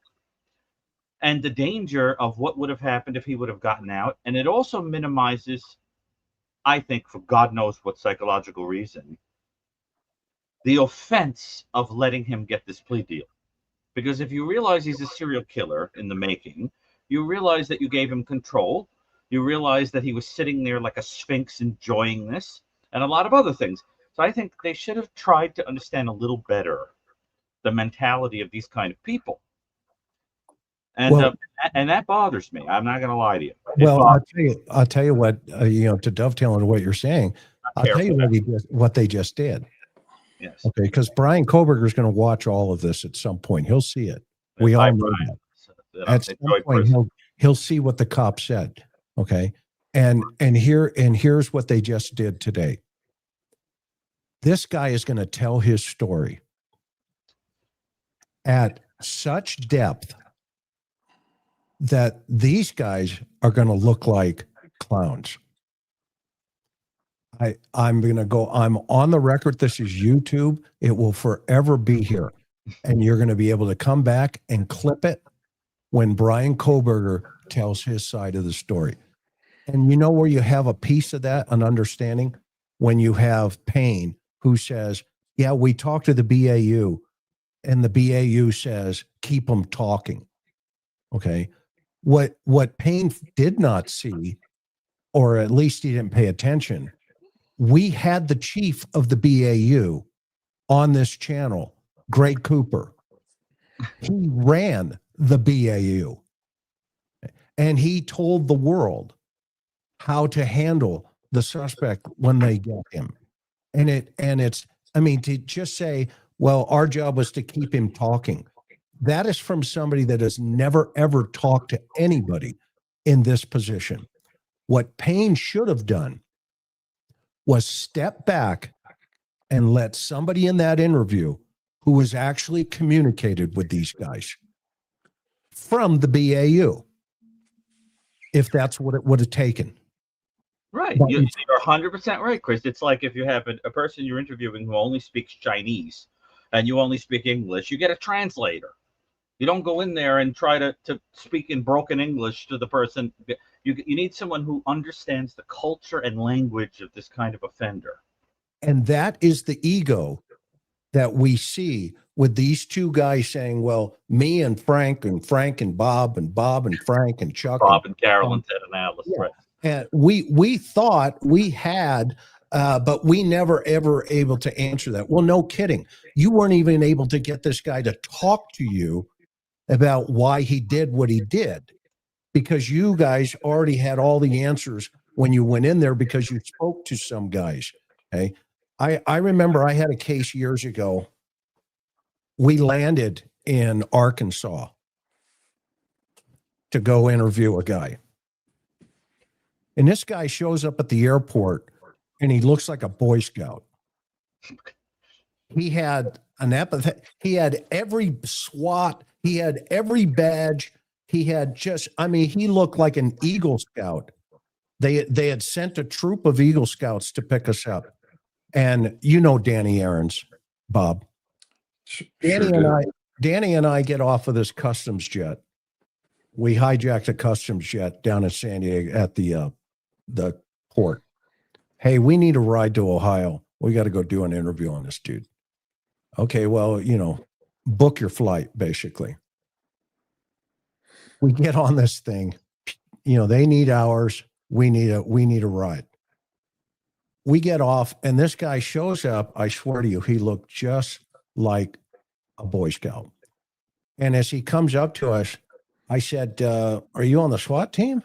and the danger of what would have happened if he would have gotten out. And it also minimizes, I think, for God knows what psychological reason, the offense of letting him get this plea deal. Because if you realize he's a serial killer in the making, you realize that you gave him control. You realize that he was sitting there like a sphinx enjoying this and a lot of other things. So I think they should have tried to understand a little better the mentality of these kind of people. And and that bothers me. I'm not going to lie to you. Well, I'll tell you what, to dovetail into what you're saying, I'll tell you what they just did. Yes. Okay, because Bryan Kohberger is going to watch all of this at some point. He'll see it. We all know that. At some point, he'll see what the cop said. Okay. And here's what they just did today. This guy is going to tell his story at such depth that these guys are going to look like clowns. I'm on the record. This is YouTube. It will forever be here. And you're going to be able to come back and clip it when Bryan Kohberger tells his side of the story. And you know where you have a piece of that, an understanding? When you have Payne, who says, yeah, we talked to the BAU, and the BAU says, keep them talking. Okay. What Payne did not see, or at least he didn't pay attention, we had the chief of the BAU on this channel, Greg Cooper. He ran the BAU, and he told the world how to handle the suspect when they get him. And it's, I mean, to just say, well, our job was to keep him talking. That is from somebody that has never, ever talked to anybody in this position. What Payne should have done was step back and let somebody in that interview who was actually communicated with these guys from the BAU, if that's what it would have taken. Right. But You're 100% right, Chris. It's like if you have a person you're interviewing who only speaks Chinese and you only speak English, you get a translator. You don't go in there and try to speak in broken English to the person. You need someone who understands the culture and language of this kind of offender. And that is the ego that we see with these two guys saying, well, me and Frank and Bob and Bob and Frank and Chuck. Bob and Carolyn said an Alice, yeah. right? And we thought we had, but we never ever able to answer that. Well, no kidding. You weren't even able to get this guy to talk to you about why he did what he did, because you guys already had all the answers when you went in there because you spoke to some guys. Okay. I remember I had a case years ago. We landed in Arkansas to go interview a guy. And this guy shows up at the airport and he looks like a Boy Scout. He had an epithet. He had every SWAT. He had every badge. He had just, I mean, he looked like an Eagle Scout. They had sent a troop of Eagle Scouts to pick us up. And you know Danny Aarons, Bob. Danny and I get off of this customs jet. We hijacked a customs jet down in San Diego at the port. Hey, we need a ride to Ohio. We got to go do an interview on this dude. Okay, well, you know, book your flight, basically. We get on this thing. You know, they need hours. We need a ride. We get off, and this guy shows up. I swear to you, he looked just like a Boy Scout. And as he comes up to us, I said, are you on the SWAT team?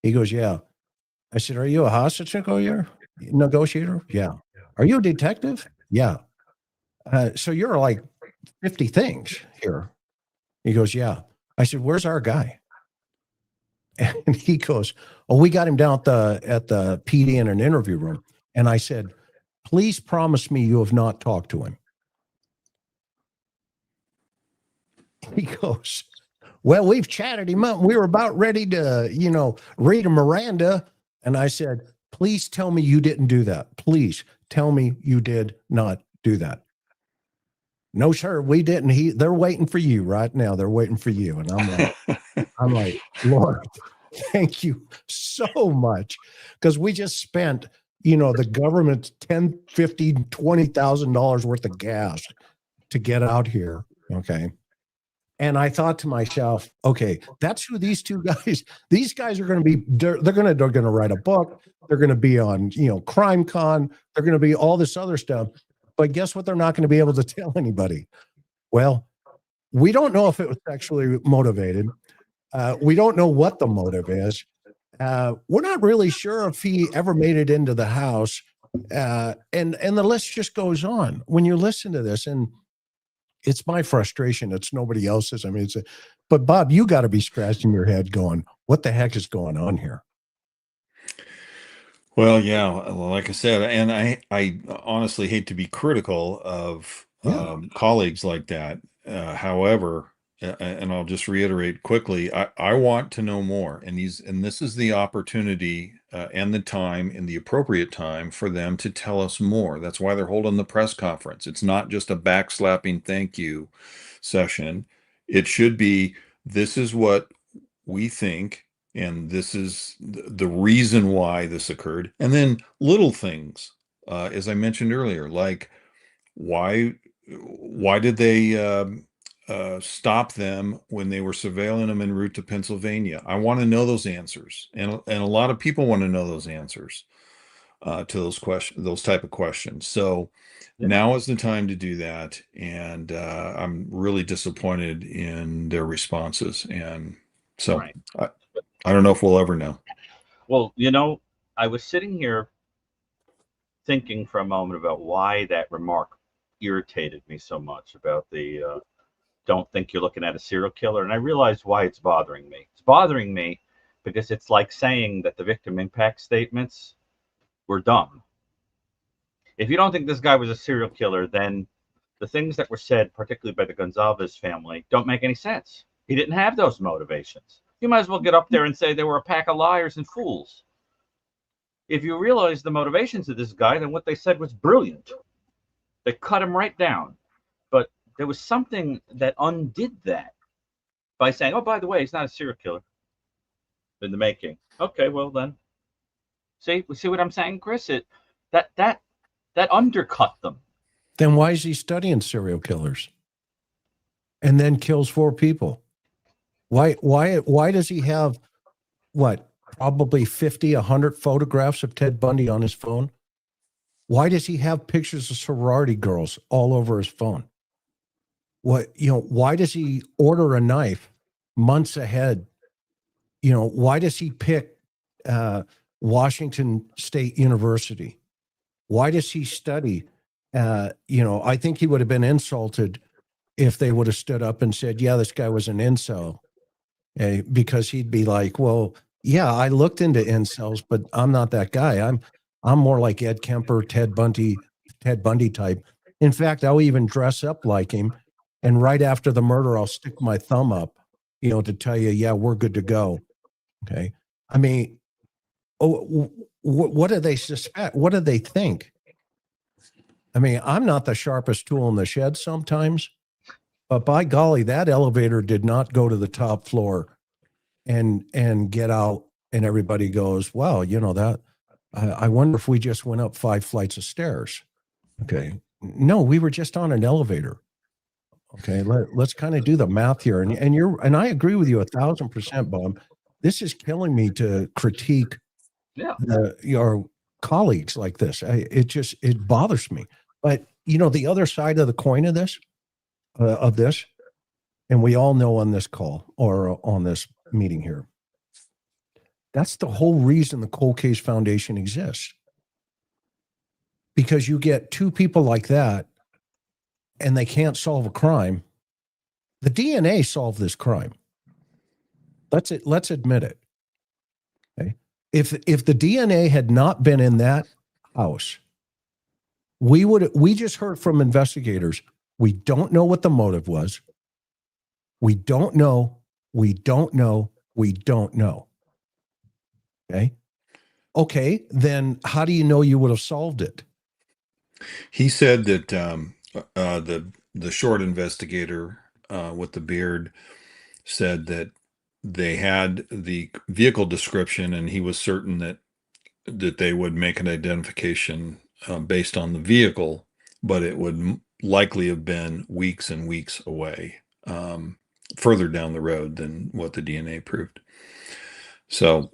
He goes, yeah. I said, are you a hostage negotiator? Yeah. Are you a detective? Yeah. So you're like 50 things here. He goes, yeah. I said, where's our guy? And he goes, oh, we got him down at the PD in an interview room. And I said, please promise me you have not talked to him. He goes, well, we've chatted him up. We were about ready to, you know, read a Miranda. And I said, please tell me you didn't do that. Please tell me you did not do that. No, sir, we didn't. They're waiting for you right now. They're waiting for you. And I'm like, Lord, thank you so much. Because we just spent, you know, the government's $10,000, $50,000, $20,000 worth of gas to get out here. Okay. And I thought to myself, okay, that's who these two guys, these guys are going to be, they're going to write a book. They're going to be on, you know, Crime Con. They're going to be all this other stuff. But guess what? They're not going to be able to tell anybody. Well, we don't know if it was sexually motivated. We don't know what the motive is. We're not really sure if he ever made it into the house. And the list just goes on when you listen to this. And it's my frustration. It's nobody else's. I mean, but Bob, you got to be scratching your head going, what the heck is going on here? Well, yeah, like I said, and I honestly hate to be critical of colleagues like that. However, and I'll just reiterate quickly, I want to know more. And this is the opportunity and the time and the appropriate time for them to tell us more. That's why they're holding the press conference. It's not just a backslapping thank you session. It should be, this is what we think, and this is the reason why this occurred. And then little things, as I mentioned earlier, like why did they stop them when they were surveilling them en route to Pennsylvania? I want to know those answers, and a lot of people want to know those answers to those type of questions. So now is the time to do that, and I'm really disappointed in their responses, and so Right. I don't know if we'll ever know. Well, you know, I was sitting here thinking for a moment about why that remark irritated me so much about the don't think you're looking at a serial killer. And I realized why it's bothering me. It's bothering me because it's like saying that the victim impact statements were dumb. If you don't think this guy was a serial killer, then the things that were said, particularly by the Goncalves family, don't make any sense. He didn't have those motivations. You might as well get up there and say they were a pack of liars and fools. If you realize the motivations of this guy, then what they said was brilliant. They cut him right down. But there was something that undid that by saying, oh, by the way, he's not a serial killer in the making. Okay, well then. See what I'm saying, Chris? That undercut them. Then why is he studying serial killers and then kills 4 people? Why does he have what, probably 50, 100 photographs of Ted Bundy on his phone? Why does he have pictures of sorority girls all over his phone? Why does he order a knife months ahead? Why does he pick Washington State University? Why does he study? I think he would have been insulted if they would have stood up and said, yeah, this guy was an incel. Because he'd be like, well, yeah, I looked into incels, but I'm not that guy. I'm more like Ed Kemper, Ted Bundy type. In fact, I'll even dress up like him. And right after the murder, I'll stick my thumb up, to tell you, yeah, we're good to go. Okay. I mean, what do they suspect? What do they think? I mean, I'm not the sharpest tool in the shed sometimes, but by golly, that elevator did not go to the top floor and get out and everybody goes, wow, that I wonder if we just went up 5 flights of stairs. Okay. No, we were just on an elevator. Okay. Let's kind of do the math here. And I agree with you 1,000%, Bob. This is killing me to critique your colleagues like this. It bothers me. But the other side of the coin of this, and we all know on this call or on this meeting here, that's the whole reason the Cold Case Foundation exists. Because you get 2 people like that and they can't solve a crime. The DNA solved this crime. Let's admit it. Okay. If the DNA had not been in that house, we just heard from investigators. We don't know what the motive was. We don't know. We don't know. We don't know. Okay. Then how do you know you would have solved it? He said that the short investigator with the beard said that they had the vehicle description, and he was certain that they would make an identification based on the vehicle, but it would likely have been weeks and weeks away, further down the road than what the DNA proved. So,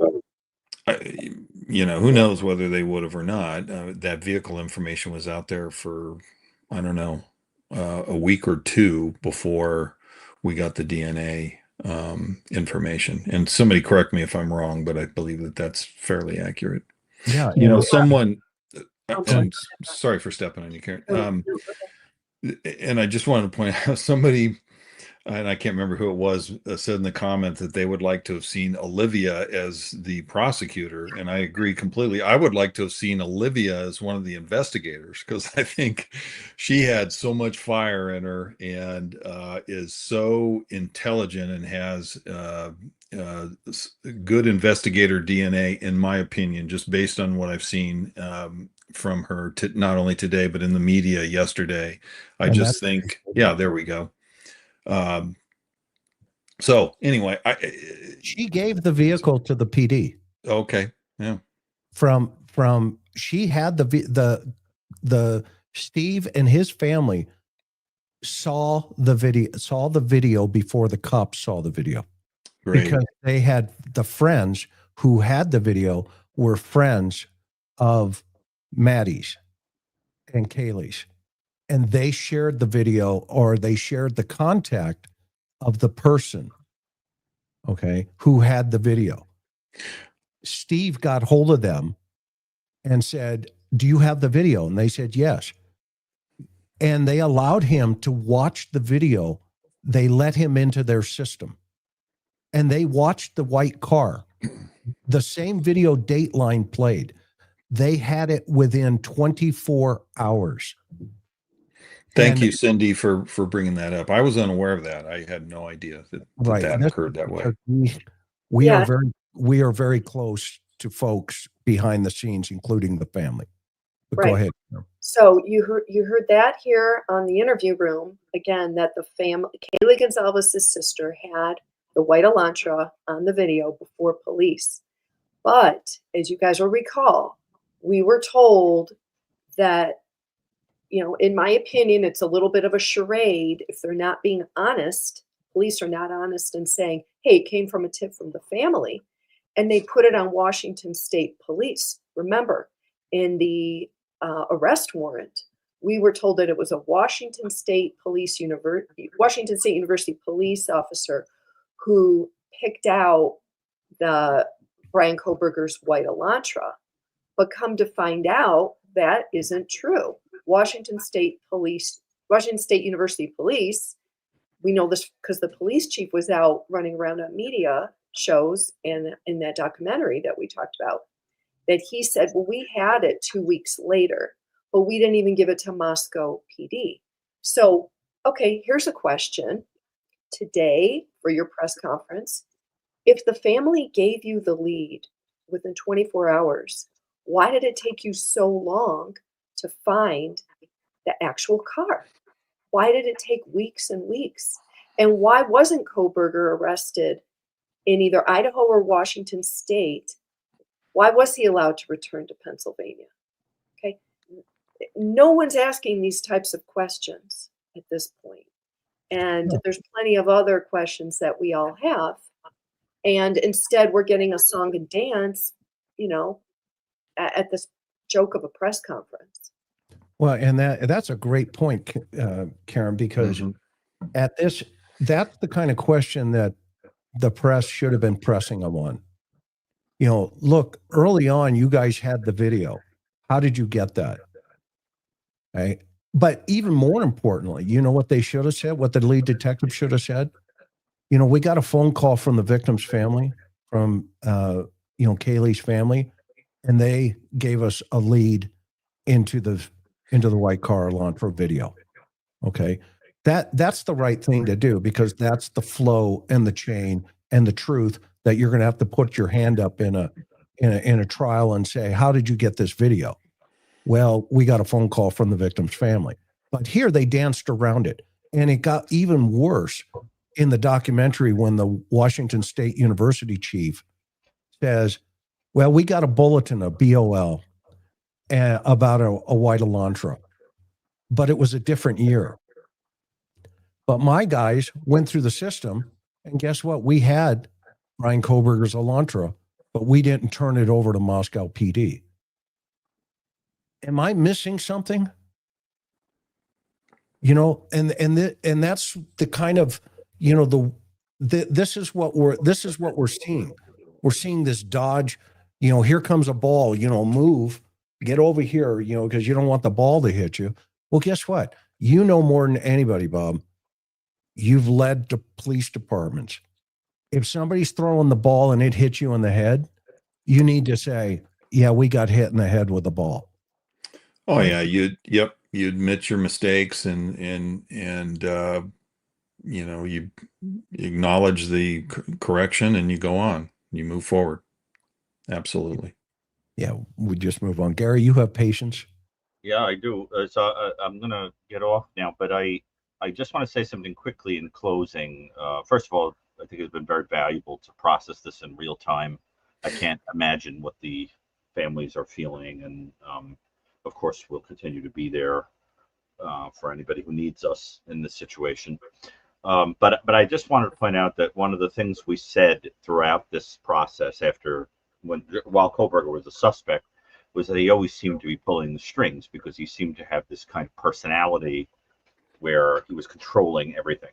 who knows whether they would have or not. That vehicle information was out there for, I don't know, a week or 2 before we got the DNA information. And somebody correct me if I'm wrong, but I believe that that's fairly accurate. Yeah. Someone, I'm sorry for stepping on you, Karen. And I just wanted to point out, somebody, and I can't remember who it was, said in the comment that they would like to have seen Olivia as the prosecutor. And I agree completely. I would like to have seen Olivia as one of the investigators, because I think she had so much fire in her and is so intelligent and has good investigator DNA, in my opinion, just based on what I've seen from her, not only today, but in the media yesterday. I just think, yeah, there we go. So anyway, she gave the vehicle to the PD. Okay. Yeah. From she had the Steve and his family saw the video before the cops saw the video. Great. Because they had the friends who had the video were friends of Maddie's and Kaylee's. And they shared the video, or they shared the contact of the person, okay, who had the video. Steve got hold of them and said, do you have the video? And they said, yes. And they allowed him to watch the video. They let him into their system. And they watched the white car the same video Dateline played. They had it within 24 hours. Thank And- you, Cindy, for bringing that up. I was unaware of that. I had no idea that occurred that way. We Yeah. are very close to folks behind the scenes, including the family. But Right. go ahead. So you heard that here on the interview room again, that the family, Kaylee Goncalves' sister, had the white Elantra on the video before police. But as you guys will recall, we were told that, you know, in my opinion, it's a little bit of a charade if they're not being honest. Police are not honest in saying, hey, it came from a tip from the family, and they put it on Washington State Police. Remember, in the arrest warrant, we were told that it was a Washington State University police officer who picked out the Bryan Kohberger's white Elantra. But come to find out, that isn't true. Washington State University Police, we know this because the police chief was out running around on media shows and in that documentary that we talked about, that he said, well, we had it 2 weeks later, but we didn't even give it to Moscow PD. So, okay, here's a question. Today, for your press conference, if the family gave you the lead within 24 hours, why did it take you so long to find the actual car? Why did it take weeks and weeks? And why wasn't Kohberger arrested in either Idaho or Washington State? Why was he allowed to return to Pennsylvania? Okay. No one's asking these types of questions at this point. And there's plenty of other questions that we all have. And instead, we're getting a song and dance, you know, at this joke of a press conference. Well, and that's a great point, Karen, because at this, that's the kind of question that the press should have been pressing them on. You know, look, early on, you guys had the video. How did you get that? Right. But even more importantly, you know what they should have said, what the lead detective should have said? You know, we got a phone call from the victim's family, from, Kaylee's family, and they gave us a lead into the white car Elantra video. Okay. That's the right thing to do, because that's the flow and the chain and the truth that you're going to have to put your hand up in a trial and say, how did you get this video? Well, we got a phone call from the victim's family. But here they danced around it. And it got even worse in the documentary when the Washington State University chief says, well, we got a bulletin, a BOL, about a white Elantra, but it was a different year. But my guys went through the system, and guess what? We had Bryan Kohberger's Elantra, but we didn't turn it over to Moscow PD. Am I missing something? You know, and that's the kind of, you know, this is what we're seeing. We're seeing this dodge. You know, here comes a ball. You know, move, get over here. You know, because you don't want the ball to hit you. Well, guess what? You know more than anybody, Bob. You've led the police departments. If somebody's throwing the ball and it hits you in the head, you need to say, yeah, we got hit in the head with the ball. Oh yeah, you admit your mistakes and you acknowledge the correction and you go on, you move forward. Absolutely. Yeah, we just move on. Gary, you have patience. Yeah, I do. So I'm gonna get off now, but I just want to say something quickly in closing. First of all, I think it's been very valuable to process this in real time. I can't imagine what the families are feeling, and of course, we'll continue to be there for anybody who needs us in this situation. But I just wanted to point out that one of the things we said throughout this process, while Kohberger was a suspect, was that he always seemed to be pulling the strings, because he seemed to have this kind of personality where he was controlling everything,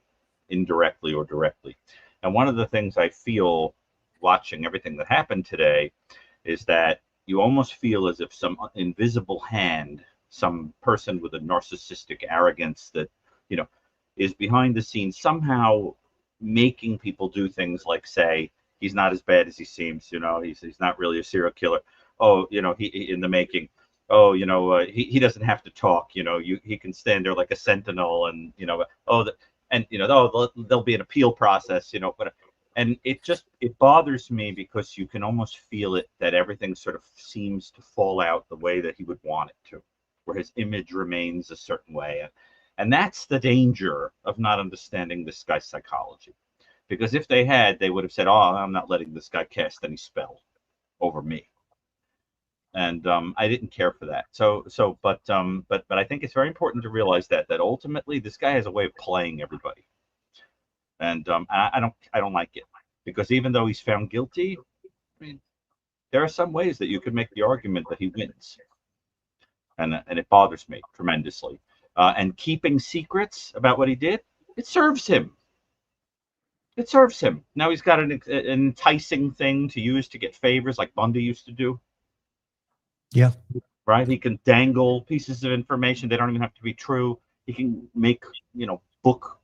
indirectly or directly. And one of the things I feel watching everything that happened today is that you almost feel as if some invisible hand, some person with a narcissistic arrogance that, you know, is behind the scenes somehow making people do things like say, he's not as bad as he seems. He's not really a serial killer. Oh, he in the making. Oh, he doesn't have to talk. He can stand there like a sentinel, and there'll be an appeal process. But and it bothers me because you can almost feel it that everything sort of seems to fall out the way that he would want it to, where his image remains a certain way. And that's the danger of not understanding this guy's psychology. Because if they had, they would have said, "Oh, I'm not letting this guy cast any spell over me." And I didn't care for that. But I think it's very important to realize that ultimately this guy has a way of playing everybody. And I don't like it, because even though he's found guilty, I mean, there are some ways that you could make the argument that he wins. And it bothers me tremendously. And keeping secrets about what he did, it serves him. It serves him. Now he's got an enticing thing to use to get favors like Bundy used to do. Yeah. Right? He can dangle pieces of information. They don't even have to be true. He can make, book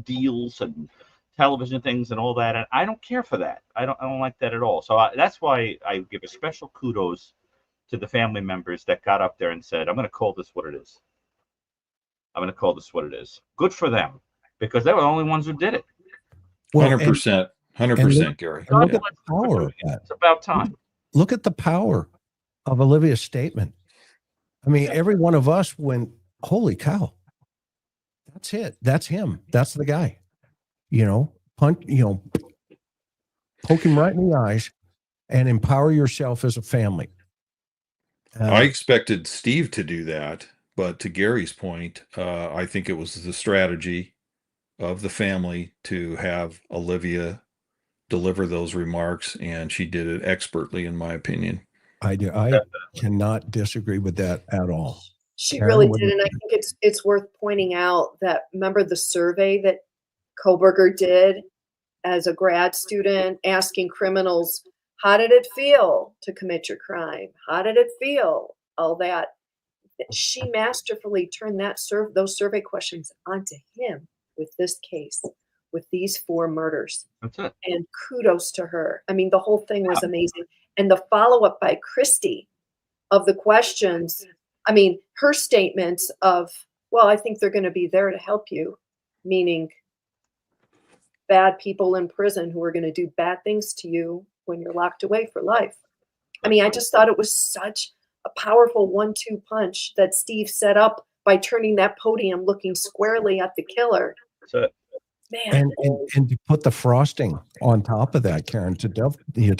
deals and television things and all that. And I don't care for that. I don't like that at all. So that's why I give a special kudos to the family members that got up there and said, "I'm going to call this what it is. I'm going to call this what it is." Good for them, because they were the only ones who did it. 100%, 100%, Gary. And look at the power of that. It's about time. Look at the power of Olivia's statement. I mean, every one of us went, "Holy cow. That's it. That's him. That's the guy." Poke him right in the eyes and empower yourself as a family. I expected Steve to do that, but to Gary's point, I think it was the strategy of the family to have Olivia deliver those remarks, and she did it expertly, in my opinion. I cannot disagree with that at all. She Karen, really what did, do you and I think it's worth pointing out that, remember the survey that Kohberger did as a grad student, asking criminals, how did it feel to commit your crime? How did it feel? All that. She masterfully turned those survey questions onto him with this case, with these 4 murders. That's it. And kudos to her. I mean, the whole thing was amazing. And the follow-up by Christy of the questions, I mean, her statements of, well, I think they're going to be there to help you, meaning bad people in prison who are going to do bad things to you when you're locked away for life. I mean, I just thought it was such a powerful 1-2 punch that Steve set up by turning that podium looking squarely at the killer. That's it. Man. And to put the frosting on top of that, Karen, to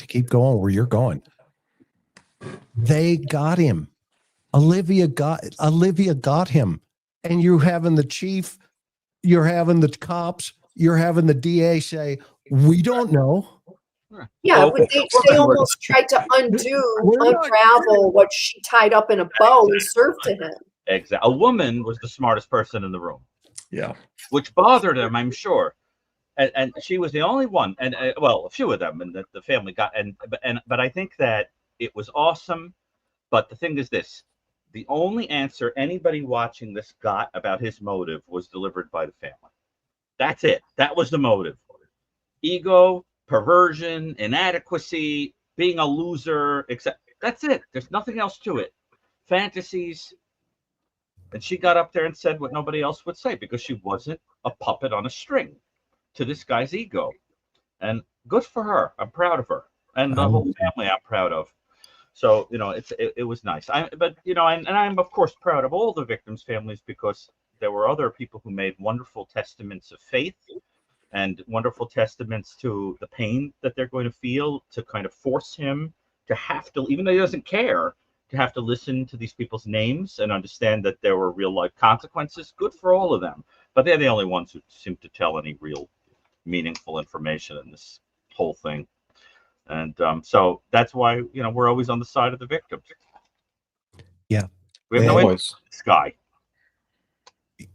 keep going where you're going. They got him. Olivia got him. And you're having the chief, you're having the cops, you're having the DA say, "We don't know." Yeah, they almost tried to unravel what she tied up in a bow and served to him. Exactly. A woman was the smartest person in the room. Yeah. Which bothered him, I'm sure. And she was the only one, and well, a few of them, and the family got, but I think that it was awesome. But the thing is this: the only answer anybody watching this got about his motive was delivered by the family. That's it. That was the motive. Ego, perversion, inadequacy, being a loser, except that's it. There's nothing else to it. Fantasies. And she got up there and said what nobody else would say, because she wasn't a puppet on a string to this guy's ego. And good for her. I'm proud of her. And the whole family I'm proud of. So, it was nice. I'm of course proud of all the victims' families, because there were other people who made wonderful testaments of faith and wonderful testaments to the pain that they're going to feel, to kind of force him to have to, even though he doesn't care, to have to listen to these people's names and understand that there were real life consequences. Good for all of them. But they're the only ones who seem to tell any real meaningful information in this whole thing. And so that's why, we're always on the side of the victims. Yeah. We have no interest in this guy.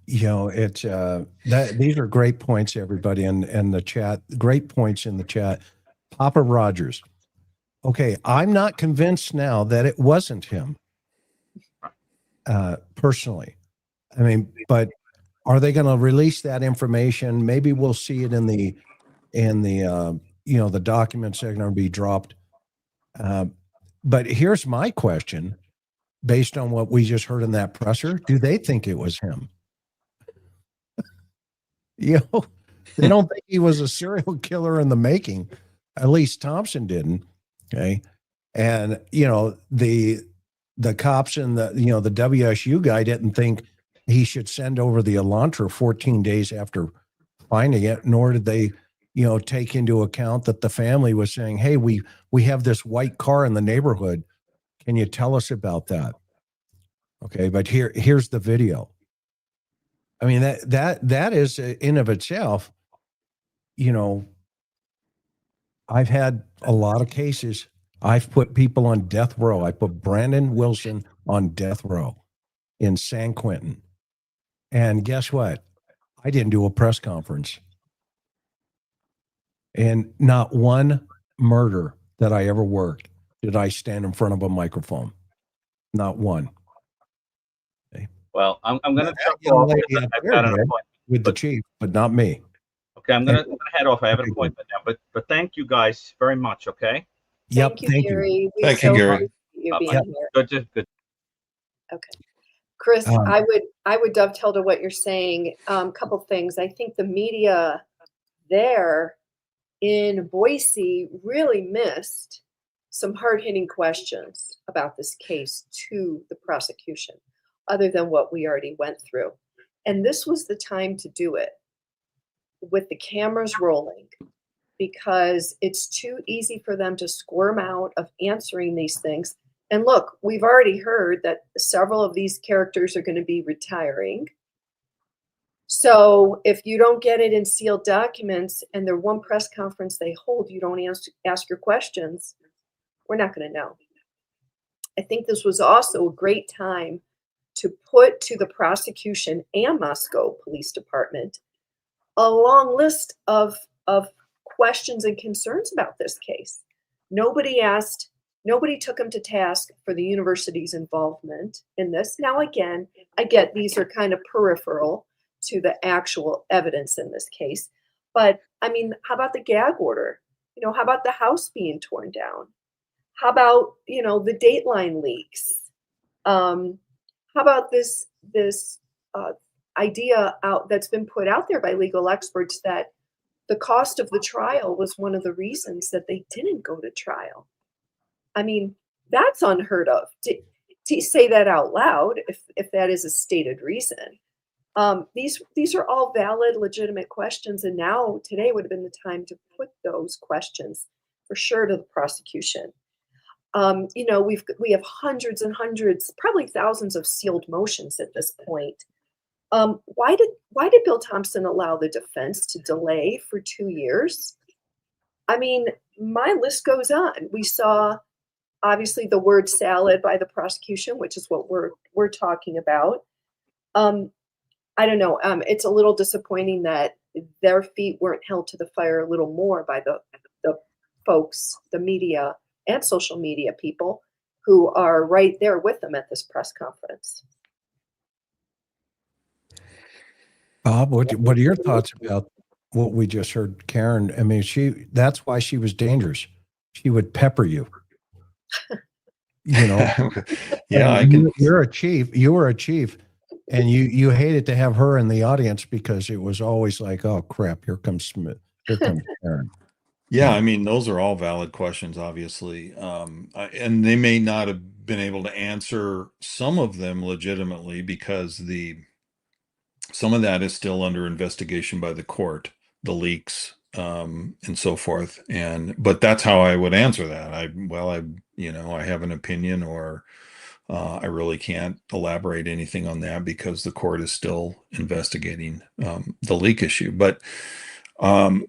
It's these are great points, everybody, in the chat. Great points in the chat. Papa Rogers. Okay, I'm not convinced now that it wasn't him. Personally, I mean, but are they going to release that information? Maybe we'll see it in the the documents are going to be dropped. But here's my question, based on what we just heard in that presser: do they think it was him? They don't think he was a serial killer in the making. At least Thompson didn't. Okay. And, the cops and the WSU guy didn't think he should send over the Elantra 14 days after finding it, nor did they, take into account that the family was saying, hey, we have this white car in the neighborhood. Can you tell us about that? Okay. But here's the video. I mean, that is in of itself, I've had a lot of cases. I've put people on death row. I put Brandon Wilson on death row in San Quentin. And guess what? I didn't do a press conference. And not one murder that I ever worked did I stand in front of a microphone. Not one. Okay. Well, I'm going to jump off because I've got an appointment with the chief, but not me. Okay, I'm going to head off. I have an appointment now, but thank you guys very much. Okay. Yep. Thank you, Gary. Thank you, Gary. You being here. Good. Okay. Chris, I would dovetail to what you're saying. Couple things. I think the media there in Boise really missed some hard-hitting questions about this case to the prosecution, other than what we already went through. And this was the time to do it with the cameras rolling, because it's too easy for them to squirm out of answering these things. And look, we've already heard that several of these characters are going to be retiring. So if you don't get it in sealed documents and the one press conference they hold, you don't ask your questions, we're not going to know. I think this was also a great time to put to the prosecution and Moscow Police Department a long list of questions and concerns about this case. Nobody took them to task for the university's involvement in this. Now, again, I get these are kind of peripheral to the actual evidence in this case. But I mean, how about the gag order? How about the house being torn down? How about, the Dateline leaks? How about this idea that's been put out there by legal experts that the cost of the trial was one of the reasons that they didn't go to trial? I mean, that's unheard of. To say that out loud, if that is a stated reason. These are all valid, legitimate questions, and now today would have been the time to put those questions for sure to the prosecution. We have hundreds and hundreds, probably thousands of sealed motions at this point. Why did Bill Thompson allow the defense to delay for 2 years? I mean, my list goes on. We saw obviously the word salad by the prosecution, which is what we're talking about. I don't know. It's a little disappointing that their feet weren't held to the fire a little more by the folks, the media and social media people who are right there with them at this press conference. Bob, what are your thoughts about what we just heard, Karen? I mean, that's why she was dangerous. She would pepper you. Yeah, I mean, you're a chief. You were a chief. And you hated to have her in the audience because it was always like, oh crap, here comes Smith, here comes Karen. Yeah, I mean, those are all valid questions, obviously. And they may not have been able to answer some of them legitimately because some of that is still under investigation by the court, the leaks, and so forth. But that's how I would answer that. I have an opinion, or I really can't elaborate anything on that because the court is still investigating the leak issue. But and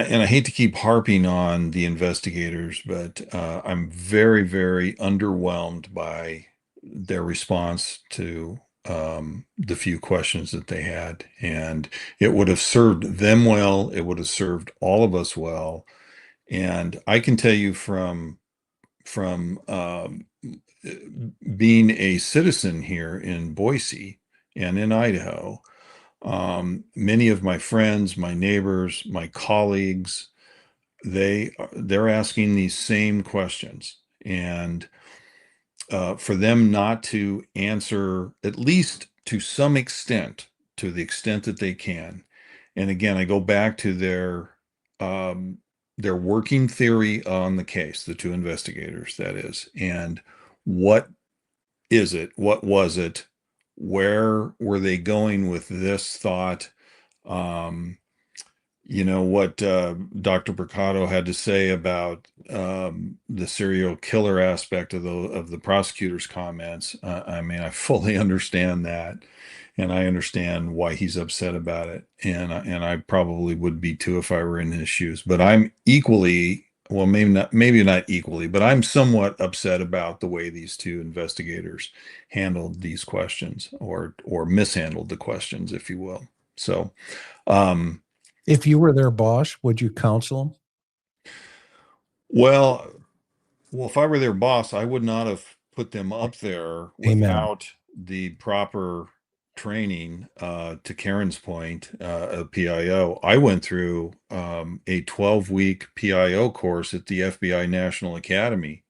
I hate to keep harping on the investigators, but I'm very, very underwhelmed by their response to the few questions that they had. And it would have served them well. It would have served all of us well. And I can tell you from being a citizen here in Boise and in Idaho, Many of my friends, my neighbors, my colleagues, they're asking these same questions, and for them not to answer, at least to some extent, to the extent that they can. And again, I go back to their working theory on the case, the two investigators, that is, and what is it? What was it? Where were they going with this thought? What Dr. Brucato had to say about the serial killer aspect of the prosecutor's comments. I mean, I fully understand that, and I understand why he's upset about it, and I probably would be too if I were in his shoes. But I'm equally, well, maybe not equally, but I'm somewhat upset about the way these two investigators handled these questions, or mishandled the questions, if you will. So. If you were their boss, would you counsel them? Well, if I were their boss, I would not have put them up there without the proper training. To Karen's point, of PIO, I went through a 12-week PIO course at the FBI National Academy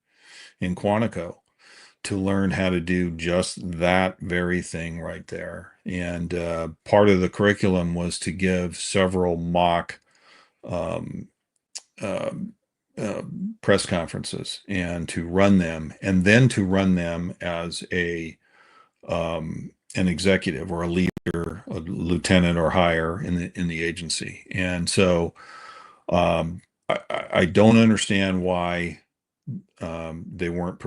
in Quantico to learn how to do just that very thing right there. And part of the curriculum was to give several mock press conferences, and to run them, and then to run them as an executive or a leader, a lieutenant or higher in the agency. And so I don't understand why they weren't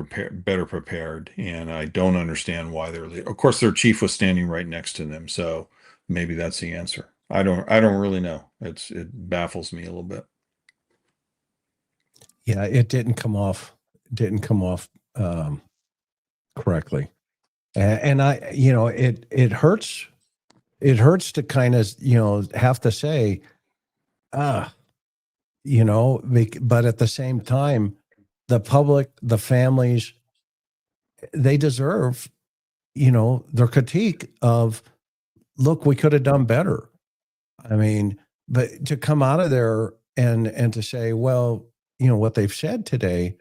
better prepared, and I don't understand why of course their chief was standing right next to them, so maybe that's the answer. I don't really know. It baffles me a little bit. Yeah, it didn't come off correctly, and I, it hurts to kind of have to say, but at the same time, the public, the families, they deserve, their critique of, look, we could have done better. I mean, but to come out of there and to say, well, what they've said today,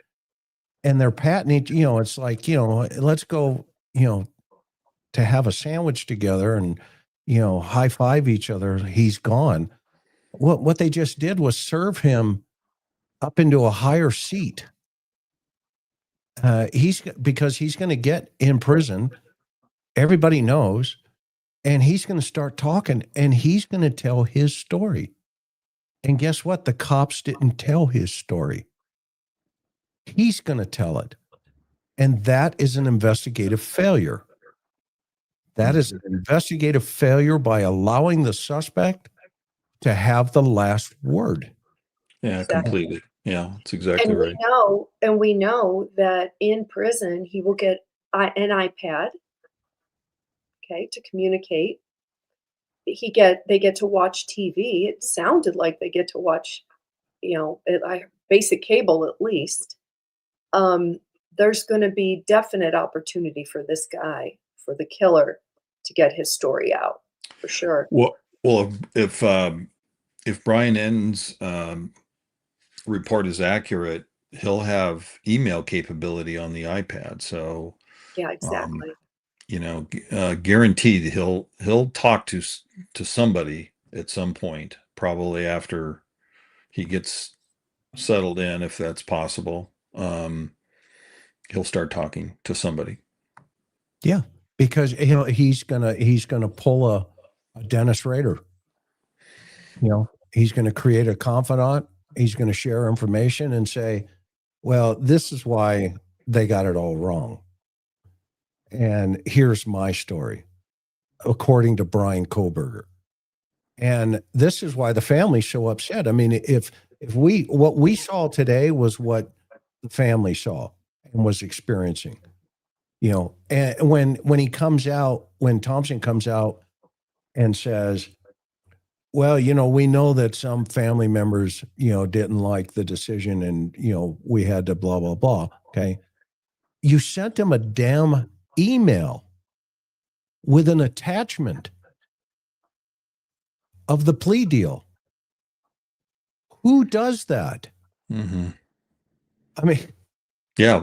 and they're patenting, it's like, let's go, to have a sandwich together and, high five each other. He's gone. What they just did was serve him up into a higher seat. Because he's going to get in prison. Everybody knows, and he's going to start talking, and he's going to tell his story. And guess what? The cops didn't tell his story. He's going to tell it. And that is an investigative failure. That is an investigative failure by allowing the suspect to have the last word. Yeah, Exactly. completely. Yeah, that's exactly And right. we know that in prison he will get an iPad, okay, to communicate. They get to watch TV. It sounded like they get to watch, basic cable at least. There's going to be definite opportunity for this guy, for the killer, to get his story out, for sure. Well, if Bryan N's report is accurate, he'll have email capability on the iPad. So Yeah, exactly. Guaranteed he'll talk to somebody at some point, probably after he gets settled in, if that's possible. He'll start talking to somebody. Yeah, because he's gonna pull a Dennis Rader. He's going to create a confidant. He's going to share information and say, well, this is why they got it all wrong. And here's my story, according to Bryan Kohberger. And this is why the family's so upset. I mean, if what we saw today was what the family saw and was experiencing, and when he comes out, when Thompson comes out and says, well, we know that some family members, didn't like the decision, and, we had to blah, blah, blah. Okay. You sent them a damn email with an attachment of the plea deal. Who does that? Mm-hmm. I mean, yeah,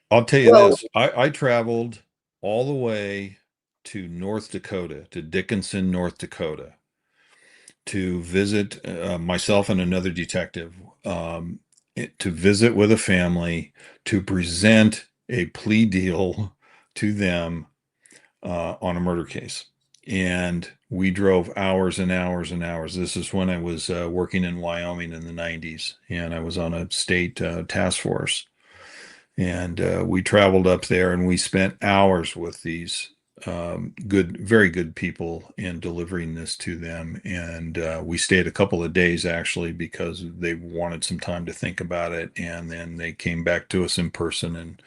I'll tell you Well, this. I traveled all the way to North Dakota, to Dickinson, North Dakota, to visit myself and another detective, to visit with a family, to present a plea deal to them on a murder case. And we drove hours and hours and hours. This is when I was working in Wyoming in the 90s, and I was on a state task force. And we traveled up there, and we spent hours with these very good people in delivering this to them. And we stayed a couple of days actually because they wanted some time to think about it. And then they came back to us in person and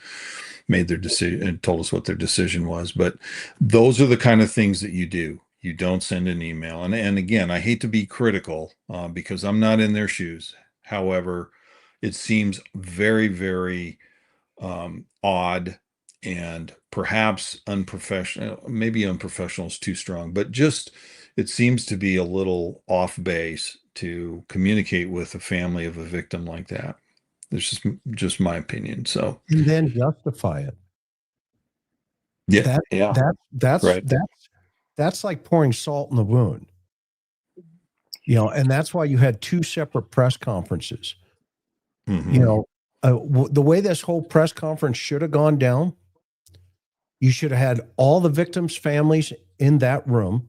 made their decision and told us what their decision was. But those are the kind of things that you do. You don't send an email. And again, I hate to be critical because I'm not in their shoes. However, it seems very, very odd and perhaps unprofessional. Maybe unprofessional is too strong, but just it seems to be a little off base to communicate with a family of a victim like that. It's just my opinion. So and then justify it. yeah, That's like pouring salt in the wound. You know, and that's why you had two separate press conferences. Mm-hmm. You know, the way this whole press conference should have gone down, you should have had all the victims' families in that room.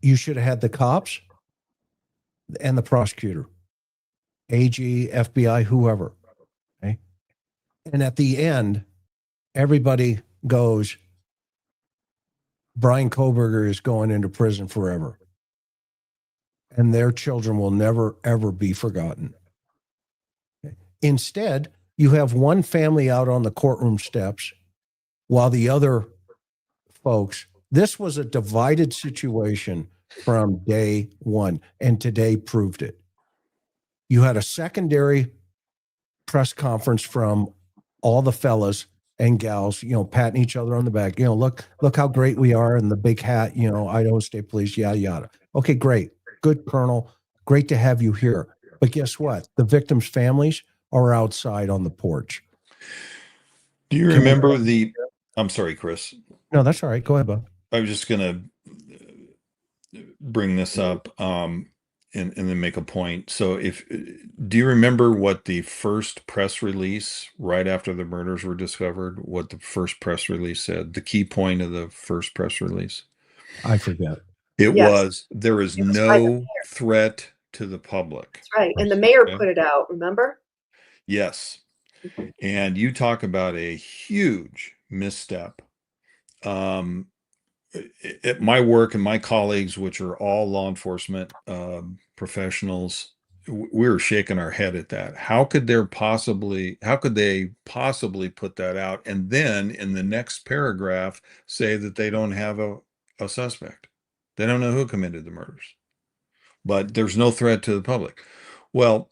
You should have had the cops and the prosecutor, AG, FBI, whoever. Okay. And at the end, everybody goes, Bryan Kohberger is going into prison forever. And their children will never, ever be forgotten. Okay. Instead, you have one family out on the courtroom steps while the other folks, this was a divided situation from day one, and today proved it. You had a secondary press conference from all the fellas and gals, you know, patting each other on the back. You know, look how great we are, and the big hat, you know, Idaho State Police, yada, yada. Okay, great. Good, Colonel. Great to have you here. But guess what? The victims' families are outside on the porch. Do you remember I'm sorry, Chris. No, that's all right. Go ahead, Bob. I was just going to bring this up and then make a point. So do you remember what the first press release right after the murders were discovered, what the first press release said, the key point of the first press release? I forget. It was, there is no threat to the public. That's right. And the mayor put it out, remember? Yes. And you talk about a huge misstep. At my work and my colleagues, which are all law enforcement professionals, we were shaking our head at that. How could they possibly put that out and then in the next paragraph say that they don't have a suspect? They don't know who committed the murders, but there's no threat to the public. Well,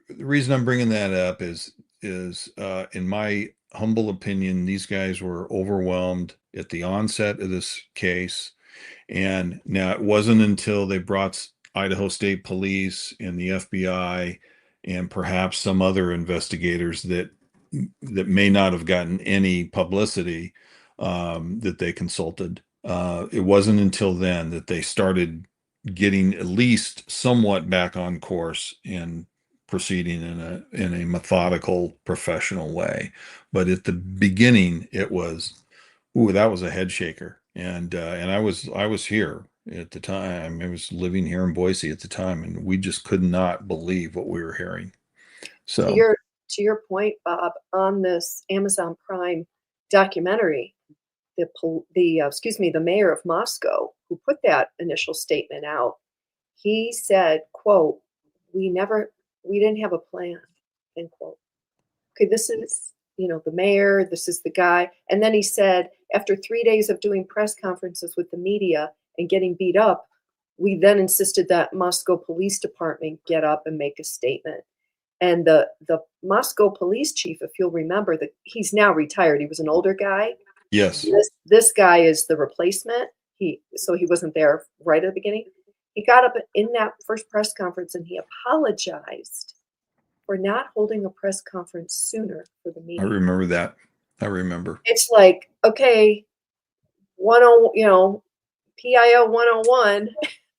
the reason I'm bringing that up is in my humble opinion, these guys were overwhelmed at the onset of this case. And now it wasn't until they brought Idaho State Police and the FBI and perhaps some other investigators that may not have gotten any publicity that they consulted. It wasn't until then that they started getting at least somewhat back on course and proceeding in a methodical, professional way. But at the beginning, it was, that was a head shaker. And I was here at the time. I was living here in Boise at the time, and we just could not believe what we were hearing. So to your point, Bob, on this Amazon Prime documentary, the mayor of Moscow, who put that initial statement out, he said, quote, we didn't have a plan, end quote. Okay, this is, the mayor, this is the guy. And then he said, after 3 days of doing press conferences with the media and getting beat up, we then insisted that Moscow Police Department get up and make a statement. And the Moscow police chief, if you'll remember, he's now retired. He was an older guy. Yes. This guy is the replacement. So he wasn't there right at the beginning. He got up in that first press conference and he apologized for not holding a press conference sooner for the I meeting. remember that. I remember. It's like, okay, PIO 101,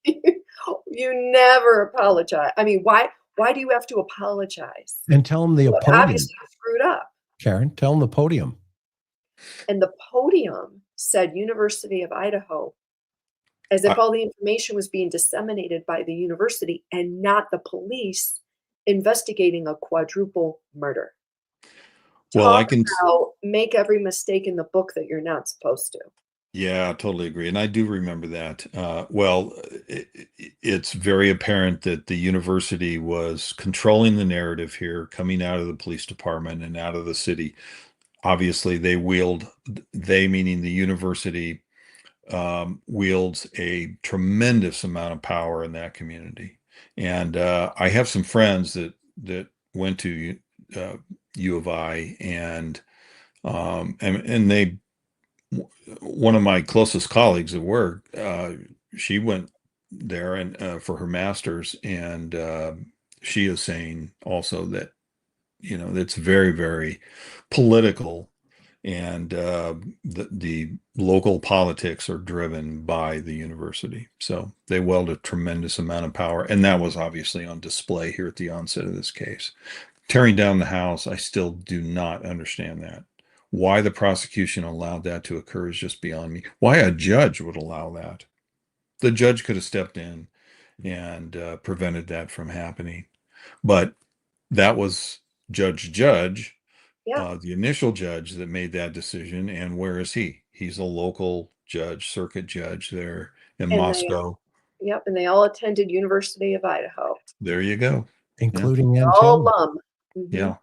you never apologize. I mean, why do you have to apologize? And tell them the Well, podium. obviously you screwed up. Karen, tell them the podium. And the podium said University of Idaho, as if all the information was being disseminated by the university and not the police investigating a quadruple murder. Well, I Talk can. about make every mistake in the book that you're not supposed to. Yeah, I totally agree. And I do remember that. It's very apparent that the university was controlling the narrative here, coming out of the police department and out of the city. Obviously, they meaning the university, wields a tremendous amount of power in that community. And I have some friends that went to U of I, and they, one of my closest colleagues at work, she went there and for her master's, and she is saying also that it's very, very political, and the local politics are driven by the university. So they wield a tremendous amount of power, and that was obviously on display here at the onset of this case. Tearing down the house, I still do not understand that. Why the prosecution allowed that to occur is just beyond me. Why a judge would allow that? The judge could have stepped in and prevented that from happening. But that was Judge, the initial judge that made that decision. And where is he? He's a local judge, circuit judge there in Moscow. And they all attended University of Idaho. There you go. Including They're all alum. Yeah.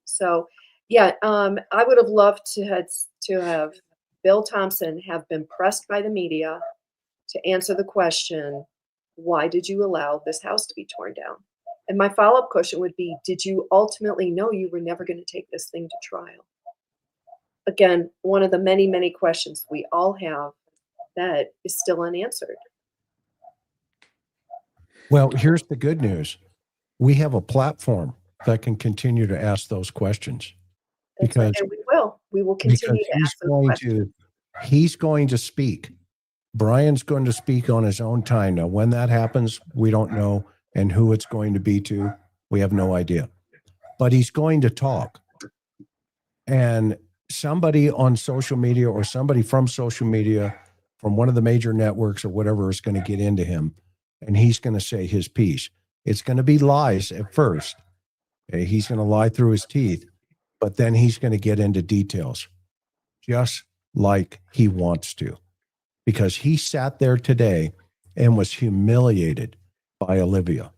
So, yeah, I would have loved to have Bill Thompson have been pressed by the media to answer the question, why did you allow this house to be torn down? And my follow-up question would be, did you ultimately know you were never going to take this thing to trial? Again, one of the many, many questions we all have that is still unanswered. Well, here's the good news. We have a platform that can continue to ask those questions. Because and we will continue to ask those questions. He's going to speak. Bryan's going to speak on his own time. Now, when that happens, we don't know, and who it's going to be to, we have no idea. But he's going to talk. And somebody on social media or somebody from social media, from one of the major networks or whatever, is going to get into him, and he's going to say his piece. It's going to be lies at first. Okay? He's going to lie through his teeth, but then he's going to get into details, just like he wants to, because he sat there today and was humiliated by Olivia.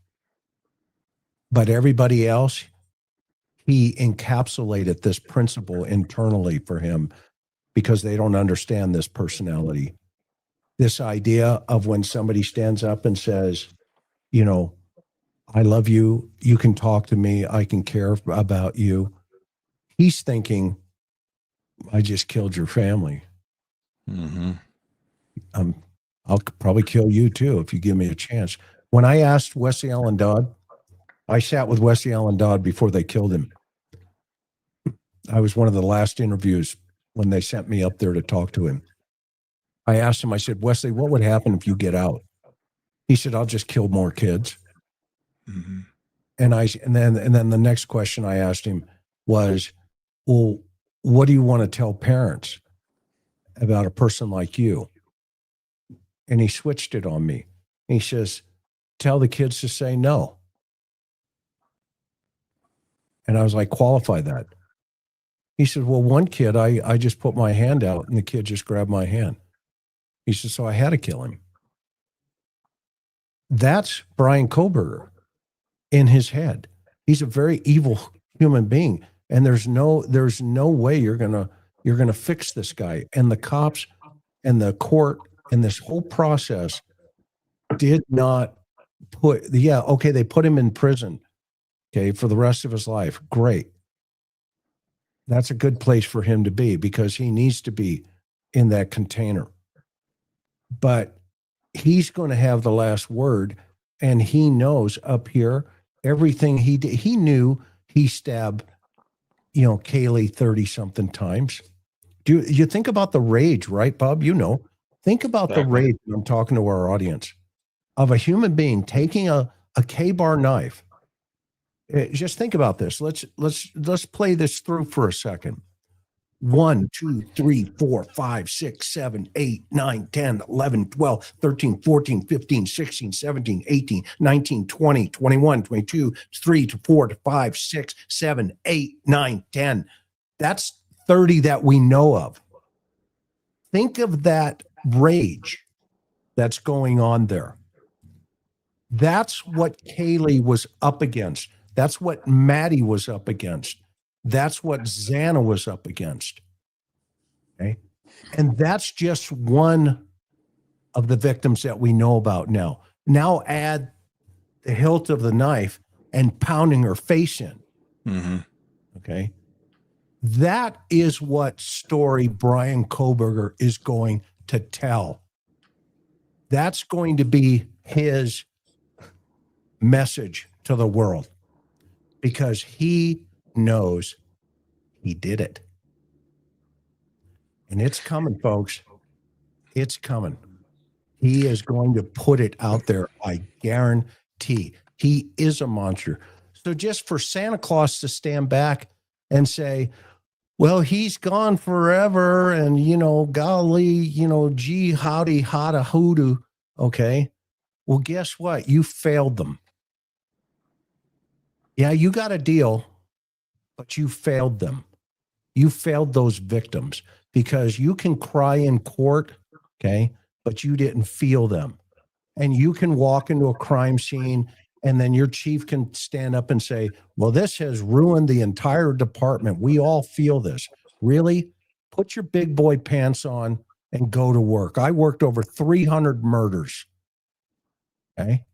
But everybody else, he encapsulated this principle internally for him because they don't understand this personality. This idea of when somebody stands up and says, I love you, you can talk to me, I can care about you. He's thinking, I just killed your family. Mm-hmm. I'll probably kill you too if you give me a chance. When I asked Wesley Allen Dodd, I sat with Wesley Allen Dodd before they killed him. I was one of the last interviews when they sent me up there to talk to him. I asked him, I said, Wesley, what would happen if you get out? He said, I'll just kill more kids. Mm-hmm. And then the next question I asked him was, well, what do you want to tell parents about a person like you? And he switched it on me. He says, tell the kids to say no. And I was like, qualify that. He said, well, one kid, I just put my hand out and the kid just grabbed my hand. He said, so I had to kill him. That's Bryan Kohberger in his head. He's a very evil human being. And there's no way you're gonna fix this guy. And the cops and the court and this whole process did not they put him in prison, for the rest of his life. Great. That's a good place for him to be because he needs to be in that container. but he's going to have the last word, and he knows up here everything he did. He knew he stabbed, Kaylee 30 something times. Do you think about the rage, right, Bob? Think about the Exactly. rage. I'm talking to our audience of a human being taking a K-bar knife. Just think about this. Let's play this through for a second. 1, 2, 3, 4, 5, 6, 7, 8, 9, 10, 11, 12, 13, 14, 15, 16, 17, 18, 19, 20, 21, 22, 3 to 4 to 5, 6, 7, 8, 9, 10. That's 30 that we know of. Think of that rage that's going on there. That's what Kaylee was up against. That's what Maddie was up against. That's what Xana was up against. Okay. And that's just one of the victims that we know about now. Now add the hilt of the knife and pounding her face in. Mm-hmm. Okay. That is what story Bryan Kohberger is going to tell. That's going to be his message to the world, because he knows he did it. And it's coming, folks. It's coming. He is going to put it out there. I guarantee. He is a monster. So just for Santa Claus to stand back and say, well, he's gone forever, and, golly, gee, howdy, hada, hoodoo. Okay. Well, guess what? You failed them. Yeah, you got a deal, but you failed them. You failed those victims, because you can cry in court, okay, but you didn't feel them. And you can walk into a crime scene, and then your chief can stand up and say, well, this has ruined the entire department. We all feel this. Really? Put your big boy pants on and go to work. I worked over 300 murders. Okay.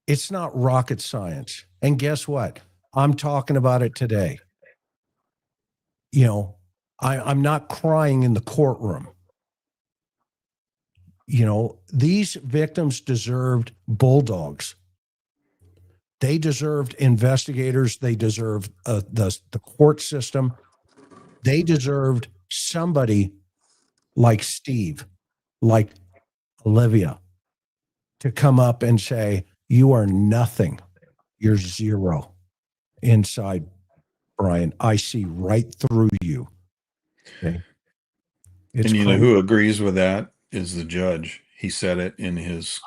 It's not rocket science. And guess what? I'm talking about it today. I'm not crying in the courtroom. These victims deserved bulldogs. They deserved investigators. They deserved the court system. They deserved somebody like Steve, like Olivia, to come up and say, you are nothing. You're zero inside, Bryan. I see right through you. Okay. And who agrees with that is the judge. He said it in his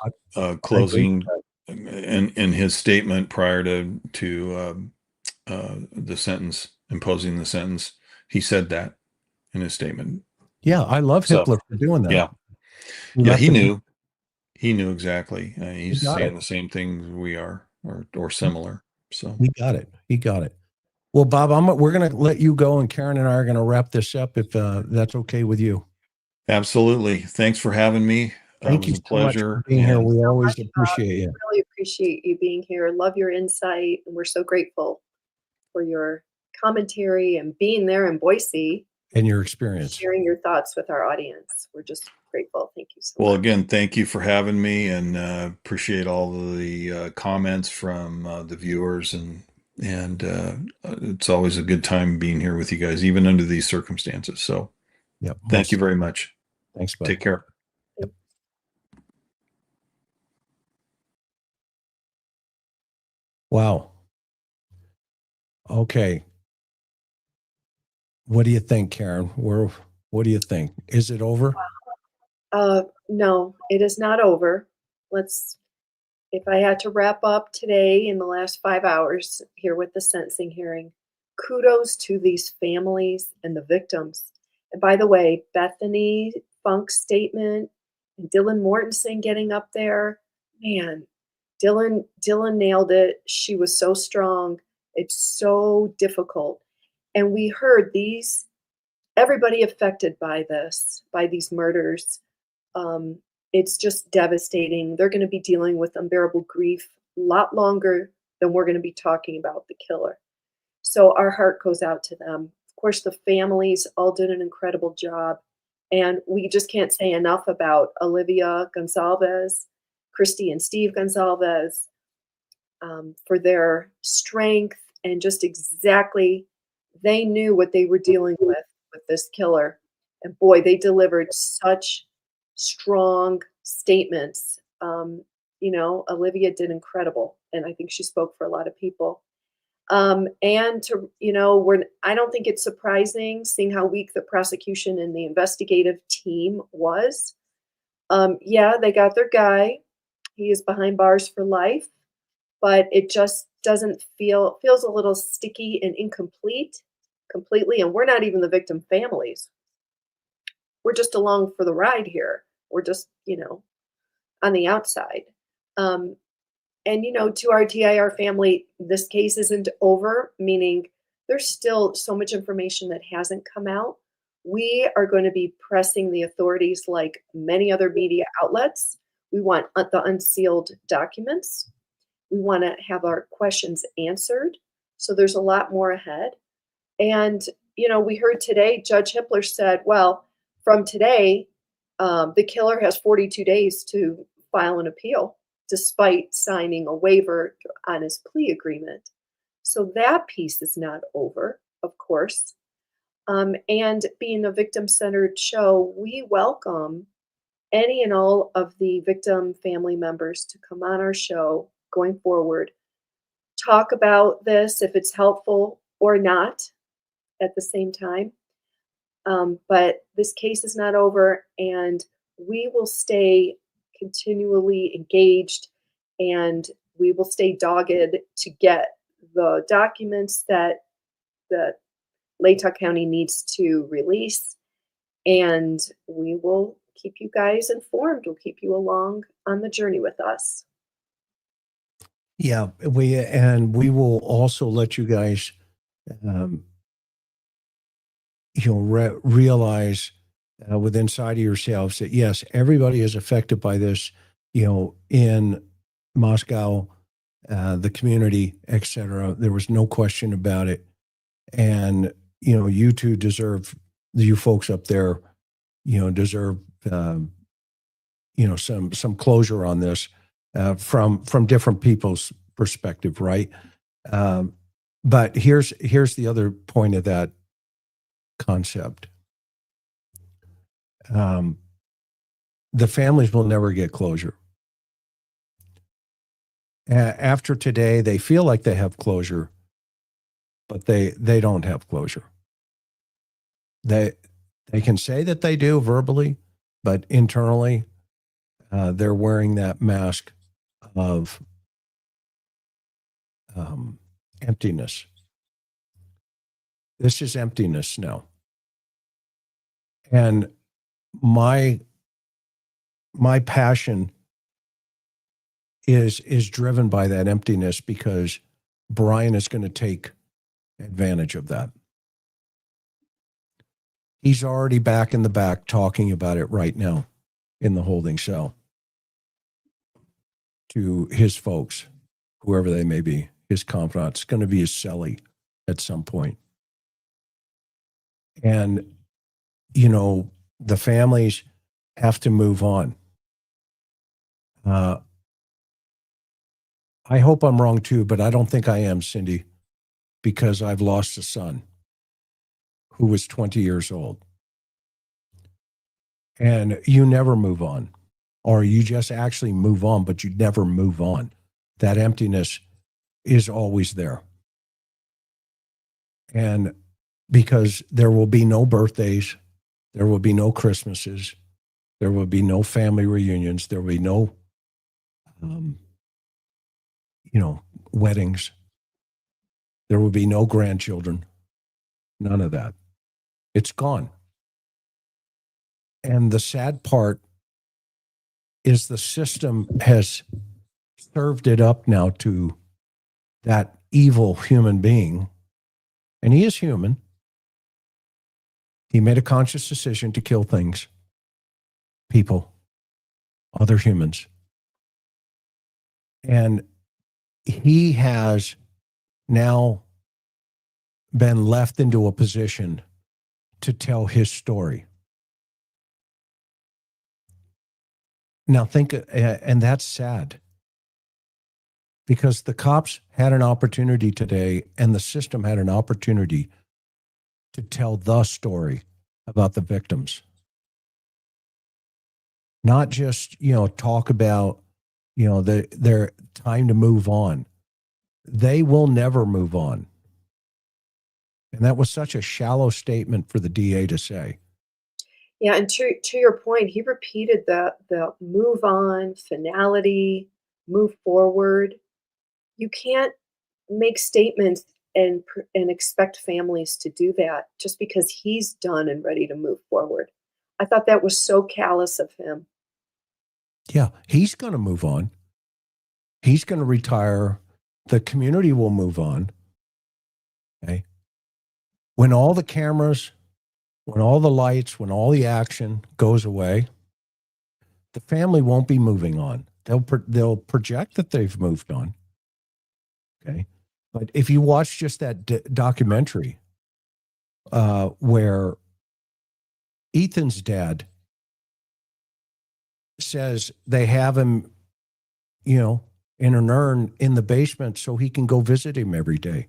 closing, in his statement prior to the sentence, imposing the sentence. He said that in his statement. Yeah, I love Hitler for doing that. Yeah, he knew. He knew exactly. He's saying the same thing we are, or similar. So he got it. He got it. Well, Bob, we're going to let you go, and Karen and I are going to wrap this up, if that's okay with you. Absolutely. Thanks for having me. Thank you so much for being here. We always appreciate you. Really appreciate you being here. Love your insight, and we're so grateful for your commentary and being there in Boise and your experience, sharing your thoughts with our audience. We're just grateful. Thank you so much. Well, again, thank you for having me, and appreciate all the comments from the viewers, and it's always a good time being here with you guys, even under these circumstances. So thank you very much. Thanks, bud. Take care. Yep. Wow. Okay. What do you think, Karen? What do you think? Is it over? No, it is not over. If I had to wrap up today in the last 5 hours here with the sentencing hearing, kudos to these families and the victims. And by the way, Bethany Funk's statement and Dylan Mortensen getting up there, man, Dylan nailed it. She was so strong. It's so difficult. And we heard everybody affected by these murders. It's just devastating. They're going to be dealing with unbearable grief a lot longer than we're going to be talking about the killer. So our heart goes out to them. Of course, the families all did an incredible job. And we just can't say enough about Olivia Goncalves, Christy and Steve Goncalves, for their strength and just exactly, they knew what they were dealing with this killer. And boy, they delivered such strong statements. You know, Olivia did incredible, and I think she spoke for a lot of people. And to, you know, I don't think it's surprising seeing how weak the prosecution and the investigative team was. Yeah, they got their guy. He is behind bars for life, but it just doesn't feels a little sticky and incomplete completely. And we're not even the victim families. We're just along for the ride here. We're just, you know, on the outside. And, you know, to our TIR family, this case isn't over, meaning there's still so much information that hasn't come out. We are going to be pressing the authorities like many other media outlets. We want the unsealed documents. We want to have our questions answered. So there's a lot more ahead. And, you know, we heard today, Judge Hippler said, well, from today, the killer has 42 days to file an appeal, despite signing a waiver on his plea agreement. So that piece is not over, of course. And being a victim-centered show, we welcome any and all of the victim family members to come on our show going forward, talk about this if it's helpful or not at the same time. But this case is not over, and we will stay continually engaged, and we will stay dogged to get the documents that Latah County needs to release, and we will keep you guys informed. We'll keep you along on the journey with us. Yeah, we will also let you guys, realize with inside of yourselves that yes, everybody is affected by this. In Moscow, the community, etc. There was no question about it, and you two deserve. You folks up there, deserve some closure on this. From different people's perspective, right? But here's the other point of that concept. The families will never get closure. After today, they feel like they have closure, but they don't have closure. They can say that they do verbally, but internally, they're wearing that mask of emptiness. This is emptiness now. And my passion is driven by that emptiness, because Bryan is going to take advantage of that. He's already back in the back talking about it right now in the holding cell to his folks, whoever they may be, his confidants. It's going to be his cellie at some point. And, the families have to move on. I hope I'm wrong too, but I don't think I am, Cindy, because I've lost a son who was 20 years old. And you never move on, or you just actually move on, but you never move on. That emptiness is always there. And because there will be no birthdays, there will be no Christmases, there will be no family reunions, there will be no, weddings. There will be no grandchildren. None of that. It's gone. And the sad part is the system has served it up now to that evil human being. And he is human. He made a conscious decision to kill things, people, other humans. And he has now been left into a position to tell his story. Now think, and that's sad. Because the cops had an opportunity today and the system had an opportunity to tell the story about the victims. Not just, talk about, their time to move on. They will never move on. And that was such a shallow statement for the DA to say. Yeah, and to your point, he repeated the move on, finality, move forward. You can't make statements and expect families to do that just because he's done and ready to move forward. I thought that was so callous of him. Yeah, he's going to move on. He's going to retire. The community will move on. Okay. When all the cameras, when all the lights, when all the action goes away, the family won't be moving on. They'll project that they've moved on. Okay. But if you watch just that documentary where Ethan's dad says they have him, in an urn in the basement so he can go visit him every day.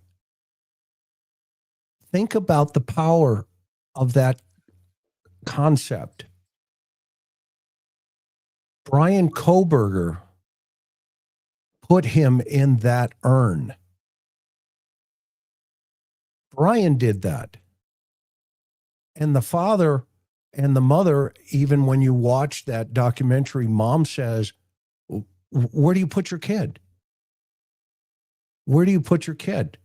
Think about the power of that concept. Bryan Kohberger put him in that urn. Bryan did that. And the father and the mother, even when you watch that documentary, mom says, where do you put your kid? Where do you put your kid?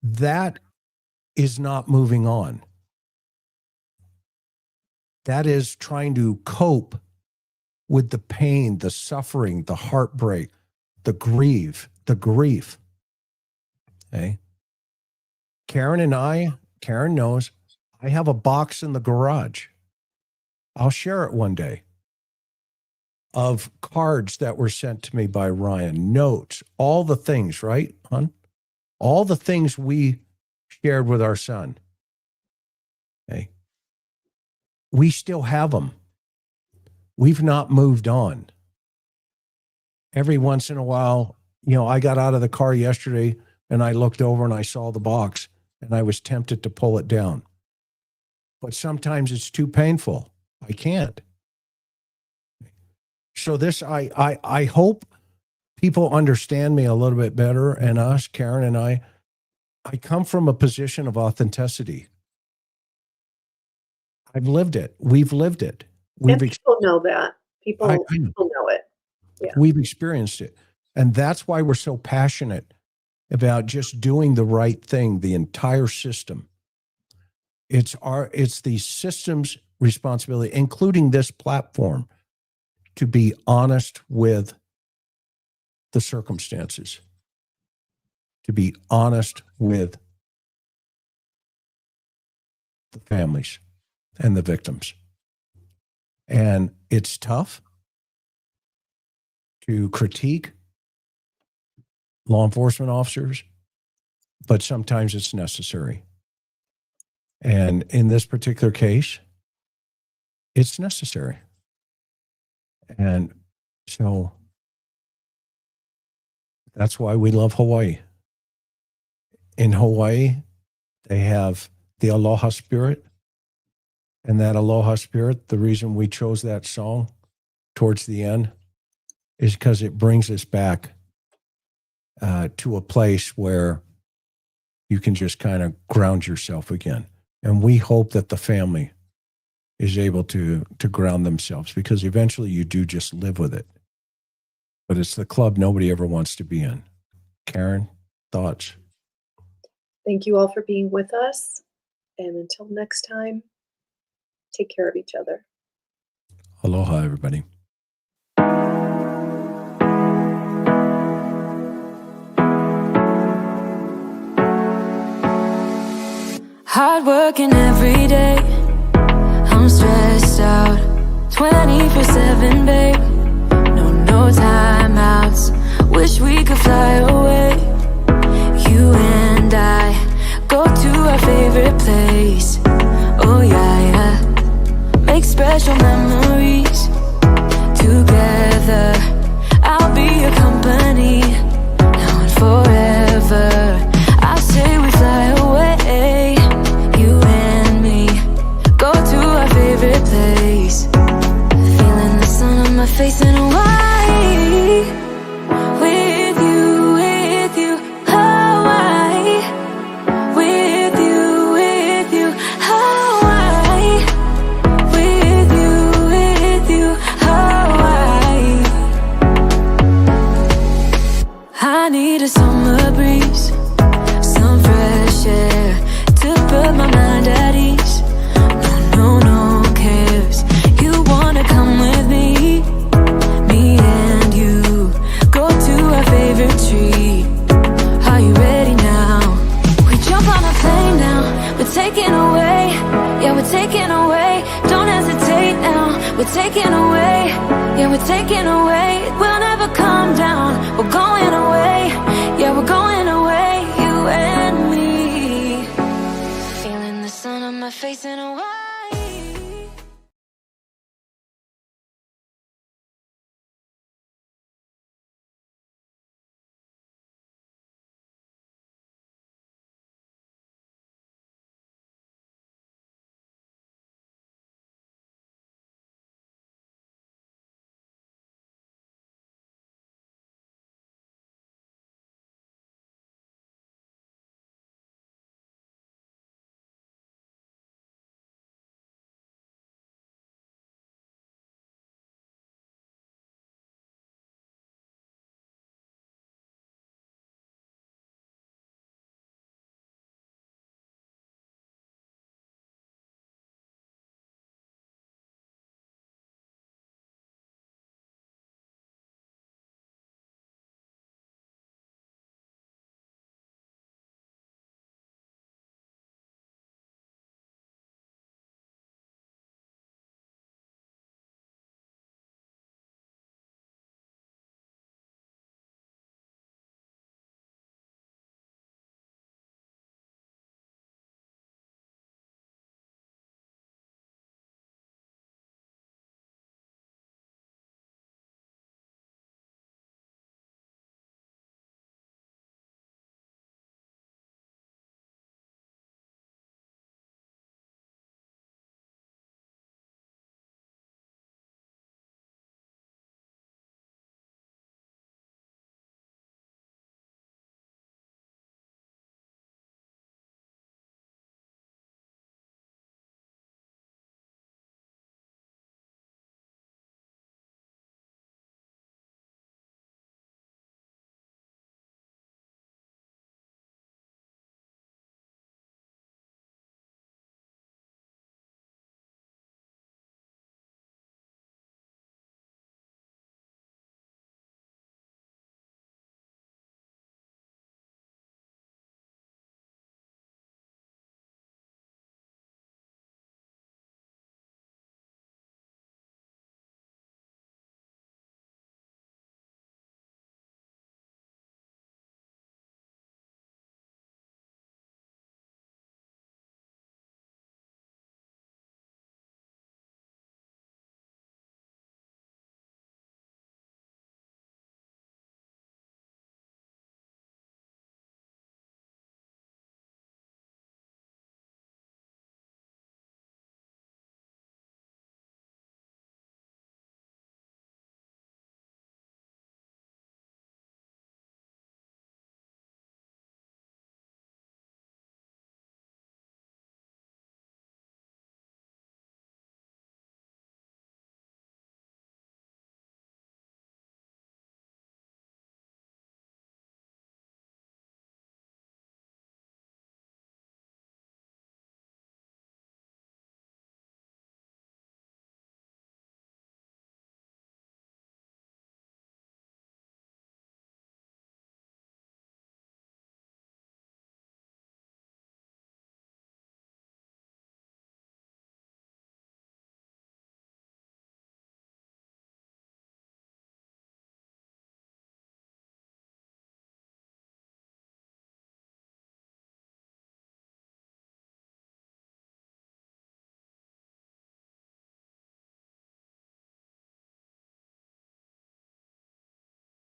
That is not moving on. That is trying to cope with the pain, the suffering, the heartbreak, the grief. Okay. Karen knows I have a box in the garage. I'll share it one day of cards that were sent to me by Ryan, notes, all the things, right, hon? All the things we shared with our son. Okay. We still have them. We've not moved on. Every once in a while, I got out of the car yesterday and I looked over and I saw the box and I was tempted to pull it down. But sometimes it's too painful. I can't. So this, I hope people understand me a little bit better, and us, Karen and I come from a position of authenticity. I've lived it. We've lived it. And people know that. People know it. Yeah. We've experienced it. And that's why we're so passionate about just doing the right thing, the entire system. It's the system's responsibility, including this platform, to be honest with the circumstances, to be honest with the families and the victims. And it's tough to critique law enforcement officers, but sometimes it's necessary. And in this particular case, it's necessary. And so that's why we love Hawaii. In Hawaii, they have the Aloha spirit. And that Aloha spirit, the reason we chose that song towards the end is because it brings us back to a place where you can just kind of ground yourself again. And we hope that the family is able to ground themselves, because eventually you do just live with it. But it's the club nobody ever wants to be in. Karen, thoughts? Thank you all for being with us. And until next time, take care of each other. Aloha, everybody. Hard working every day, I'm stressed out 24/7, babe. No timeouts, wish we could fly away. You and I go to our favorite place. Oh yeah, make special memories. taking away, yeah, we're taking away. Don't hesitate now, we're taking away, yeah, we're taking away. We'll never come down, we're going away, yeah, we're going away, you and me. Feeling the sun on my face in a while.